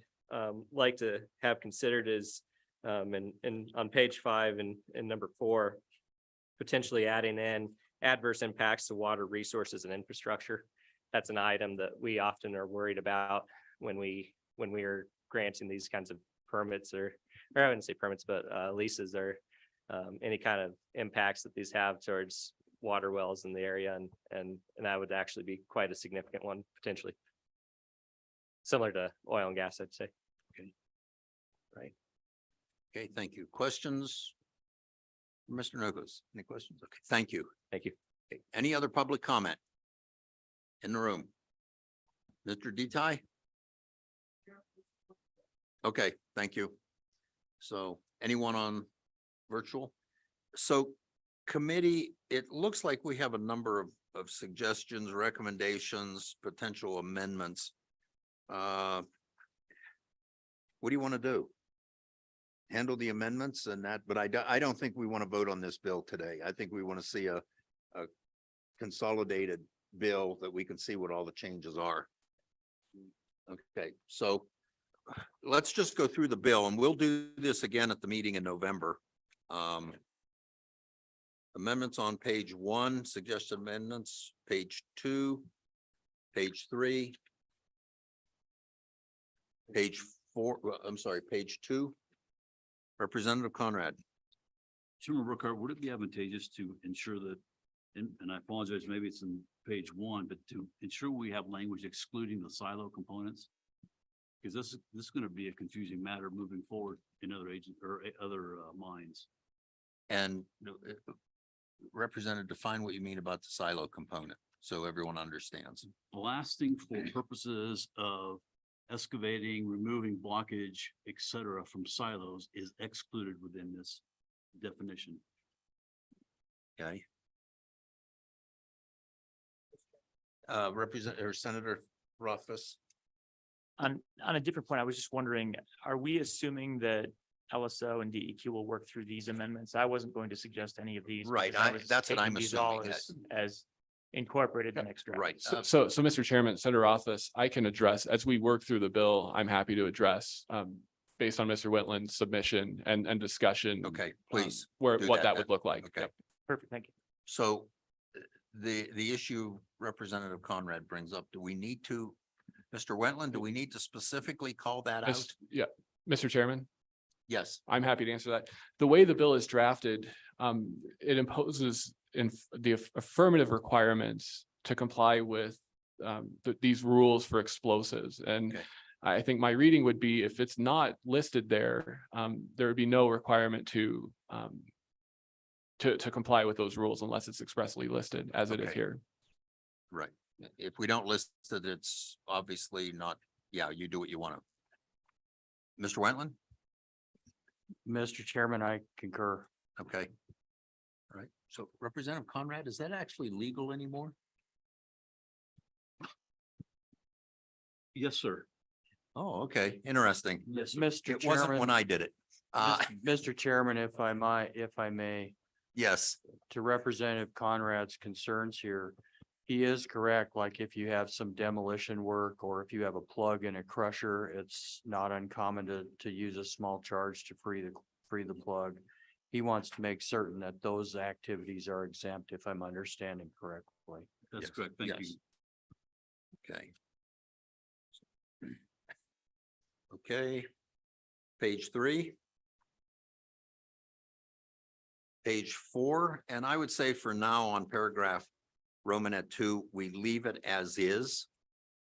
like to have considered is and on page 5 and number 4, potentially adding in adverse impacts to water resources and infrastructure. That's an item that we often are worried about when we are granting these kinds of permits or I wouldn't say permits, but leases or any kind of impacts that these have towards water wells in the area. And that would actually be quite a significant one potentially. Similar to oil and gas, I'd say. Okay. Right. Okay, thank you. Questions? Mr. Nogos, any questions? Okay, thank you. Thank you. Okay, any other public comment in the room? Mr. Detai? Okay, thank you. So anyone on virtual? So committee, it looks like we have a number of suggestions, recommendations, potential amendments. What do you want to do? Handle the amendments and that, but I don't think we want to vote on this bill today. I think we want to see a consolidated bill that we can see what all the changes are. Okay, so let's just go through the bill and we'll do this again at the meeting in November. Amendments on page 1, suggested amendments, page 2, page 3, page 4, I'm sorry, page 2. Representative Conrad. Chairman Burkhart, would it be advantageous to ensure that, and I apologize, maybe it's in page 1, but to ensure we have language excluding the silo components? Because this is going to be a confusing matter moving forward in other agents or other mines. And Representative, define what you mean about the silo component so everyone understands. Blasting for purposes of excavating, removing blockage, et cetera, from silos is excluded within this definition. Okay. Senator Rothfuss. On a different point, I was just wondering, are we assuming that LSO and DEQ will work through these amendments? I wasn't going to suggest any of these. Right, because I was that's what taking I'm these all assuming. as incorporated in the next draft. Right. So Mr. Chairman, Senator Rothfuss, I can address, as we work through the bill, I'm happy to address based on Mr. Whitland's submission and discussion. Okay, please. Where, do what that then. would look like. Okay. Yep. Perfect, thank you. So the issue Representative Conrad brings up, do we need to, Mr. Wetland, do we need to specifically call that out? Yeah, Mr. Chairman, Yes. I'm happy to answer that. The way the bill is drafted, it imposes in the affirmative requirements to comply with these rules for explosives. And Okay. I think my reading would be if it's not listed there, there would be no requirement to comply with those rules unless it's expressly listed as it is Okay. here. Right. If we don't list it, it's obviously not, yeah, you do what you want to. Mr. Wetland? Mr. Chairman, I concur. Okay. All right. So Representative Conrad, is that actually legal anymore? Yes, sir. Oh, okay. Interesting. Yes, Mr. It wasn't when Chairman. I did it. Mr. Chairman, if I may, Yes. to Representative Conrad's concerns here, he is correct. Like if you have some demolition work or if you have a plug in a crusher, it's not uncommon to use a small charge to free the plug. He wants to make certain that those activities are exempt, if I'm understanding correctly. That's Yes, correct. Thank you. yes. Okay. Okay. Page 3. Page 4, and I would say for now on paragraph Romanet 2, we leave it as is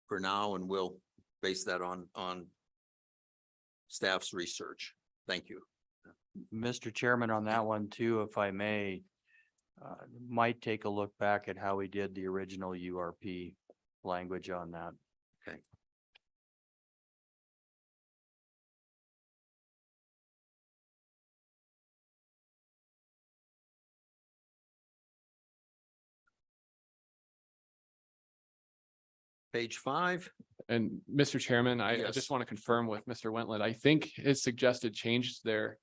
for now, and we'll base that on staff's research. Thank you. Mr. Chairman, on that one too, if I may, might take a look back at how we did the original URP language on that. Okay. Page 5. And Mr. Chairman, I Yes. just want to confirm with Mr. Wentland, I think his suggested change there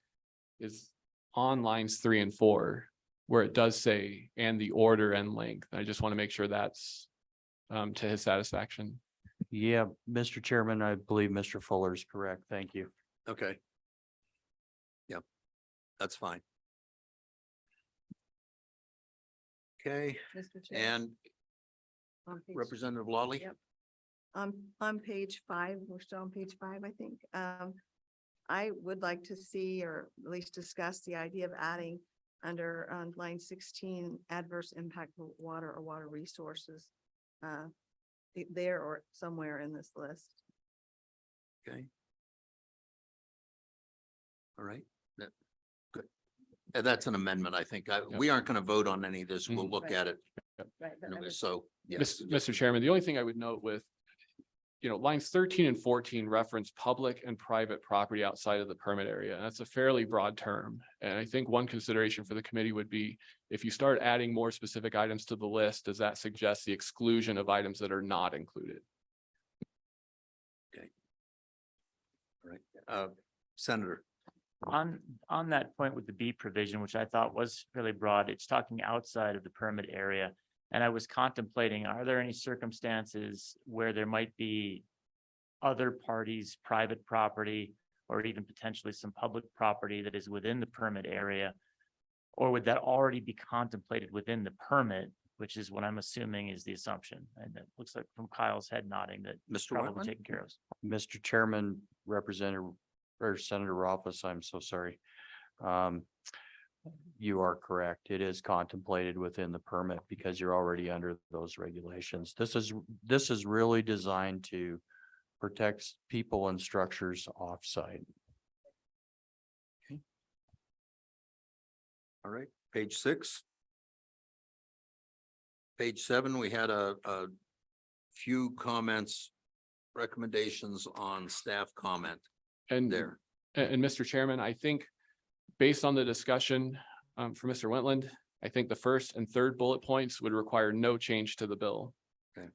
is on lines 3 and 4, where it does say, and the order and length. I just want to make sure that's to his satisfaction. Yeah, Mr. Chairman, I believe Mr. Fuller is correct. Thank you. Okay. Yep, that's fine. Okay, Mr. Chair. and On page- Representative Lawley? Yep. On page 5, we're still on page 5, I think. I would like to see or at least discuss the idea of adding under on line 16, adverse impact of water or water resources. There or somewhere in this list. Okay. All right, that, good. And that's an amendment, I think. We aren't going to vote on any of this. We'll look Right. at it. Right. but I Anyway, would- so, yes. Mr. Chairman, the only thing I would note with, lines 13 and 14 reference public and private property outside of the permit area. And that's a fairly broad term. And I think one consideration for the committee would be if you start adding more specific items to the list, does that suggest the exclusion of items that are not included? All right, Senator. On that point with the B provision, which I thought was really broad, it's talking outside of the permit area. And I was contemplating, are there any circumstances where there might be other parties, private property, or even potentially some public property that is within the permit area? Or would that already be contemplated within the permit, which is what I'm assuming is the assumption? And it looks like from Kyle's head nodding that it's Mr. probably Whitman? taken care of. Mr. Chairman, Representative or Senator Rothfuss, I'm so sorry. You are correct. It is contemplated within the permit because you're already under those regulations. This is really designed to protect people and structures offsite. All right, page 6. Page 7, we had a few comments, recommendations on staff comment And there. And Mr. Chairman, I think based on the discussion for Mr. Wentland, I think the first and third bullet points would require no change to the bill. Okay.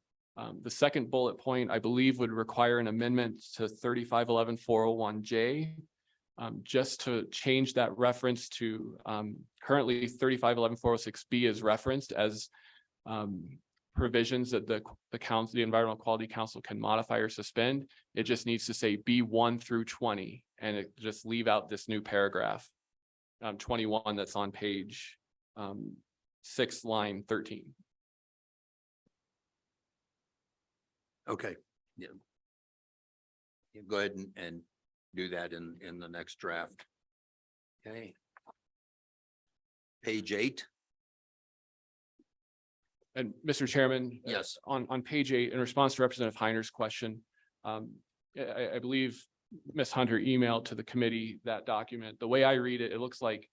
The second bullet point, I believe, would require an amendment to 3511-401J. Just to change that reference to currently 3511-406B is referenced as provisions that the council, the Environmental Quality Council can modify or suspend. It just needs to say B1 through 20, and it just leave out this new paragraph. 21 that's on page 6, line 13. Okay, yeah. You go ahead and do that in the next draft. Okay. Page 8. And Mr. Chairman. Yes. On page 8, in response to Representative Heiner's question, I believe Ms. Hunter emailed to the committee that document. The way I read it, it looks like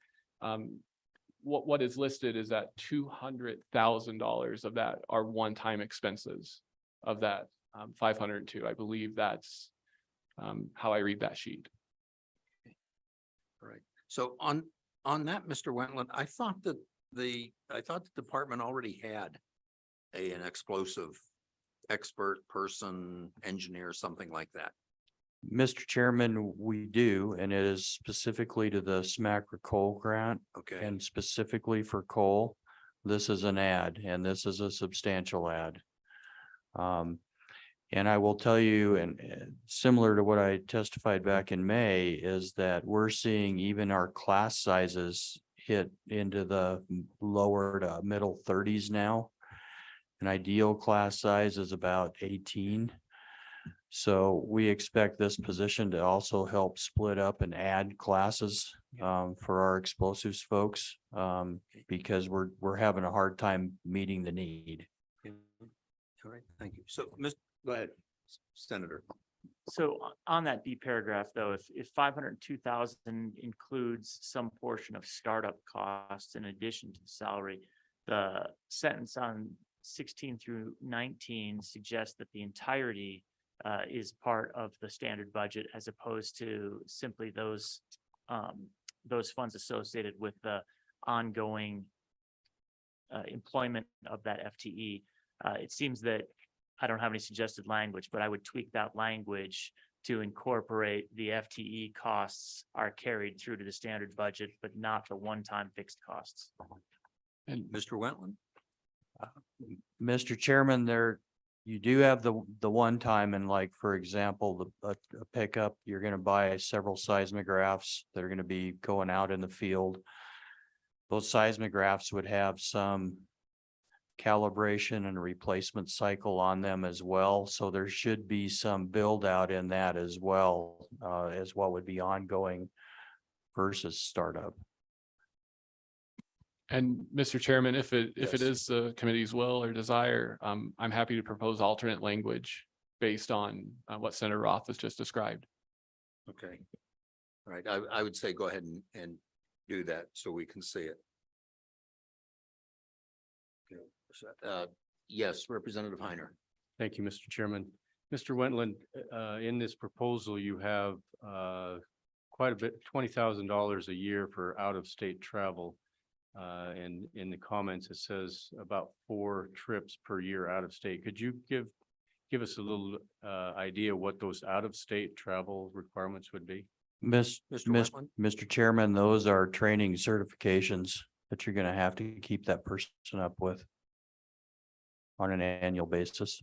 what is listed is that $200,000 of that are one-time expenses of that 502. I believe that's how I read that sheet. All right. So on that, Mr. Wentland, I thought that the department already had an explosive expert person, engineer, something like that. Mr. Chairman, we do, and it is specifically to the SMACRA coal grant. Okay. And specifically for coal. This is an ad, and this is a substantial ad. And I will tell you, and similar to what I testified back in May, is that we're seeing even our class sizes hit into the lower to middle 30s now. An ideal class size is about 18. So we expect this position to also help split up and add classes for our explosives folks because we're having a hard time meeting the need. All right, thank you. So, go ahead, Senator. So on that B paragraph, though, if 502,000 includes some portion of startup costs in addition to the salary, the sentence on 16 through 19 suggests that the entirety is part of the standard budget as opposed to simply those funds associated with the ongoing employment of that FTE. It seems that I don't have any suggested language, but I would tweak that language to incorporate the FTE costs are carried through to the standard budget, but not the one-time fixed costs. And Mr. Wentland? Mr. Chairman, you do have the one time, and like, for example, a pickup, you're going to buy several seismographs that are going to be going out in the field. Those seismographs would have some calibration and replacement cycle on them as well. So there should be some build out in that as well as what would be ongoing versus startup. And Mr. Chairman, if it is the committee's will or desire, I'm happy to propose alternate language based on what Senator Roth has just described. Okay. All right, I would say go ahead and do that so we can see it. Yes, Representative Heiner. Thank you, Mr. Chairman. Mr. Wentland, in this proposal, you have quite a bit, $20,000 a year for out-of-state travel. And in the comments, it says about 4 trips per year out of state. Could you give us a little idea what those out-of-state travel requirements would be? Mr. Chairman, those are training certifications that you're going to have to keep that person up with on an annual basis.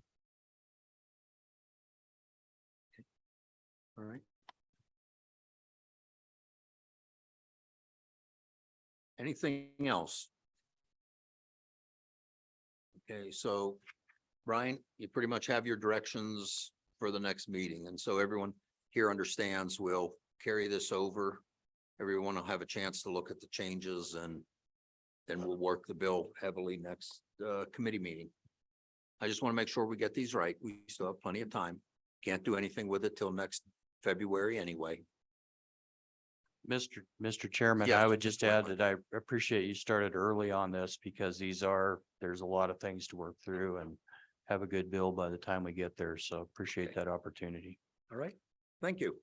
All right. Anything else? Okay, so Brian, you pretty much have your directions for the next meeting. And so everyone here understands we'll carry this over. Everyone will have a chance to look at the changes and then we'll work the bill heavily next committee meeting. I just want to make sure we get these right. We still have plenty of time. Can't do anything with it till next February anyway. Mr. Chairman, Yes, I would just add that I appreciate you started early on this because there's a lot of things to work through and have a good bill by the time we get there. So appreciate that opportunity. All right, thank you.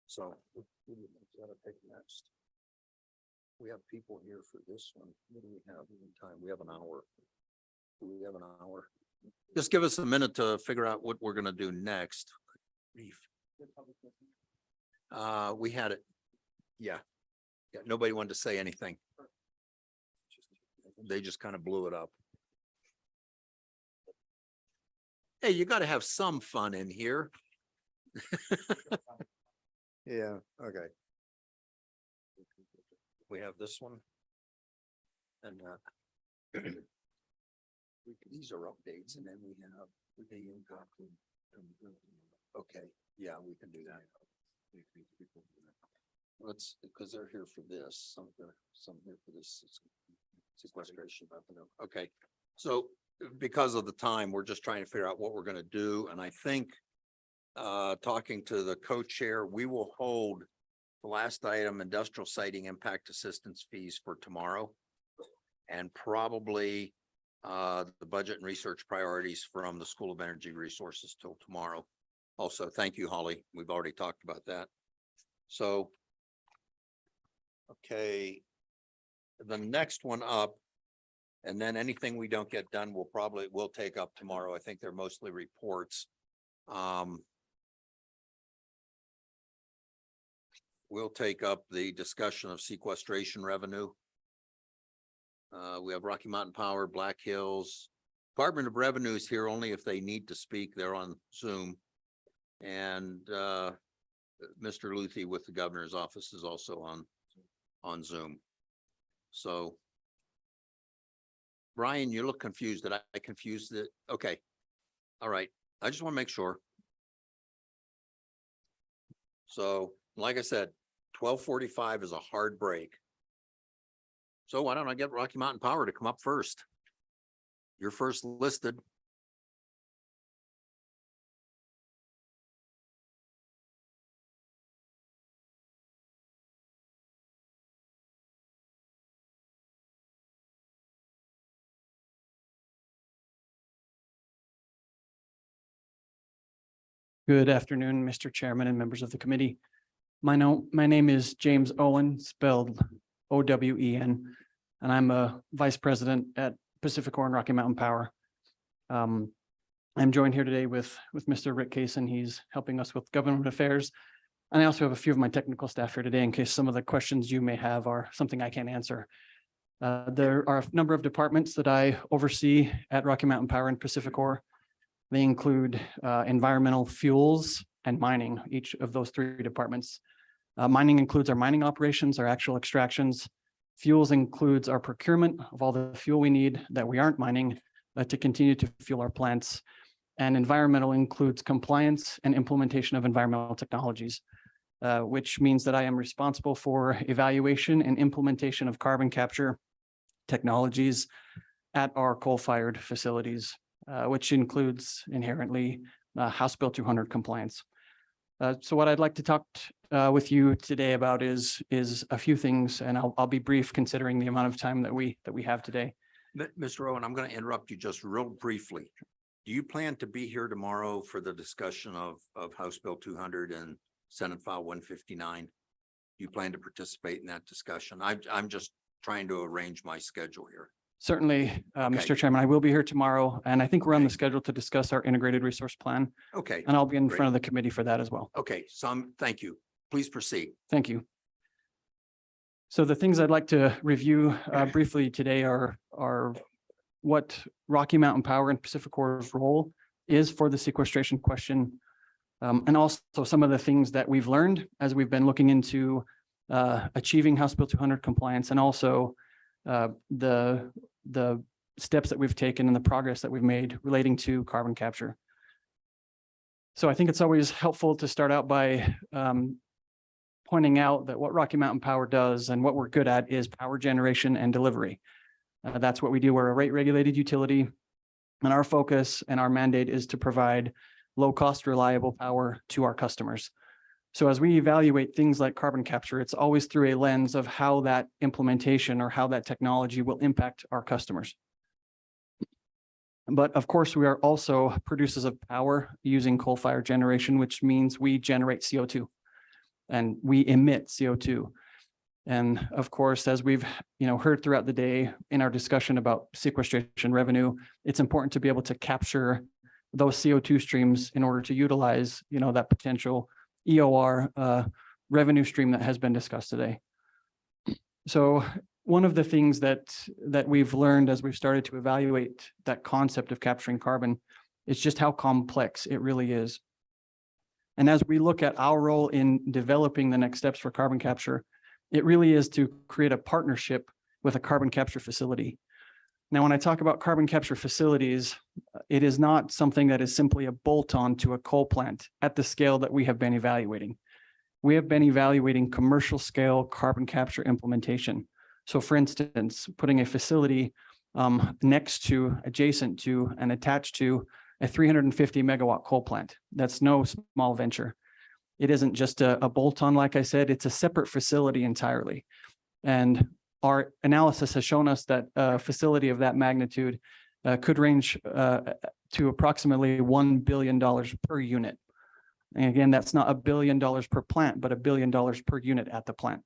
So, gotta take next. We have people here for this one. What do we have in time? We have an hour. Do we have an hour? Just give us a minute to figure out what we're gonna do next. Brief. We had it. Yeah. Yeah, nobody wanted to say anything. They just kind of blew it up. Hey, you got to have some fun in here. Yeah, okay. We have this one. And these are updates and then we have. Okay, yeah, we can do that. Let's, because they're here for this, some here for this sequestration. Okay, so because of the time, we're just trying to figure out what we're gonna do, and I think talking to the co-chair, we will hold the last item, industrial siting impact assistance fees, for tomorrow. And probably the budget and research priorities from the School of Energy Resources till tomorrow. Also, thank you, Holly. We've already talked about that. So, okay, the next one up, and then anything we don't get done, we'll take up tomorrow. I think they're mostly reports. We'll take up the discussion of sequestration revenue. We have Rocky Mountain Power, Black Hills. Department of Revenue is here only if they need to speak. They're on Zoom. And Mr. Luthi with the governor's office is also on Zoom. So Brian, you look confused. Did I confuse it? Okay. All right. I just want to make sure. So like I said, 12:45 is a hard break. So why don't I get Rocky Mountain Power to come up first? You're first listed. Good afternoon, Mr. Chairman and members of the committee. My name is James Owen, spelled O-W-E-N, and I'm a vice president at Pacificor and Rocky Mountain Power. I'm joined here today with Mr. Rick Kaysen. He's helping us with government affairs. And I also have a few of my technical staff here today in case some of the questions you may have are something I can't answer. There are a number of departments that I oversee at Rocky Mountain Power and Pacificor. They include environmental fuels and mining, each of those three departments. Mining includes our mining operations, our actual extractions. Fuels includes our procurement of all the fuel we need that we aren't mining to continue to fuel our plants. And environmental includes compliance and implementation of environmental technologies, which means that I am responsible for evaluation and implementation of carbon capture technologies at our coal-fired facilities, which includes inherently House Bill 200 compliance. So what I'd like to talk with you today about is a few things, and I'll be brief considering the amount of time that we have today. Mr. Owen, I'm going to interrupt you just real briefly. Do you plan to be here tomorrow for the discussion of House Bill 200 and Senate File 159? Do you plan to participate in that discussion? I'm just trying to arrange my schedule here. Certainly, Mr. Chairman, I will be here tomorrow, and I think we're on the schedule to discuss our integrated resource plan. Okay. And I'll be in Great. front of the committee for that as well. Okay, so thank you. Please proceed. Thank you. So the things I'd like to review briefly today are what Rocky Mountain Power and Pacificor's role is for the sequestration question. And also some of the things that we've learned as we've been looking into achieving House Bill 200 compliance, and also the steps that we've taken and the progress that we've made relating to carbon capture. So I think it's always helpful to start out by pointing out that what Rocky Mountain Power does and what we're good at is power generation and delivery. That's what we do. We're a rate regulated utility, and our focus and our mandate is to provide low cost, reliable power to our customers. So as we evaluate things like carbon capture, it's always through a lens of how that implementation or how that technology will impact our customers. But of course, we are also producers of power using coal-fired generation, which means we generate CO2 and we emit CO2. And of course, as we've heard throughout the day in our discussion about sequestration revenue, it's important to be able to capture those CO2 streams in order to utilize that potential EOR revenue stream that has been discussed today. So one of the things that we've learned as we've started to evaluate that concept of capturing carbon is just how complex it really is. And as we look at our role in developing the next steps for carbon capture, it really is to create a partnership with a carbon capture facility. Now, when I talk about carbon capture facilities, it is not something that is simply a bolt-on to a coal plant at the scale that we have been evaluating. We have been evaluating commercial scale carbon capture implementation. So for instance, putting a facility next to, adjacent to, and attached to a 350 megawatt coal plant. That's no small venture. It isn't just a bolt-on, like I said, it's a separate facility entirely. And our analysis has shown us that a facility of that magnitude could range to approximately $1 billion per unit. And again, that's not $1 billion per plant, but $1 billion per unit at the plant.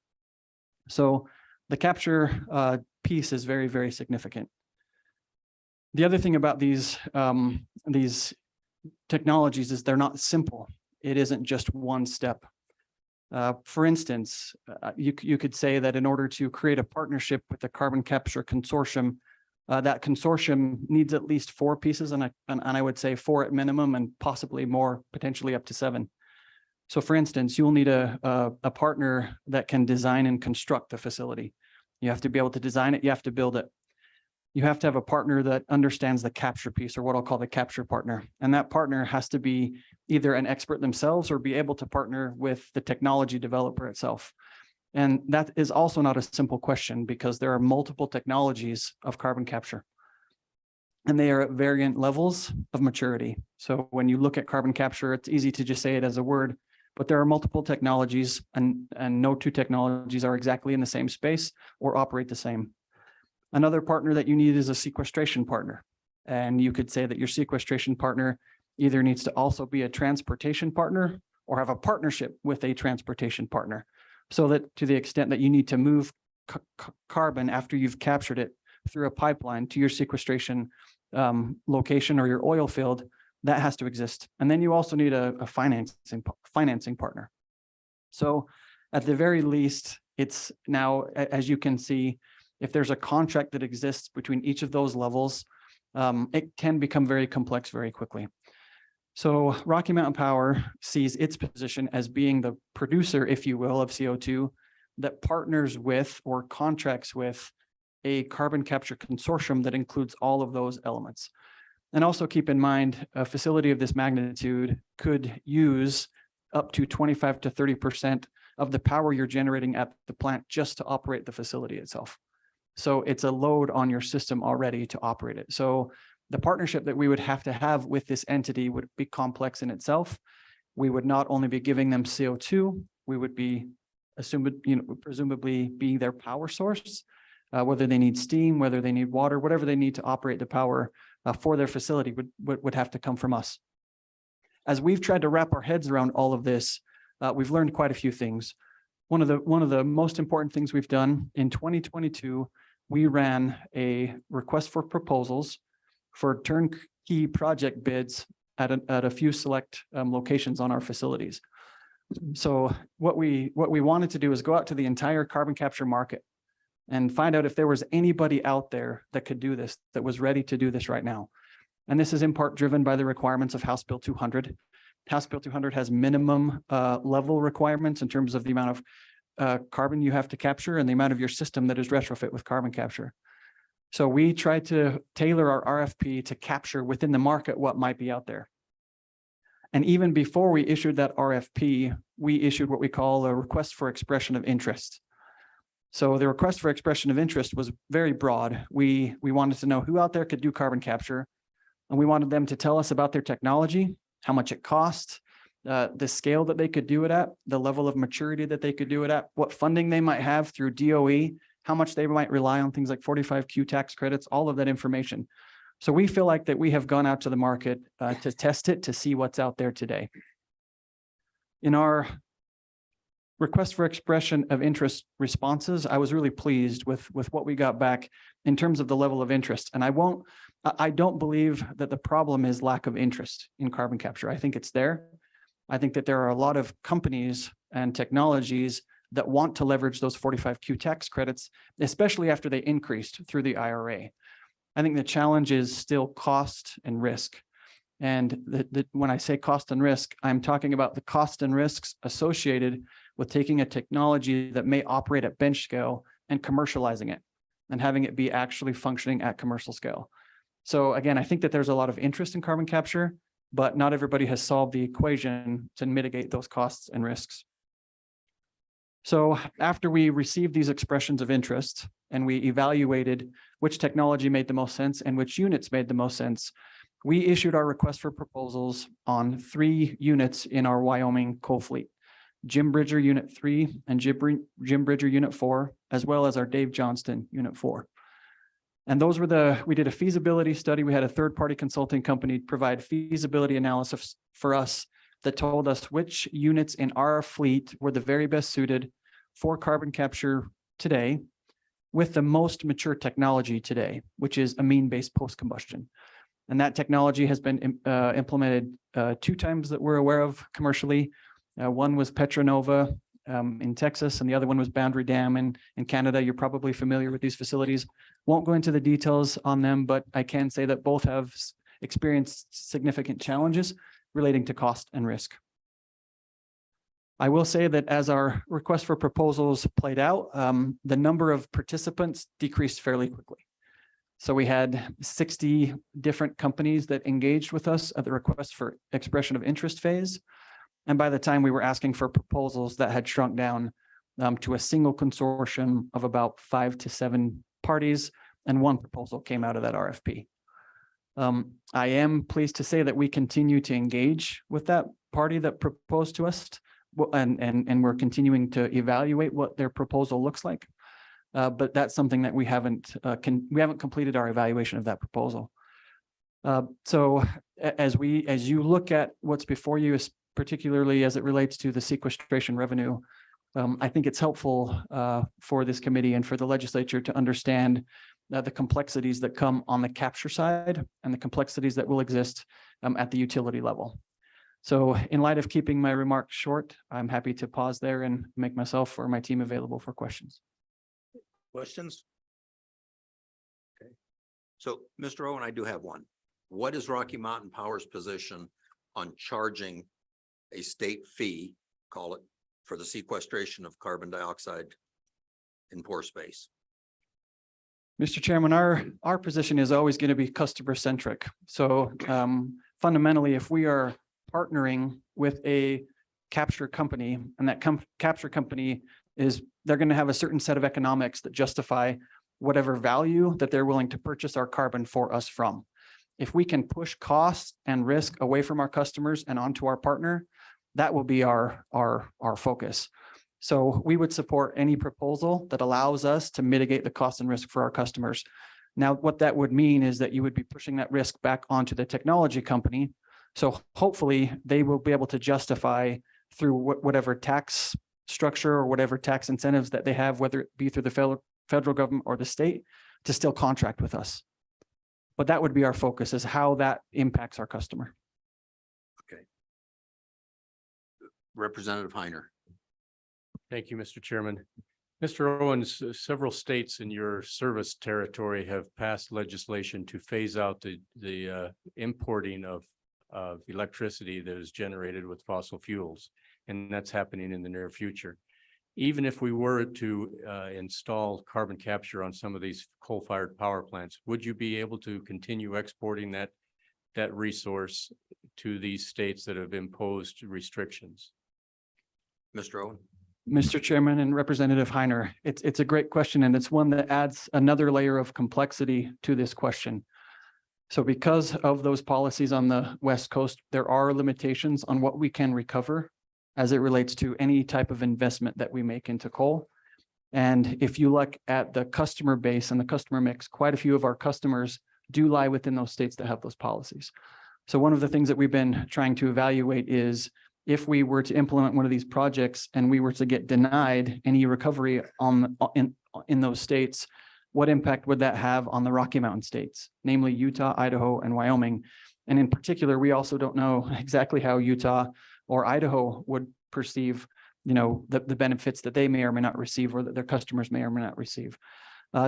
So the capture piece is very, very significant. The other thing about these technologies is they're not simple. It isn't just one step. For instance, you could say that in order to create a partnership with the carbon capture consortium, that consortium needs at least 4 pieces, and I would say 4 at minimum, and possibly more, potentially up to 7. So for instance, you'll need a partner that can design and construct the facility. You have to be able to design it, you have to build it. You have to have a partner that understands the capture piece, or what I'll call the capture partner. And that partner has to be either an expert themselves or be able to partner with the technology developer itself. And that is also not a simple question, because there are multiple technologies of carbon capture, and they are at variant levels of maturity. So when you look at carbon capture, it's easy to just say it as a word, but there are multiple technologies, and no 2 technologies are exactly in the same space or operate the same. Another partner that you need is a sequestration partner. And you could say that your sequestration partner either needs to also be a transportation partner or have a partnership with a transportation partner, so that to the extent that you need to move carbon after you've captured it through a pipeline to your sequestration location or your oil field, that has to exist. And then you also need a financing partner. So at the very least, it's now, as you can see, if there's a contract that exists between each of those levels, it can become very complex very quickly. So Rocky Mountain Power sees its position as being the producer, if you will, of CO2 that partners with or contracts with a carbon capture consortium that includes all of those elements. And also keep in mind, a facility of this magnitude could use up to 25 to 30% of the power you're generating at the plant just to operate the facility itself. So it's a load on your system already to operate it. So the partnership that we would have to have with this entity would be complex in itself. We would not only be giving them CO2, we would be presumably being their power source, whether they need steam, whether they need water, whatever they need to operate the power for their facility would have to come from us. As we've tried to wrap our heads around all of this, we've learned quite a few things. One of the most important things we've done in 2022, we ran a request for proposals for turnkey project bids at a few select locations on our facilities. So what we wanted to do is go out to the entire carbon capture market and find out if there was anybody out there that could do this, that was ready to do this right now. And this is in part driven by the requirements of House Bill 200. House Bill 200 has minimum level requirements in terms of the amount of carbon you have to capture and the amount of your system that is retrofit with carbon capture. So we tried to tailor our RFP to capture within the market what might be out there. And even before we issued that RFP, we issued what we call a request for expression of interest. So the request for expression of interest was very broad. We wanted to know who out there could do carbon capture, and we wanted them to tell us about their technology, how much it costs, the scale that they could do it at, the level of maturity that they could do it at, what funding they might have through DOE, how much they might rely on things like 45Q tax credits, all of that information. So we feel like that we have gone out to the market to test it, to see what's out there today. In our request for expression of interest responses, I was really pleased with what we got back in terms of the level of interest. And I don't believe that the problem is lack of interest in carbon capture. I think it's there. I think that there are a lot of companies and technologies that want to leverage those 45Q tax credits, especially after they increased through the IRA. I think the challenge is still cost and risk. And when I say cost and risk, I'm talking about the cost and risks associated with taking a technology that may operate at bench scale and commercializing it and having it be actually functioning at commercial scale. So again, I think that there's a lot of interest in carbon capture, but not everybody has solved the equation to mitigate those costs and risks. So after we received these expressions of interest and we evaluated which technology made the most sense and which units made the most sense, we issued our request for proposals on 3 units in our Wyoming coal fleet: Jim Bridger Unit 3 and Jim Bridger Unit 4, as well as our Dave Johnston Unit 4. And those were we did a feasibility study. We had a third-party consulting company provide feasibility analysis for us that told us which units in our fleet were the very best suited for carbon capture today with the most mature technology today, which is amine-based post-combustion. And that technology has been implemented 2 times that we're aware of commercially. One was Petronova in Texas, and the other one was Boundary Dam in Canada. You're probably familiar with these facilities. Won't go into the details on them, but I can say that both have experienced significant challenges relating to cost and risk. I will say that as our request for proposals played out, the number of participants decreased fairly quickly. So we had 60 different companies that engaged with us at the request for expression of interest phase. And by the time we were asking for proposals, that had shrunk down to a single consortium of about 5 to 7 parties, and 1 proposal came out of that RFP. I am pleased to say that we continue to engage with that party that proposed to us, and we're continuing to evaluate what their proposal looks like. But that's something that we haven't completed our evaluation of that proposal. So as you look at what's before you, particularly as it relates to the sequestration revenue, I think it's helpful for this committee and for the legislature to understand the complexities that come on the capture side and the complexities that will exist at the utility level. So in light of keeping my remarks short, I'm happy to pause there and make myself or my team available for questions. Questions? Okay. So, Mr. Owen, I do have one. What is Rocky Mountain Power's position on charging a state fee, call it, for the sequestration of carbon dioxide in pore space? Mr. Chairman, our position is always going to be customer centric. So fundamentally, if we are partnering with a capture company, and that capture company they're going to have a certain set of economics that justify whatever value that they're willing to purchase our carbon for us from. If we can push costs and risk away from our customers and onto our partner, that will be our focus. So we would support any proposal that allows us to mitigate the cost and risk for our customers. Now, what that would mean is that you would be pushing that risk back onto the technology company. So hopefully they will be able to justify through whatever tax structure or whatever tax incentives that they have, whether it be through the federal government or the state, to still contract with us. But that would be our focus, is how that impacts our customer. Okay. Representative Heiner. Thank you, Mr. Chairman. Mr. Owens, several states in your service territory have passed legislation to phase out the importing of electricity that is generated with fossil fuels, and that's happening in the near future. Even if we were to install carbon capture on some of these coal-fired power plants, would you be able to continue exporting that resource to these states that have imposed restrictions? Mr. Owen. Mr. Chairman and Representative Heiner, it's a great question, and it's one that adds another layer of complexity to this question. So because of those policies on the West Coast, there are limitations on what we can recover as it relates to any type of investment that we make into coal. And if you look at the customer base and the customer mix, quite a few of our customers do lie within those states that have those policies. So one of the things that we've been trying to evaluate is, if we were to implement one of these projects and we were to get denied any recovery in those states, what impact would that have on the Rocky Mountain states, namely Utah, Idaho, and Wyoming? And in particular, we also don't know exactly how Utah or Idaho would perceive, the benefits that they may or may not receive or that their customers may or may not receive.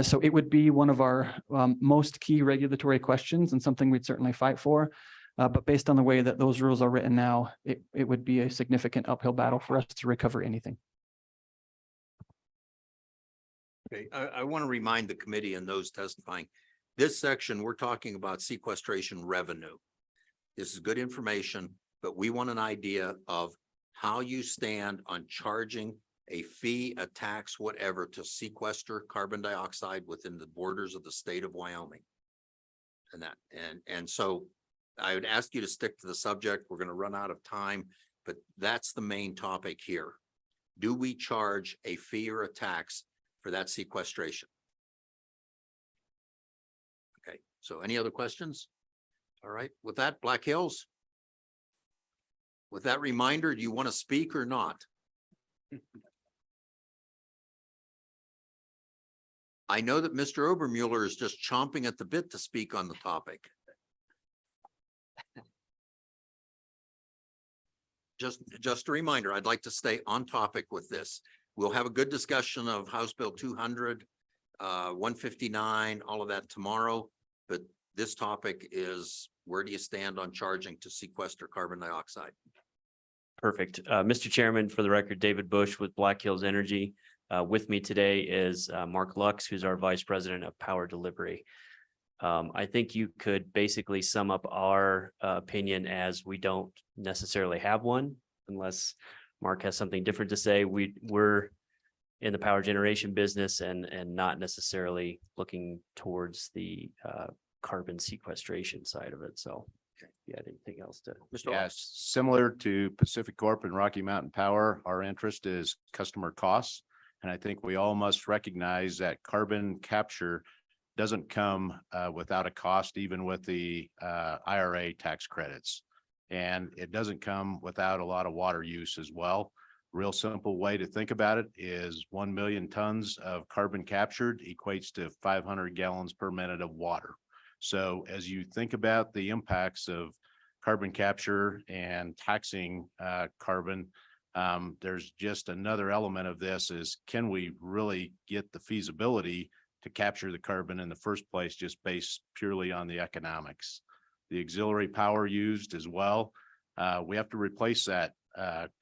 So it would be one of our most key regulatory questions and something we'd certainly fight for. But based on the way that those rules are written now, it would be a significant uphill battle for us to recover anything. Okay, I want to remind the committee and those testifying, this section, we're talking about sequestration revenue. This is good information, but we want an idea of how you stand on charging a fee, a tax, whatever, to sequester carbon dioxide within the borders of the state of Wyoming. And so I would ask you to stick to the subject. We're going to run out of time, but that's the main topic here. Do we charge a fee or a tax for that sequestration? Okay, so any other questions? All right, with that, Black Hills. With that reminder, do you want to speak or not? I know that Mr. Obermuller is just chomping at the bit to speak on the topic. Just a reminder, I'd like to stay on topic with this. We'll have a good discussion of House Bill 200, 159, all of that tomorrow. But this topic is, where do you stand on charging to sequester carbon dioxide? Perfect. Mr. Chairman, for the record, David Bush with Black Hills Energy. With me today is Mark Lux, who's our Vice President of Power Delivery. I think you could basically sum up our opinion as we don't necessarily have one, unless Mark has something different to say. We're in the power generation business and not necessarily looking towards the carbon sequestration side of it. So yeah, anything else to? Yes, similar to Pacific Corp and Rocky Mountain Power, our interest is customer costs. And I think we all must recognize that carbon capture doesn't come without a cost, even with the IRA tax credits. And it doesn't come without a lot of water use as well. Real simple way to think about it is 1 million tons of carbon captured equates to 500 gallons per minute of water. So as you think about the impacts of carbon capture and taxing carbon, there's just another element of this is, can we really get the feasibility to capture the carbon in the first place, just based purely on the economics? The auxiliary power used as well, we have to replace that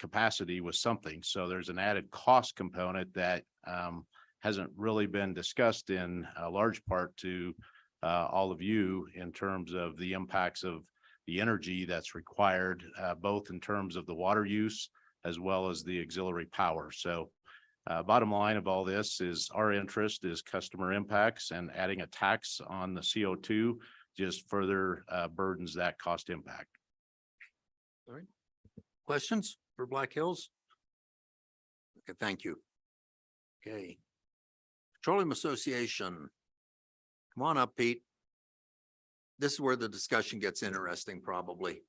capacity with something. So there's an added cost component that hasn't really been discussed in a large part to all of you in terms of the impacts of the energy that's required, both in terms of the water use as well as the auxiliary power. So bottom line of all this is, our interest is customer impacts, and adding a tax on the CO2 just further burdens that cost impact. All right. Questions for Black Hills? Okay, thank you. Okay. Petroleum Association. Come on up, Pete. This is where the discussion gets interesting, probably.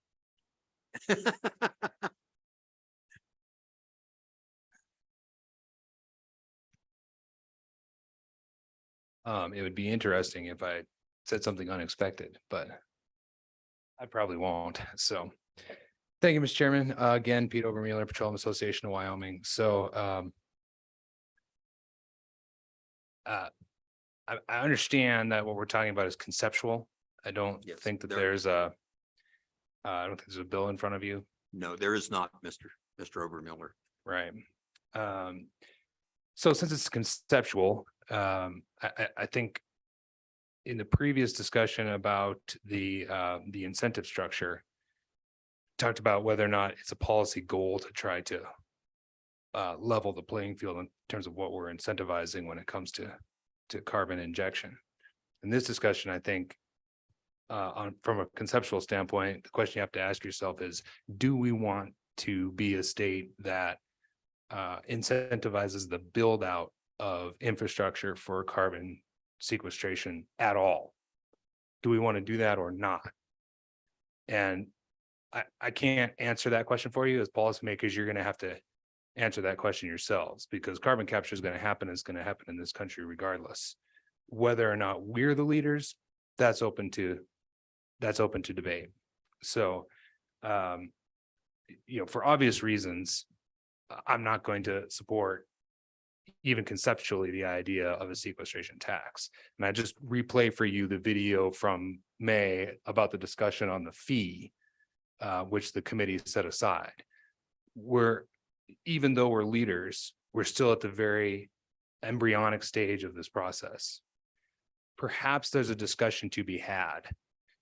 It would be interesting if I said something unexpected, but I probably won't. So thank you, Mr. Chairman. Again, Pete Obermuller, Petroleum Association of Wyoming. So I understand that what we're talking about is conceptual. I don't think that there's a I don't think there's a bill in front of you. No, there is not, Mr. Obermuller. Right. So since it's conceptual, I think in the previous discussion about the incentive structure, talked about whether or not it's a policy goal to try to level the playing field in terms of what we're incentivizing when it comes to carbon injection. In this discussion, I think from a conceptual standpoint, the question you have to ask yourself is, do we want to be a state that incentivizes the build out of infrastructure for carbon sequestration at all? Do we want to do that or not? And I can't answer that question for you. As policymakers, you're going to have to answer that question yourselves, because carbon capture is going to happen. It's going to happen in this country regardless. Whether or not we're the leaders, that's open to debate. So for obvious reasons, I'm not going to support even conceptually the idea of a sequestration tax. And I just replay for you the video from May about the discussion on the fee, which the committee set aside. Even though we're leaders, we're still at the very embryonic stage of this process. Perhaps there's a discussion to be had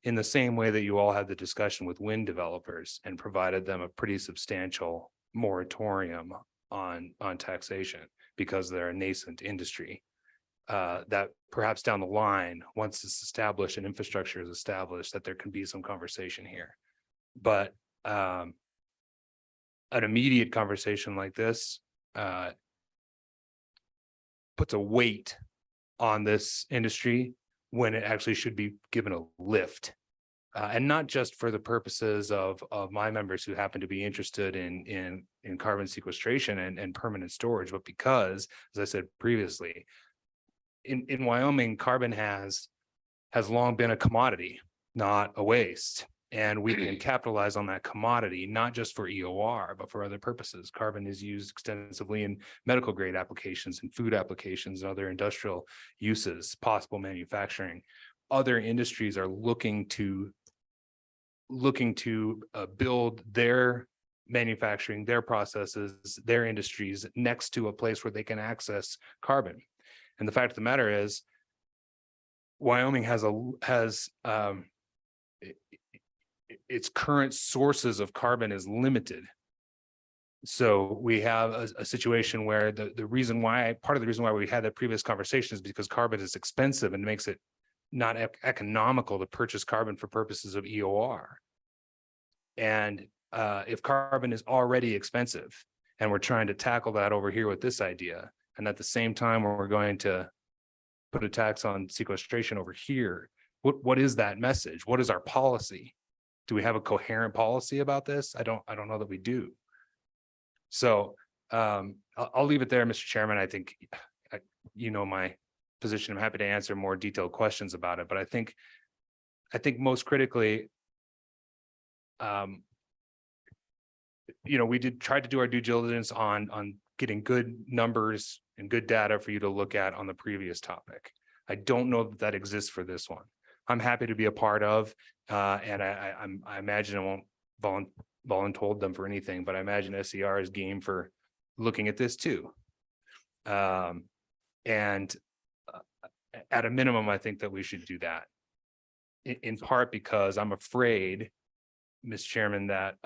in the same way that you all had the discussion with wind developers and provided them a pretty substantial moratorium on taxation because they're a nascent industry. That perhaps down the line, once it's established and infrastructure is established, that there can be some conversation here. But an immediate conversation like this puts a weight on this industry when it actually should be given a lift. And not just for the purposes of my members who happen to be interested in carbon sequestration and permanent storage, but because, as I said previously, in Wyoming, carbon has long been a commodity, not a waste. And we can capitalize on that commodity, not just for EOR, but for other purposes. Carbon is used extensively in medical grade applications and food applications and other industrial uses, possible manufacturing. Other industries are looking to build their manufacturing, their processes, their industries next to a place where they can access carbon. And the fact of the matter is, Wyoming has its current sources of carbon is limited. So we have a situation where part of the reason why we had that previous conversation is because carbon is expensive and makes it not economical to purchase carbon for purposes of EOR. And if carbon is already expensive and we're trying to tackle that over here with this idea, and at the same time we're going to put a tax on sequestration over here, what is that message? What is our policy? Do we have a coherent policy about this? I don't know that we do. So I'll leave it there, Mr. Chairman. I think my position. I'm happy to answer more detailed questions about it, but I think most critically, we tried to do our due diligence on getting good numbers and good data for you to look at on the previous topic. I don't know that that exists for this one. I'm happy to be a part of, and I imagine I won't voluntold them for anything, but I imagine SCR is game for looking at this too. And at a minimum, I think that we should do that. In part because I'm afraid, Mr. Chairman, that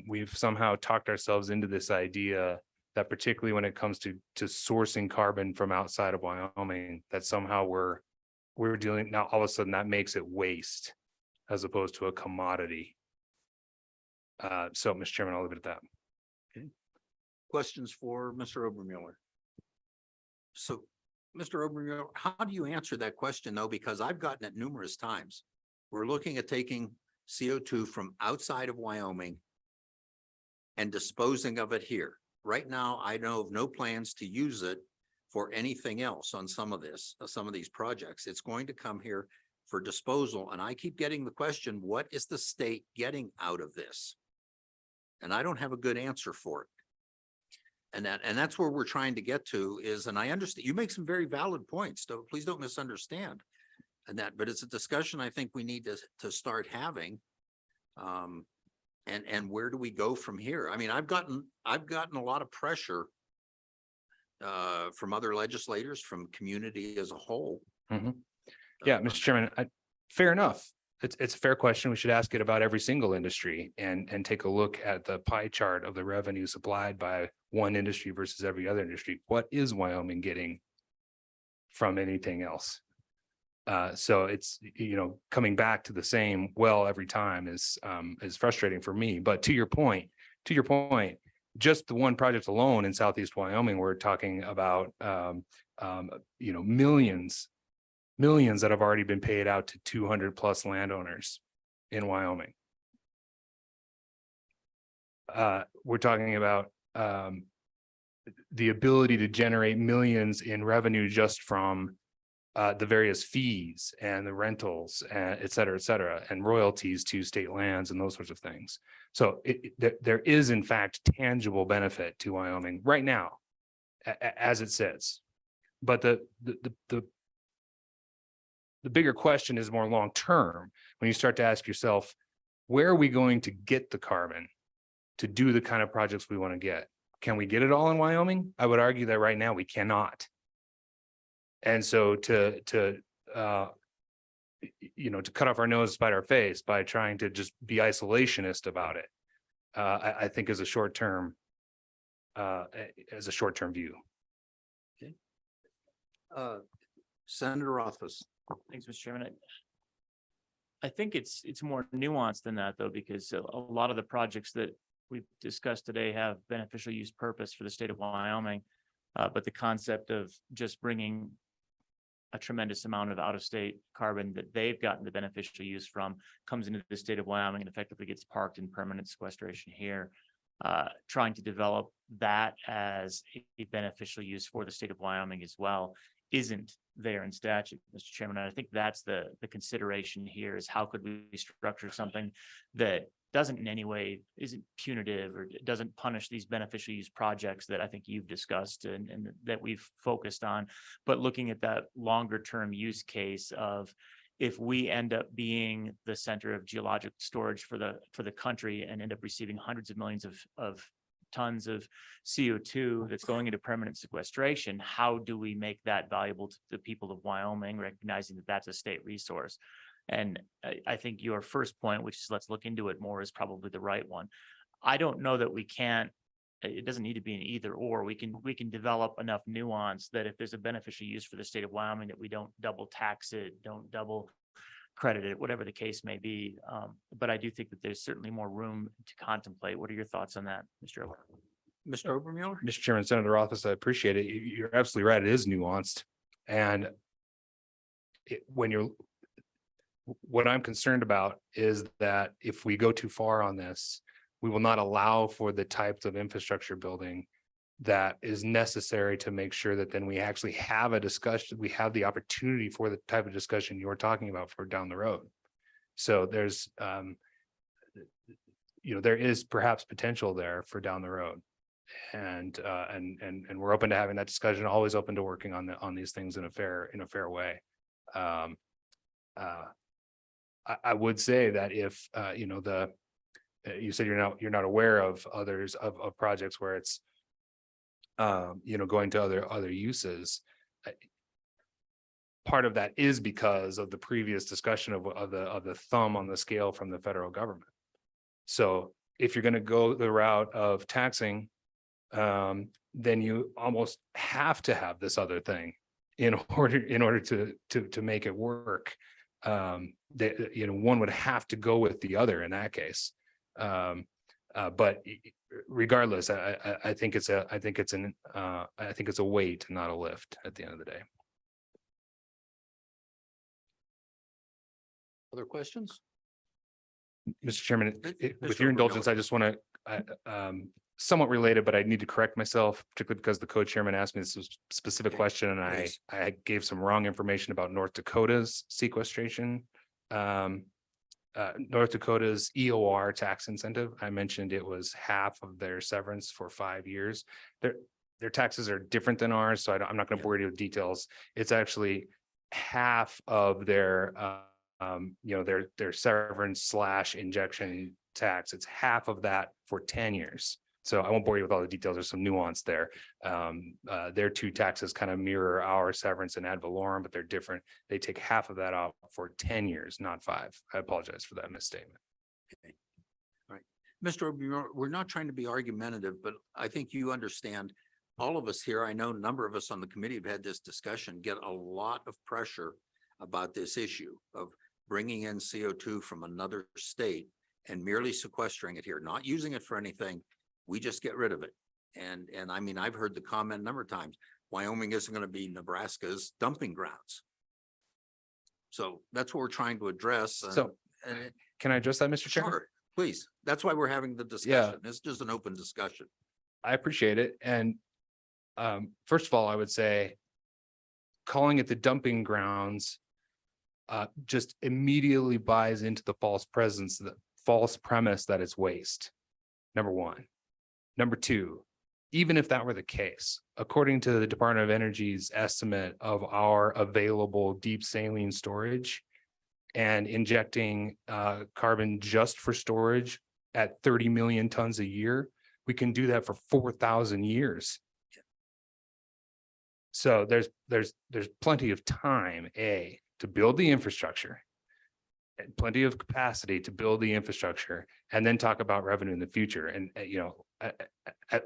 we've somehow talked ourselves into this idea that particularly when it comes to sourcing carbon from outside of Wyoming, that somehow we're dealing now, all of a sudden that makes it waste as opposed to a commodity. So, Mr. Chairman, I'll leave it at that. Okay. Questions for Mr. Obermuller? So, Mr. Obermuller, how do you answer that question though? Because I've gotten it numerous times. We're looking at taking CO2 from outside of Wyoming and disposing of it here. Right now, I know of no plans to use it for anything else on some of these projects. It's going to come here for disposal. And I keep getting the question, what is the state getting out of this? And I don't have a good answer for it. And that's where we're trying to get to is, and I understand you make some very valid points, so please don't misunderstand. But it's a discussion I think we need to start having. And where do we go from here? I mean, I've gotten a lot of pressure from other legislators, from community as a whole. Mm-hmm. Yeah, Mr. Chairman, fair enough. It's a fair question. We should ask it about every single industry and take a look at the pie chart of the revenue supplied by one industry versus every other industry. What is Wyoming getting from anything else? So it's, coming back to the same well every time is frustrating for me. But to your point, just the one project alone in Southeast Wyoming, we're talking about, millions that have already been paid out to 200 plus landowners in Wyoming. We're talking about the ability to generate millions in revenue just from the various fees and the rentals, et cetera, and royalties to state lands and those sorts of things. So there is in fact tangible benefit to Wyoming right now as it sits. But the bigger question is more long-term when you start to ask yourself, where are we going to get the carbon to do the kind of projects we want to get? Can we get it all in Wyoming? I would argue that right now we cannot. And so to cut off our nose, spite our face by trying to just be isolationist about it, I think is a short-term view. Senator Rothfuss. Thanks, Mr. Chairman. I think it's more nuanced than that, though, because a lot of the projects that we've discussed today have beneficial use purpose for the state of Wyoming. But the concept of just bringing a tremendous amount of out-of-state carbon that they've gotten the beneficial use from comes into the state of Wyoming and effectively gets parked in permanent sequestration here. Trying to develop that as a beneficial use for the state of Wyoming as well isn't there in statute, Mr. Chairman. And I think that's the consideration here is how could we structure something that doesn't in any way isn't punitive or doesn't punish these beneficial use projects that I think you've discussed and that we've focused on, but looking at that longer term use case of if we end up being the center of geologic storage for the country and end up receiving hundreds of millions of tons of CO2 that's going into permanent sequestration, how do we make that valuable to the people of Wyoming, recognizing that that's a state resource? And I think your first point, which is let's look into it more, is probably the right one. I don't know that we can't, it doesn't need to be an either or. We can develop enough nuance that if there's a beneficial use for the state of Wyoming, that we don't double tax it, don't double credit it, whatever the case may be. But I do think that there's certainly more room to contemplate. What are your thoughts on that, Mr. Ober? Mr. Obermuller? Mr. Chairman, Senator Rothfuss, I appreciate it. You're absolutely right. It is nuanced. And what I'm concerned about is that if we go too far on this, we will not allow for the types of infrastructure building that is necessary to make sure that then we actually have a discussion, we have the opportunity for the type of discussion you're talking about for down the road. So there's, there is perhaps potential there for down the road. And we're open to having that discussion, always open to working on these things in a fair way. I would say that if you said you're not aware of others of projects where it's going to other uses. Part of that is because of the previous discussion of the thumb on the scale from the federal government. So if you're going to go the route of taxing, then you almost have to have this other thing in order to make it work. One would have to go with the other in that case. But regardless, I think it's a weight, not a lift at the end of the day. Other questions? Mr. Chairman, with your Mr. indulgence, I just want to, somewhat related, but I need to correct myself, particularly because the co-chairman asked me this specific question and I gave some wrong information about North Dakota's sequestration. North Dakota's EOR tax incentive. I mentioned it was half of their severance for 5 years. Their taxes are different than ours, so I'm not going to bore you with details. It's actually half of their severance / injection tax. It's half of that for 10 years. So I won't bore you with all the details. There's some nuance there. Their two taxes kind of mirror our severance and ad valorem, but they're different. They take half of that out for 10 years, not 5. I apologize for that misstatement. Okay. All right. Mr. Obermuller, we're not trying to be argumentative, but I think you understand all of us here. I know a number of us on the committee have had this discussion, get a lot of pressure about this issue of bringing in CO2 from another state and merely sequestering it here, not using it for anything. We just get rid of it. And I mean, I've heard the comment a number of times, Wyoming isn't going to be Nebraska's dumping grounds. So that's what we're trying to address. So can I address that, Mr. Chairman? Sure, please. That's why we're having the discussion. It's just an open discussion. I appreciate it. And first of all, I would say calling it the dumping grounds just immediately buys into the false premise that it's waste. Number one. Number two, even if that were the case, according to the Department of Energy's estimate of our available deep saline storage and injecting carbon just for storage at 30 million tons a year, we can do that for 4,000 years. So there's plenty of time, to build the infrastructure, and plenty of capacity to build the infrastructure, and then talk about revenue in the future. And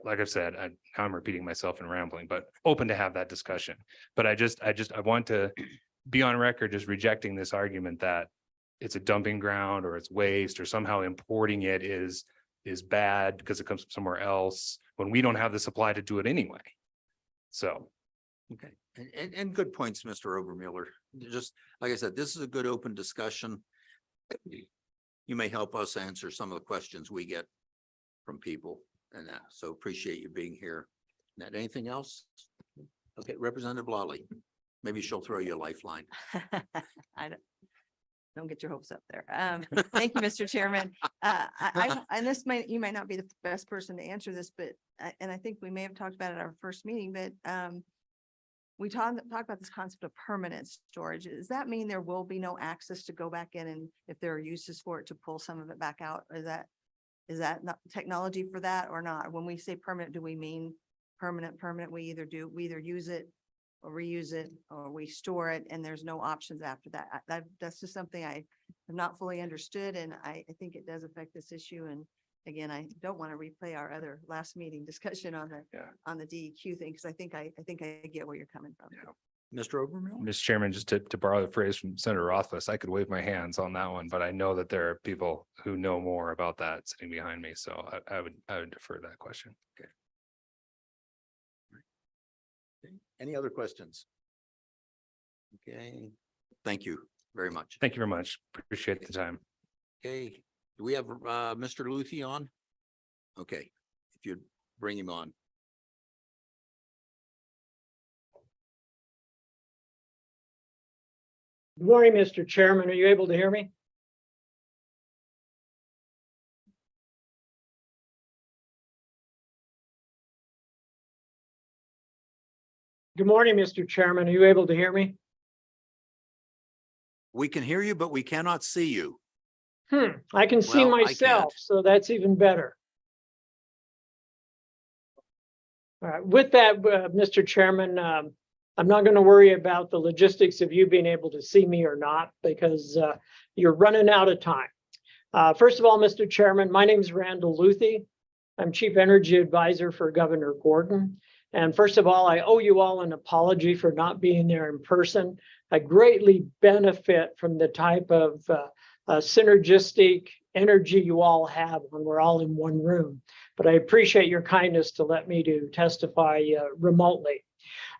like I've said, now I'm repeating myself and rambling, but open to have that discussion. But I want to be on record just rejecting this argument that it's a dumping ground or it's waste or somehow importing it is bad because it comes from somewhere else when we don't have the supply to do it anyway. So. Okay, and good points, Mr. Obermuller. Just like I said, this is a good open discussion. You may help us answer some of the questions we get from people and that. So appreciate you being here. Ned, anything else? Okay, Representative Lawley, maybe she'll throw you a lifeline. I don't get your hopes up there. Thank you, Mr. Chairman. And you might not be the best person to answer this, but, and I think we may have talked about it at our first meeting, but we talk about this concept of permanent storage. Does that mean there will be no access to go back in, and if there are uses for it, to pull some of it back out? Is that not technology for that or not? When we say permanent, do we mean permanent? We either use it or reuse it, or we store it and there's no options after that. That's just something I have not fully understood, and I think it does affect this issue. And again, I don't want to replay our other last meeting discussion on the DEQ thing, because I think I get where you're coming from. Mr. Obermuller? Mr. Chairman, just to borrow the phrase from Senator Rothfuss, I could wave my hands on that one, but I know that there are people who know more about that sitting behind me. So I would defer that question. Okay. Any other questions? Okay, thank you very much. Thank you very much. Appreciate the time. Okay, do we have Mr. Luthi on? Okay, if you'd bring him on. Good morning, Mr. Chairman. Are you able to hear me? Good morning, Mr. Chairman. Are you able to hear me? We can hear you, but we cannot see you. I can see Well, I myself, can't. so that's even better. All right, with that, Mr. Chairman, I'm not going to worry about the logistics of you being able to see me or not, because you're running out of time. First of all, Mr. Chairman, my name is Randall Luthi. I'm Chief Energy Advisor for Governor Gordon. And first of all, I owe you all an apology for not being there in person. I greatly benefit from the type of synergistic energy you all have when we're all in one room. But I appreciate your kindness to let me to testify remotely.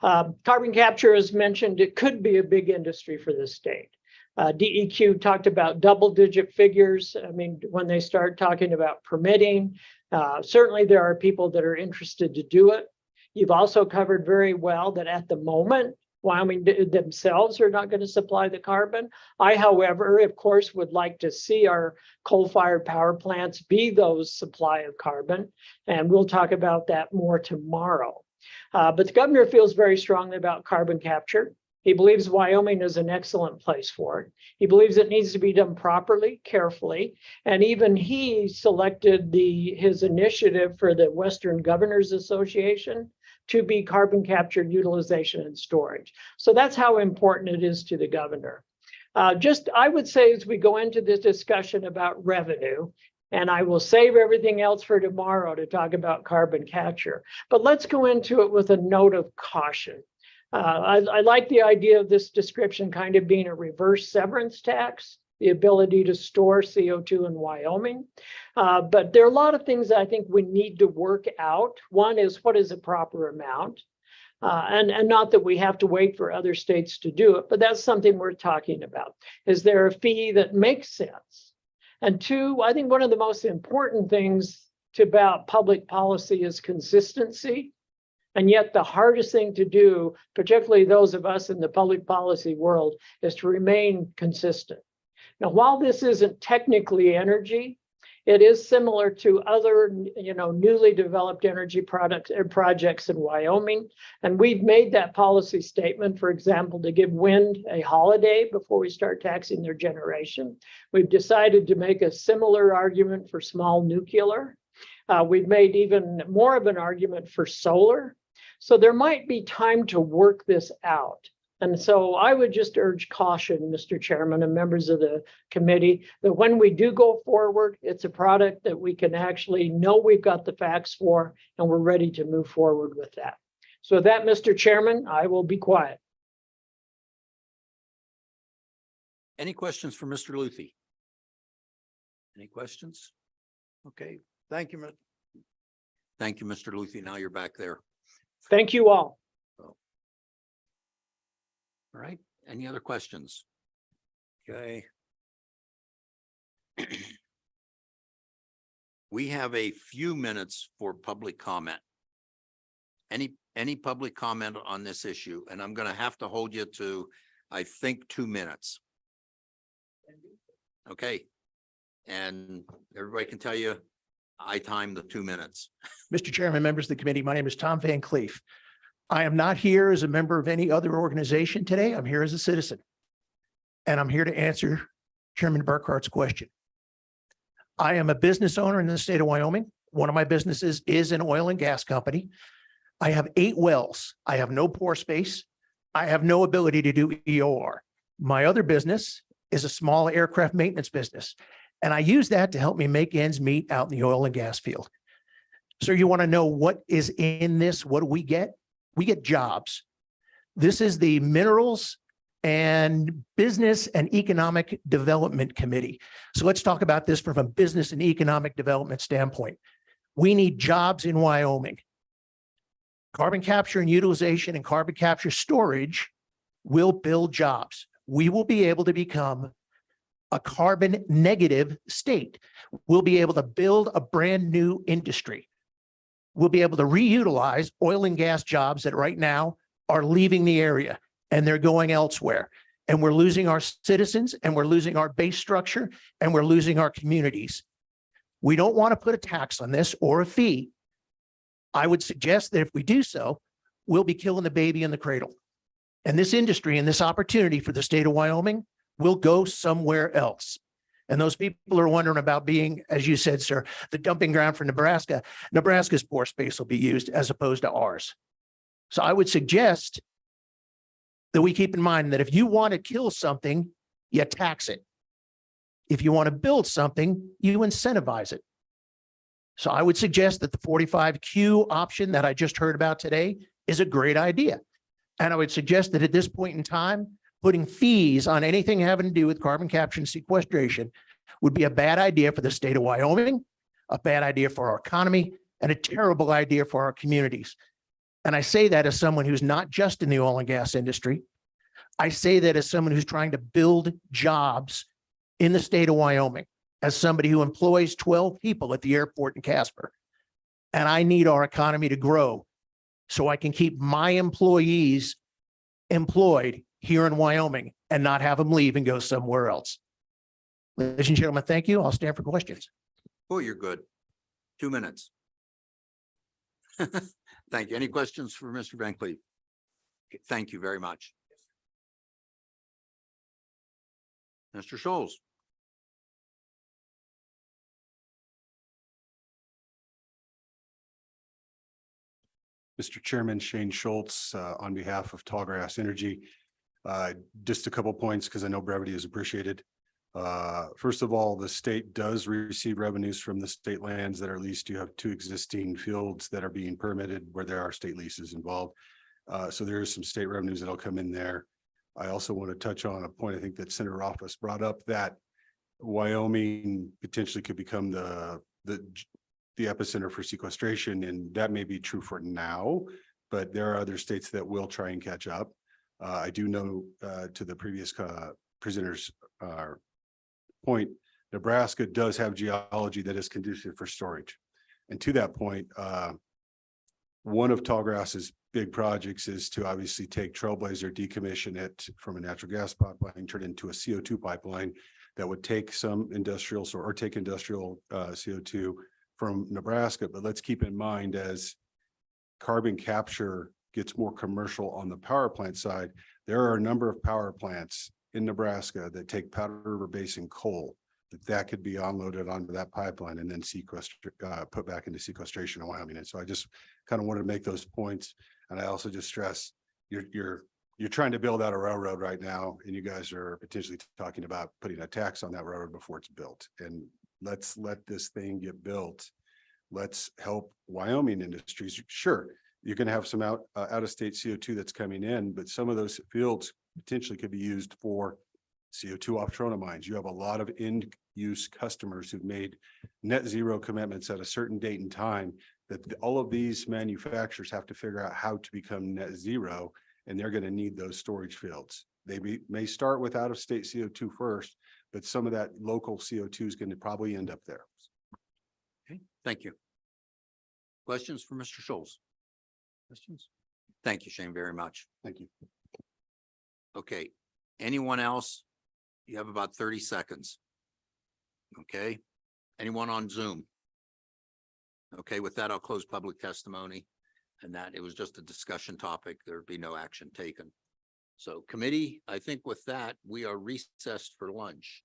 Carbon capture, as mentioned, it could be a big industry for the state. DEQ talked about double-digit figures. I mean, when they start talking about permitting, certainly there are people that are interested to do it. You've also covered very well that at the moment, Wyoming themselves are not going to supply the carbon. I, however, of course, would like to see our coal-fired power plants be those supply of carbon, and we'll talk about that more tomorrow. But the governor feels very strongly about carbon capture. He believes Wyoming is an excellent place for it. He believes it needs to be done properly, carefully, and even he selected his initiative for the Western Governors Association to be carbon capture, utilization, and storage. So that's how important it is to the governor. I would say, as we go into this discussion about revenue, and I will save everything else for tomorrow to talk about carbon capture, but let's go into it with a note of caution. I like the idea of this description kind of being a reverse severance tax, the ability to store CO2 in Wyoming. But there are a lot of things that I think we need to work out. One is, what is a proper amount? And not that we have to wait for other states to do it, but that's something we're talking about. Is there a fee that makes sense? And two, I think one of the most important things about public policy is consistency. And yet the hardest thing to do, particularly those of us in the public policy world, is to remain consistent. Now, while this isn't technically energy, it is similar to other, newly developed energy products and projects in Wyoming. And we've made that policy statement, for example, to give wind a holiday before we start taxing their generation. We've decided to make a similar argument for small nuclear. We've made even more of an argument for solar. So there might be time to work this out. And so I would just urge caution, Mr. Chairman and members of the committee, that when we do go forward, it's a product that we can actually know we've got the facts for, and we're ready to move forward with that. So with that, Mr. Chairman, I will be quiet. Any questions for Mr. Luthi? Any questions? Okay, thank you. Thank you, Mr. Luthi. Now you're back there. Thank you all. All right, any other questions? Okay. We have a few minutes for public comment. Any public comment on this issue? And I'm gonna have to hold you to, I think, 2 minutes. Okay. And everybody can tell you, I timed the 2 minutes. Mr. Chairman, members of the committee, my name is Tom Van Cleef. I am not here as a member of any other organization today. I'm here as a citizen. And I'm here to answer Chairman Burkhart's question. I am a business owner in the state of Wyoming. One of my businesses is an oil and gas company. I have 8 wells. I have no pore space. I have no ability to do EOR. My other business is a small aircraft maintenance business. And I use that to help me make ends meet out in the oil and gas field. So you want to know what is in this? What do we get? We get jobs. This is the Minerals and Business and Economic Development Committee. So let's talk about this from a business and economic development standpoint. We need jobs in Wyoming. Carbon capture and utilization and carbon capture storage will build jobs. We will be able to become a carbon negative state. We'll be able to build a brand new industry. We'll be able to reutilize oil and gas jobs that right now are leaving the area and they're going elsewhere. And we're losing our citizens and we're losing our base structure and we're losing our communities. We don't want to put a tax on this or a fee. I would suggest that if we do so, we'll be killing the baby in the cradle. And this industry and this opportunity for the state of Wyoming will go somewhere else. And those people are wondering about being, as you said, sir, the dumping ground for Nebraska. Nebraska's pore space will be used as opposed to ours. So I would suggest that we keep in mind that if you want to kill something, you tax it. If you want to build something, you incentivize it. So I would suggest that the 45Q option that I just heard about today is a great idea. And I would suggest that at this point in time, putting fees on anything having to do with carbon capture and sequestration would be a bad idea for the state of Wyoming, a bad idea for our economy, and a terrible idea for our communities. And I say that as someone who's not just in the oil and gas industry. I say that as someone who's trying to build jobs in the state of Wyoming, as somebody who employs 12 people at the airport in Casper. And I need our economy to grow so I can keep my employees employed here in Wyoming and not have them leave and go somewhere else. Ladies and gentlemen, thank you. I'll stand for questions. Oh, you're good. 2 minutes. Thank you. Any questions for Mr. Van Cleef? Okay, thank you very much. Mr. Scholes. Mr. Chairman, Shane Schultz, on behalf of Tallgrass Energy. Just a couple points because I know brevity is appreciated. First of all, the state does receive revenues from the state lands that are leased. You have 2 existing fields that are being permitted where there are state leases involved. So there is some state revenues that'll come in there. I also want to touch on a point I think that Senator Office brought up, that Wyoming potentially could become the epicenter for sequestration, and that may be true for now, but there are other states that will try and catch up. I do know to the previous presenter's point, Nebraska does have geology that is conducive for storage. And to that point, one of Tallgrass's big projects is to obviously take Trailblazer, decommission it from a natural gas pipeline, turn it into a CO2 pipeline that would take some industrial or take industrial CO2 from Nebraska. But let's keep in mind, as carbon capture gets more commercial on the power plant side, there are a number of power plants in Nebraska that take Powder River Basin coal that could be unloaded onto that pipeline and then put back into sequestration in Wyoming. And so I just kind of wanted to make those points. And I also just stress you're trying to build out a railroad right now, and you guys are potentially talking about putting a tax on that railroad before it's built. And let's let this thing get built. Let's help Wyoming industries. Sure, you're going to have some out of state CO2 that's coming in, but some of those fields potentially could be used for CO2 off trona mines. You have a lot of end use customers who've made net zero commitments at a certain date and time, that all of these manufacturers have to figure out how to become net zero, and they're going to need those storage fields. They may start with out of state CO2 first, but some of that local CO2 is going to probably end up there. Okay, thank you. Questions for Mr. Schultz? Questions? Thank you, Shane, very much. Thank you. Okay, anyone else? You have about 30 seconds. Okay, anyone on Zoom? Okay, with that, I'll close public testimony, and that it was just a discussion topic. There'd be no action taken. So committee, I think with that, we are recessed for lunch.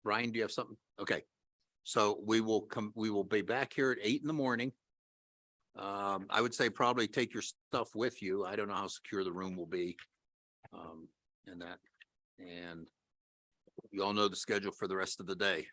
Brian, do you have something? Okay, so we will be back here at 8 in the morning. I would say probably take your stuff with you. I don't know how secure the room will be. And you all know the schedule for the rest of the day.